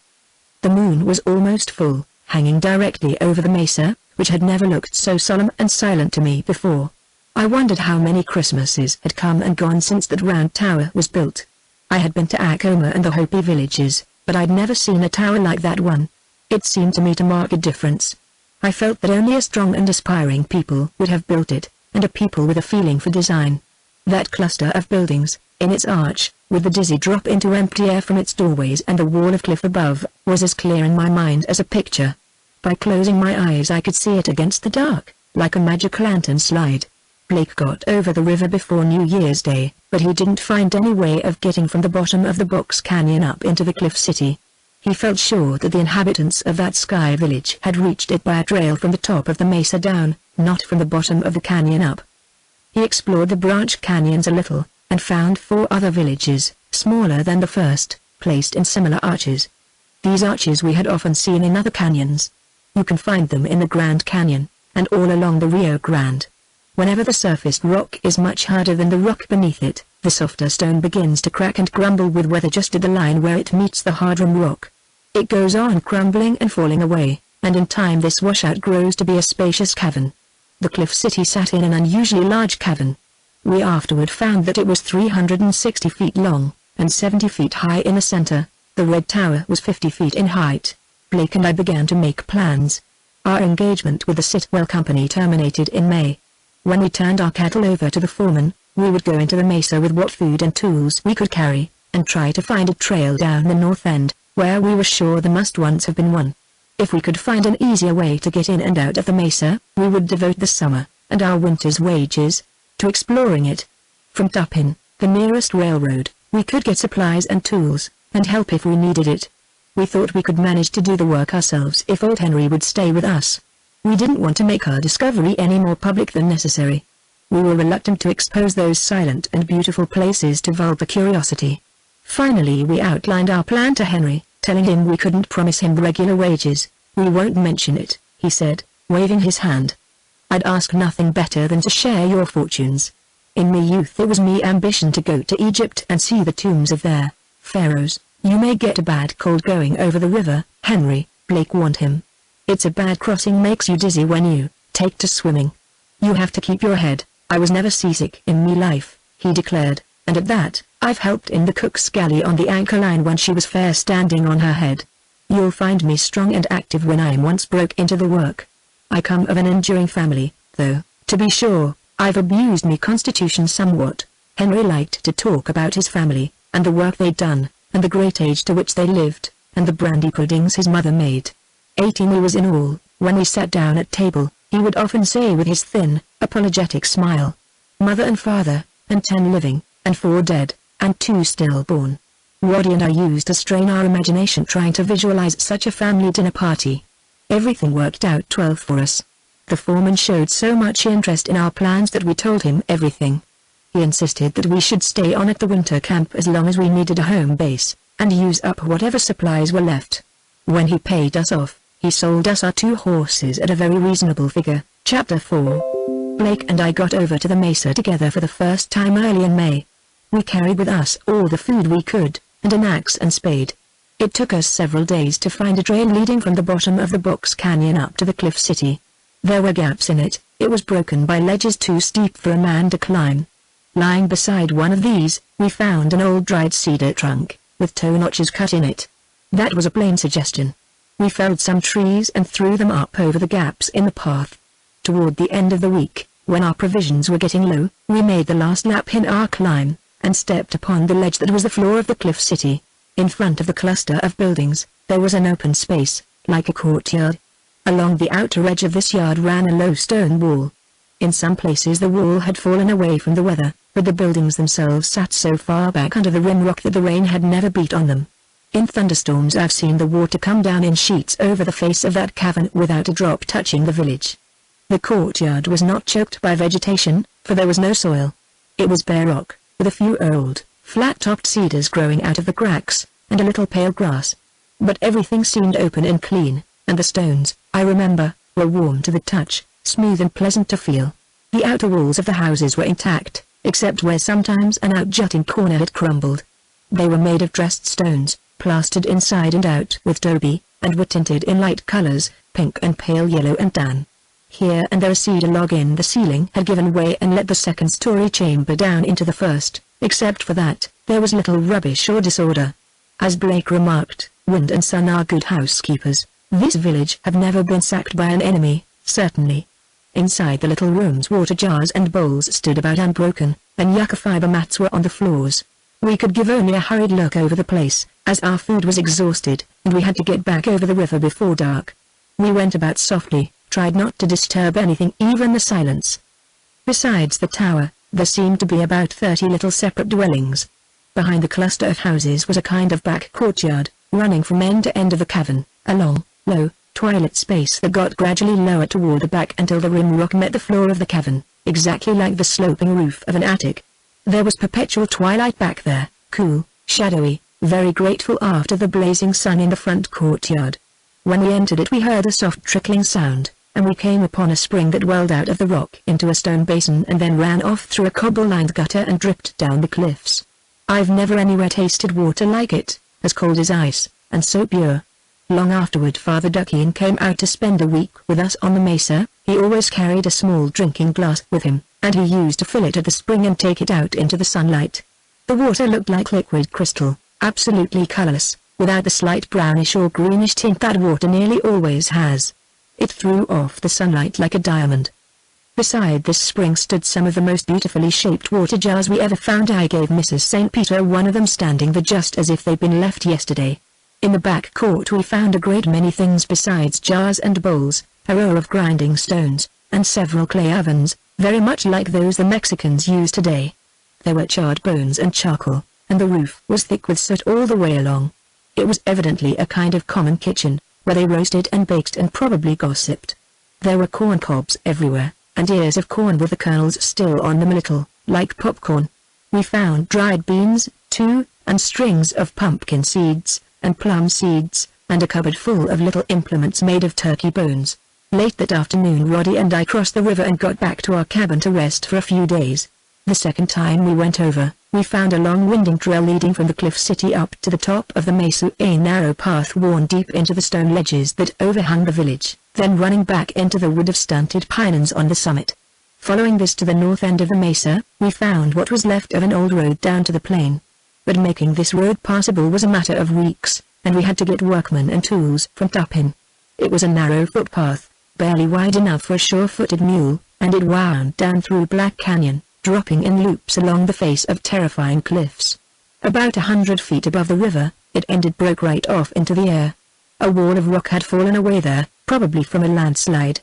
The moon was almost full, hanging directly over the mesa, which had never looked so solemn and silent to me before. I wondered how many Christmases had come and gone since that round tower was built. I had been to Acoma and the Hopi villages, but I'd never seen a tower like that one. It seemed to me to mark a difference. I felt that only a strong and aspiring people would have built it, and a people with a feeling for design. That cluster of buildings, in its arch, with the dizzy drop into empty air from its doorways and the wall of cliff above, was as clear in my mind as a picture. By closing my eyes I could see it against the dark, like a magic lantern slide. Blake got over the river before New Year's Day, but he didn't find any way of getting from the bottom of the Box Canyon up into the Cliff City. He felt sure that the inhabitants of that sky village had reached it by a trail from the top of the mesa down, not from the bottom of the canyon up. He explored the branch canyons a little, and found 4 other villages, smaller than the first, placed in similar arches. These arches we had often seen in other canyons. You can find them in the Grand Canyon, and all along the Rio Grande. Whenever the surfaced rock is much harder than the rock beneath it, the softer stone begins to crack and crumble with weather just at the line where it meets the harder rock. It goes on crumbling and falling away, and in time this washout grows to be a spacious cavern. The Cliff City sat in an unusually large cavern. We afterward found that it was 360 feet long, and 70 feet high in the center. The Red Tower was 50 feet in height. Blake and I began to make plans. Our engagement with the Sitwell Company terminated in May. When we turned our cattle over to the foreman, we would go into the mesa with what food and tools we could carry, and try to find a trail down the north end, where we were sure there must once have been one. If we could find an easier way to get in and out of the mesa, we would devote the summer, and our winter's wages, to exploring it. From Tupin, the nearest railroad, we could get supplies and tools, and help if we needed it. We thought we could manage to do the work ourselves if old Henry would stay with us. We didn't want to make our discovery any more public than necessary. We were reluctant to expose those silent and beautiful places to vulgar curiosity. Finally we outlined our plan to Henry, telling him we couldn't promise him regular wages. "We won't mention it," he said, waving his hand. "I'd ask nothing better than to share your fortunes. In my youth it was me ambition to go to Egypt and see the tombs of their pharaohs." "You may get a bad cold going over the river, Henry," Blake warned him. "It's a bad crossing, makes you dizzy when you take to swimming. You have to keep your head." "I was never seasick in me life," he declared, "and at that, I've helped in the cook's galley on the anchor line when she was fair standing on her head. You'll find me strong and active when I'm once broke into the work. I come of an enduring family, though, to be sure, I've abused me constitution somewhat." Henry liked to talk about his family, and the work they'd done, and the great age to which they lived, and the brandy puddings his mother made. 18 he was in all. When we sat down at table, he would often say with his thin, apologetic smile, "Mother and father, and 10 living, and 4 dead, and 2 stillborn." Waddy and I used to strain our imagination trying to visualize such a family dinner party. Everything worked out well for us. The foreman showed so much interest in our plans that we told him everything. He insisted that we should stay on at the winter camp as long as we needed a home base, and use up whatever supplies were left. When he paid us off, he sold us our 2 horses at a very reasonable figure. Chapter 4. Blake and I got over to the mesa together for the first time early in May. We carried with us all the food we could, and an axe and spade. It took us several days to find a trail leading from the bottom of the Box Canyon up to the Cliff City. There were gaps in it. It was broken by ledges too steep for a man to climb. Lying beside one of these, we found an old dried cedar trunk, with toe notches cut in it. That was a plain suggestion. We felled some trees and threw them up over the gaps in the path. Toward the end of the week, when our provisions were getting low, we made the last lap in our climb, and stepped upon the ledge that was the floor of the Cliff City. In front of the cluster of buildings, there was an open space, like a courtyard. Along the outer edge of this yard ran a low stone wall. In some places the wall had fallen away from the weather, but the buildings themselves sat so far back under the rim rock that the rain had never beat on them. In thunderstorms I've seen the water come down in sheets over the face of that cavern without a drop touching the village. The courtyard was not choked by vegetation, for there was no soil. It was bare rock, with a few old, flat-topped cedars growing out of the cracks, and a little pale grass. But everything seemed open and clean, and the stones, I remember, were warm to the touch, smooth and pleasant to feel. The outer walls of the houses were intact, except where sometimes an out-jutting corner had crumbled. They were made of dressed stones, plastered inside and out with adobe, and were tinted in light colors, pink and pale yellow and tan. Here and there a cedar log in the ceiling had given way and let the second-story chamber down into the first. Except for that, there was little rubbish or disorder. As Blake remarked, wind and sun are good housekeepers. This village had never been sacked by an enemy, certainly. Inside the little rooms water jars and bowls stood about unbroken, and yucca fiber mats were on the floors. We could give only a hurried look over the place, as our food was exhausted, and we had to get back over the river before dark. We went about softly, tried not to disturb anything, even the silence. Besides the tower, there seemed to be about 30 little separate dwellings. Behind the cluster of houses was a kind of back courtyard, running from end to end of the cavern, a long, low, twilight space that got gradually lower toward the back until the rim rock met the floor of the cavern, exactly like the sloping roof of an attic. There was perpetual twilight back there, cool, shadowy, very grateful after the blazing sun in the front courtyard. When we entered it we heard a soft trickling sound, and we came upon a spring that welled out of the rock into a stone basin and then ran off through a cobble-lined gutter and dripped down the cliffs. I've never anywhere tasted water like it, as cold as ice, and so pure. Long afterward Father Duckian came out to spend a week with us on the mesa. He always carried a small drinking glass with him, and he used to fill it at the spring and take it out into the sunlight. The water looked like liquid crystal, absolutely colorless, without the slight brownish or greenish tint that water nearly always has. It threw off the sunlight like a diamond. Beside this spring stood some of the most beautifully shaped water jars we ever found. I gave Mrs. St. Peter one of them, standing there just as if they'd been left yesterday. In the back court we found a great many things besides jars and bowls, a row of grinding stones, and several clay ovens, very much like those the Mexicans use today. There were charred bones and charcoal, and the roof was thick with soot all the way along. It was evidently a kind of common kitchen, where they roasted and baked and probably gossiped. There were corn cobs everywhere, and ears of corn with the kernels still on them a little, like popcorn. We found dried beans, too, and strings of pumpkin seeds, and plum seeds, and a cupboard full of little implements made of turkey bones. Late that afternoon Roddy and I crossed the river and got back to our cabin to rest for a few days. The second time we went over, we found a long winding trail leading from the cliff city up to the top of the mesa, a narrow path worn deep into the stone ledges that overhung the village, then running back into the wood of stunted pines on the summit. Following this to the north end of the mesa, we found what was left of an old road down to the plain. But making this road passable was a matter of weeks, and we had to get workmen and tools from Tupin. It was a narrow footpath, barely wide enough for a sure-footed mule, and it wound down through Black Canyon, dropping in loops along the face of terrifying cliffs. About 100 feet above the river, it broke right off into the air. A wall of rock had fallen away there, probably from a landslide.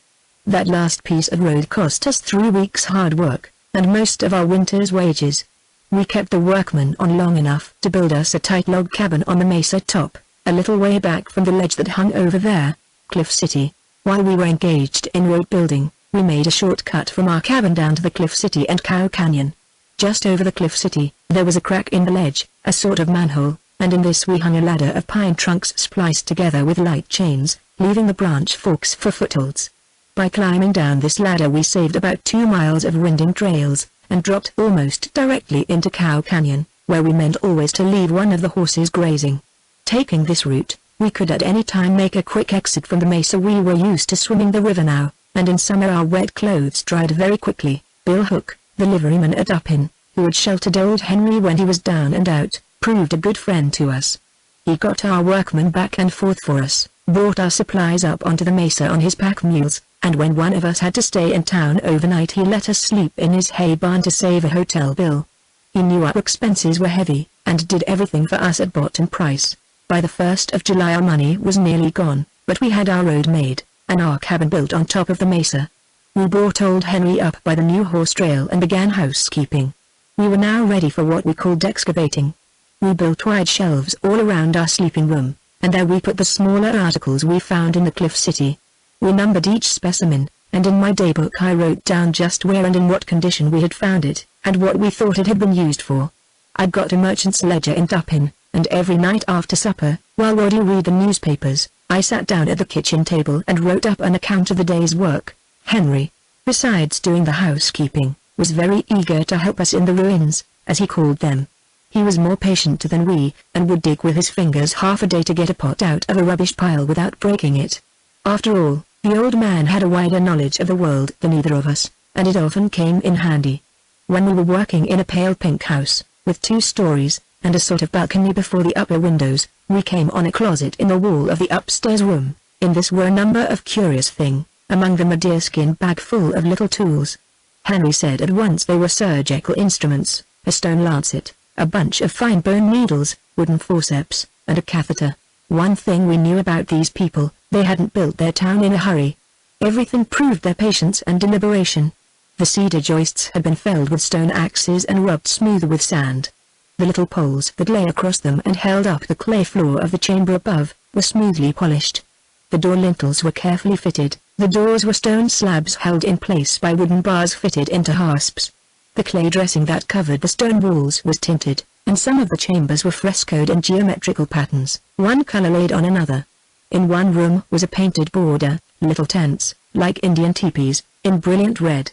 That last piece of road cost us 3 weeks' hard work, and most of our winter's wages. We kept the workmen on long enough to build us a tight log cabin on the mesa top, a little way back from the ledge that hung over there, Cliff City. While we were engaged in road building, we made a shortcut from our cabin down to the Cliff City and Cow Canyon. Just over the Cliff City, there was a crack in the ledge, a sort of manhole, and in this we hung a ladder of pine trunks spliced together with light chains, leaving the branch forks for footholds. By climbing down this ladder we saved about 2 miles of winding trails, and dropped almost directly into Cow Canyon, where we meant always to leave one of the horses grazing. Taking this route, we could at any time make a quick exit from the mesa. We were used to swimming the river now, and in summer our wet clothes dried very quickly. Bill Hook, the liveryman at Upin, who had sheltered old Henry when he was down and out, proved a good friend to us. He got our workmen back and forth for us, brought our supplies up onto the mesa on his pack mules, and when one of us had to stay in town overnight he let us sleep in his hay barn to save a hotel bill. He knew our expenses were heavy, and did everything for us at bottom price. By the 1st of July our money was nearly gone, but we had our road made, and our cabin built on top of the mesa. We brought old Henry up by the new horse trail and began housekeeping. We were now ready for what we called excavating. We built wide shelves all around our sleeping room, and there we put the smaller articles we found in the Cliff City. We numbered each specimen, and in my daybook I wrote down just where and in what condition we had found it, and what we thought it had been used for. I'd got a merchant's ledger in Tupin, and every night after supper, while Roddy read the newspapers, I sat down at the kitchen table and wrote up an account of the day's work. Henry, besides doing the housekeeping, was very eager to help us in the ruins, as he called them. He was more patient than we, and would dig with his fingers half a day to get a pot out of a rubbish pile without breaking it. After all, the old man had a wider knowledge of the world than either of us, and it often came in handy. When we were working in a pale pink house, with 2 stories, and a sort of balcony before the upper windows, we came on a closet in the wall of the upstairs room. In this were a number of curious things, among them a deerskin bag full of little tools. Henry said at once they were surgical instruments, a stone lancet, a bunch of fine bone needles, wooden forceps, and a catheter. One thing we knew about these people, they hadn't built their town in a hurry. Everything proved their patience and deliberation. The cedar joists had been felled with stone axes and rubbed smooth with sand. The little poles that lay across them and held up the clay floor of the chamber above, were smoothly polished. The door lintels were carefully fitted, the doors were stone slabs held in place by wooden bars fitted into hasps. The clay dressing that covered the stone walls was tinted, and some of the chambers were frescoed in geometrical patterns, one color laid on another. In one room was a painted border, little tents, like Indian teepees, in brilliant red.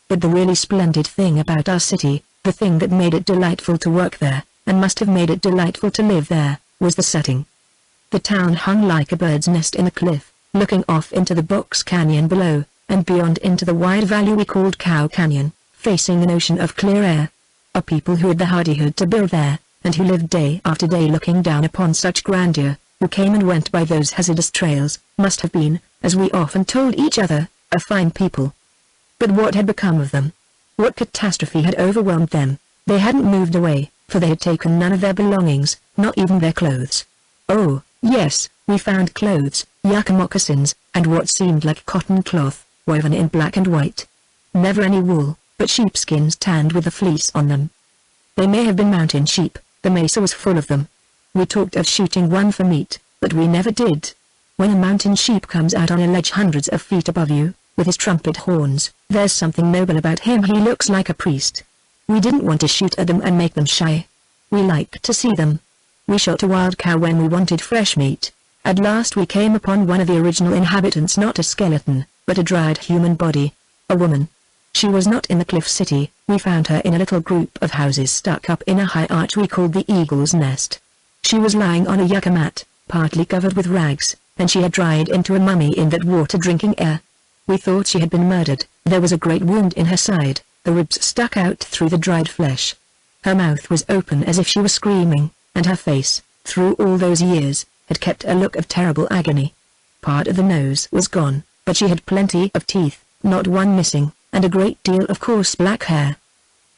But the really splendid thing about our city, the thing that made it delightful to work there, and must have made it delightful to live there, was the setting. The town hung like a bird's nest in the cliff, looking off into the box canyon below, and beyond into the wide valley we called Cow Canyon, facing an ocean of clear air. A people who had the hardihood to build there, and who lived day after day looking down upon such grandeur, who came and went by those hazardous trails, must have been, as we often told each other, a fine people. But what had become of them? What catastrophe had overwhelmed them? They hadn't moved away, for they had taken none of their belongings, not even their clothes. Oh, Yes, we found clothes, yucca moccasins, and what seemed like cotton cloth, woven in black and white. Never any wool, but sheepskins tanned with the fleece on them. They may have been mountain sheep, the mesa was full of them. We talked of shooting one for meat, but we never did. When a mountain sheep comes out on a ledge hundreds of feet above you, with his trumpet horns, there's something noble about him. He looks like a priest. We didn't want to shoot at them and make them shy. We liked to see them. We shot a wild cow when we wanted fresh meat. At last we came upon one of the original inhabitants, not a skeleton, but a dried human body. A woman. She was not in the cliff city. We found her in a little group of houses stuck up in a high arch we called the Eagle's Nest. She was lying on a yucca mat, partly covered with rags, and she had dried into a mummy in that water drinking air. We thought she had been murdered. There was a great wound in her side, the ribs stuck out through the dried flesh. Her mouth was open as if she were screaming, and her face, through all those years, had kept a look of terrible agony. Part of the nose was gone, but she had plenty of teeth, not one missing, and a great deal of coarse black hair.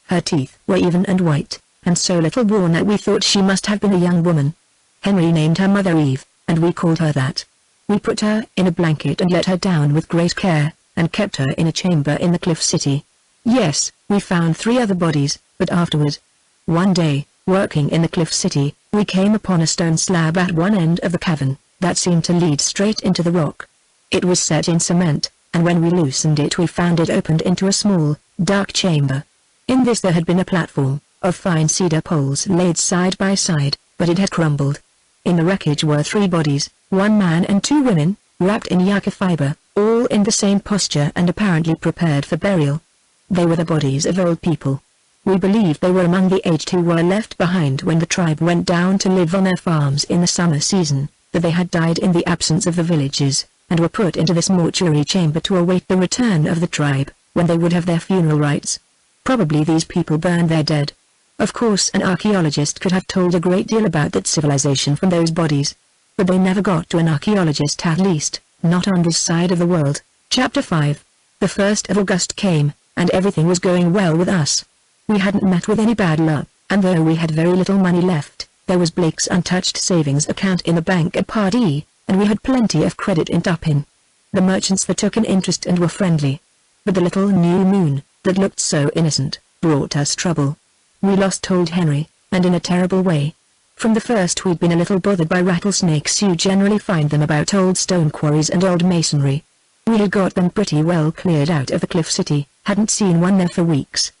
Her teeth were even and white, and so little worn that we thought she must have been a young woman. Henry named her Mother Eve, and we called her that. We put her in a blanket and let her down with great care, and kept her in a chamber in the cliff city. Yes, we found 3 other bodies, but afterward. One day, working in the cliff city, we came upon a stone slab at one end of the cavern, that seemed to lead straight into the rock. It was set in cement, and when we loosened it we found it opened into a small, dark chamber. In this there had been a platform, of fine cedar poles laid side by side, but it had crumbled. In the wreckage were 3 bodies, 1 man and 2 women, wrapped in yucca fiber, all in the same posture and apparently prepared for burial. They were the bodies of old people. We believe they were among the aged who were left behind when the tribe went down to live on their farms in the summer season, that they had died in the absence of the villages, and were put into this mortuary chamber to await the return of the tribe, when they would have their funeral rites. Probably these people burned their dead. Of course an archaeologist could have told a great deal about that civilization from those bodies. But they never got to an archaeologist, at least, not on this side of the world. Chapter 5. The 1st of August came, and everything was going well with us. We hadn't met with any bad luck, and though we had very little money left, there was Blake's untouched savings account in the bank at Pardee, and we had plenty of credit in Dupin. The merchants that took an interest and were friendly. But the little new moon, that looked so innocent, brought us trouble. We lost old Henry, and in a terrible way. From the first we'd been a little bothered by rattlesnakes. You generally find them about old stone quarries and old masonry. We had got them pretty well cleared out of the cliff city, hadn't seen one there for weeks.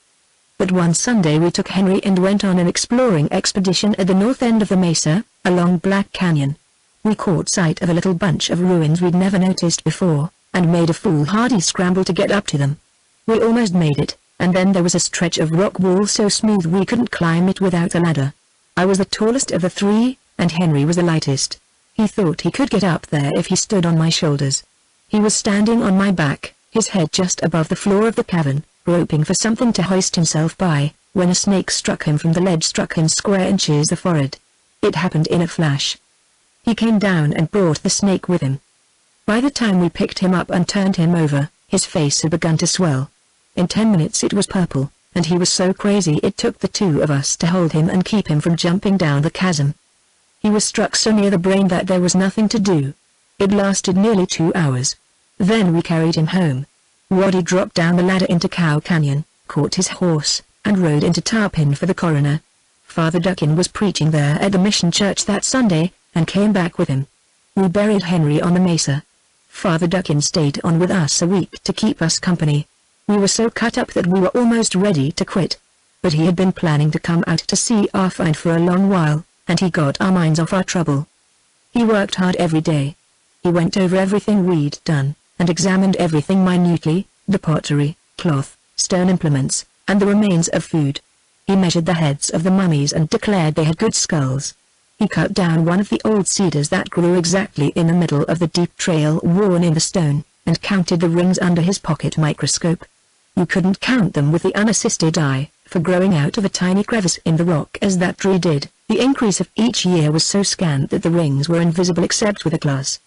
But one Sunday we took Henry and went on an exploring expedition at the north end of the mesa, along Black Canyon. We caught sight of a little bunch of ruins we'd never noticed before, and made a foolhardy scramble to get up to them. We almost made it, and then there was a stretch of rock wall so smooth we couldn't climb it without a ladder. I was the tallest of the 3, and Henry was the lightest. He thought he could get up there if he stood on my shoulders. He was standing on my back, his head just above the floor of the cavern, groping for something to hoist himself by, when a snake struck him from the ledge, struck him square inches the forehead. It happened in a flash. He came down and brought the snake with him. By the time we picked him up and turned him over, his face had begun to swell. In 10 minutes it was purple, and he was so crazy it took the 2 of us to hold him and keep him from jumping down the chasm. He was struck so near the brain that there was nothing to do. It lasted nearly 2 hours. Then we carried him home. Waddy dropped down the ladder into Cow Canyon, caught his horse, and rode into Tarpon for the coroner. Father Duckin was preaching there at the mission church that Sunday, and came back with him. We buried Henry on the mesa. Father Duckin stayed on with us a week to keep us company. We were so cut up that we were almost ready to quit. But he had been planning to come out to see our find for a long while, and he got our minds off our trouble. He worked hard every day. He went over everything we'd done, and examined everything minutely, the pottery, cloth, stone implements, and the remains of food. He measured the heads of the mummies and declared they had good skulls. He cut down one of the old cedars that grew exactly in the middle of the deep trail worn in the stone, and counted the rings under his pocket microscope. You couldn't count them with the unassisted eye, for growing out of a tiny crevice in the rock as that tree did, the increase of each year was so scant that the rings were invisible except with a glass.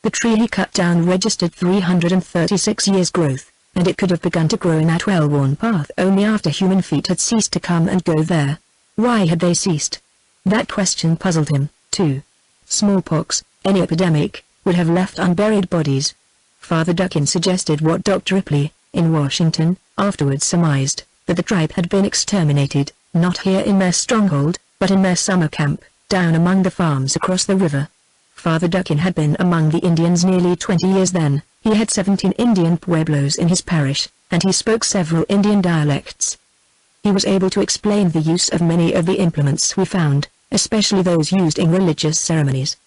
The tree he cut down registered 336 years' growth, and it could have begun to grow in that well-worn path only after human feet had ceased to come and go there. Why had they ceased? That question puzzled him, too. smallpox, any epidemic, would have left unburied bodies. Father Duckin suggested what Dr. Ripley, in Washington, afterwards surmised, that the tribe had been exterminated, not here in their stronghold, but in their summer camp, down among the farms across the river. Father Duckin had been among the Indians nearly 20 years then. He had 17 Indian pueblos in his parish, and he spoke several Indian dialects. He was able to explain the use of many of the implements we found, especially those used in religious ceremonies.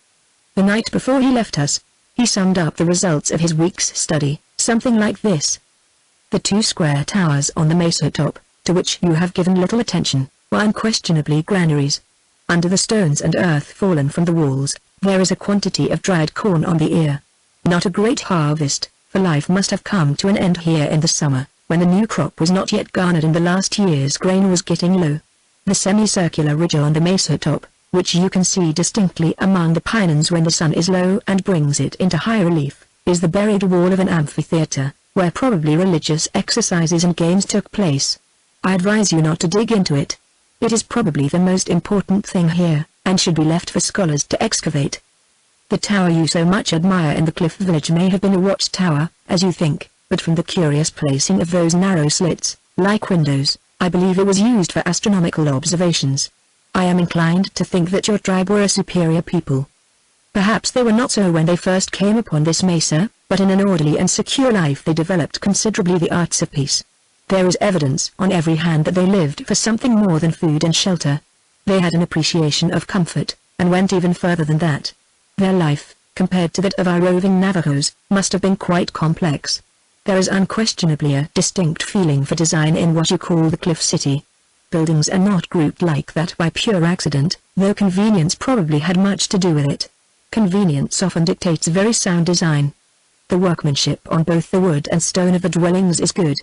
The night before he left us, he summed up the results of his week's study, something like this. The 2 square towers on the mesa top, to which you have given little attention, were unquestionably granaries. Under the stones and earth fallen from the walls, there is a quantity of dried corn on the ear. Not a great harvest, for life must have come to an end here in the summer, when the new crop was not yet garnered and the last year's grain was getting low. The semicircular ridge on the mesa top, which you can see distinctly among the pinons when the sun is low and brings it into high relief, is the buried wall of an amphitheater, where probably religious exercises and games took place. I advise you not to dig into it. It is probably the most important thing here, and should be left for scholars to excavate. The tower you so much admire in the cliff village may have been a watchtower, as you think, but from the curious placing of those narrow slits, like windows, I believe it was used for astronomical observations. I am inclined to think that your tribe were a superior people. Perhaps they were not so when they first came upon this mesa, but in an orderly and secure life they developed considerably the arts of peace. There is evidence on every hand that they lived for something more than food and shelter. They had an appreciation of comfort, and went even further than that. Their life, compared to that of our roving Navajos, must have been quite complex. There is unquestionably a distinct feeling for design in what you call the Cliff City. Buildings are not grouped like that by pure accident, though convenience probably had much to do with it. Convenience often dictates very sound design. The workmanship on both the wood and stone of the dwellings is good.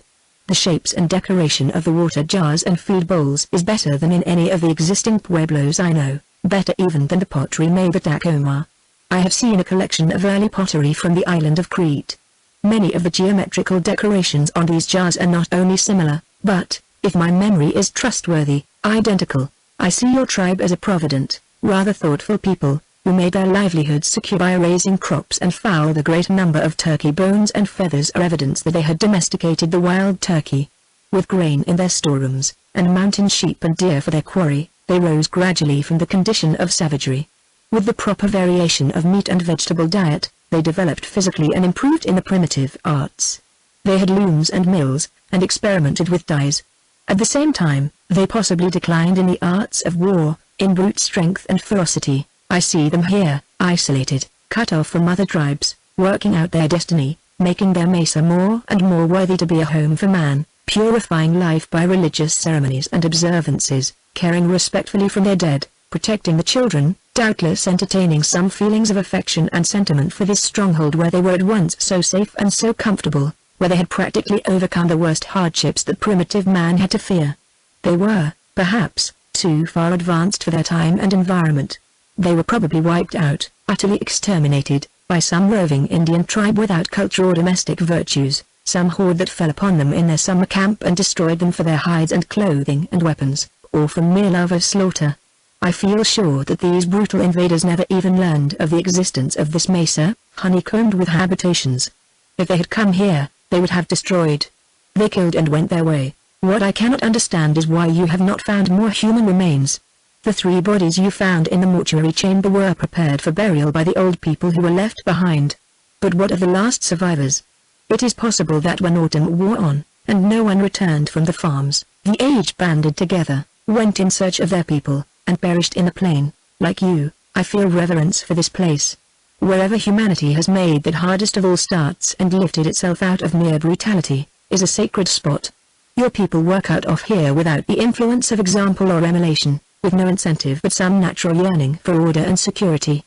The shapes and decoration of the water jars and food bowls is better than in any of the existing pueblos I know, better even than the pottery made at Tacoma. I have seen a collection of early pottery from the island of Crete. Many of the geometrical decorations on these jars are not only similar, but, if my memory is trustworthy, identical. I see your tribe as a provident, rather thoughtful people, who made their livelihoods secure by raising crops and fowl. The great number of turkey bones and feathers are evidence that they had domesticated the wild turkey. With grain in their storerooms, and mountain sheep and deer for their quarry, they rose gradually from the condition of savagery. With the proper variation of meat and vegetable diet, they developed physically and improved in the primitive arts. They had looms and mills, and experimented with dyes. At the same time, they possibly declined in the arts of war, in brute strength and ferocity. I see them here, isolated, cut off from other tribes, working out their destiny, making their mesa more and more worthy to be a home for man, purifying life by religious ceremonies and observances, caring respectfully for their dead, protecting the children, doubtless entertaining some feelings of affection and sentiment for this stronghold where they were at once so safe and so comfortable, where they had practically overcome the worst hardships that primitive man had to fear. They were, perhaps, too far advanced for their time and environment. They were probably wiped out, utterly exterminated, by some roving Indian tribe without culture or domestic virtues, some horde that fell upon them in their summer camp and destroyed them for their hides and clothing and weapons, or from mere love of slaughter. I feel sure that these brutal invaders never even learned of the existence of this mesa, honeycombed with habitations. If they had come here, they would have destroyed. They killed and went their way. What I cannot understand is why you have not found more human remains. The 3 bodies you found in the mortuary chamber were prepared for burial by the old people who were left behind. But what of the last survivors? It is possible that when autumn wore on, and no one returned from the farms, the aged banded together, went in search of their people, and perished in the plain. Like you, I feel reverence for this place. Wherever humanity has made that hardest of all starts and lifted itself out of mere brutality, is a sacred spot. Your people were cut off here without the influence of example or emulation, with no incentive but some natural yearning for order and security.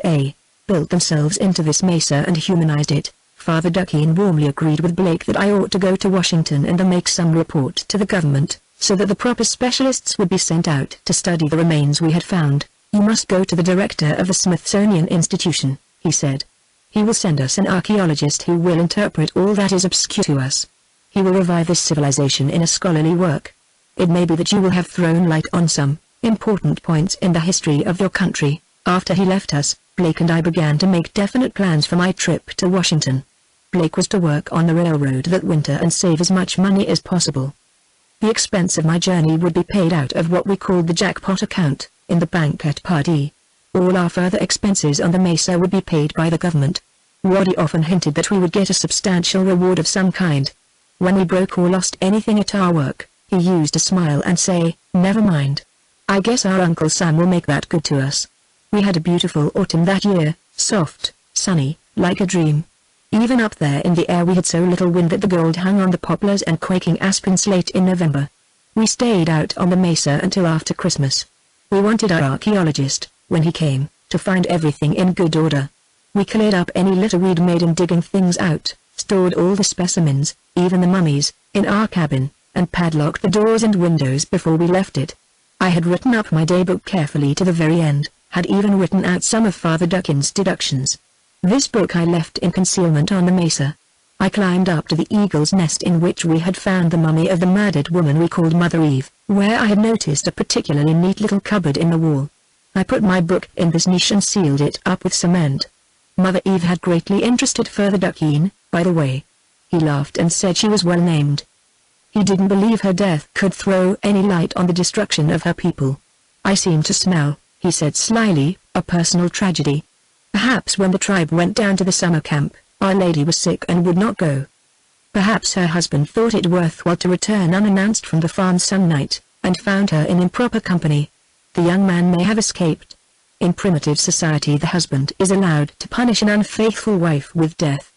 They built themselves into this mesa and humanized it. Father Duckin warmly agreed with Blake that I ought to go to Washington and make some report to the government, so that the proper specialists would be sent out to study the remains we had found. You must go to the director of the Smithsonian Institution, he said. He will send us an archaeologist who will interpret all that is obscure to us. He will revive this civilization in a scholarly work. It may be that you will have thrown light on some important points in the history of your country. After he left us, Blake and I began to make definite plans for my trip to Washington. Blake was to work on the railroad that winter and save as much money as possible. The expense of my journey would be paid out of what we called the jackpot account, in the bank at Pardee. All our further expenses on the Mesa would be paid by the government. Waddy often hinted that we would get a substantial reward of some kind. When we broke or lost anything at our work, he used to smile and say, "Never mind. I guess our Uncle Sam will make that good to us." We had a beautiful autumn that year, soft, sunny, like a dream. Even up there in the air we had so little wind that the gold hung on the poplars and quaking aspens late in November. We stayed out on the Mesa until after Christmas. We wanted our archaeologist, when he came, to find everything in good order. We cleared up any litter we'd made in digging things out, stored all the specimens, even the mummies, in our cabin, and padlocked the doors and windows before we left it. I had written up my daybook carefully to the very end, had even written out some of Father Duckin's deductions. This book I left in concealment on the Mesa. I climbed up to the eagle's nest in which we had found the mummy of the murdered woman we called Mother Eve, where I had noticed a particularly neat little cupboard in the wall. I put my book in this niche and sealed it up with cement. Mother Eve had greatly interested Father Duckin, by the way. He laughed and said she was well named. He didn't believe her death could throw any light on the destruction of her people. "I seem to smell," he said slyly, "a personal tragedy. Perhaps when the tribe went down to the summer camp, Our Lady was sick and would not go. Perhaps her husband thought it worthwhile to return unannounced from the farm some night, and found her in improper company. The young man may have escaped. In primitive society the husband is allowed to punish an unfaithful wife with death."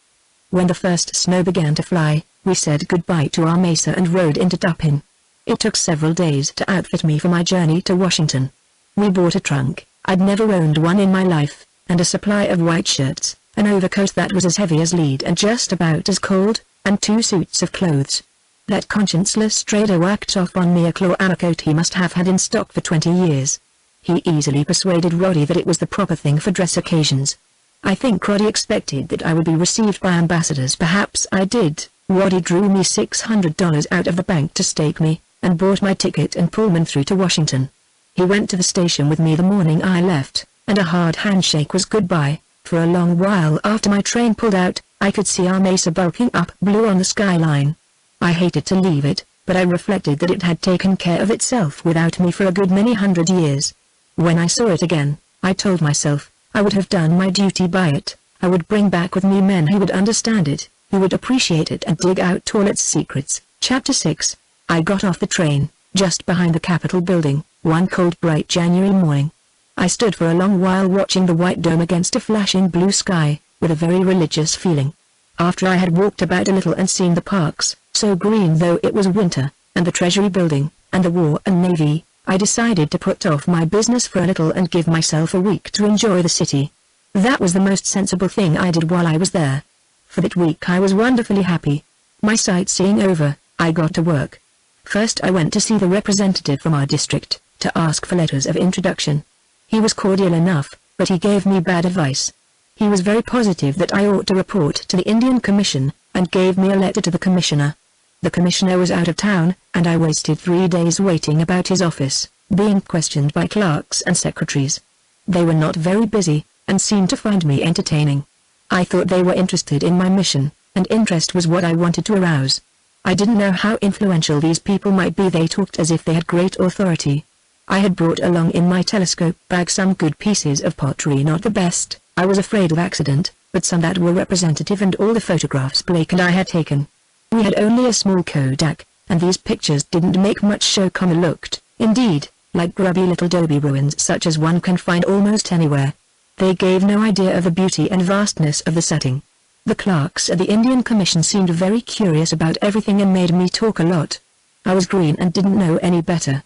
When the first snow began to fly, we said goodbye to our Mesa and rode into Dupin. It took several days to outfit me for my journey to Washington. We bought a trunk, I'd never owned one in my life, and a supply of white shirts, an overcoat that was as heavy as lead and just about as cold, and 2 suits of clothes. That conscienceless trader worked off on me a claw and a coat he must have had in stock for 20 years. He easily persuaded Roddy that it was the proper thing for dress occasions. I think Roddy expected that I would be received by ambassadors. Perhaps I did. Roddy drew me $600 out of the bank to stake me, and bought my ticket and Pullman through to Washington. He went to the station with me the morning I left, and a hard handshake was goodbye. For a long while after my train pulled out, I could see our Mesa bulking up blue on the skyline. I hated to leave it, but I reflected that it had taken care of itself without me for a good many 100 years. When I saw it again, I told myself, I would have done my duty by it. I would bring back with me men who would understand it, who would appreciate it and dig out all its secrets. Chapter 6. I got off the train, just behind the Capitol building, one cold bright January morning. I stood for a long while watching the white dome against a flashing blue sky, with a very religious feeling. After I had walked about a little and seen the parks, so green though it was winter, and the Treasury building, and the War and Navy, I decided to put off my business for a little and give myself a week to enjoy the city. That was the most sensible thing I did while I was there. For that week I was wonderfully happy. My sightseeing over, I got to work. First I went to see the representative from our district, to ask for letters of introduction. He was cordial enough, but he gave me bad advice. He was very positive that I ought to report to the Indian Commission, and gave me a letter to the commissioner. The commissioner was out of town, and I wasted 3 days waiting about his office, being questioned by clerks and secretaries. They were not very busy, and seemed to find me entertaining. I thought they were interested in my mission, and interest was what I wanted to arouse. I didn't know how influential these people might be. They talked as if they had great authority. I had brought along in my telescope bag some good pieces of pottery, not the best, I was afraid of accident, but some that were representative, and all the photographs Blake and I had taken. We had only a small Kodak, and these pictures didn't make much show. They looked, indeed, like grubby little adobe ruins such as one can find almost anywhere. They gave no idea of the beauty and vastness of the setting. The clerks at the Indian Commission seemed very curious about everything and made me talk a lot. I was green and didn't know any better.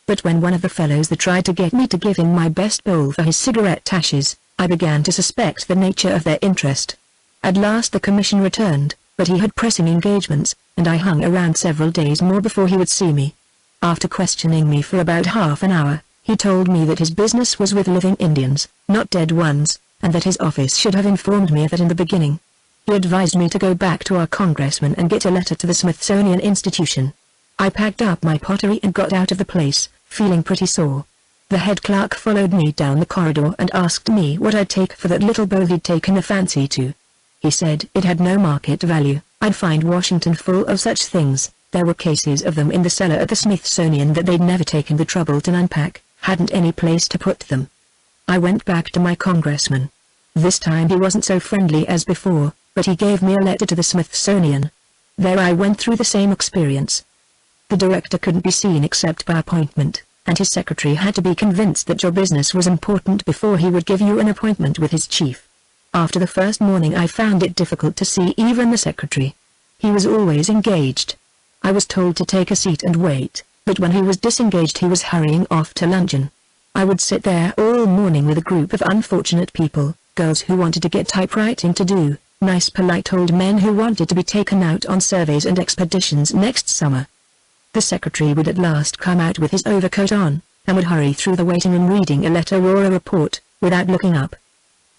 But when one of the fellows that tried to get me to give him my best bowl for his cigarette ashes, I began to suspect the nature of their interest. At last the commission returned, but he had pressing engagements, and I hung around several days more before he would see me. After questioning me for about half an hour, he told me that his business was with living Indians, not dead ones, and that his office should have informed me of that in the beginning. He advised me to go back to our congressman and get a letter to the Smithsonian Institution. I packed up my pottery and got out of the place, feeling pretty sore. The head clerk followed me down the corridor and asked me what I'd take for that little bow he'd taken a fancy to. He said it had no market value, I'd find Washington full of such things. There were cases of them in the cellar at the Smithsonian that they'd never taken the trouble to unpack, hadn't any place to put them. I went back to my congressman. This time he wasn't so friendly as before, but he gave me a letter to the Smithsonian. There I went through the same experience. The director couldn't be seen except by appointment, and his secretary had to be convinced that your business was important before he would give you an appointment with his chief. After the first morning I found it difficult to see even the secretary. He was always engaged. I was told to take a seat and wait, but when he was disengaged he was hurrying off to luncheon. I would sit there all morning with a group of unfortunate people, girls who wanted to get typewriting to do, nice polite old men who wanted to be taken out on surveys and expeditions next summer. The secretary would at last come out with his overcoat on, and would hurry through the waiting room reading a letter or a report, without looking up.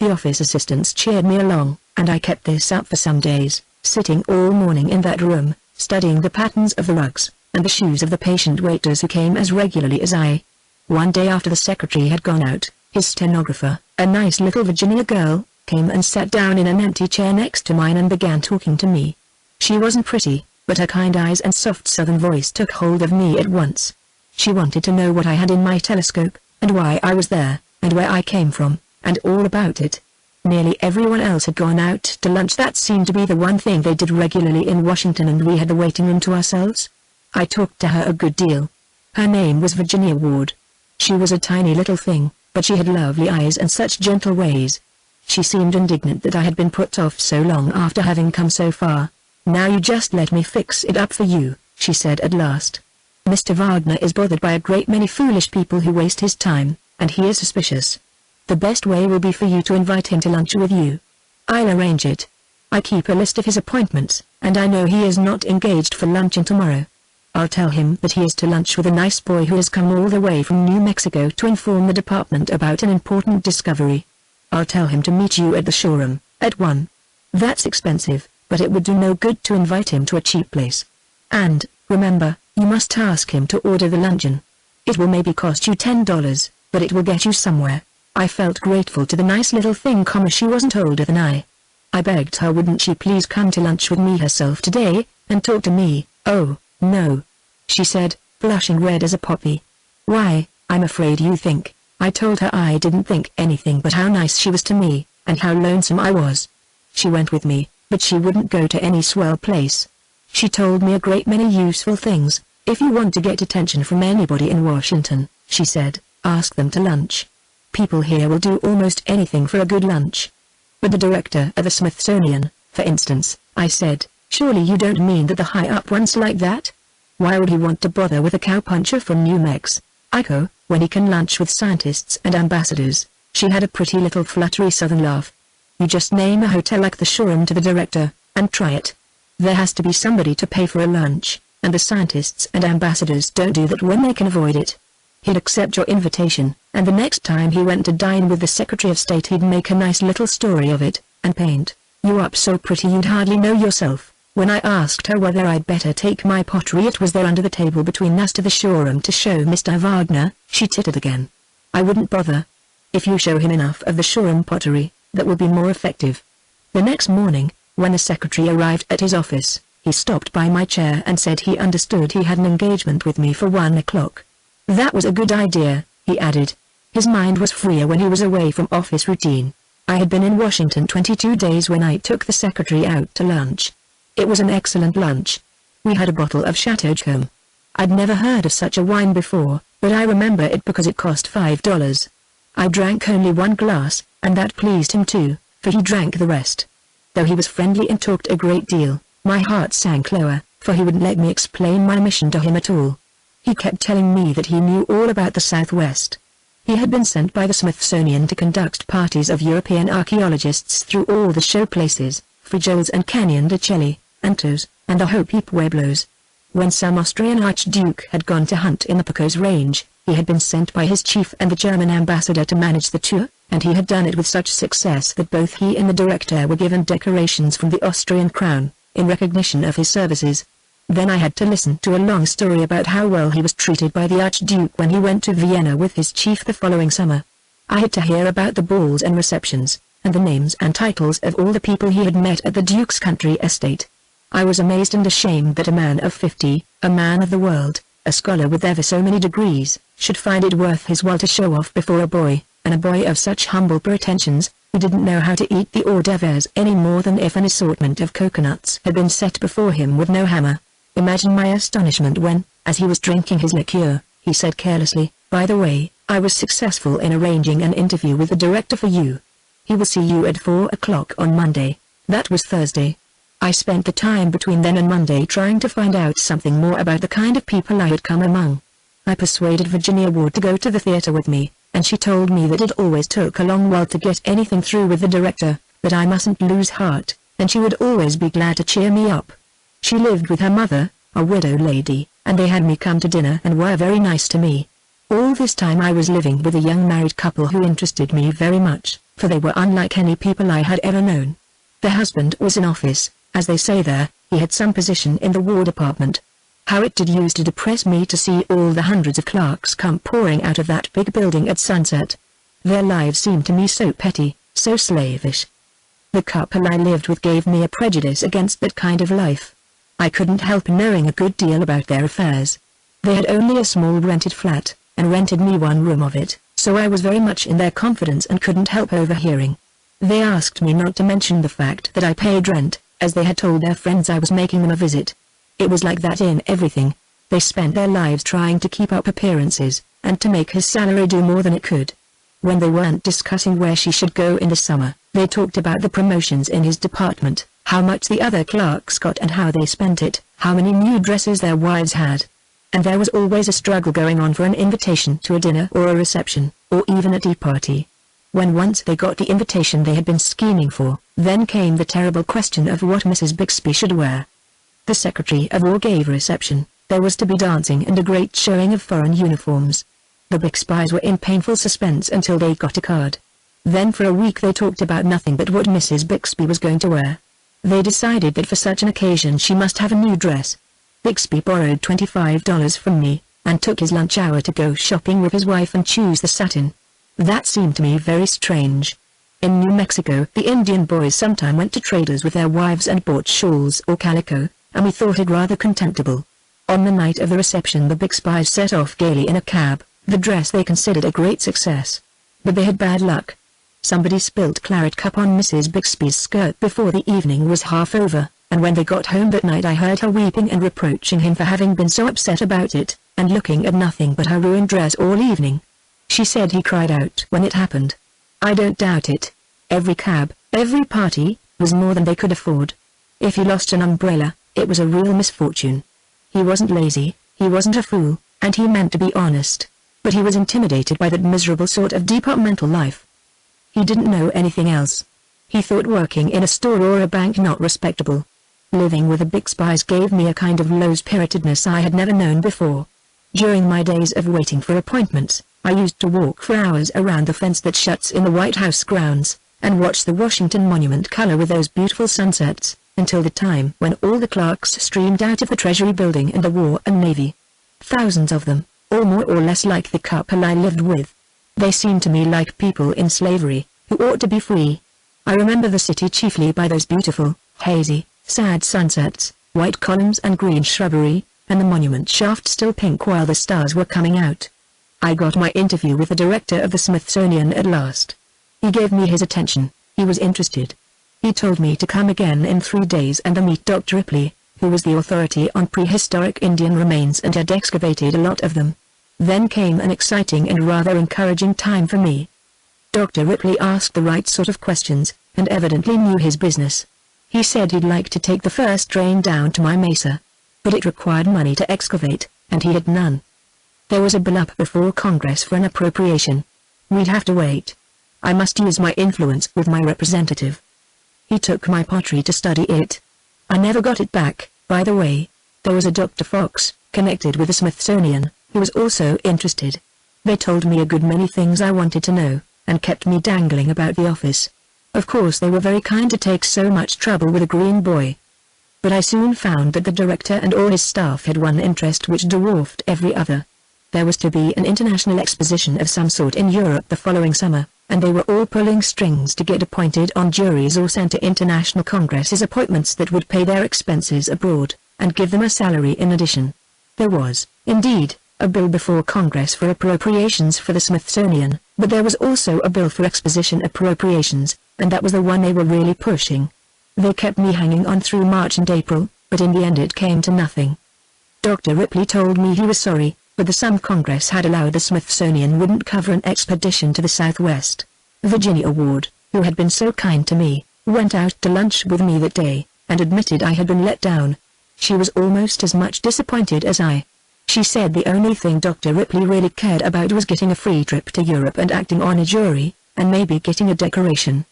The office assistants cheered me along, and I kept this up for some days, sitting all morning in that room, studying the patterns of the rugs, and the shoes of the patient waiters who came as regularly as I. One day after the secretary had gone out, his stenographer, a nice little Virginia girl, came and sat down in an empty chair next to mine and began talking to me. She wasn't pretty, but her kind eyes and soft southern voice took hold of me at once. She wanted to know what I had in my telescope, and why I was there, and where I came from, and all about it. Nearly everyone else had gone out to lunch. That seemed to be the one thing they did regularly in Washington, and we had the waiting room to ourselves. I talked to her a good deal. Her name was Virginia Ward. She was a tiny little thing, but she had lovely eyes and such gentle ways. She seemed indignant that I had been put off so long after having come so far. "Now you just let me fix it up for you," she said at last. "Mr. Wagner is bothered by a great many foolish people who waste his time, and he is suspicious. The best way will be for you to invite him to lunch with you. I'll arrange it. I keep a list of his appointments, and I know he is not engaged for luncheon tomorrow. I'll tell him that he is to lunch with a nice boy who has come all the way from New Mexico to inform the department about an important discovery. I'll tell him to meet you at the showroom, at 1. That's expensive, but it would do no good to invite him to a cheap place. And, remember, you must ask him to order the luncheon. It will maybe cost you $10, but it will get you somewhere." I felt grateful to the nice little thing, she wasn't older than I. I begged her wouldn't she please come to lunch with me herself today, and talk to me. "Oh, no," she said, blushing red as a poppy. "Why, I'm afraid you think." I told her I didn't think anything but how nice she was to me, and how lonesome I was. She went with me, but she wouldn't go to any swell place. She told me a great many useful things. "If you want to get attention from anybody in Washington," she said, "ask them to lunch. People here will do almost anything for a good lunch." "But the director of the Smithsonian, for instance," I said, "surely you don't mean that the high-up ones like that? Why would he want to bother with a cowpuncher from New Mexico, when he can lunch with scientists and ambassadors?" She had a pretty little fluttery southern laugh. "You just name a hotel like the showroom to the director, and try it. There has to be somebody to pay for a lunch, and the scientists and ambassadors don't do that when they can avoid it. He'd accept your invitation, and the next time he went to dine with the Secretary of State he'd make a nice little story of it, and paint you up so pretty you'd hardly know yourself." When I asked her whether I'd better take my pottery, it was there under the table between us, to the showroom to show Mr. Wagner, she tittered again. "I wouldn't bother. If you show him enough of the showroom pottery, that will be more effective." The next morning, when the secretary arrived at his office, he stopped by my chair and said he understood he had an engagement with me for 1 o'clock. "That was a good idea," he added. His mind was freer when he was away from office routine. I had been in Washington 22 days when I took the secretary out to lunch. It was an excellent lunch. We had a bottle of Chateau Chaume. I'd never heard of such a wine before, but I remember it because it cost $5. I drank only 1 glass, and that pleased him too, for he drank the rest. Though he was friendly and talked a great deal, my heart sank lower, for he wouldn't let me explain my mission to him at all. He kept telling me that he knew all about the Southwest. He had been sent by the Smithsonian to conduct parties of European archaeologists through all the show places, Frijoles and Canyon de Chelly, Antos, and the Hopi Pueblos. When some Austrian archduke had gone to hunt in the Pecos Range, he had been sent by his chief and the German ambassador to manage the tour, and he had done it with such success that both he and the director were given decorations from the Austrian crown, in recognition of his services. Then I had to listen to a long story about how well he was treated by the Archduke when he went to Vienna with his chief the following summer. I had to hear about the balls and receptions, and the names and titles of all the people he had met at the Duke's country estate. I was amazed and ashamed that a man of 50, a man of the world, a scholar with ever so many degrees, should find it worth his while to show off before a boy, and a boy of such humble pretensions, who didn't know how to eat the hors d'oeuvres any more than if an assortment of coconuts had been set before him with no hammer. Imagine my astonishment when, as he was drinking his liqueur, he said carelessly, "By the way, I was successful in arranging an interview with the director for you. He will see you at 4 o'clock on Monday." That was Thursday. I spent the time between then and Monday trying to find out something more about the kind of people I had come among. I persuaded Virginia Ward to go to the theater with me, and she told me that it always took a long while to get anything through with the director, but I mustn't lose heart, and she would always be glad to cheer me up. She lived with her mother, a widow lady, and they had me come to dinner and were very nice to me. All this time I was living with a young married couple who interested me very much, for they were unlike any people I had ever known. The husband was in office, as they say there, he had some position in the War Department. How it did used to depress me to see all the hundreds of clerks come pouring out of that big building at sunset. Their lives seemed to me so petty, so slavish. The couple I lived with gave me a prejudice against that kind of life. I couldn't help knowing a good deal about their affairs. They had only a small rented flat, and rented me one room of it, so I was very much in their confidence and couldn't help overhearing. They asked me not to mention the fact that I paid rent, as they had told their friends I was making them a visit. It was like that in everything. They spent their lives trying to keep up appearances, and to make his salary do more than it could. When they weren't discussing where she should go in the summer, they talked about the promotions in his department, how much the other clerks got and how they spent it, how many new dresses their wives had. And there was always a struggle going on for an invitation to a dinner or a reception, or even a tea party. When once they got the invitation they had been scheming for, then came the terrible question of what Mrs. Bixby should wear. The Secretary of War gave a reception. There was to be dancing and a great showing of foreign uniforms. The Bixbys were in painful suspense until they got a card. Then for a week they talked about nothing but what Mrs. Bixby was going to wear. They decided that for such an occasion she must have a new dress. Bixby borrowed $25 from me, and took his lunch hour to go shopping with his wife and choose the satin. That seemed to me very strange. In New Mexico the Indian boys sometimes went to traders with their wives and bought shawls or calico, and we thought it rather contemptible. On the night of the reception the Bixbys set off gaily in a cab, the dress they considered a great success. But they had bad luck. Somebody spilt claret cup on Mrs. Bixby's skirt before the evening was half over, and when they got home that night I heard her weeping and reproaching him for having been so upset about it, and looking at nothing but her ruined dress all evening. She said he cried out when it happened. I don't doubt it. Every cab, every party, was more than they could afford. If he lost an umbrella, it was a real misfortune. He wasn't lazy, he wasn't a fool, and he meant to be honest. But he was intimidated by that miserable sort of departmental life. He didn't know anything else. He thought working in a store or a bank not respectable. Living with the Bixbys gave me a kind of low-spiritedness I had never known before. During my days of waiting for appointments, I used to walk for hours around the fence that shuts in the White House grounds, and watch the Washington Monument color with those beautiful sunsets, until the time when all the clerks streamed out of the Treasury building and the War and Navy. Thousands of them, all more or less like the couple I lived with. They seemed to me like people in slavery, who ought to be free. I remember the city chiefly by those beautiful, hazy, sad sunsets, white columns and green shrubbery, and the monument shaft still pink while the stars were coming out. I got my interview with the director of the Smithsonian at last. He gave me his attention, he was interested. He told me to come again in 3 days and meet Dr. Ripley, who was the authority on prehistoric Indian remains and had excavated a lot of them. Then came an exciting and rather encouraging time for me. Dr. Ripley asked the right sort of questions, and evidently knew his business. He said he'd like to take the first train down to my mesa. But it required money to excavate, and he had none. There was a bill up before Congress for an appropriation. We'd have to wait. I must use my influence with my representative. He took my pottery to study it. I never got it back, by the way. There was a Dr. Fox, connected with the Smithsonian, who was also interested. They told me a good many things I wanted to know, and kept me dangling about the office. Of course they were very kind to take so much trouble with a green boy. but I soon found that the director and all his staff had one interest which dwarfed every other. There was to be an international exposition of some sort in Europe the following summer, and they were all pulling strings to get appointed on juries or sent to international congresses, appointments that would pay their expenses abroad, and give them a salary in addition. There was, indeed, a bill before Congress for appropriations for the Smithsonian, but there was also a bill for exposition appropriations, and that was the one they were really pushing. They kept me hanging on through March and April, but in the end it came to nothing. Dr. Ripley told me he was sorry, but the sum Congress had allowed the Smithsonian wouldn't cover an expedition to the Southwest. Virginia Ward, who had been so kind to me, went out to lunch with me that day, and admitted I had been let down. She was almost as much disappointed as I. She said the only thing Dr. Ripley really cared about was getting a free trip to Europe and acting on a jury, and maybe getting a decoration.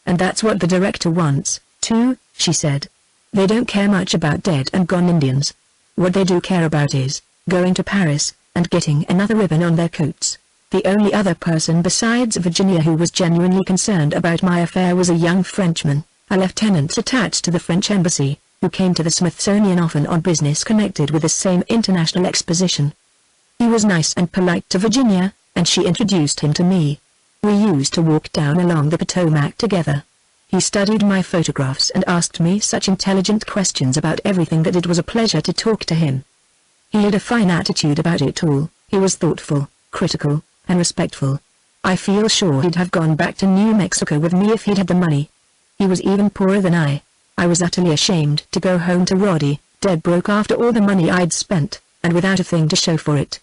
And that's what the director wants, too, she said. They don't care much about dead and gone Indians. What they do care about is going to Paris, and getting another ribbon on their coats. The only other person besides Virginia who was genuinely concerned about my affair was a young Frenchman, a lieutenant attached to the French embassy, who came to the Smithsonian often on business connected with the same international exposition. He was nice and polite to Virginia, and she introduced him to me. We used to walk down along the Potomac together. He studied my photographs and asked me such intelligent questions about everything that it was a pleasure to talk to him. He had a fine attitude about it all. He was thoughtful, critical, and respectful. I feel sure he'd have gone back to New Mexico with me if he'd had the money. He was even poorer than I. I was utterly ashamed to go home to Roddy, dead broke after all the money I'd spent, and without a thing to show for it.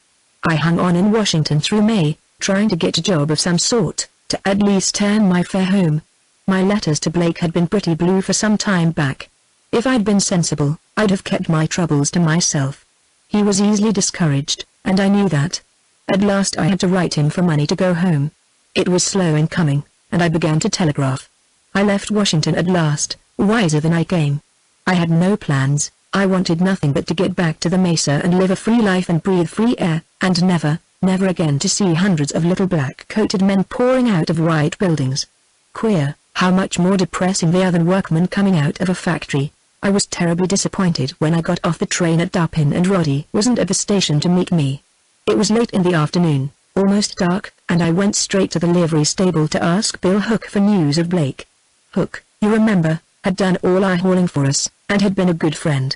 I hung on in Washington through May, trying to get a job of some sort, to at least earn my fare home. My letters to Blake had been pretty blue for some time back. If I'd been sensible, I'd have kept my troubles to myself. He was easily discouraged, and I knew that. At last I had to write him for money to go home. It was slow in coming, and I began to telegraph. I left Washington at last, wiser than I came. I had no plans. I wanted nothing but to get back to the Mesa and live a free life and breathe free air, and never again to see hundreds of little black-coated men pouring out of white buildings. Queer, how much more depressing they are than workmen coming out of a factory. I was terribly disappointed when I got off the train at Dupin and Roddy wasn't at the station to meet me. It was late in the afternoon, almost dark, and I went straight to the livery stable to ask Bill Hook for news of Blake. Hook, you remember, had done all our hauling for us, and had been a good friend.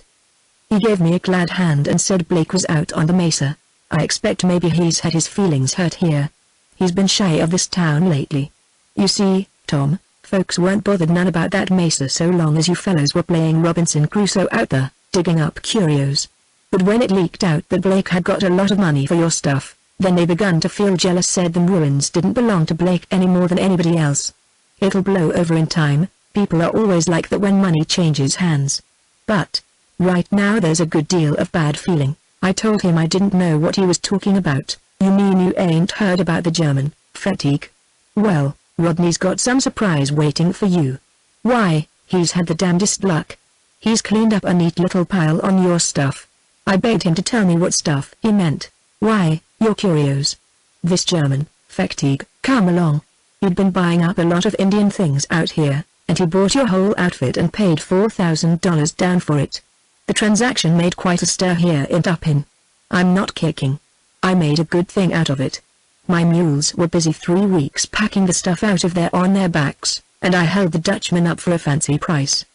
He gave me a glad hand and said Blake was out on the Mesa. I expect maybe he's had his feelings hurt here. He's been shy of this town lately. You see, Tom, folks weren't bothered none about that Mesa so long as you fellows were playing Robinson Crusoe out there, digging up curios. But when it leaked out that Blake had got a lot of money for your stuff, then they begun to feel jealous, said them ruins didn't belong to Blake any more than anybody else. It'll blow over in time. People are always like that when money changes hands. But right now there's a good deal of bad feeling. I told him I didn't know what he was talking about. You mean you ain't heard about the German fatigue? Well, Rodney's got some surprise waiting for you. Why, he's had the damnedest luck. He's cleaned up a neat little pile on your stuff. I begged him to tell me what stuff he meant. Why, your curios. This German fatigue, come along. He'd been buying up a lot of Indian things out here, and he bought your whole outfit and paid $4,000 down for it. The transaction made quite a stir here in Dupin. I'm not kicking. I made a good thing out of it. My mules were busy 3 weeks packing the stuff out of there on their backs, and I held the Dutchman up for a fancy price.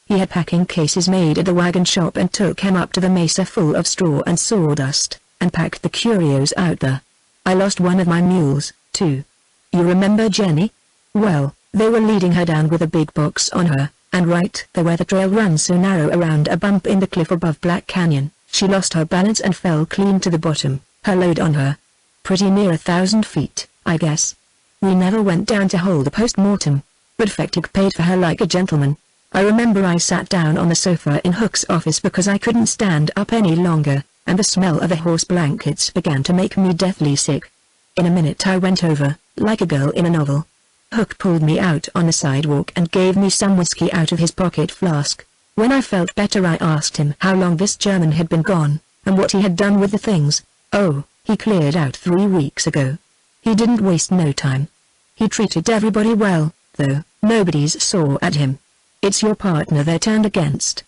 He had packing cases made at the wagon shop and took him up to the Mesa full of straw and sawdust, and packed the curios out there. I lost one of my mules, too. You remember Jenny? Well, they were leading her down with a big box on her, and right there where the trail runs so narrow around a bump in the cliff above Black Canyon, she lost her balance and fell clean to the bottom, her load on her. Pretty near 1,000 feet, I guess. We never went down to hold a post-mortem, but Fectig paid for her like a gentleman. I remember I sat down on the sofa in Hook's office because I couldn't stand up any longer, and the smell of the horse blankets began to make me deathly sick. In a minute I went over, like a girl in a novel. Hook pulled me out on the sidewalk and gave me some whiskey out of his pocket flask. When I felt better I asked him how long this German had been gone, and what he had done with the things. Oh, he cleared out 3 weeks ago. He didn't waste no time. He treated everybody well, though, nobody's sore at him. It's your partner they're turned against.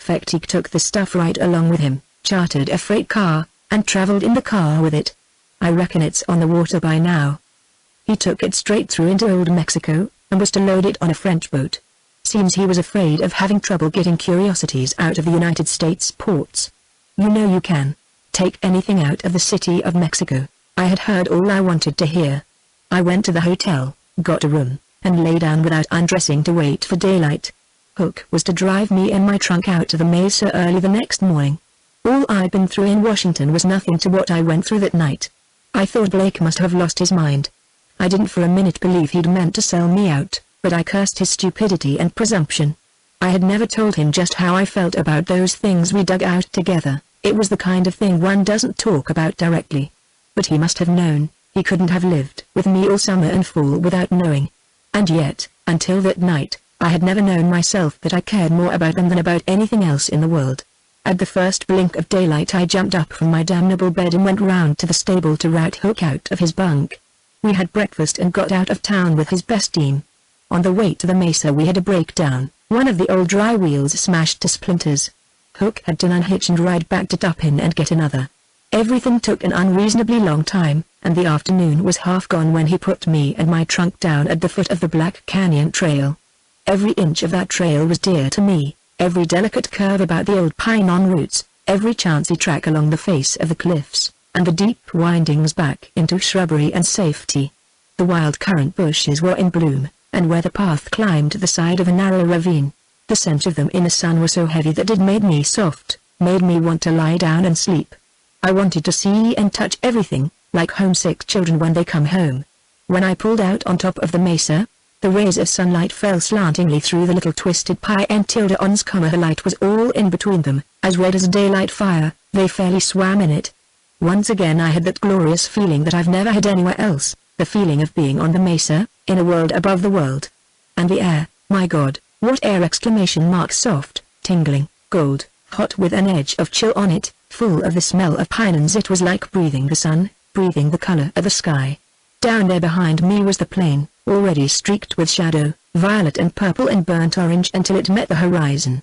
Fektik took the stuff right along with him, chartered a freight car, and traveled in the car with it. I reckon it's on the water by now. He took it straight through into Old Mexico, and was to load it on a French boat. Seems he was afraid of having trouble getting curiosities out of the United States ports. You know you can take anything out of the city of Mexico. I had heard all I wanted to hear. I went to the hotel, got a room, and lay down without undressing to wait for daylight. Hook was to drive me and my trunk out to the mesa early the next morning. All I'd been through in Washington was nothing to what I went through that night. I thought Blake must have lost his mind. I didn't for a minute believe he'd meant to sell me out, but I cursed his stupidity and presumption. I had never told him just how I felt about those things we dug out together. It was the kind of thing one doesn't talk about directly. But he must have known. He couldn't have lived with me all summer and fall without knowing. And yet, until that night, I had never known myself that I cared more about them than about anything else in the world. At the first blink of daylight I jumped up from my damnable bed and went round to the stable to rout Hook out of his bunk. We had breakfast and got out of town with his best team. On the way to the mesa we had a breakdown. One of the old dry wheels smashed to splinters. Hook had to unhitch and ride back to Dupin and get another. Everything took an unreasonably long time, and the afternoon was half gone when he put me and my trunk down at the foot of the Black Canyon Trail. Every inch of that trail was dear to me, every delicate curve about the old pine-on roots, every chancy track along the face of the cliffs, and the deep windings back into shrubbery and safety. The wild currant bushes were in bloom, and where the path climbed the side of a narrow ravine, the scent of them in the sun was so heavy that it made me soft, made me want to lie down and sleep. I wanted to see and touch everything, like homesick children when they come home. When I pulled out on top of the mesa, the rays of sunlight fell slantingly through the little twisted pie and Tildaons, her light was all in between them, as red as a daylight fire, they fairly swam in it. Once again I had that glorious feeling that I've never had anywhere else, the feeling of being on the mesa, in a world above the world. And the air, my God, what air! Soft, tingling, gold, hot with an edge of chill on it, full of the smell of pines. It was like breathing the sun, breathing the color of the sky. Down there behind me was the plain, already streaked with shadow, violet and purple and burnt orange until it met the horizon.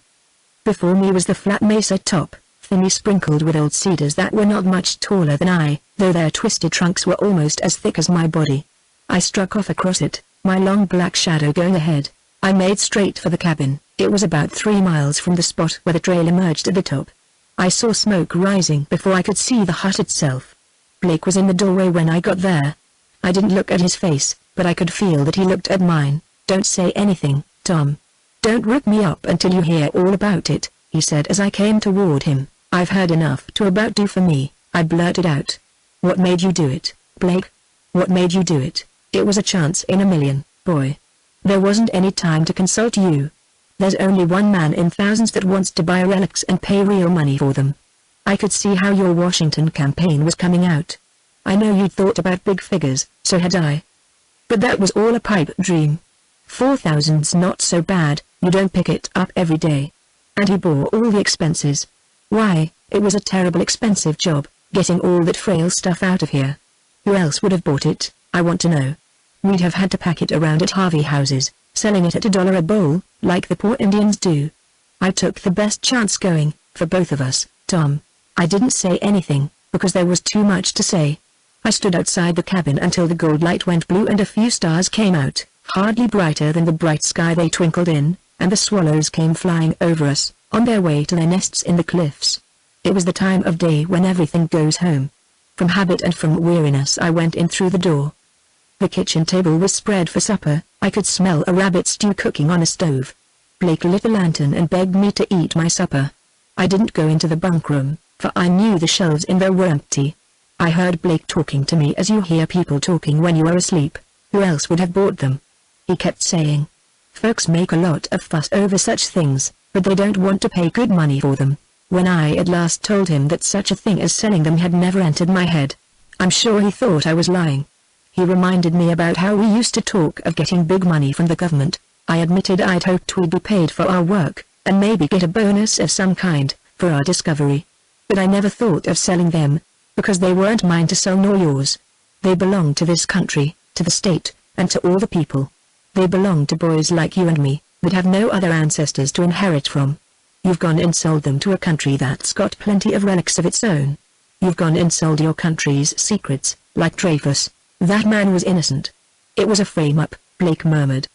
Before me was the flat mesa top, thinly sprinkled with old cedars that were not much taller than I, though their twisted trunks were almost as thick as my body. I struck off across it, my long black shadow going ahead. I made straight for the cabin. It was about 3 miles from the spot where the trail emerged at the top. I saw smoke rising before I could see the hut itself. Blake was in the doorway when I got there. I didn't look at his face, but I could feel that he looked at mine. "Don't say anything, Tom. Don't rip me up until you hear all about it," he said as I came toward him. "I've heard enough to about do for me," I blurted out. "What made you do it, Blake? What made you do it?" "It was a chance in a million, boy. There wasn't any time to consult you. There's only one man in thousands that wants to buy relics and pay real money for them. I could see how your Washington campaign was coming out. I know you'd thought about big figures, so had I. But that was all a pipe dream. 4,000's not so bad, you don't pick it up every day. And he bore all the expenses. Why, it was a terrible expensive job, getting all that frail stuff out of here. Who else would have bought it, I want to know? We'd have had to pack it around at Harvey houses, selling it at $1 a bowl, like the poor Indians do. I took the best chance going, for both of us, Tom." I didn't say anything, because there was too much to say. I stood outside the cabin until the gold light went blue and a few stars came out, hardly brighter than the bright sky they twinkled in, and the swallows came flying over us, on their way to their nests in the cliffs. It was the time of day when everything goes home. From habit and from weariness I went in through the door. The kitchen table was spread for supper. I could smell a rabbit stew cooking on a stove. Blake lit a lantern and begged me to eat my supper. I didn't go into the bunk room, for I knew the shelves in there were empty. I heard Blake talking to me as you hear people talking when you are asleep. Who else would have bought them? He kept saying. Folks make a lot of fuss over such things, but they don't want to pay good money for them. When I at last told him that such a thing as selling them had never entered my head, I'm sure he thought I was lying. He reminded me about how we used to talk of getting big money from the government. I admitted I'd hoped we'd be paid for our work, and maybe get a bonus of some kind, for our discovery. But I never thought of selling them, because they weren't mine to sell nor yours. They belonged to this country, to the state, and to all the people. They belonged to boys like you and me, that have no other ancestors to inherit from. You've gone and sold them to a country that's got plenty of relics of its own. You've gone and sold your country's secrets, like Dreyfus. That man was innocent. It was a frame-up, Blake murmured.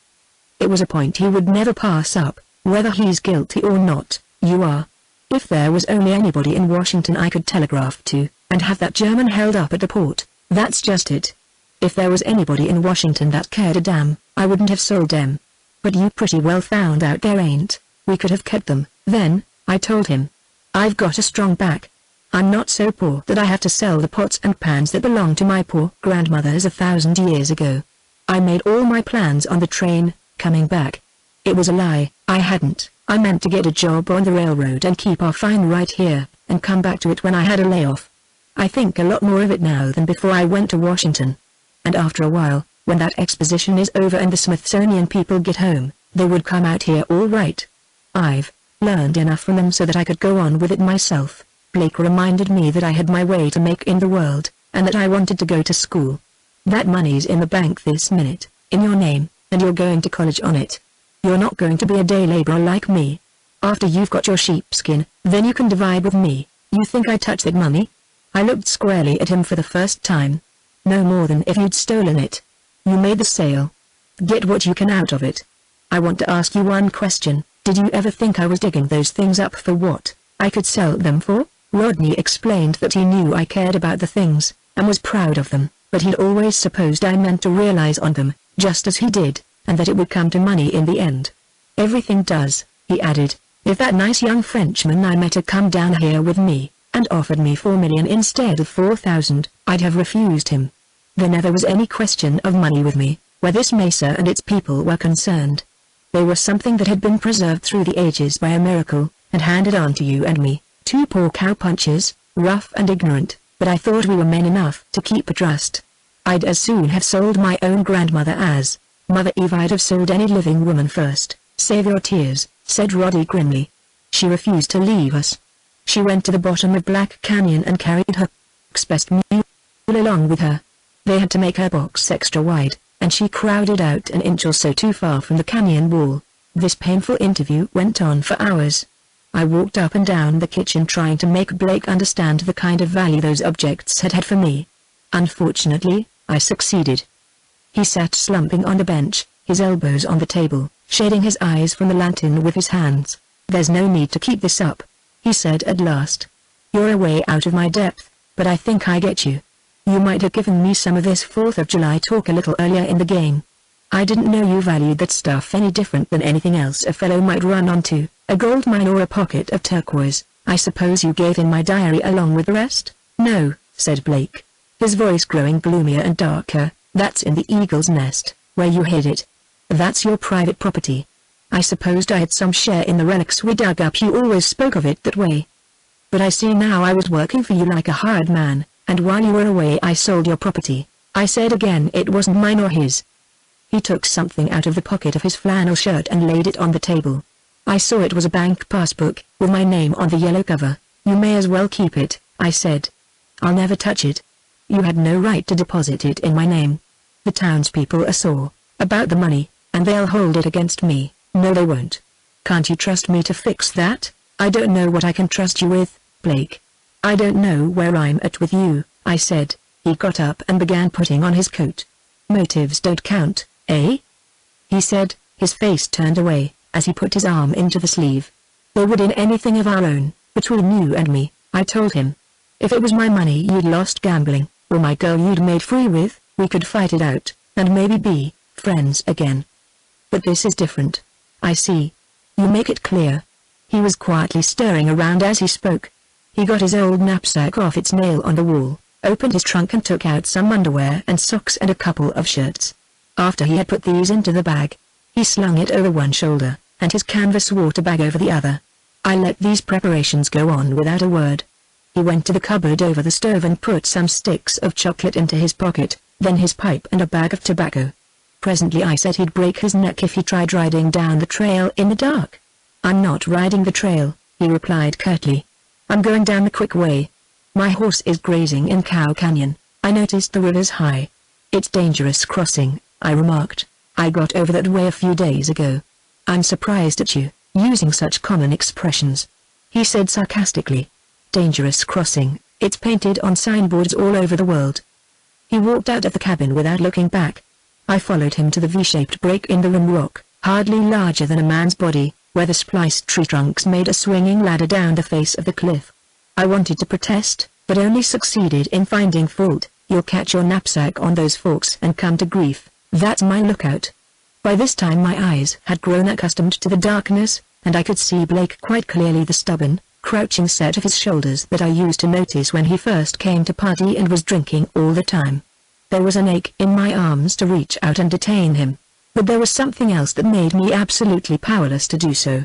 It was a point he would never pass up, whether he's guilty or not. You are. If there was only anybody in Washington I could telegraph to, and have that German held up at the port, that's just it. If there was anybody in Washington that cared a damn, I wouldn't have sold them. But you pretty well found out there ain't. We could have kept them, then, I told him. I've got a strong back. I'm not so poor that I have to sell the pots and pans that belonged to my poor grandmothers 1,000 years ago. I made all my plans on the train, coming back. It was a lie, I hadn't. I meant to get a job on the railroad and keep our fine right here, and come back to it when I had a layoff. I think a lot more of it now than before I went to Washington. And after a while, when that exposition is over and the Smithsonian people get home, they would come out here all right. I've learned enough from them so that I could go on with it myself. Blake reminded me that I had my way to make in the world, and that I wanted to go to school. That money's in the bank this minute, in your name, and you're going to college on it. You're not going to be a day laborer like me. After you've got your sheepskin, then you can divide with me. You think I touched that money? I looked squarely at him for the first time. No more than if you'd stolen it. You made the sale. Get what you can out of it. I want to ask you one question. Did you ever think I was digging those things up for what I could sell them for? Rodney explained that he knew I cared about the things, and was proud of them, but he'd always supposed I meant to realize on them, just as he did, and that it would come to money in the end. Everything does, he added. If that nice young Frenchman I met had come down here with me, and offered me $4 million instead of $4,000, I'd have refused him. There never was any question of money with me, where this mesa and its people were concerned. They were something that had been preserved through the ages by a miracle, and handed on to you and me, two poor cowpunchers, rough and ignorant, but I thought we were men enough to keep a trust. I'd as soon have sold my own grandmother as Mother Eve. I'd have sold any living woman first. Save your tears, said Roddy grimly. She refused to leave us. She went to the bottom of Black Canyon and carried her best mule along with her. They had to make her box extra wide, and she crowded out an inch or so too far from the canyon wall. This painful interview went on for hours. I walked up and down the kitchen trying to make Blake understand the kind of value those objects had had for me. Unfortunately, I succeeded. He sat slumping on the bench, his elbows on the table, shading his eyes from the lantern with his hands. There's no need to keep this up, he said at last. You're a way out of my depth, but I think I get you. You might have given me some of this 4th of July talk a little earlier in the game. I didn't know you valued that stuff any different than anything else a fellow might run onto, a gold mine or a pocket of turquoise. I suppose you gave him my diary along with the rest? No, said Blake, his voice growing gloomier and darker. That's in the eagle's nest, where you hid it. That's your private property. I supposed I had some share in the relics we dug up. You always spoke of it that way. But I see now I was working for you like a hired man, and while you were away I sold your property. I said again it wasn't mine or his. He took something out of the pocket of his flannel shirt and laid it on the table. I saw it was a bank passbook, with my name on the yellow cover. You may as well keep it, I said. I'll never touch it. You had no right to deposit it in my name. The townspeople are sore about the money, and they'll hold it against me. No they won't. Can't you trust me to fix that? I don't know what I can trust you with, Blake. I don't know where I'm at with you, I said. He got up and began putting on his coat. Motives don't count, eh? He said, his face turned away, as he put his arm into the sleeve. They would in anything of our own, between you and me, I told him. If it was my money you'd lost gambling, or my girl you'd made free with, we could fight it out, and maybe be friends again. But this is different. I see. You make it clear. He was quietly stirring around as he spoke. He got his old knapsack off its nail on the wall, opened his trunk and took out some underwear and socks and a couple of shirts. After he had put these into the bag, he slung it over one shoulder, and his canvas water bag over the other. I let these preparations go on without a word. He went to the cupboard over the stove and put some sticks of chocolate into his pocket, then his pipe and a bag of tobacco. Presently I said he'd break his neck if he tried riding down the trail in the dark. I'm not riding the trail, he replied curtly. I'm going down the quick way. My horse is grazing in Cow Canyon. I noticed the river's high. It's dangerous crossing, I remarked. I got over that way a few days ago. I'm surprised at you. using such common expressions. He said sarcastically, "Dangerous crossing, it's painted on signboards all over the world." He walked out of the cabin without looking back. I followed him to the V-shaped break in the rim rock, hardly larger than a man's body, where the spliced tree trunks made a swinging ladder down the face of the cliff. I wanted to protest, but only succeeded in finding fault. "You'll catch your knapsack on those forks and come to grief, that's my lookout." By this time my eyes had grown accustomed to the darkness, and I could see Blake quite clearly, the stubborn, crouching set of his shoulders that I used to notice when he first came to party and was drinking all the time. There was an ache in my arms to reach out and detain him, but there was something else that made me absolutely powerless to do so.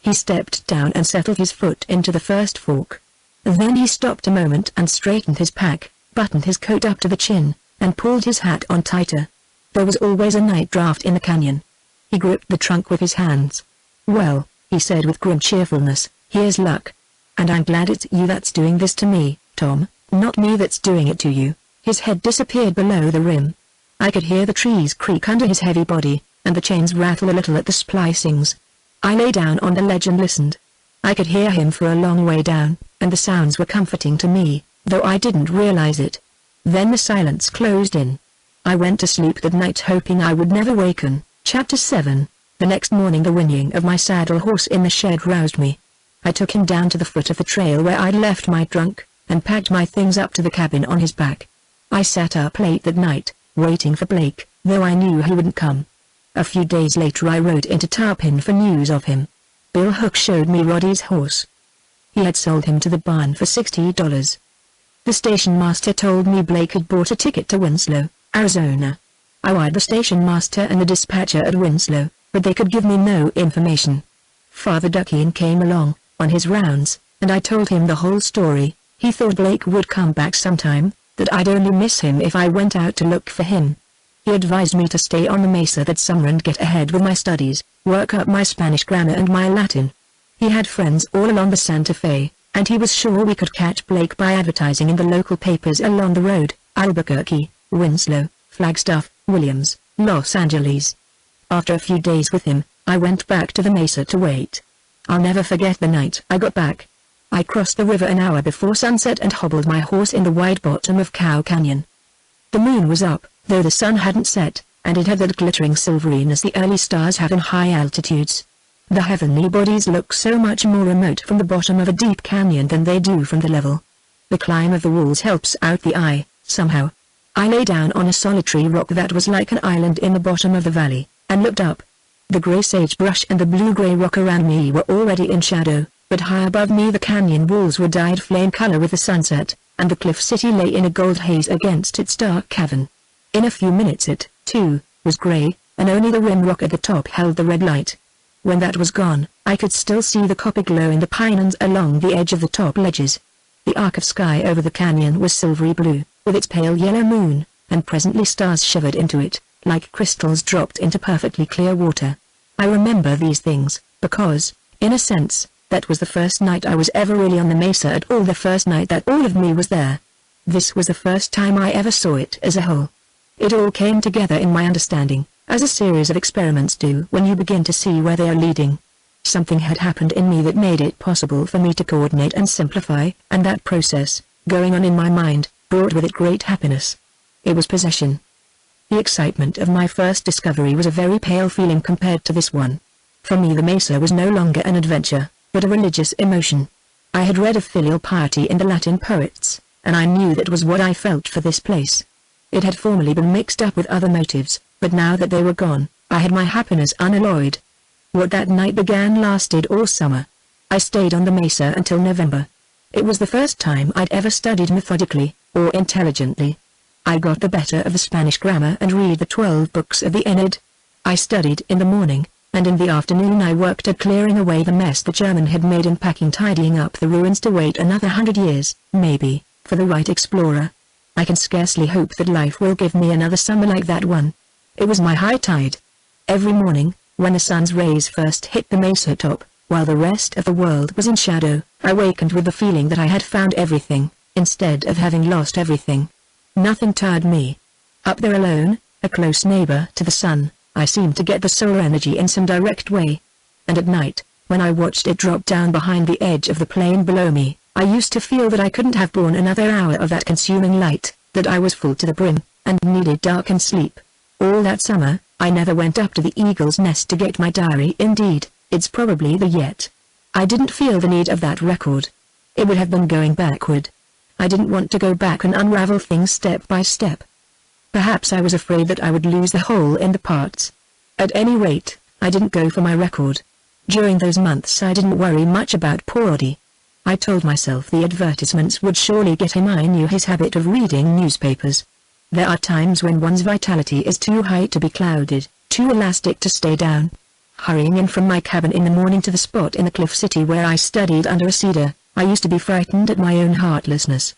He stepped down and settled his foot into the first fork. Then he stopped a moment and straightened his pack, buttoned his coat up to the chin, and pulled his hat on tighter. There was always a night draft in the canyon. He gripped the trunk with his hands. "Well," he said with grim cheerfulness, "here's luck. And I'm glad it's you that's doing this to me, Tom, not me that's doing it to you." His head disappeared below the rim. I could hear the trees creak under his heavy body, and the chains rattle a little at the splicings. I lay down on the ledge and listened. I could hear him for a long way down, and the sounds were comforting to me, though I didn't realize it. Then the silence closed in. I went to sleep that night hoping I would never waken. Chapter 7. The next morning the whinnying of my saddle horse in the shed roused me. I took him down to the foot of the trail where I'd left my trunk, and packed my things up to the cabin on his back. I sat up late that night, waiting for Blake, though I knew he wouldn't come. A few days later I rode into Tarpon for news of him. Bill Hook showed me Roddy's horse. He had sold him to the barn for $60. The station master told me Blake had bought a ticket to Winslow, Arizona. I wired the station master and the dispatcher at Winslow, but they could give me no information. Father Duckian came along, on his rounds, and I told him the whole story. He thought Blake would come back sometime, that I'd only miss him if I went out to look for him. He advised me to stay on the mesa that summer and get ahead with my studies, work up my Spanish grammar and my Latin. He had friends all along the Santa Fe, and he was sure we could catch Blake by advertising in the local papers along the road: Albuquerque, Winslow, Flagstaff, Williams, Los Angeles. After a few days with him, I went back to the mesa to wait. I'll never forget the night I got back. I crossed the river an hour before sunset and hobbled my horse in the wide bottom of Cow Canyon. The moon was up, though the sun hadn't set, and it had that glittering silverine the early stars have in high altitudes. The heavenly bodies look so much more remote from the bottom of a deep canyon than they do from the level. The climb of the walls helps out the eye, somehow. I lay down on a solitary rock that was like an island in the bottom of the valley, and looked up. The gray sagebrush and the blue-gray rock around me were already in shadow, but high above me the canyon walls were dyed flame color with the sunset, and the cliff city lay in a gold haze against its dark cavern. In a few minutes it, too, was gray, and only the rim rock at the top held the red light. When that was gone, I could still see the copper glow in the pinons along the edge of the top ledges. The arc of sky over the canyon was silvery blue, with its pale yellow moon, and presently stars shivered into it, like crystals dropped into perfectly clear water. I remember these things, because, in a sense, that was the first night I was ever really on the mesa at all, the first night that all of me was there. This was the first time I ever saw it as a whole. It all came together in my understanding, as a series of experiments do when you begin to see where they are leading. Something had happened in me that made it possible for me to coordinate and simplify, and that process, going on in my mind, brought with it great happiness. It was possession. The excitement of my first discovery was a very pale feeling compared to this one. For me the mesa was no longer an adventure, but a religious emotion. I had read of filial piety in the Latin poets, and I knew that was what I felt for this place. It had formerly been mixed up with other motives, but now that they were gone, I had my happiness unalloyed. What that night began lasted all summer. I stayed on the mesa until November. It was the first time I'd ever studied methodically, or intelligently. I got the better of the Spanish grammar and read the 12 books of the Aeneid. I studied in the morning, and in the afternoon I worked at clearing away the mess the German had made and tidying up the ruins to wait another 100 years, maybe, for the right explorer. I can scarcely hope that life will give me another summer like that one. It was my high tide. Every morning, when the sun's rays first hit the mesa top, while the rest of the world was in shadow, I wakened with the feeling that I had found everything, instead of having lost everything. Nothing tired me. Up there alone, a close neighbor to the sun, I seemed to get the solar energy in some direct way. And at night, When I watched it drop down behind the edge of the plain below me, I used to feel that I couldn't have borne another hour of that consuming light, that I was full to the brim, and needed darkened sleep. All that summer, I never went up to the eagle's nest to get my diary. Indeed, it's probably the yet. I didn't feel the need of that record. It would have been going backward. I didn't want to go back and unravel things step by step. Perhaps I was afraid that I would lose the whole in the parts. At any rate, I didn't go for my record. During those months I didn't worry much about poor Oddie. I told myself the advertisements would surely get him. I knew his habit of reading newspapers. There are times when one's vitality is too high to be clouded, too elastic to stay down. Hurrying in from my cabin in the morning to the spot in the cliff city where I studied under a cedar, I used to be frightened at my own heartlessness.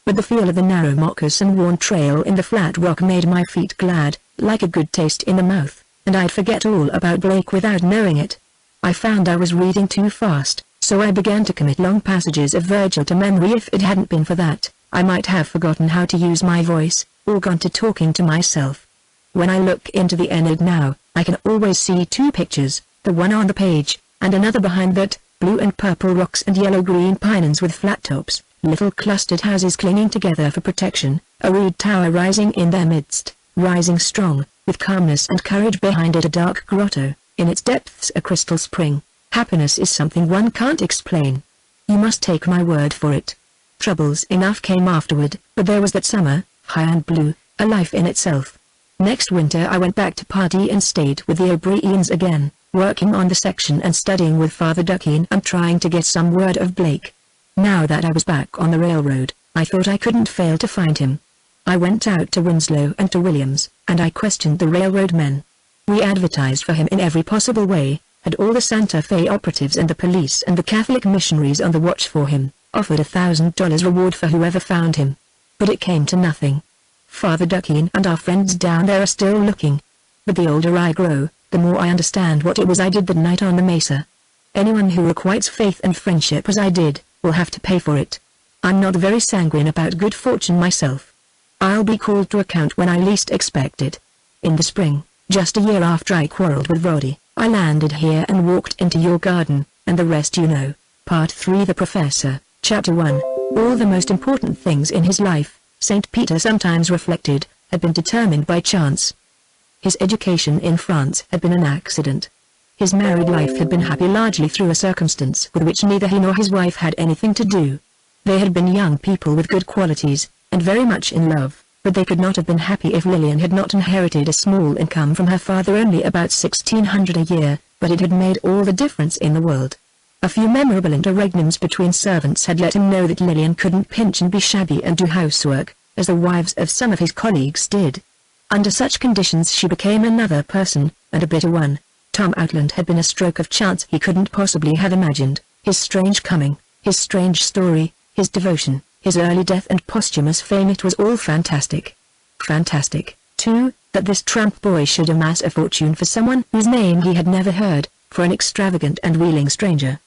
But the feel of the narrow moccasin-worn trail in the flat rock made my feet glad, like a good taste in the mouth, and I'd forget all about Blake without knowing it. I found I was reading too fast, so I began to commit long passages of Virgil to memory. If it hadn't been for that, I might have forgotten how to use my voice, or gone to talking to myself. When I look into the Aeneid now, I can always see two pictures, the one on the page, and another behind that, blue and purple rocks and yellow-green pines with flat tops, little clustered houses clinging together for protection, a rude tower rising in their midst, rising strong, with calmness and courage behind it, a dark grotto, in its depths a crystal spring. Happiness is something one can't explain. You must take my word for it. Troubles enough came afterward, but there was that summer, high and blue, a life in itself. Next winter I went back to Pardee and stayed with the O'Briens again, working on the section and studying with Father Duckeen and trying to get some word of Blake. Now that I was back on the railroad, I thought I couldn't fail to find him. I went out to Winslow and to Williams, and I questioned the railroad men. We advertised for him in every possible way, had all the Santa Fe operatives and the police and the Catholic missionaries on the watch for him, offered $1,000 reward for whoever found him. But it came to nothing. Father Duckeen and our friends down there are still looking. But the older I grow, the more I understand what it was I did that night on the mesa. Anyone who requites faith and friendship as I did, will have to pay for it. I'm not very sanguine about good fortune myself. I'll be called to account when I least expect it. In the spring, just a year after I quarreled with Roddy, I landed here and walked into your garden, and the rest you know. Part 3. The Professor, Chapter 1. All the most important things in his life, St. Peter sometimes reflected, had been determined by chance. His education in France had been an accident. His married life had been happy largely through a circumstance with which neither he nor his wife had anything to do. They had been young people with good qualities, and very much in love, but they could not have been happy if Lillian had not inherited a small income from her father, only about $1,600 a year, but it had made all the difference in the world. A few memorable interregnums between servants had let him know that Lillian couldn't pinch and be shabby and do housework, as the wives of some of his colleagues did. Under such conditions she became another person, and a bitter one. Tom Outland had been a stroke of chance he couldn't possibly have imagined. His strange coming, his strange story, his devotion, his early death and posthumous fame, it was all fantastic. Fantastic, too, that this tramp boy should amass a fortune for someone whose name he had never heard, for an extravagant and wheeling stranger.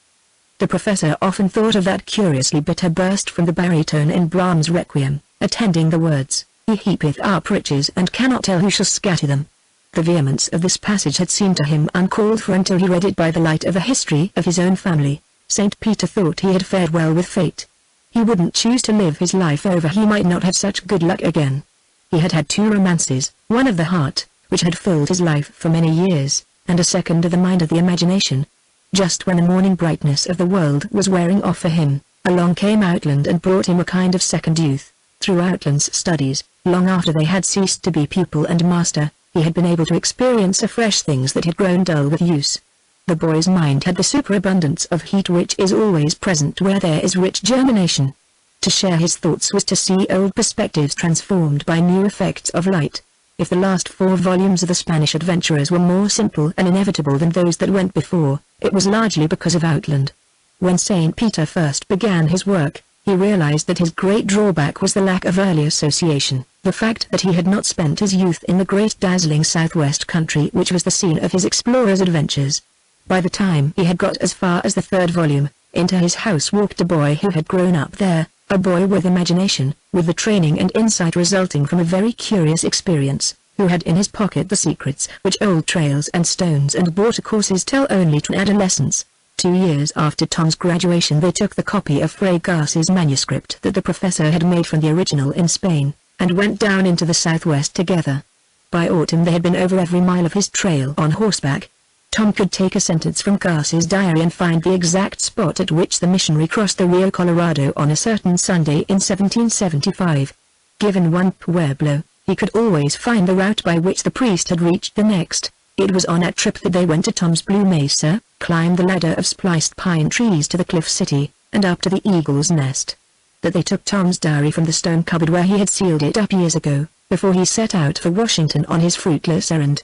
The professor often thought of that curiously bitter burst from the baritone in Brahms' Requiem, attending the words, "He heapeth up riches and cannot tell who shall scatter them." The vehemence of this passage had seemed to him uncalled for until he read it by the light of a history of his own family. St. Peter thought he had fared well with fate. He wouldn't choose to live his life over. He might not have such good luck again. He had had two romances, one of the heart, which had filled his life for many years, and a second of the mind, of the imagination. Just when the morning brightness of the world was wearing off for him, along came Outland and brought him a kind of second youth. Through Outland's studies, long after they had ceased to be pupil and master, he had been able to experience afresh things that had grown dull with use. The boy's mind had the superabundance of heat which is always present where there is rich germination. To share his thoughts was to see old perspectives transformed by new effects of light. If the last 4 volumes of the Spanish adventurers were more simple and inevitable than those that went before, it was largely because of Outland. When St. Peter first began his work, he realized that his great drawback was the lack of early association, the fact that he had not spent his youth in the great dazzling southwest country which was the scene of his explorer's adventures. By the time he had got as far as the 3rd volume, into his house walked a boy who had grown up there, a boy with imagination, with the training and insight resulting from a very curious experience, who had in his pocket the secrets which old trails and stones and watercourses tell only to adolescents. 2 years after Tom's graduation they took the copy of Fray Garces' manuscript that the professor had made from the original in Spain, and went down into the southwest together. By autumn they had been over every mile of his trail on horseback. Tom could take a sentence from Garces' diary and find the exact spot at which the missionary crossed the Rio Colorado on a certain Sunday in 1775. Given one pueblo, he could always find the route by which the priest had reached the next. It was on that trip that they went to Tom's Blue Mesa, climbed the ladder of spliced pine trees to the Cliff City, and up to the Eagle's Nest. That they took Tom's diary from the stone cupboard where he had sealed it up years ago, before he set out for Washington on his fruitless errand.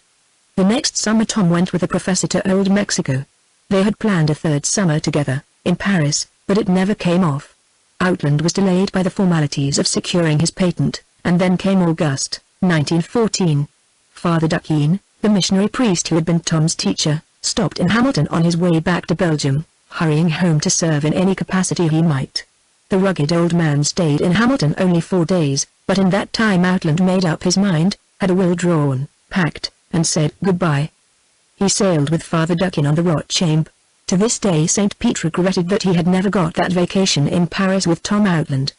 The next summer Tom went with the professor to Old Mexico. They had planned a third summer together, in Paris, but it never came off. Outland was delayed by the formalities of securing his patent, and then came August, 1914. Father Duquesne, the missionary priest who had been Tom's teacher, stopped in Hamilton on his way back to Belgium, hurrying home to serve in any capacity he might. The rugged old man stayed in Hamilton only 4 days, but in that time Outland made up his mind, had a will drawn, packed, and said goodbye. He sailed with Father Duquesne on the Rochambe. To this day St. Pete regretted that he had never got that vacation in Paris with Tom Outland.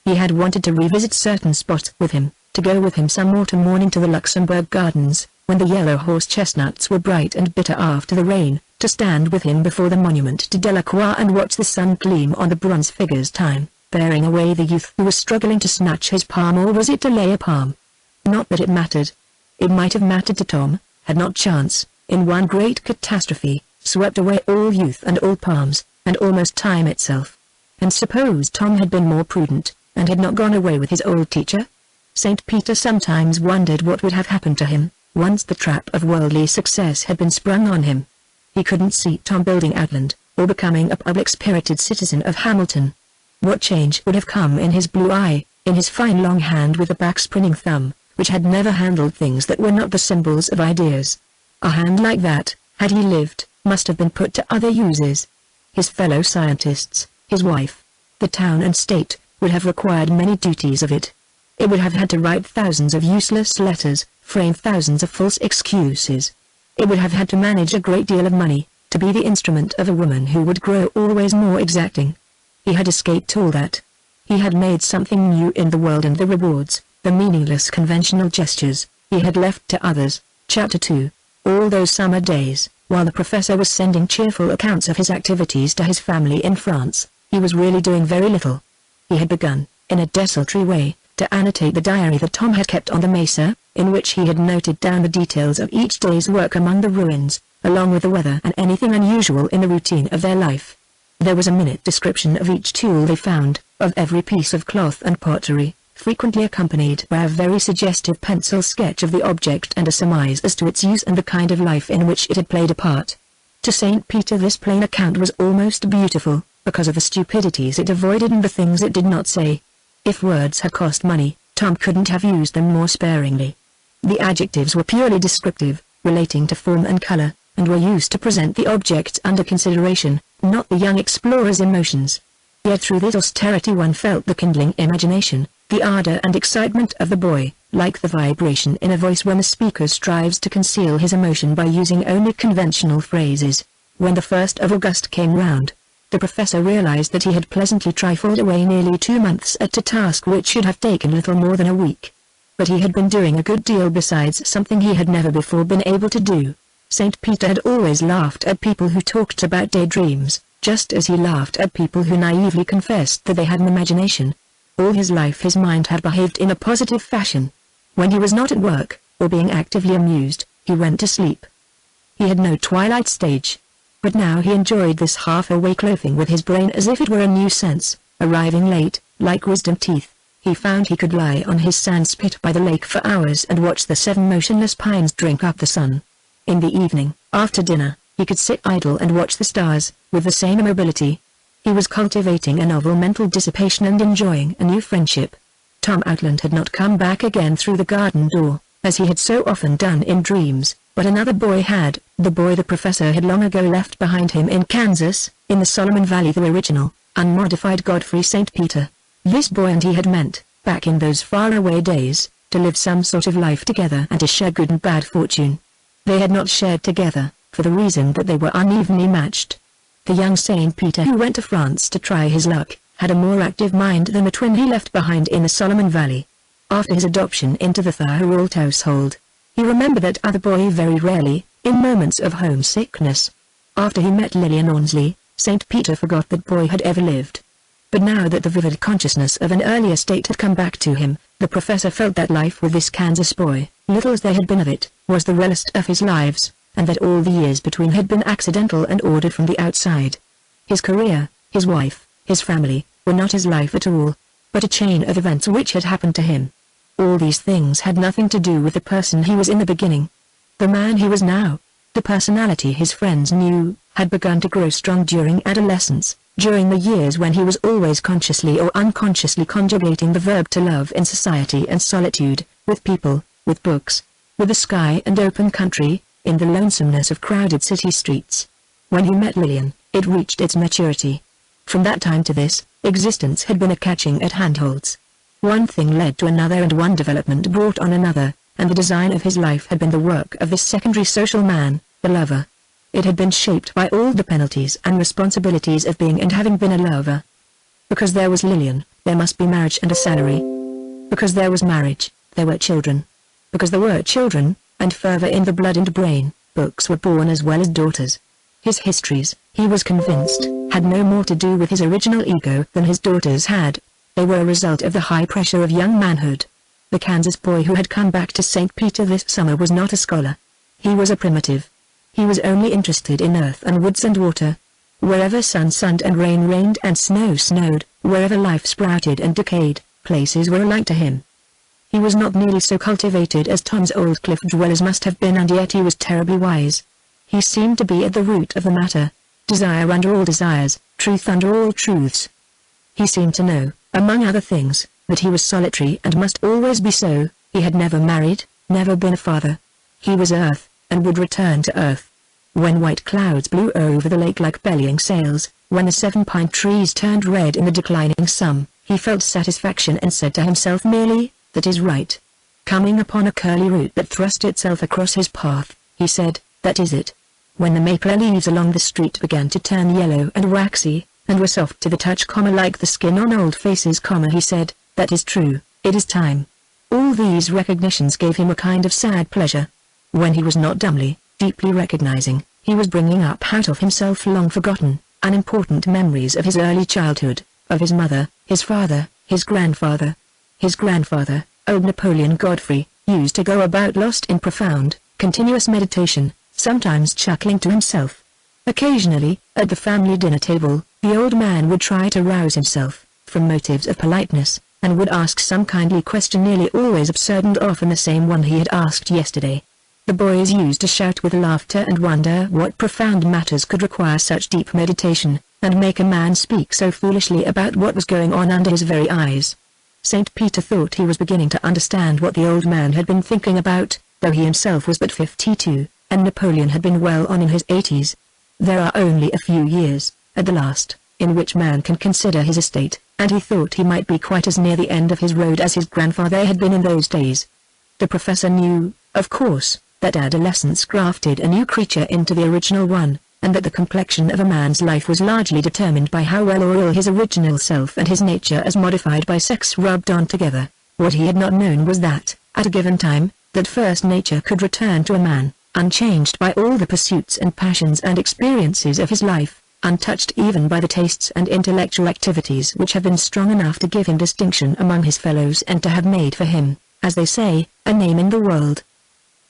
He had wanted to revisit certain spots with him, to go with him some autumn morning to the Luxembourg Gardens, when the yellow horse chestnuts were bright and bitter after the rain, to stand with him before the monument to Delacroix and watch the sun gleam on the bronze figure's time, bearing away the youth who was struggling to snatch his palm, or was it to lay a palm? Not that it mattered. It might have mattered to Tom, had not chance, in one great catastrophe, swept away all youth and all palms, and almost time itself. And suppose Tom had been more prudent, and had not gone away with his old teacher? St. Peter sometimes wondered what would have happened to him, once the trap of worldly success had been sprung on him. He couldn't see Tom building Outland, or becoming a public-spirited citizen of Hamilton. What change would have come in his blue eye, in his fine long hand with the back-sprinting thumb, which had never handled things that were not the symbols of ideas. A hand like that, had he lived, must have been put to other uses. His fellow scientists, his wife, the town and state, would have required many duties of it. It would have had to write thousands of useless letters, frame thousands of false excuses. It would have had to manage a great deal of money, to be the instrument of a woman who would grow always more exacting. He had escaped all that. He had made something new in the world, and the rewards, the meaningless conventional gestures, he had left to others. Chapter 2. All those summer days, while the professor was sending cheerful accounts of his activities to his family in France, he was really doing very little. He had begun, in a desultory way, to annotate the diary that Tom had kept on the mesa, in which he had noted down the details of each day's work among the ruins, along with the weather and anything unusual in the routine of their life. There was a minute description of each tool they found, of every piece of cloth and pottery, frequently accompanied by a very suggestive pencil sketch of the object and a surmise as to its use and the kind of life in which it had played a part. To St. Peter this plain account was almost beautiful, because of the stupidities it avoided and the things it did not say. If words had cost money, Tom couldn't have used them more sparingly. The adjectives were purely descriptive, relating to form and color, and were used to present the objects under consideration, not the young explorer's emotions. Yet through this austerity one felt the kindling imagination, the ardor and excitement of the boy, like the vibration in a voice when the speaker strives to conceal his emotion by using only conventional phrases. When the 1st of August came round, the professor realized that he had pleasantly trifled away nearly 2 months at a task which should have taken little more than a week. But he had been doing a good deal besides, something he had never before been able to do. St. Peter had always laughed at people who talked about daydreams, just as he laughed at people who naively confessed that they had an imagination. All his life his mind had behaved in a positive fashion. When he was not at work, or being actively amused, he went to sleep. He had no twilight stage. But now he enjoyed this half-awake loafing with his brain as if it were a new sense, arriving late, like wisdom teeth. He found he could lie on his sandspit by the lake for hours and watch the 7 motionless pines drink up the sun. In the evening, after dinner, he could sit idle and watch the stars, with the same immobility. He was cultivating a novel mental dissipation and enjoying a new friendship. Tom Outland had not come back again through the garden door, as he had so often done in dreams, but another boy had, the boy the professor had long ago left behind him in Kansas, in the Solomon Valley, the original, unmodified Godfrey St. Peter. This boy and he had meant, back in those faraway days, to live some sort of life together and to share good and bad fortune. They had not shared together, for the reason that they were unevenly matched. The young Saint Peter, who went to France to try his luck, had a more active mind than the twin he left behind in the Solomon Valley. After his adoption into the Thorold household, he remembered that other boy very rarely, in moments of homesickness. After he met Lillian Ormsley, Saint Peter forgot that boy had ever lived. But now that the vivid consciousness of an earlier state had come back to him, the professor felt that life with this Kansas boy, little as there had been of it, was the realest of his lives, and that all the years between had been accidental and ordered from the outside. His career, his wife, his family, were not his life at all, but a chain of events which had happened to him. All these things had nothing to do with the person he was in the beginning. The man he was now, the personality his friends knew, had begun to grow strong during adolescence, during the years when he was always consciously or unconsciously conjugating the verb to love in society and solitude, with people, with books, with the sky and open country, in the lonesomeness of crowded city streets. When he met Lillian, it reached its maturity. From that time to this, existence had been a catching at handholds. One thing led to another and one development brought on another, and the design of his life had been the work of this secondary social man, the lover. It had been shaped by all the penalties and responsibilities of being and having been a lover. Because there was Lillian, there must be marriage and a salary. Because there was marriage, there were children. Because there were children, and fervor in the blood and brain, books were born as well as daughters. His histories, he was convinced, had no more to do with his original ego than his daughters had. They were a result of the high pressure of young manhood. The Kansas boy who had come back to St. Peter this summer was not a scholar. He was a primitive. He was only interested in earth and woods and water. Wherever sun sunned and rain rained and snow snowed, wherever life sprouted and decayed, places were alike to him. He was not nearly so cultivated as Tom's old cliff dwellers must have been, and yet he was terribly wise. He seemed to be at the root of the matter, desire under all desires, truth under all truths. He seemed to know, among other things, that he was solitary and must always be so. He had never married, never been a father. He was earth, and would return to earth. When white clouds blew over the lake like bellying sails, when the 7 pine trees turned red in the declining sun, he felt satisfaction and said to himself merely, "That is right." Coming upon a curly root that thrust itself across his path, he said, "That is it." When the maple leaves along the street began to turn yellow and waxy, and were soft to the touch, like the skin on old faces, he said, "That is true, it is time." All these recognitions gave him a kind of sad pleasure. When he was not dumbly, deeply recognizing, he was bringing up out of himself long-forgotten, unimportant memories of his early childhood, of his mother, his father, his grandfather. His grandfather, old Napoleon Godfrey, used to go about lost in profound, continuous meditation, sometimes chuckling to himself. Occasionally, at the family dinner table, the old man would try to rouse himself, from motives of politeness, and would ask some kindly question, nearly always absurd and often the same one he had asked yesterday. The boys used to shout with laughter and wonder what profound matters could require such deep meditation, and make a man speak so foolishly about what was going on under his very eyes. St. Peter thought he was beginning to understand what the old man had been thinking about, though he himself was but 52, and Napoleon had been well on in his 80s. There are only a few years, at the last, in which man can consider his estate, and he thought he might be quite as near the end of his road as his grandfather had been in those days. The professor knew, of course, that adolescence grafted a new creature into the original one, and that the complexion of a man's life was largely determined by how well or ill his original self and his nature as modified by sex rubbed on together. What he had not known was that, at a given time, that first nature could return to a man, unchanged by all the pursuits and passions and experiences of his life, untouched even by the tastes and intellectual activities which have been strong enough to give him distinction among his fellows and to have made for him, as they say, a name in the world.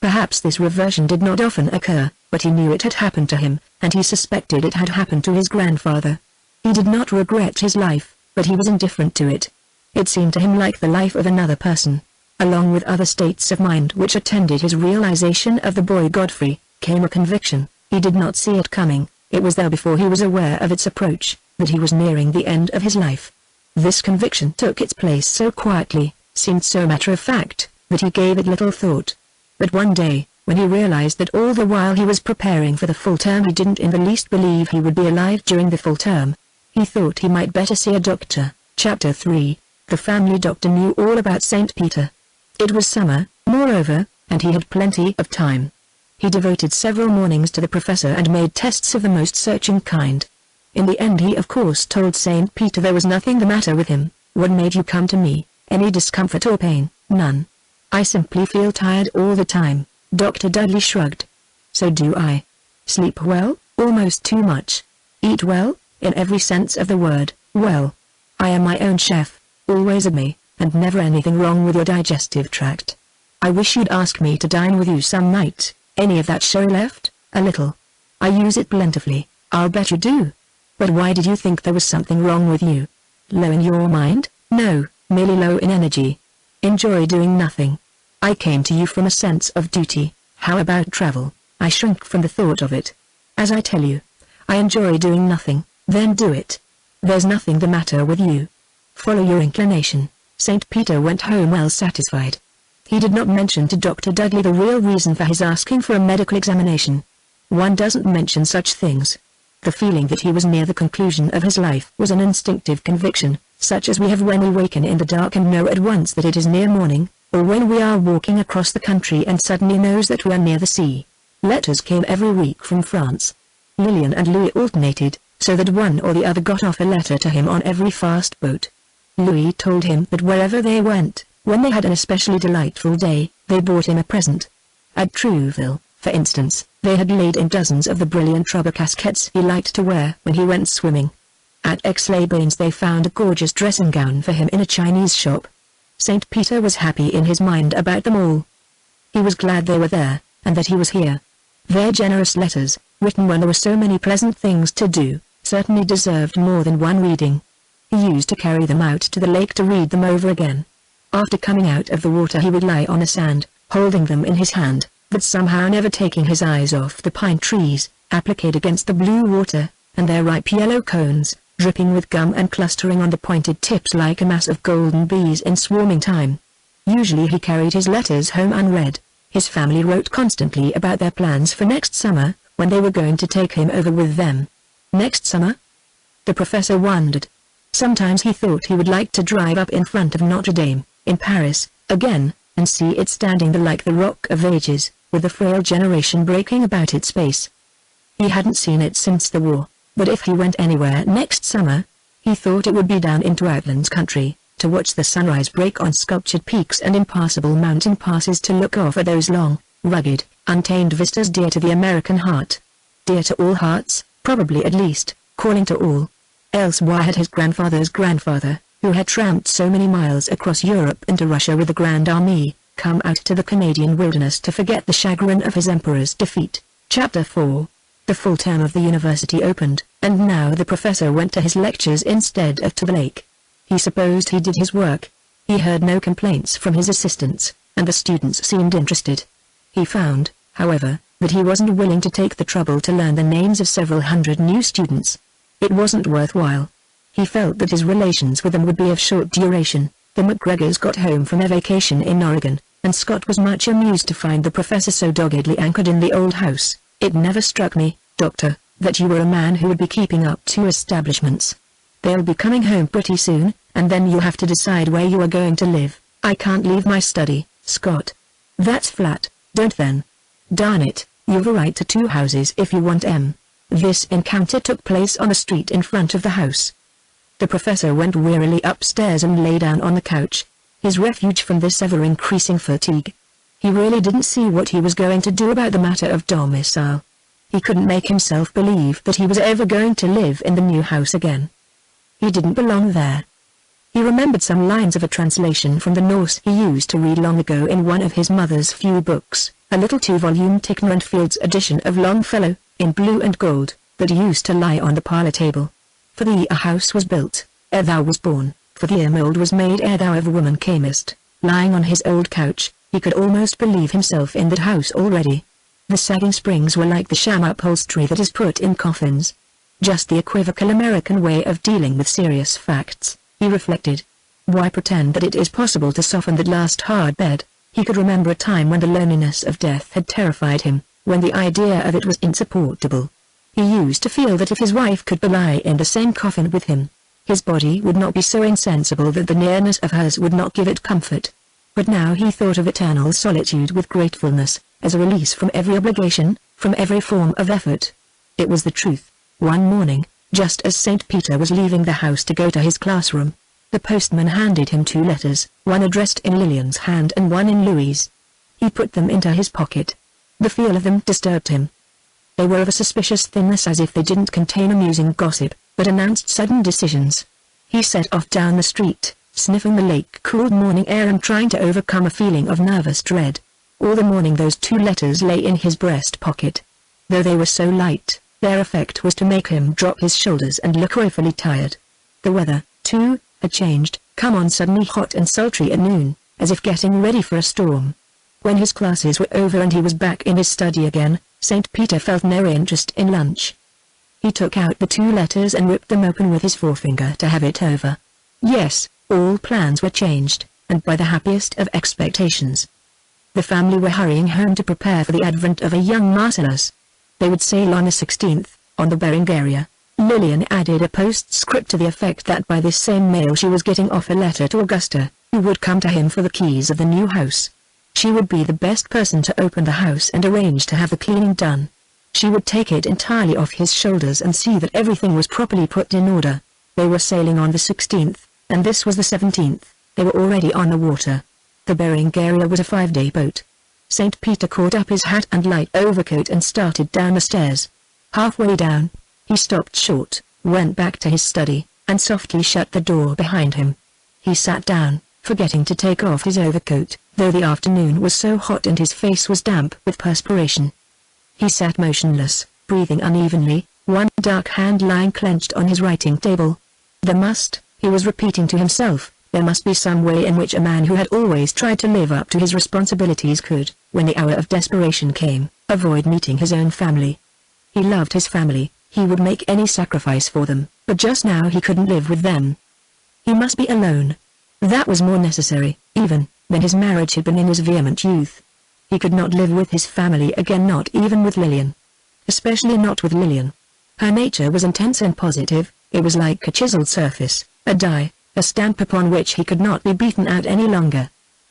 Perhaps this reversion did not often occur, but he knew it had happened to him, and he suspected it had happened to his grandfather. He did not regret his life, but he was indifferent to it. It seemed to him like the life of another person. Along with other states of mind which attended his realization of the boy Godfrey, came a conviction. He did not see it coming, it was there before he was aware of its approach, that he was nearing the end of his life. This conviction took its place so quietly, seemed so matter-of-fact, that he gave it little thought. But one day, when he realized that all the while he was preparing for the full term he didn't in the least believe he would be alive during the full term, he thought he might better see a doctor. Chapter 3. The family doctor knew all about St. Peter. It was summer, moreover, and he had plenty of time. He devoted several mornings to the professor and made tests of the most searching kind. In the end he of course told St. Peter there was nothing the matter with him. "What made you come to me? Any discomfort or pain?" "None. I simply feel tired all the time." Dr. Dudley shrugged. "So do I. Sleep well?" "Almost too much." "Eat well?" "In every sense of the word, well. I am my own chef, always at me, and never anything wrong with your digestive tract. I wish you'd ask me to dine with you some night." "Any of that show left?" "A little. I use it plentifully." "I'll bet you do. But why did you think there was something wrong with you? Low in your mind?" "No, merely low in energy. Enjoy doing nothing. I came to you from a sense of duty." "How about travel?" "I shrink from the thought of it. As I tell you, I enjoy doing nothing." "Then do it. There's nothing the matter with you. Follow your inclination." St. Peter went home well satisfied. He did not mention to Dr. Dudley the real reason for his asking for a medical examination. One doesn't mention such things. The feeling that he was near the conclusion of his life was an instinctive conviction, such as we have when we waken in the dark and know at once that it is near morning, or when we are walking across the country and suddenly knows that we are near the sea. Letters came every week from France. Lillian and Louis alternated, so that one or the other got off a letter to him on every fast boat. Louis told him that wherever they went, when they had an especially delightful day, they brought him a present. At Trouville, for instance, they had laid in dozens of the brilliant rubber casquettes he liked to wear when he went swimming. At Aix-les-Bains they found a gorgeous dressing gown for him in a Chinese shop. St. Peter was happy in his mind about them all. He was glad they were there, and that he was here. Their generous letters, written when there were so many pleasant things to do, certainly deserved more than one reading. He used to carry them out to the lake to read them over again. After coming out of the water he would lie on the sand, holding them in his hand, but somehow never taking his eyes off the pine trees, appliqued against the blue water, and their ripe yellow cones, dripping with gum and clustering on the pointed tips like a mass of golden bees in swarming time. Usually he carried his letters home unread. His family wrote constantly about their plans for next summer, when they were going to take him over with them. Next summer? The professor wondered. Sometimes he thought he would like to drive up in front of Notre Dame, in Paris, again, and see it standing there like the Rock of Ages, with the frail generation breaking about its base. He hadn't seen it since the war, but if he went anywhere next summer, he thought it would be down into Outlands country, to watch the sunrise break on sculptured peaks and impassable mountain passes, to look off at those long, rugged, untamed vistas dear to the American heart. Dear to all hearts, probably, at least, calling to all. Else why had his grandfather's grandfather, who had tramped so many miles across Europe into Russia with the Grand Army, come out to the Canadian wilderness to forget the chagrin of his emperor's defeat? Chapter 4. The full term of the university opened, and now the professor went to his lectures instead of to the lake. He supposed he did his work. He heard no complaints from his assistants, and the students seemed interested. He found, however, that he wasn't willing to take the trouble to learn the names of several hundred new students. It wasn't worthwhile. He felt that his relations with them would be of short duration. The McGregors got home from their vacation in Oregon, and Scott was much amused to find the professor so doggedly anchored in the old house. "It never struck me, Doctor, that you were a man who would be keeping up 2 establishments. They'll be coming home pretty soon, and then you'll have to decide where you are going to live." "I can't leave my study, Scott." "That's flat." "Don't then. Darn it, you've a right to 2 houses if you want 'em. This encounter took place on the street in front of the house. The professor went wearily upstairs and lay down on the couch, his refuge from this ever-increasing fatigue. He really didn't see what he was going to do about the matter of domicile. He couldn't make himself believe that he was ever going to live in the new house again. He didn't belong there. He remembered some lines of a translation from the Norse he used to read long ago in one of his mother's few books, a little 2-volume Ticknor and Field's edition of Longfellow, in blue and gold, that used to lie on the parlor table. "For thee a house was built, ere thou was born, for thee a mold was made ere thou of woman camest." Lying on his old couch, he could almost believe himself in that house already. The sagging springs were like the sham upholstery that is put in coffins. Just the equivocal American way of dealing with serious facts, he reflected. Why pretend that it is possible to soften that last hard bed? He could remember a time when the loneliness of death had terrified him, when the idea of it was insupportable. He used to feel that if his wife could lie in the same coffin with him, his body would not be so insensible that the nearness of hers would not give it comfort. But now he thought of eternal solitude with gratefulness, as a release from every obligation, from every form of effort. It was the truth. One morning, Just as St. Peter was leaving the house to go to his classroom, the postman handed him 2 letters, one addressed in Lillian's hand and one in Louis's. He put them into his pocket. The feel of them disturbed him. They were of a suspicious thinness, as if they didn't contain amusing gossip, but announced sudden decisions. He set off down the street, sniffing the lake-cooled morning air and trying to overcome a feeling of nervous dread. All the morning those 2 letters lay in his breast pocket. Though they were so light, their effect was to make him drop his shoulders and look woefully tired. The weather, too, had changed, come on suddenly hot and sultry at noon, as if getting ready for a storm. When his classes were over and he was back in his study again, St. Peter felt no interest in lunch. He took out the 2 letters and ripped them open with his forefinger to have it over. Yes, all plans were changed, and by the happiest of expectations. The family were hurrying home to prepare for the advent of a young Marcellus. They would sail on the 16th, on the Berengaria. Lillian added a postscript to the effect that by this same mail she was getting off a letter to Augusta, who would come to him for the keys of the new house. She would be the best person to open the house and arrange to have the cleaning done. She would take it entirely off his shoulders and see that everything was properly put in order. They were sailing on the 16th, and this was the 17th. They were already on the water. The Berengaria was a 5-day boat. St. Peter caught up his hat and light overcoat and started down the stairs. Halfway down, he stopped short, went back to his study, and softly shut the door behind him. He sat down, forgetting to take off his overcoat, though the afternoon was so hot and his face was damp with perspiration. He sat motionless, breathing unevenly, one dark hand lying clenched on his writing table. He was repeating to himself, there must be some way in which a man who had always tried to live up to his responsibilities could, when the hour of desperation came, avoid meeting his own family. He loved his family, he would make any sacrifice for them, but just now he couldn't live with them. He must be alone. That was more necessary, even, than his marriage had been in his vehement youth. He could not live with his family again, not even with Lillian. Especially not with Lillian. Her nature was intense and positive, it was like a chiseled surface, a die, a stamp upon which he could not be beaten out any longer.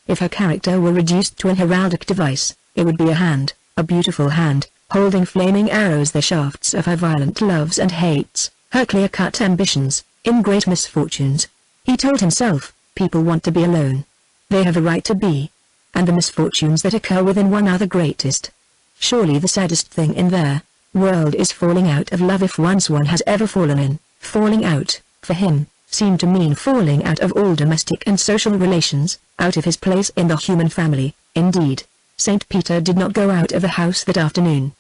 If her character were reduced to an heraldic device, it would be a hand, a beautiful hand, holding flaming arrows, the shafts of her violent loves and hates, her clear-cut ambitions, in great misfortunes. He told himself, people want to be alone. They have a right to be. And the misfortunes that occur within one are the greatest. Surely the saddest thing in their world is falling out of love, if once one has ever fallen in. Falling out, for him, seemed to mean falling out of all domestic and social relations, out of his place in the human family. Indeed, St. Peter did not go out of the house that afternoon.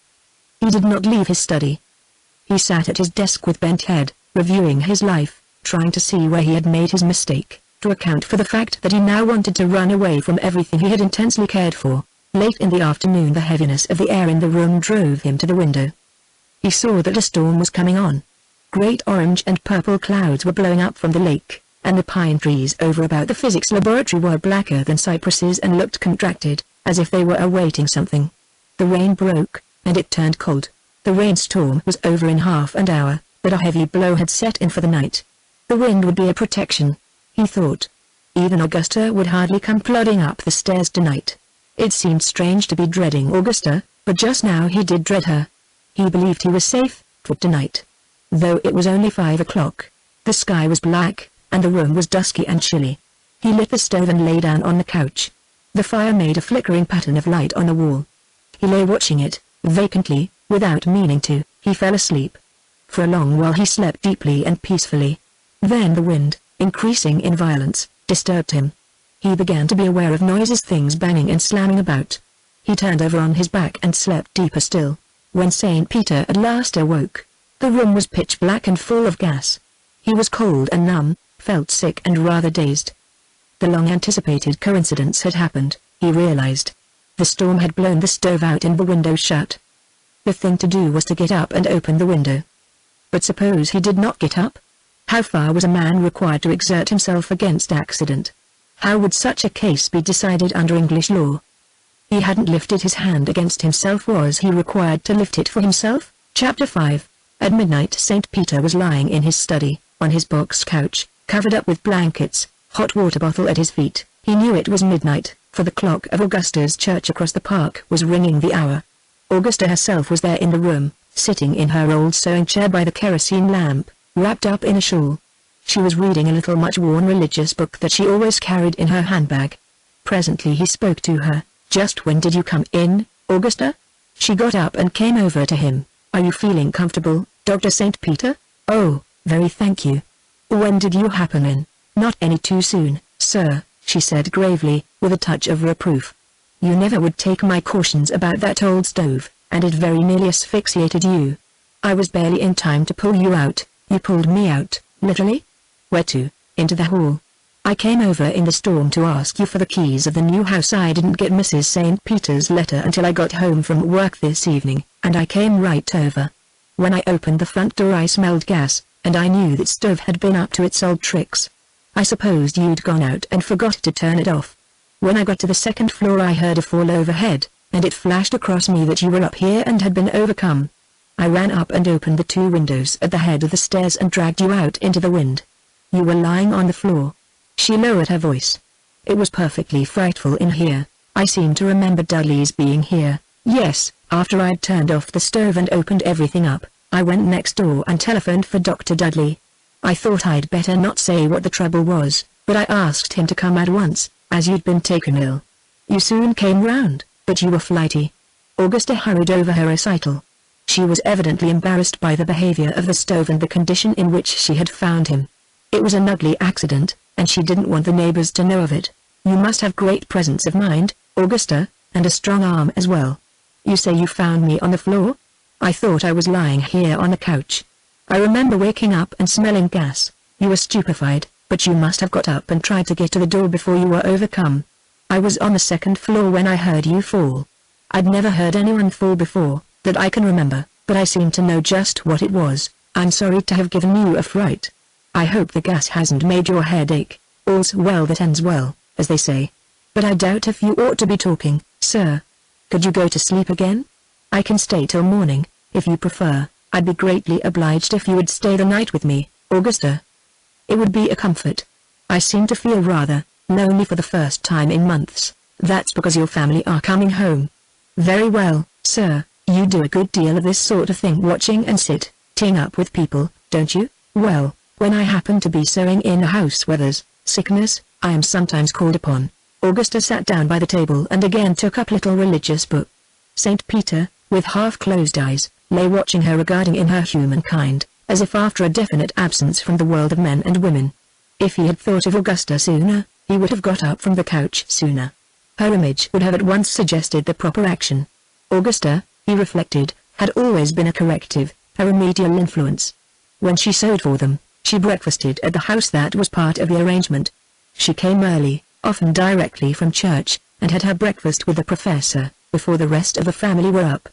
He did not leave his study. He sat at his desk with bent head, reviewing his life, trying to see where he had made his mistake, to account for the fact that he now wanted to run away from everything he had intensely cared for. Late in the afternoon the heaviness of the air in the room drove him to the window. He saw that a storm was coming on. Great orange and purple clouds were blowing up from the lake, and the pine trees over about the physics laboratory were blacker than cypresses and looked contracted, as if they were awaiting something. The rain broke, and it turned cold. The rainstorm was over in half an hour, but a heavy blow had set in for the night. The wind would be a protection, he thought. Even Augusta would hardly come plodding up the stairs tonight. It seemed strange to be dreading Augusta, but just now he did dread her. He believed he was safe for tonight. Though it was only 5 o'clock. The sky was black, and the room was dusky and chilly. He lit the stove and lay down on the couch. The fire made a flickering pattern of light on the wall. He lay watching it, vacantly, without meaning to. He fell asleep. For a long while he slept deeply and peacefully. Then the wind, increasing in violence, disturbed him. He began to be aware of noises, things banging and slamming about. He turned over on his back and slept deeper still. When St. Peter at last awoke, the room was pitch black and full of gas. He was cold and numb, felt sick and rather dazed. The long-anticipated coincidence had happened, he realized. The storm had blown the stove out and the window shut. The thing to do was to get up and open the window. But suppose he did not get up? How far was a man required to exert himself against accident? How would such a case be decided under English law? He hadn't lifted his hand against himself. Was he required to lift it for himself? Chapter 5. At midnight St. Peter was lying in his study, on his box couch, covered up with blankets, hot water bottle at his feet. He knew it was midnight, for the clock of Augusta's church across the park was ringing the hour. Augusta herself was there in the room, sitting in her old sewing chair by the kerosene lamp, wrapped up in a shawl. She was reading a little much-worn religious book that she always carried in her handbag. Presently he spoke to her. "Just when did you come in, Augusta?" She got up and came over to him. "Are you feeling comfortable, Dr. St. Peter?" "Oh, very thank you." "When did you happen in?" "Not any too soon, sir," she said gravely, with a touch of reproof. "You never would take my cautions about that old stove, and it very nearly asphyxiated you. I was barely in time to pull you out." "You pulled me out, literally?" "Where to?" "Into the hall. I came over in the storm to ask you for the keys of the new house. I didn't get Mrs. St. Peter's letter until I got home from work this evening, and I came right over. When I opened the front door I smelled gas, and I knew that stove had been up to its old tricks. I supposed you'd gone out and forgot to turn it off. When I got to the second floor I heard a fall overhead, and it flashed across me that you were up here and had been overcome. I ran up and opened the 2 windows at the head of the stairs and dragged you out into the wind. You were lying on the floor." She lowered her voice. "It was perfectly frightful in here. I seem to remember Dudley's being here. Yes, after I'd turned off the stove and opened everything up, I went next door and telephoned for Dr. Dudley. I thought I'd better not say what the trouble was, but I asked him to come at once, as you'd been taken ill. You soon came round, but you were flighty." Augusta hurried over her recital. She was evidently embarrassed by the behavior of the stove and the condition in which she had found him. It was an ugly accident, and she didn't want the neighbors to know of it. "You must have great presence of mind, Augusta, and a strong arm as well. You say you found me on the floor? I thought I was lying here on the couch. I remember waking up and smelling gas. You were stupefied, but you must have got up and tried to get to the door before you were overcome. I was on the 2nd floor when I heard you fall. I'd never heard anyone fall before, that I can remember, but I seem to know just what it was. I'm sorry to have given you a fright. I hope the gas hasn't made your head ache. All's well that ends well, as they say. But I doubt if you ought to be talking, sir. Could you go to sleep again? I can stay till morning, if you prefer. I'd be greatly obliged if you would stay the night with me, Augusta. It would be a comfort. I seem to feel rather lonely for the first time in months. That's because your family are coming home. Very well, sir, you do a good deal of this sort of thing, watching and sitting up with people, don't you? Well, when I happen to be sewing in a house where there's sickness, I am sometimes called upon. Augusta sat down by the table and again took up little religious book. St. Peter, with half-closed eyes, lay watching her, regarding in her humankind, as if after a definite absence from the world of men and women. If he had thought of Augusta sooner, he would have got up from the couch sooner. Her image would have at once suggested the proper action. Augusta, he reflected, had always been a corrective, a remedial influence. When she sewed for them, she breakfasted at the house. That was part of the arrangement. She came early, often directly from church, and had her breakfast with the professor, before the rest of the family were up.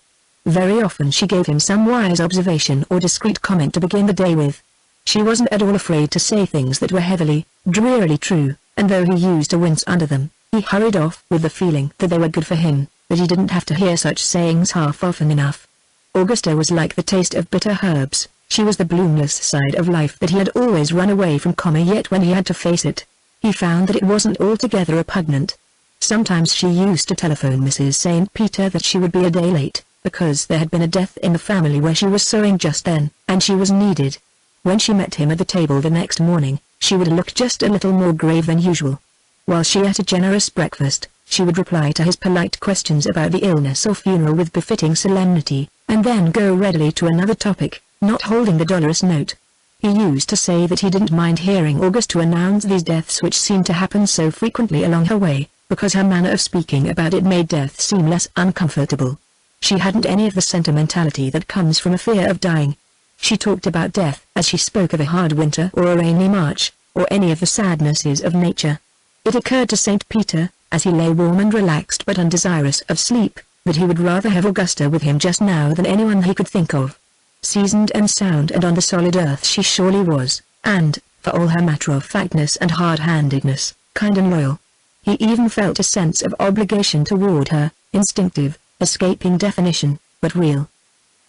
Very often she gave him some wise observation or discreet comment to begin the day with. She wasn't at all afraid to say things that were heavily, drearily true, and though he used to wince under them, he hurried off with the feeling that they were good for him, that he didn't have to hear such sayings half often enough. Augusta was like the taste of bitter herbs. She was the bloomless side of life that he had always run away from, yet when he had to face it, he found that it wasn't altogether repugnant. Sometimes she used to telephone Mrs. St. Peter that she would be a day late, because there had been a death in the family where she was sewing just then, and she was needed. When she met him at the table the next morning, she would look just a little more grave than usual. While she ate a generous breakfast, she would reply to his polite questions about the illness or funeral with befitting solemnity, and then go readily to another topic, not holding the dolorous note. He used to say that he didn't mind hearing Augusta announce these deaths which seemed to happen so frequently along her way, because her manner of speaking about it made death seem less uncomfortable. She hadn't any of the sentimentality that comes from a fear of dying. She talked about death as she spoke of a hard winter or a rainy March, or any of the sadnesses of nature. It occurred to St. Peter, as he lay warm and relaxed but undesirous of sleep, that he would rather have Augusta with him just now than anyone he could think of. Seasoned and sound and on the solid earth she surely was, and, for all her matter-of-factness and hard-handedness, kind and loyal. He even felt a sense of obligation toward her, instinctive, escaping definition, but real.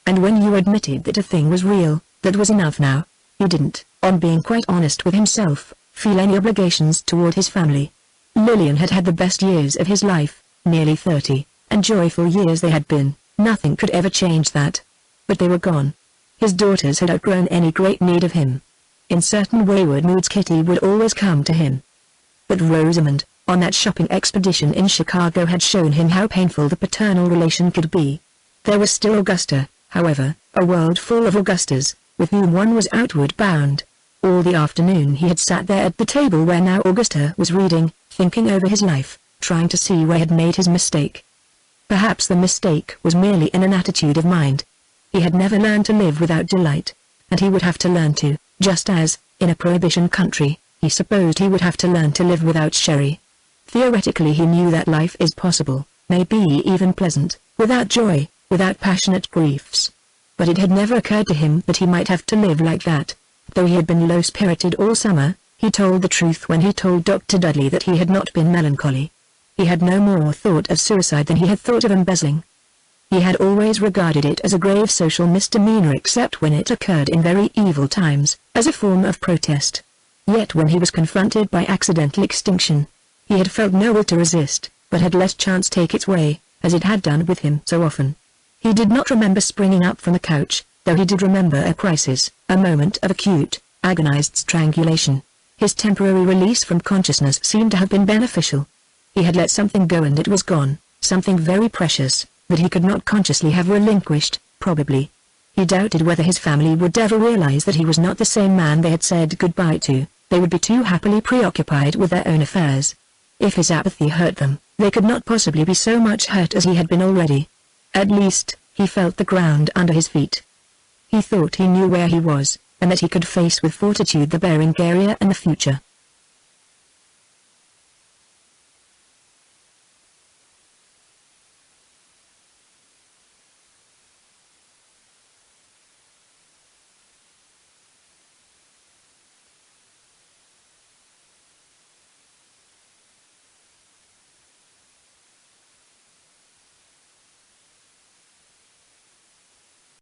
And when you admitted that a thing was real, that was enough now. He didn't, on being quite honest with himself, feel any obligations toward his family. Lillian had had the best years of his life, nearly 30, and joyful years they had been, Nothing could ever change that. But they were gone. His daughters had outgrown any great need of him. In certain wayward moods Kitty would always come to him. But Rosamond, on that shopping expedition in Chicago, had shown him how painful the paternal relation could be. There was still Augusta, however, a world full of Augustas, with whom one was outward bound. All the afternoon he had sat there at the table where now Augusta was reading, thinking over his life, trying to see where he had made his mistake. Perhaps the mistake was merely in an attitude of mind. He had never learned to live without delight, and he would have to learn to, just as, in a prohibition country, he supposed he would have to learn to live without sherry. Theoretically he knew that life is possible, maybe even pleasant, without joy, without passionate griefs. But it had never occurred to him that he might have to live like that. Though he had been low-spirited all summer, he told the truth when he told Dr. Dudley that he had not been melancholy. He had no more thought of suicide than he had thought of embezzling. He had always regarded it as a grave social misdemeanor except when it occurred in very evil times, as a form of protest. Yet when he was confronted by accidental extinction, he had felt no will to resist, but had let chance take its way, as it had done with him so often. He did not remember springing up from the couch, though he did remember a crisis, a moment of acute, agonized strangulation. His temporary release from consciousness seemed to have been beneficial. He had let something go and it was gone, something very precious, that he could not consciously have relinquished, probably. He doubted whether his family would ever realize that he was not the same man they had said goodbye to. They would be too happily preoccupied with their own affairs. If his apathy hurt them, they could not possibly be so much hurt as he had been already. At least, he felt the ground under his feet. He thought he knew where he was, and that he could face with fortitude the Berengaria and the future.